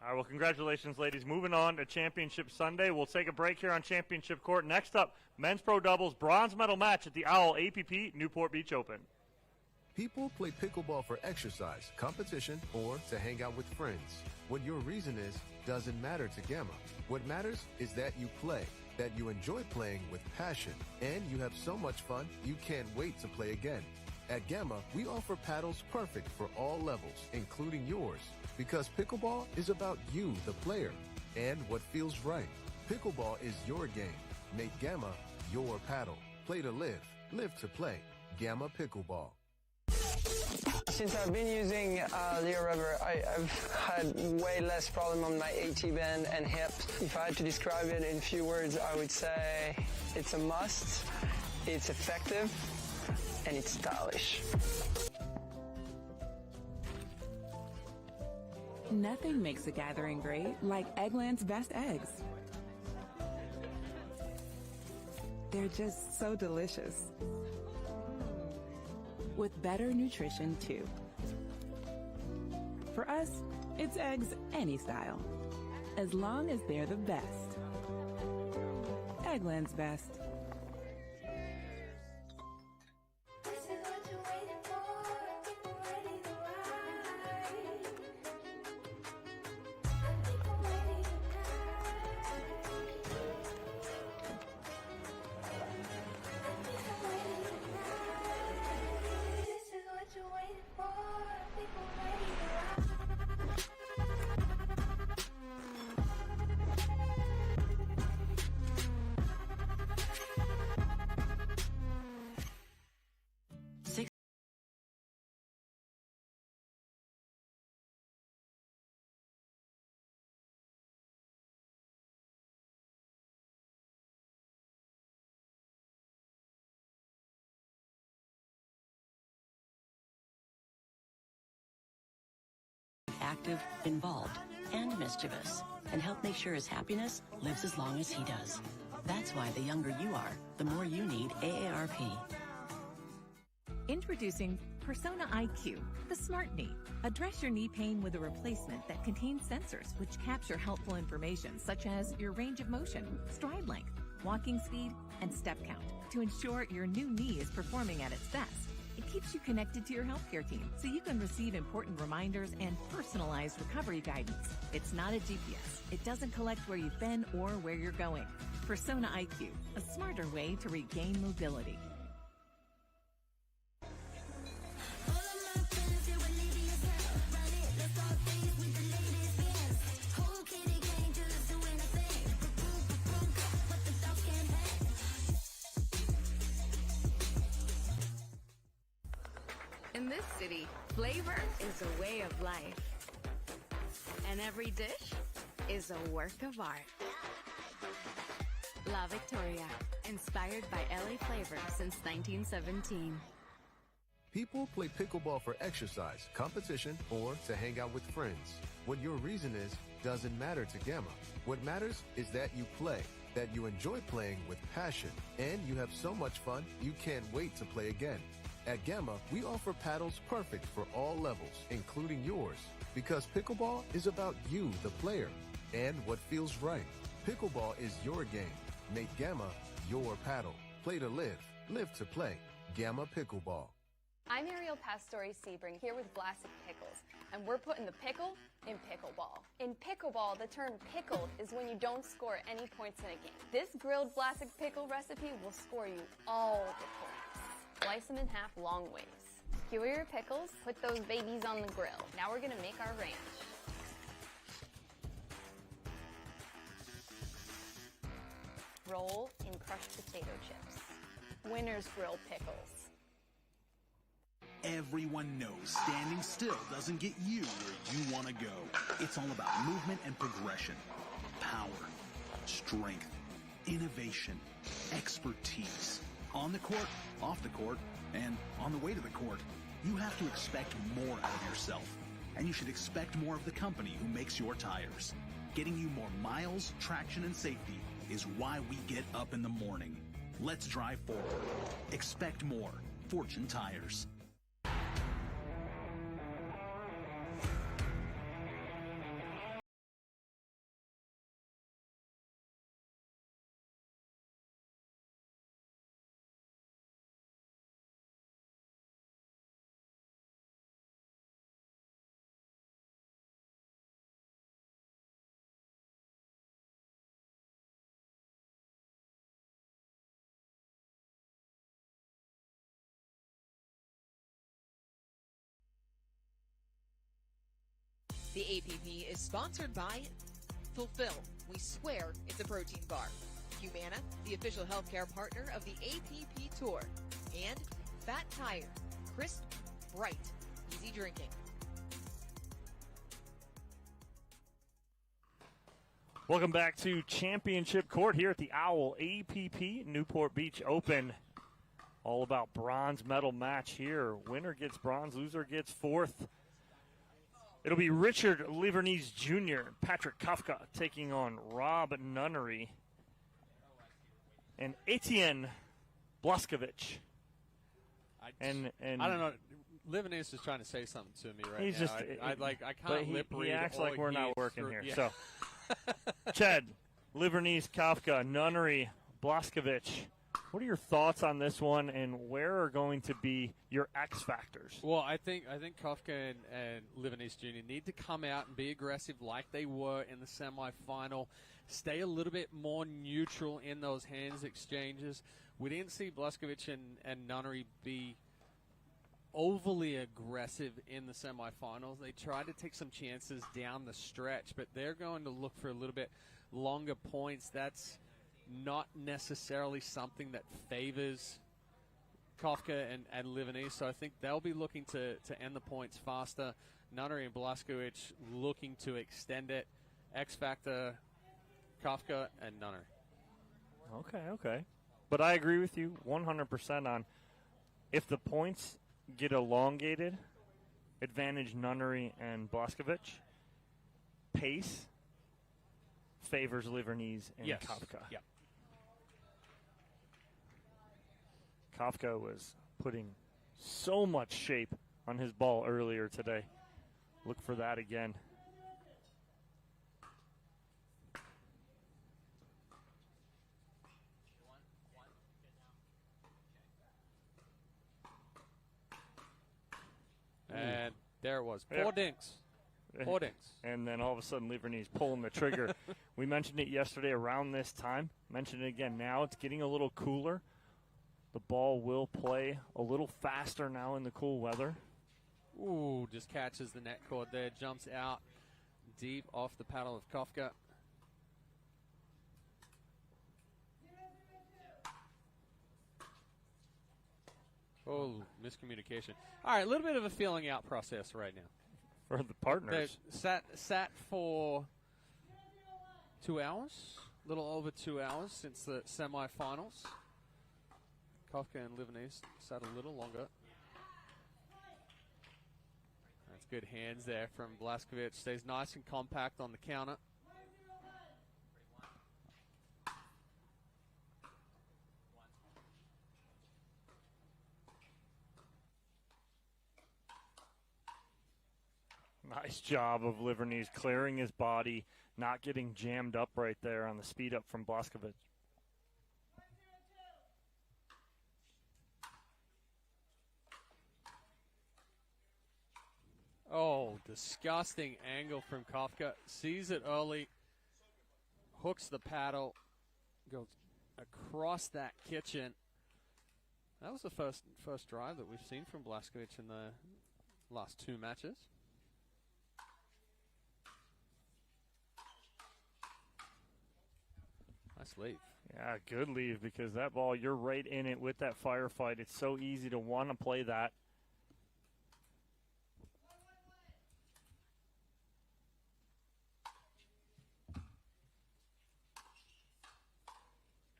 All right, well, congratulations, ladies. Moving on to Championship Sunday. We'll take a break here on Championship Court. Next up, men's pro doubles bronze medal match at the Owl APP Newport Beach Open. People play pickleball for exercise, competition, or to hang out with friends. What your reason is doesn't matter to Gamma. What matters is that you play, that you enjoy playing with passion, and you have so much fun you can't wait to play again. At Gamma, we offer paddles perfect for all levels, including yours, because pickleball is about you, the player, and what feels right. Pickleball is your game. Make Gamma your paddle. Play to live, live to play. Gamma Pickleball. Since I've been using Leo Rubber, I've had way less problem on my AT band and hips. If I had to describe it in a few words, I would say it's a must, it's effective, and it's stylish. Nothing makes a gathering great like Eggland's best eggs. They're just so delicious. With better nutrition, too. For us, it's eggs any style, as long as they're the best. Eggland's best. Active, involved, and mischievous, and help make sure his happiness lives as long as he does. That's why the younger you are, the more you need AARP. Introducing Persona IQ, the smart knee. Address your knee pain with a replacement that contains sensors which capture helpful information such as your range of motion, stride length, walking speed, and step count to ensure your new knee is performing at its best. It keeps you connected to your healthcare team so you can receive important reminders and personalized recovery guidance. It's not a GPS. It doesn't collect where you've been or where you're going. Persona IQ, a smarter way to regain mobility. In this city, flavor is a way of life. And every dish is a work of art. La Victoria, inspired by LA flavor since 1917. People play pickleball for exercise, competition, or to hang out with friends. What your reason is doesn't matter to Gamma. What matters is that you play, that you enjoy playing with passion, and you have so much fun you can't wait to play again. At Gamma, we offer paddles perfect for all levels, including yours, because pickleball is about you, the player, and what feels right. Pickleball is your game. Make Gamma your paddle. Play to live, live to play. Gamma Pickleball. I'm Ariel Pastori-Sebring here with Vlasic Pickles, and we're putting the pickle in pickleball. In pickleball, the term pickled is when you don't score any points in a game. This grilled Vlasic pickle recipe will score you all the points. Slice them in half long ways. Skewer your pickles, put those babies on the grill. Now we're gonna make our ranch. Roll in crushed potato chips. Winner's grilled pickles. Everyone knows standing still doesn't get you where you want to go. It's all about movement and progression, power, strength, innovation, expertise. On the court, off the court, and on the way to the court, you have to expect more out of yourself. And you should expect more of the company who makes your tires. Getting you more miles, traction, and safety is why we get up in the morning. Let's drive forward. Expect more. Fortune Tires. The APP is sponsored by Fulfill. We swear it's a protein bar. Humana, the official healthcare partner of the APP Tour. And Fat Tire. Crisp, bright, easy drinking. Welcome back to Championship Court here at the Owl APP Newport Beach Open. All about bronze medal match here. Winner gets bronze, loser gets fourth. It'll be Richard Livernies Jr., Patrick Kafka taking on Rob Nunnery, and Etienne Blaskovich. I don't know. Livernies is trying to say something to me right he's now. Just, I can't lip read. He acts like we're not working here. Yeah. So, Chad, Livernies, Kafka, Nunnery, Blaskovich. What are your thoughts on this one, and where are going to be your X factors? Well, I think Kafka and Livernies Jr. need to come out and be aggressive like they were in the semifinal. Stay a little bit more neutral in those hands exchanges. We didn't see Blaskovich and Nunnery be overly aggressive in the semifinals. They tried to take some chances down the stretch, but they're going to look for a little bit longer points. That's not necessarily something that favors Kafka and Livernies, so I think they'll be looking to end the points faster. Nunnery and Blaskovich looking to extend it. X Factor, Kafka, and Nunnery. Okay. But I agree with you 100% on if the points get elongated, advantage Nunnery and Blaskovich. Pace favors Livernies and Kafka. Yeah. Kafka was putting so much shape on his ball earlier today. Look for that again. And there it was. Yeah. Four dinks. Four dinks. And then all of a sudden, Livernee's pulling the trigger. We mentioned it yesterday around this time. Mentioned it again now. It's getting a little cooler. The ball will play a little faster now in the cool weather. Ooh, just catches the net cord there. Jumps out deep off the paddle of Kofka. Oh, miscommunication. All right, a little bit of a feeling out process right now. For the partners. They sat for 2 hours, a little over 2 hours since the semifinals. Kofka and Livanese sat a little longer. That's good hands there from Blaskovic. Stays nice and compact on the counter. Nice job of Livernee's clearing his body, not getting jammed up right there on the speed up from Blaskovic. Oh, disgusting angle from Kofka. Sees it early, hooks the paddle, goes across that kitchen. That was the first drive that we've seen from Blaskovic in the last 2 matches. Nice leave. Yeah, good leave because that ball, you're right in it with that firefight. It's so easy to want to play that.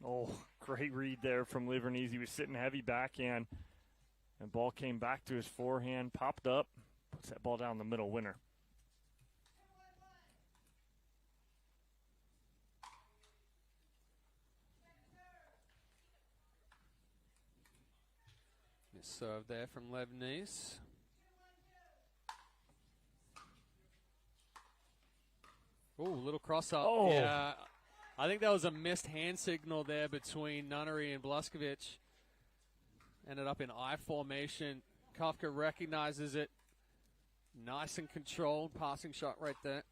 Oh, great read there from Liverneese. He was sitting heavy backhand, and ball came back to his forehand, popped up, puts that ball down the middle, winner. Serve there from Lebanese. Ooh, little cross up. Oh. Yeah, I think that was a missed hand signal there between Nunnery and Blaskovic. Ended up in I formation. Kofka recognizes it. Nice and controlled passing shot right there.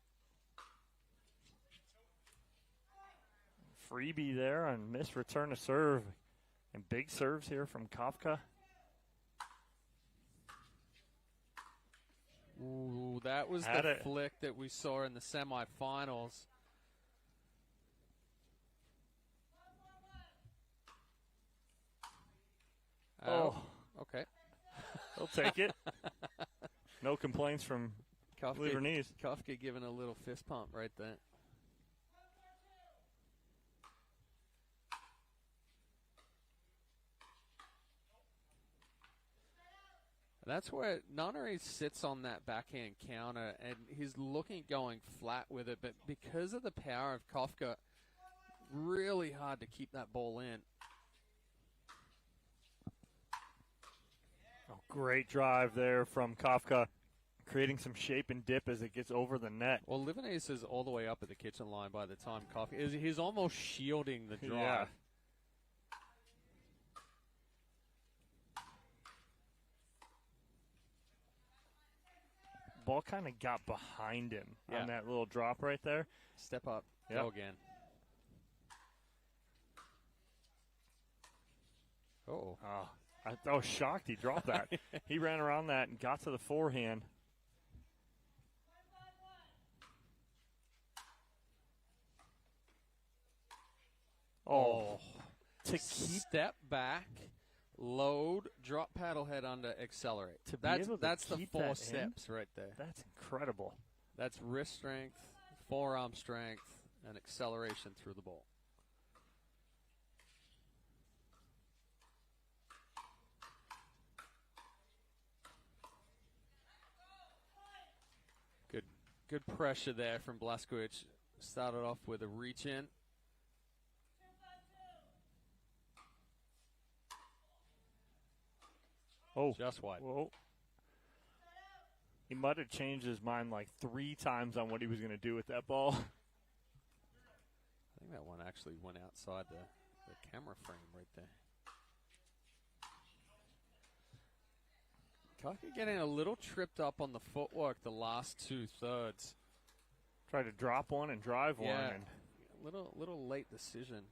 Freebie there on missed return to serve. And big serves here from Kofka. Ooh, that was the flick that we saw in the semifinals. Oh, okay. He'll take it. No complaints from Liverneese. Kofka giving a little fist pump right there. That's where Nunnery sits on that backhand counter, and he's looking at going flat with it, but because of the power of Kofka, really hard to keep that ball in. Oh, great drive there from Kofka, creating some shape and dip as it gets over the net. Well, Livanese is all the way up at the kitchen line by the time Kofka he's almost shielding the drive. Yeah. Ball kind of got behind him on that little drop right there. Step up. Go again. Oh. I was shocked he dropped that. He ran around that and got to the forehand. Oh. To keep step back, load, drop paddle head under, accelerate. That's the 4 steps right there. That's incredible. That's wrist strength, forearm strength, and acceleration through the ball. Good pressure there from Blaskovic. Started off with a reach in. Oh. Just wide. Whoa. He might have changed his mind like 3 times on what he was going to do with that ball. I think that one actually went outside the camera frame right there. Kafka getting a little tripped up on the footwork the last 2/3. Tried to drop one and drive one. Yeah, And little late decision.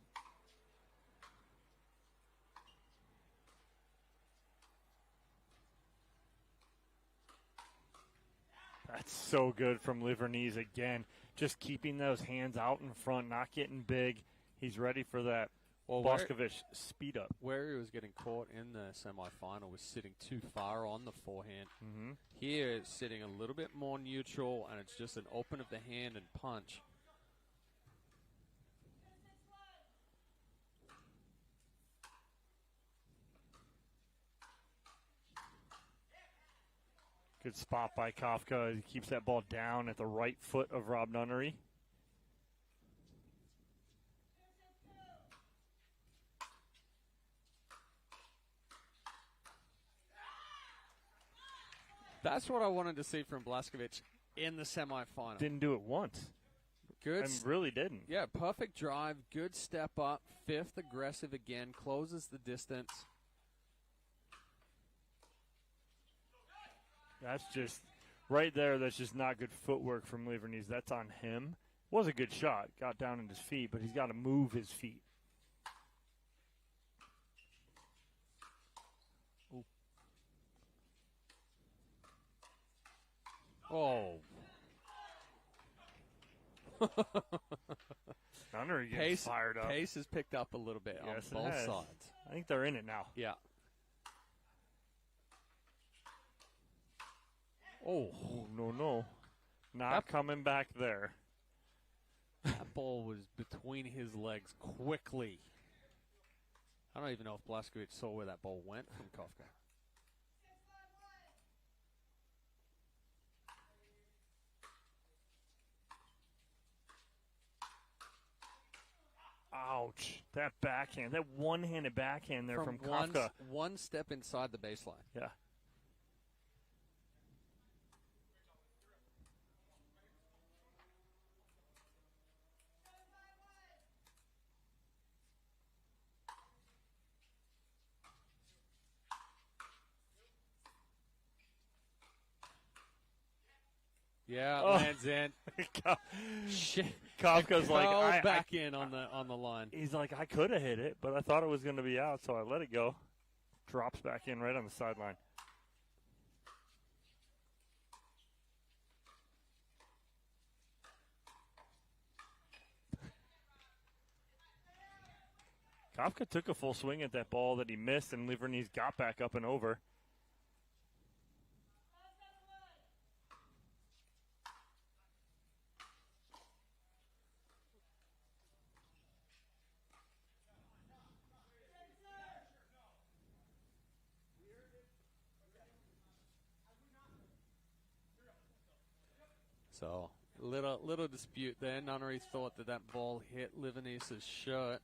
That's so good from Livernese again. Just keeping those hands out in front, not getting big. He's ready for that Blaskovich speed up. Where he was getting caught in the semifinal was sitting too far on the forehand. Mm-hmm. Here it's sitting a little bit more neutral, and it's just an open of the hand and punch. Good spot by Kafka. He keeps that ball down at the right foot of Rob Nunnery. That's what I wanted to see from Blaskovich in the semifinal. Didn't do it once. Good. And really didn't. Yeah, perfect drive, good step up, fifth aggressive again, closes the distance. That's just, right there, that's just not good footwork from Livernese. That's on him. Was a good shot. Got down in his feet, but he's got to move his feet. Ooh. Oh. Nunnery gets fired up. Pace has picked up a little bit on both sides. I think they're in it now. Yeah. Oh. No. Not coming back there. That ball was between his legs quickly. I don't even know if Blaskovich saw where that ball went from Kafka. Ouch. That backhand, that one-handed backhand there from Kafka. One step inside the baseline. Yeah. Yeah, lands in. Shit. Kafka's like back in on the line. He's like, I could have hit it, but I thought it was going to be out, so I let it go. Drops back in right on the sideline. Kafka took a full swing at that ball that he missed, and Livernese got back up and over. So, little dispute there. Nunnery thought that ball hit Livernese's shirt.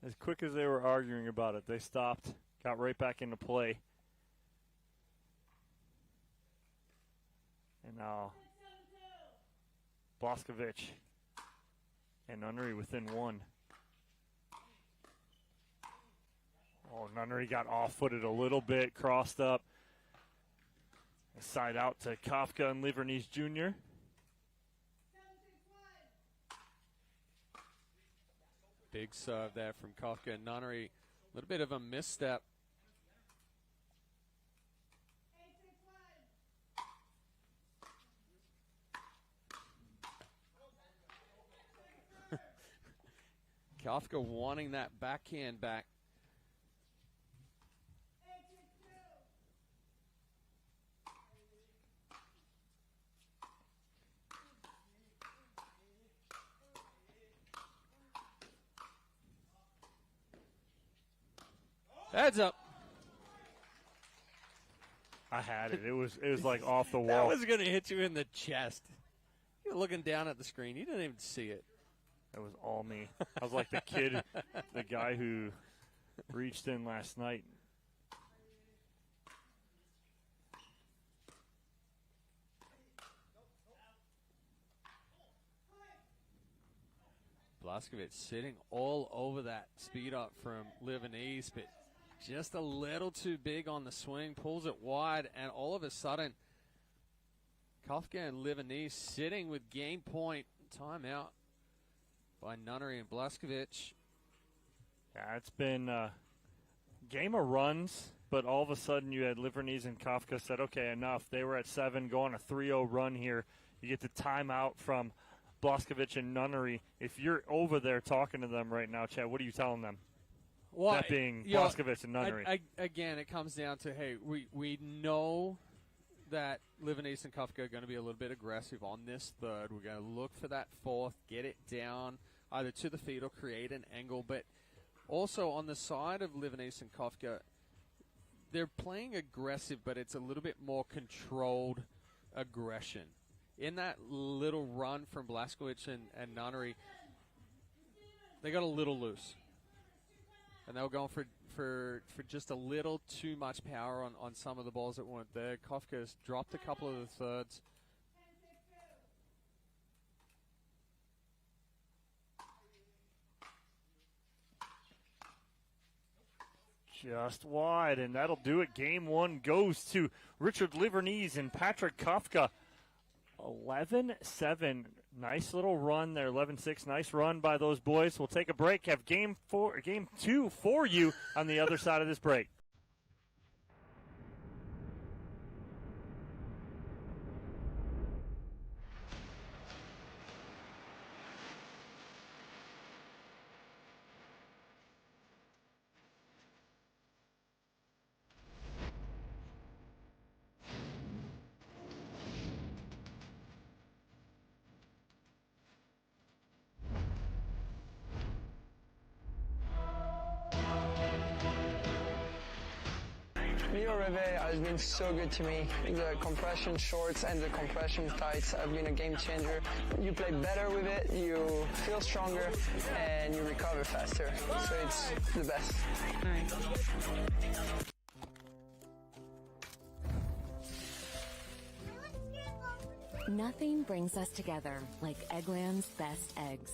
As quick as they were arguing about it, they stopped, got right back into play. And now Blaskovich and Nunnery within one. Oh, Nunnery got off-footed a little bit, crossed up. Side out to Kafka and Livernese Jr. Big serve there from Kafka and Nunnery. A little bit of a misstep. Kafka wanting that backhand back. Heads up. I had it. It was like off the wall. That was going to hit you in the chest. You're looking down at the screen. You didn't even see it. That was all me. I was like the kid, the guy who reached in last night. Blaskovic sitting all over that speed up from Livanese, but just a little too big on the swing, pulls it wide, and all of a sudden, Kafka and Livanese sitting with game point. Timeout by Nunnery and Blaskovic. Yeah, it's been a game of runs, but all of a sudden you had Livanese and Kafka said, okay, enough. They were at 7, go on a 3-0 run here. You get the timeout from Blaskovic and Nunnery. If you're over there talking to them right now, Chad, what are you telling them? Well, that being Blaskovic and Nunnery. Again, it comes down to, hey, we know that Livanese and Kafka are going to be a little bit aggressive on this third. We're going to look for that fourth, get it down either to the feet or create an angle. But also on the side of Livanese and Kafka, they're playing aggressive, but it's a little bit more controlled aggression. In that little run from Blaskovic and Nunnery, they got a little loose. And they were going for just a little too much power on some of the balls that weren't there. Kafka's dropped a couple of the thirds. Just wide, and that'll do it. Game 1 goes to Richard Livanese and Patrick Kafka. 11-7. Nice little run there, 11-6. Nice run by those boys. We'll take a break. Have game 2 for you on the other side of this break. Leo Reve has been so good to me. The compression shorts and the compression tights have been a game changer. You play better with it, you feel stronger, and you recover faster. So it's the best. Nothing brings us together like Eggland's best eggs.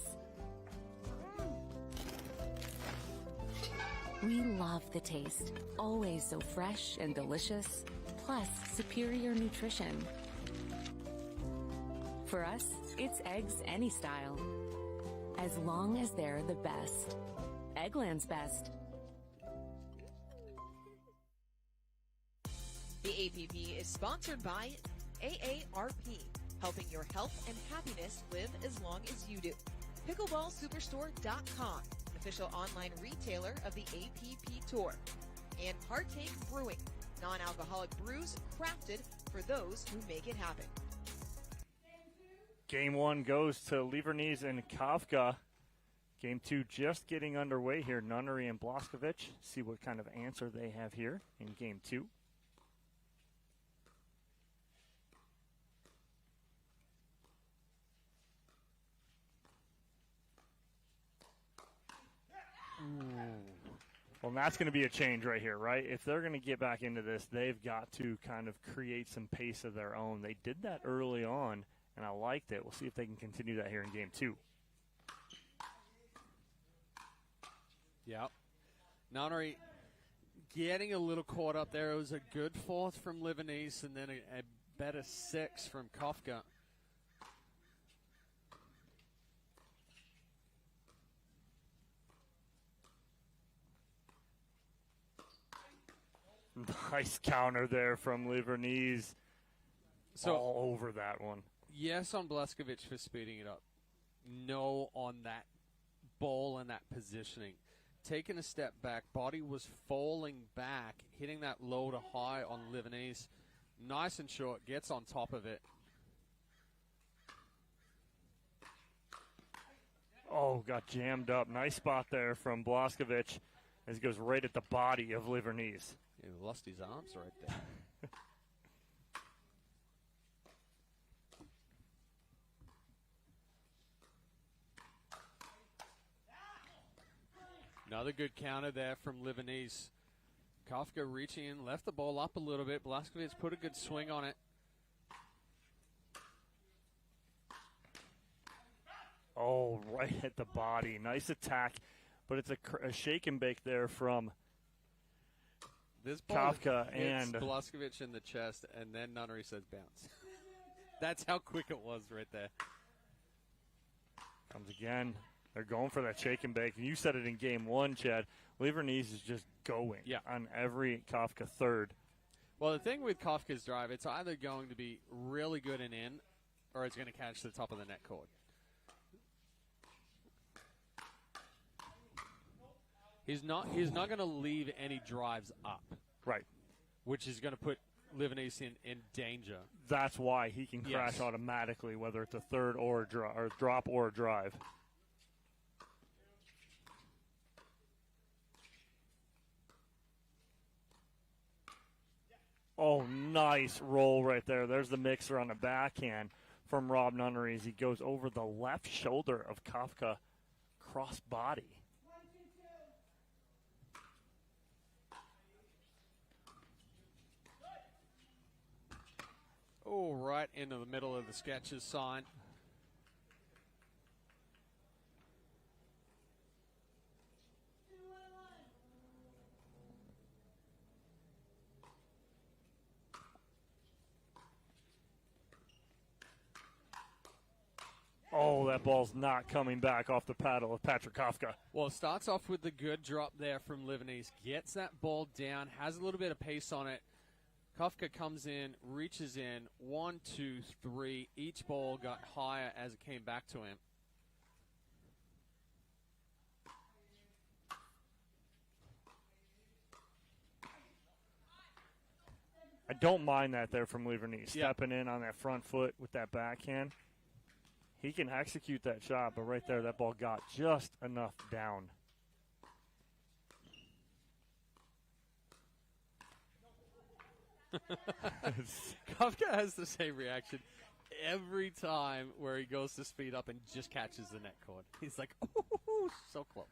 We love the taste, always so fresh and delicious, plus superior nutrition. For us, it's eggs any style, as long as they're the best. Eggland's best. The APP is sponsored by AARP, helping your health and happiness live as long as you do. PickleballSuperstore.com, official online retailer of the APP Tour. And Partake Brewing, non-alcoholic brews crafted for those who make it happen. Game 1 goes to Livanese and Kafka. Game 2 just getting underway here. Nunnery and Blaskovic. See what kind of answer they have here in Game 2. Well, that's going to be a change right here, right? If they're going to get back into this, they've got to kind of create some pace of their own. They did that early on, and I liked it. We'll see if they can continue that here in Game 2. Yep. Nunnery getting a little caught up there. It was a good fourth from Livanese and then a better 6 from Kafka. Nice counter there from Livanese. So all over that one. Yes on Blaskovic for speeding it up. No on that ball and that positioning. Taking a step back, body was falling back, hitting that low to high on Livanese. Nice and short, gets on top of it. Oh, got jammed up. Nice spot there from Blaskovic as he goes right at the body of Livanese. He lost his arms right there. Another good counter there from Livanese. Kafka reaching in, left the ball up a little bit. Blaskovic put a good swing on it. Oh, right at the body. Nice attack, but it's a shake and bake there from This ball Kafka hits and Blaskovich in the chest, and then Nunnery says bounce. That's how quick it was right there. Comes again. They're going for that shake and bake. And you said it in game one, Chad. Livernice is just going on every Kafka third. Well, the thing with Kafka's drive, it's either going to be really good and in, or it's going to catch the top of the net cord. He's not going to leave any drives up. Right. Which is going to put Livernice in danger. That's why he can crash automatically, whether it's a third or a drop or a drive. Oh, nice roll right there. There's the mixer on the backhand from Rob Nunnery as he goes over the left shoulder of Kafka cross body. Oh, right into the middle of the sketches sign. Oh, that ball's not coming back off the paddle of Patrick Kafka. Well, it starts off with the good drop there from Livernice. Gets that ball down, has a little bit of pace on it. Kafka comes in, reaches in, 1, 2, 3. Each ball got higher as it came back to him. I don't mind that there from Livernice, stepping in on that front foot with that backhand. He can execute that shot, but right there, that ball got just enough down. Kafka has the same reaction every time where he goes to speed up and just catches the net cord. He's like, oh, so close.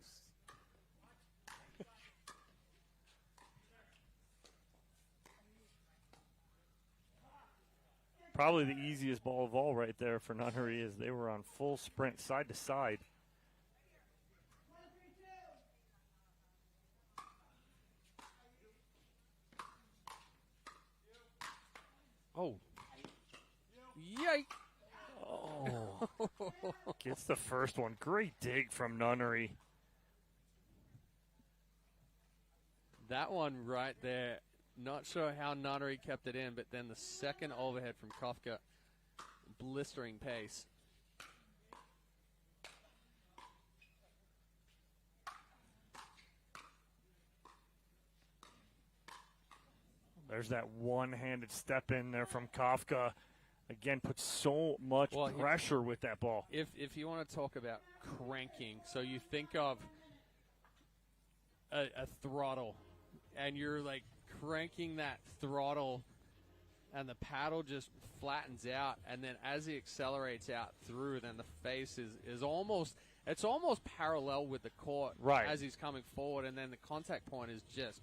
Probably the easiest ball of all right there for Nunnery is they were on full sprint side to side. Oh. Yike. Oh. Gets the first one. Great dig from Nunnery. That one right there. Not sure how Nunnery kept it in, but then the second overhead from Kafka, blistering pace. There's that one-handed step in there from Kafka. Again, puts so much pressure with that ball. If you want to talk about cranking, so you think of a throttle, and you're like cranking that throttle, and the paddle just flattens out, and then as he accelerates out through, then the face is almost parallel with the court as he's coming forward, and then the contact point is just.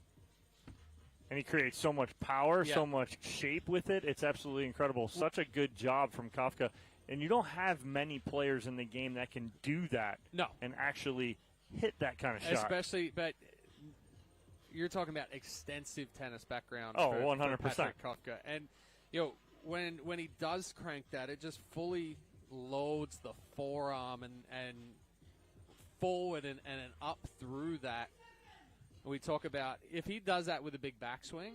And he creates so much power, so much shape with it. It's absolutely incredible. Such a good job from Kafka. And you don't have many players in the game that can do that and actually hit that kind of shot. Especially, but you're talking about extensive tennis background. Oh, for 100%. Patrick Kafka. And, when he does crank that, it just fully loads the forearm and forward and up through that. We talk about if he does that with a big backswing,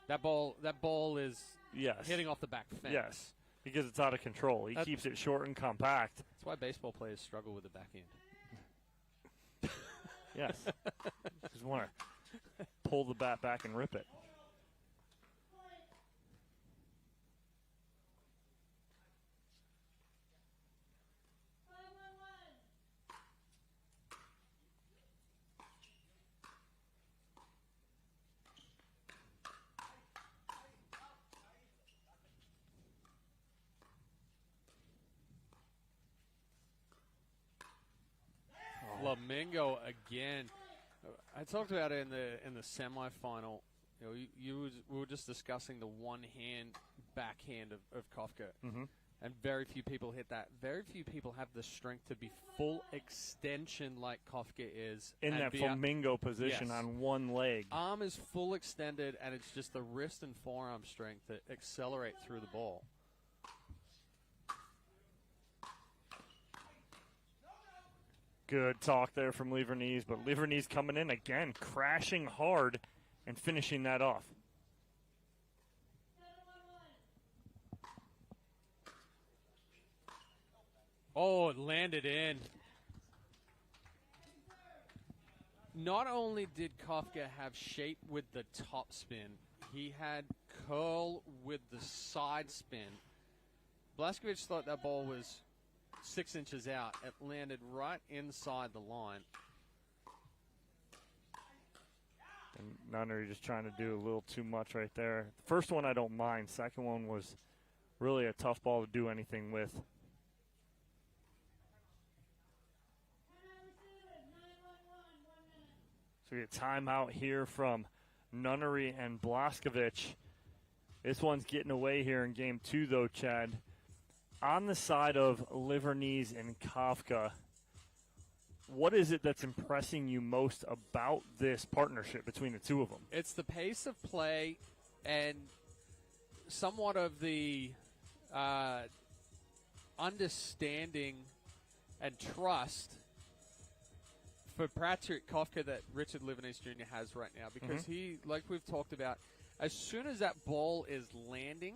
that ball is hitting off the back fence. Yes, because it's out of control. He keeps it short and compact. That's why baseball players struggle with the backhand. Yes. Just want to pull the bat back and rip it. Flamingo again. I talked about it in the semifinal. We were just discussing the one hand backhand of Kafka. Mm-hmm. and very few people hit that. Very few people have the strength to be full extension like Kafka is. In and that be flamingo position Yes. on one leg. Arm is full extended, and it's just the wrist and forearm strength that accelerate through the ball. Good talk there from Livernies, but Livernies coming in again, crashing hard and finishing that off. Oh, it landed in. Not only did Kafka have shape with the top spin, he had curl with the side spin. Blaskovic thought that ball was 6 inches out. It landed right inside the line. And Nunnery just trying to do a little too much right there. The first one I don't mind. Second one was really a tough ball to do anything with. So we get timeout here from Nunnery and Blaskovic. This one's getting away here in game 2, though, Chad. On the side of Livernies and Kafka, what is it that's impressing you most about this partnership between the two of them? It's the pace of play and somewhat of the understanding and trust for Patrick Kafka that Richard Livernies Jr. has right now. Because he, like we've talked about, as soon as that ball is landing,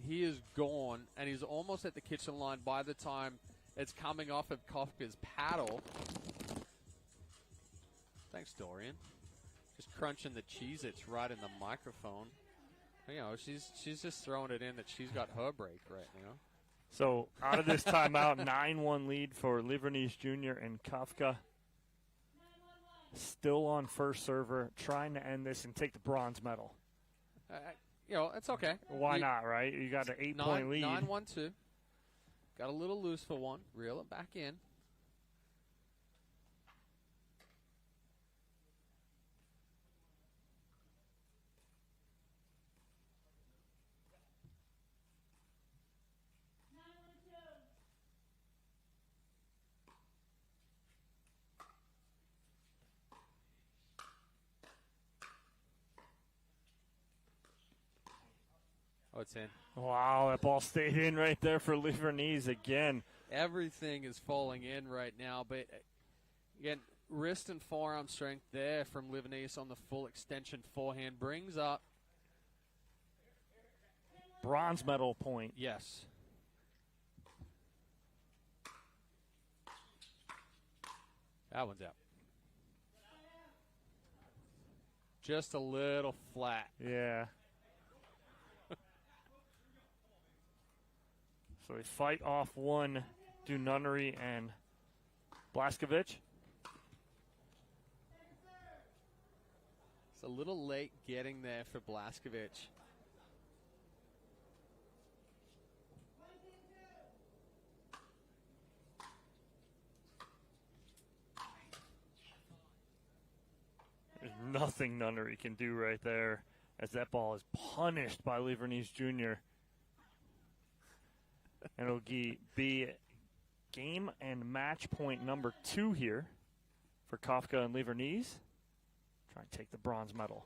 he is gone, and he's almost at the kitchen line by the time it's coming off of Kafka's paddle. Thanks, Dorian. Just crunching the Cheez-Its right in the microphone. You know, she's just throwing it in that she's got her break right now. So out of this timeout, 9-1 lead for Livernies Jr. and Kafka. Still on first server, trying to end this and take the bronze medal. You know, it's okay. Why not, right? You got an 8-point lead. 9-1-2. Got a little loose for one. Reel it back in. Oh, it's in. Wow, that ball stayed in right there for Livernies again. Everything is falling in right now, but again, wrist and forearm strength there from Livernies on the full extension forehand brings up bronze medal point. Yes. That one's out. Just a little flat. Yeah. So we fight off one, do Nunnery and Blaskovic. It's a little late getting there for Blaskovic. There's nothing Nunnery can do right there as that ball is punished by Livernies Jr. And it'll be game and match point number 2 here for Kafka and Livernies. Try and take the bronze medal.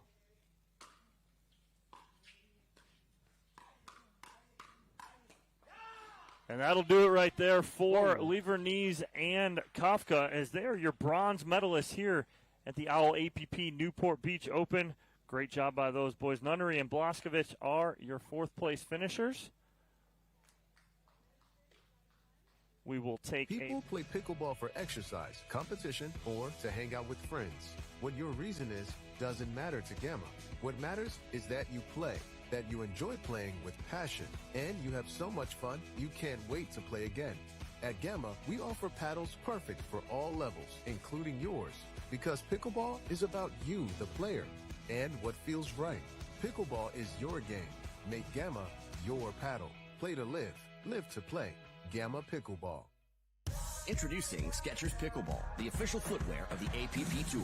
And that'll do it right there for Livernies and Kafka, as they are your bronze medalists here at the OWL APP Newport Beach Open. Great job by those boys. Nunnery and Blaskovic are your 4th place finishers. We will take People play pickleball for exercise, competition, or to hang out with friends. What your reason is doesn't matter to Gamma. What matters is that you play, that you enjoy playing with passion, and you have so much fun you can't wait to play again. At Gamma, we offer paddles perfect for all levels, including yours, because pickleball is about you, the player, and what feels right. Pickleball is your game. Make Gamma your paddle. Play to live, live to play. Gamma Pickleball. Introducing Skechers Pickleball, the official footwear of the APP Tour.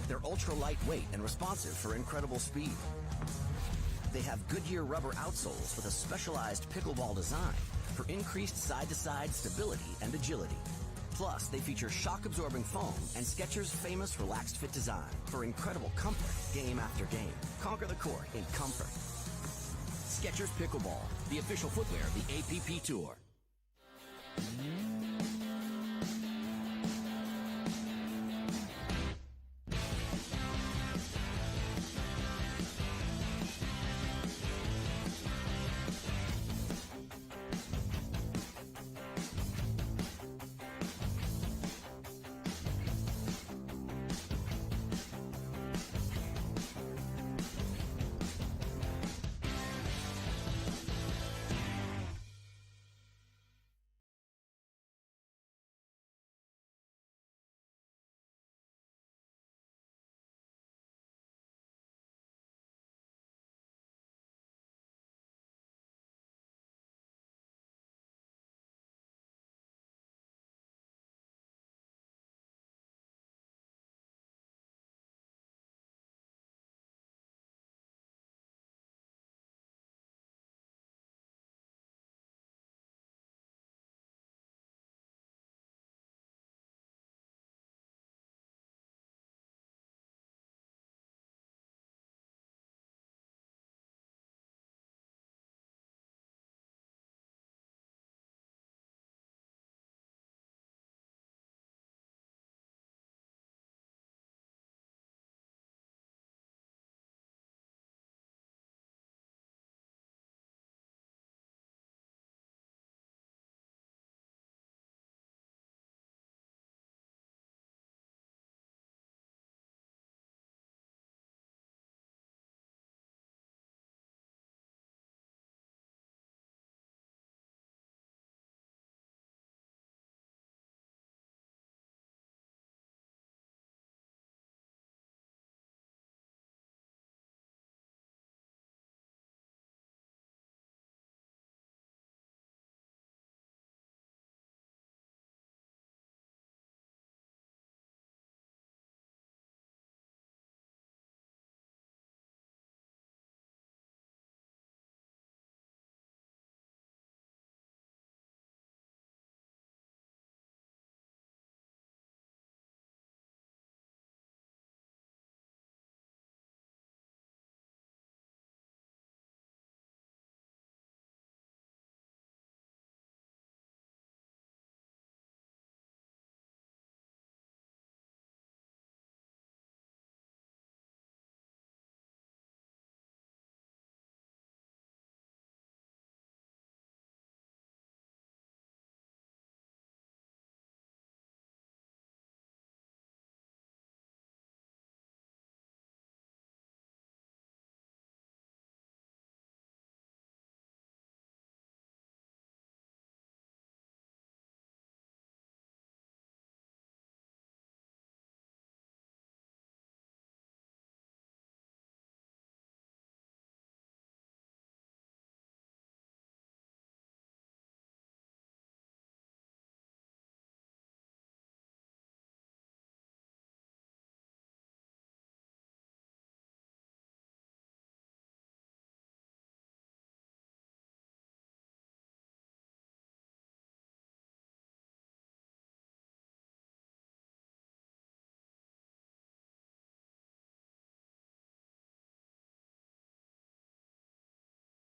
They're ultra lightweight and responsive for incredible speed. They have Goodyear rubber outsoles with a specialized pickleball design for increased side-to-side stability and agility. Plus, they feature shock-absorbing foam and Skechers' famous Relaxed Fit design for incredible comfort game after game. Conquer the court in comfort. Skechers Pickleball, the official footwear of the APP Tour.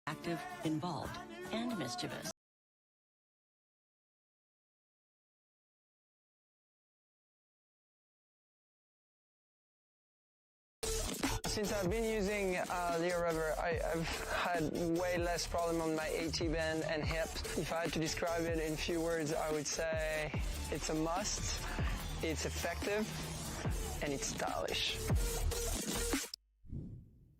Active, involved, and mischievous. Since I've been using Leo rubber, I've had way less problem on my AT band and hips. If I had to describe it in few words, I would say it's a must, it's effective, and it's stylish.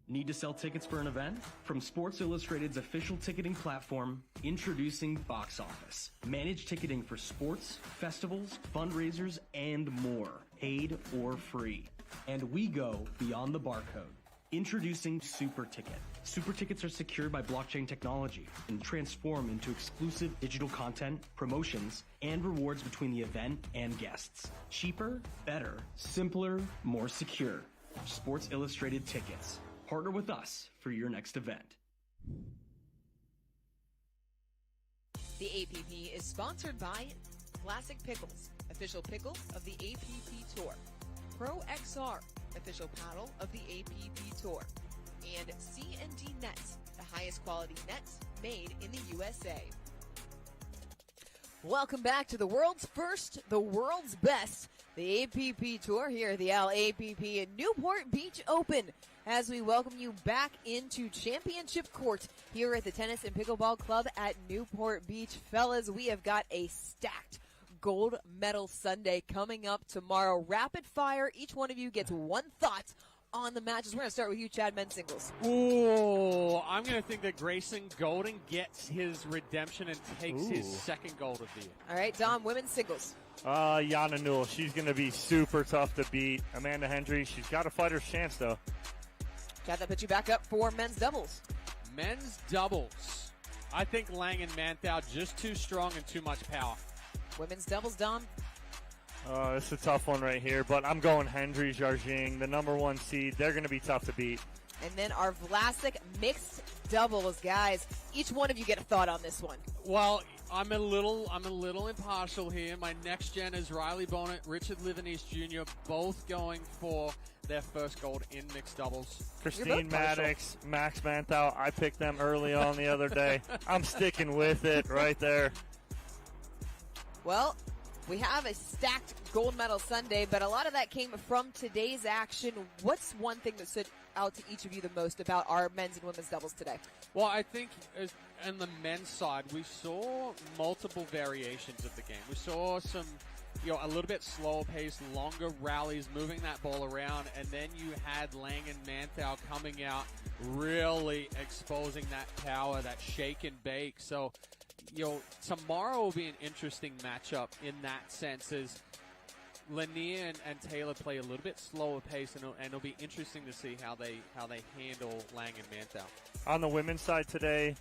Need to sell tickets for an event? From Sports Illustrated's official ticketing platform, introducing Box Office. Manage ticketing for sports, festivals, fundraisers, and more, paid or free. And we go beyond the barcode. Introducing Super Ticket. Super Tickets are secured by blockchain technology and transform into exclusive digital content, promotions, and rewards between the event and guests. Cheaper, better, simpler, more secure. Sports Illustrated Tickets. Partner with us for your next event. The APP is sponsored by Classic Pickles, official pickle of the APP Tour. Pro XR, official paddle of the APP Tour. And C&D Nets, the highest quality nets made in the USA. Welcome back to the world's first, the world's best, the APP Tour here at the LAPP in Newport Beach Open, as we welcome you back into championship court here at the Tennis and Pickleball Club at Newport Beach. Fellas, we have got a stacked gold medal Sunday coming up tomorrow. Rapid fire, each one of you gets one thought on the matches. We're going to start with you, Chad, men's singles. Ooh, I'm going to think that Grayson Golden gets his redemption and takes his second gold of the year. All right, Dom, women's singles. Jana Newell, she's going to be super tough to beat. Amanda Hendry, she's got a fighter's chance, though. Chad, that puts you back up for men's doubles. Men's doubles. I think Lang and Manthau just too strong and too much power. Women's doubles, Dom. It's a tough one right here, but I'm going Hendry Jarjing, the number 1 seed. They're going to be tough to beat. And then our Vlasic mixed doubles, guys. Each one of you get a thought on this one. Well, I'm a little impartial here. My next gen is Riley Bonnet, Richard Livanese Jr., both going for their first gold in mixed doubles. Christine Maddox, Max Manthau, I picked them early on the other day. I'm sticking with it right there. Well, we have a stacked gold medal Sunday, but a lot of that came from today's action. What's one thing that stood out to each of you the most about our men's and women's doubles today? Well, I think on the men's side, we saw multiple variations of the game. We saw some, a little bit slower pace, longer rallies, moving that ball around, and then you had Lang and Manthau coming out, really exposing that power, that shake and bake. So, tomorrow will be an interesting matchup in that sense as Lanier and Taylor play a little bit slower pace, and it'll be interesting to see how they handle Lang and Manthau. On the women's side today,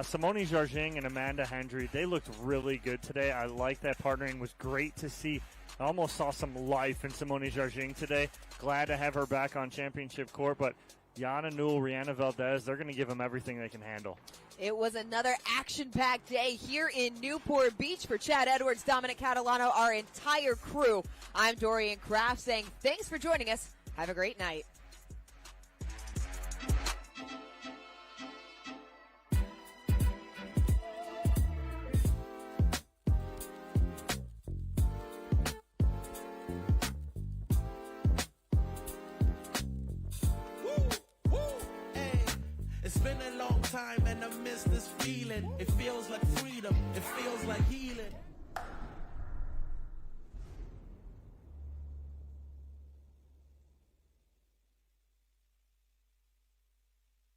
Simone Jarjing and Amanda Hendry, they looked really good today. I like that partnering. It was great to see. I almost saw some life in Simone Jarjing today. Glad to have her back on championship court, but Jana Newell, Rihanna Valdez, they're going to give them everything they can handle. It was another action-packed day here in Newport Beach. For Chad Edwards, Dominic Catalano, our entire crew, I'm Dorian Kraft saying thanks for joining us. Have a great night. It's been a long time and I miss this feeling. It feels like freedom. It feels like healing.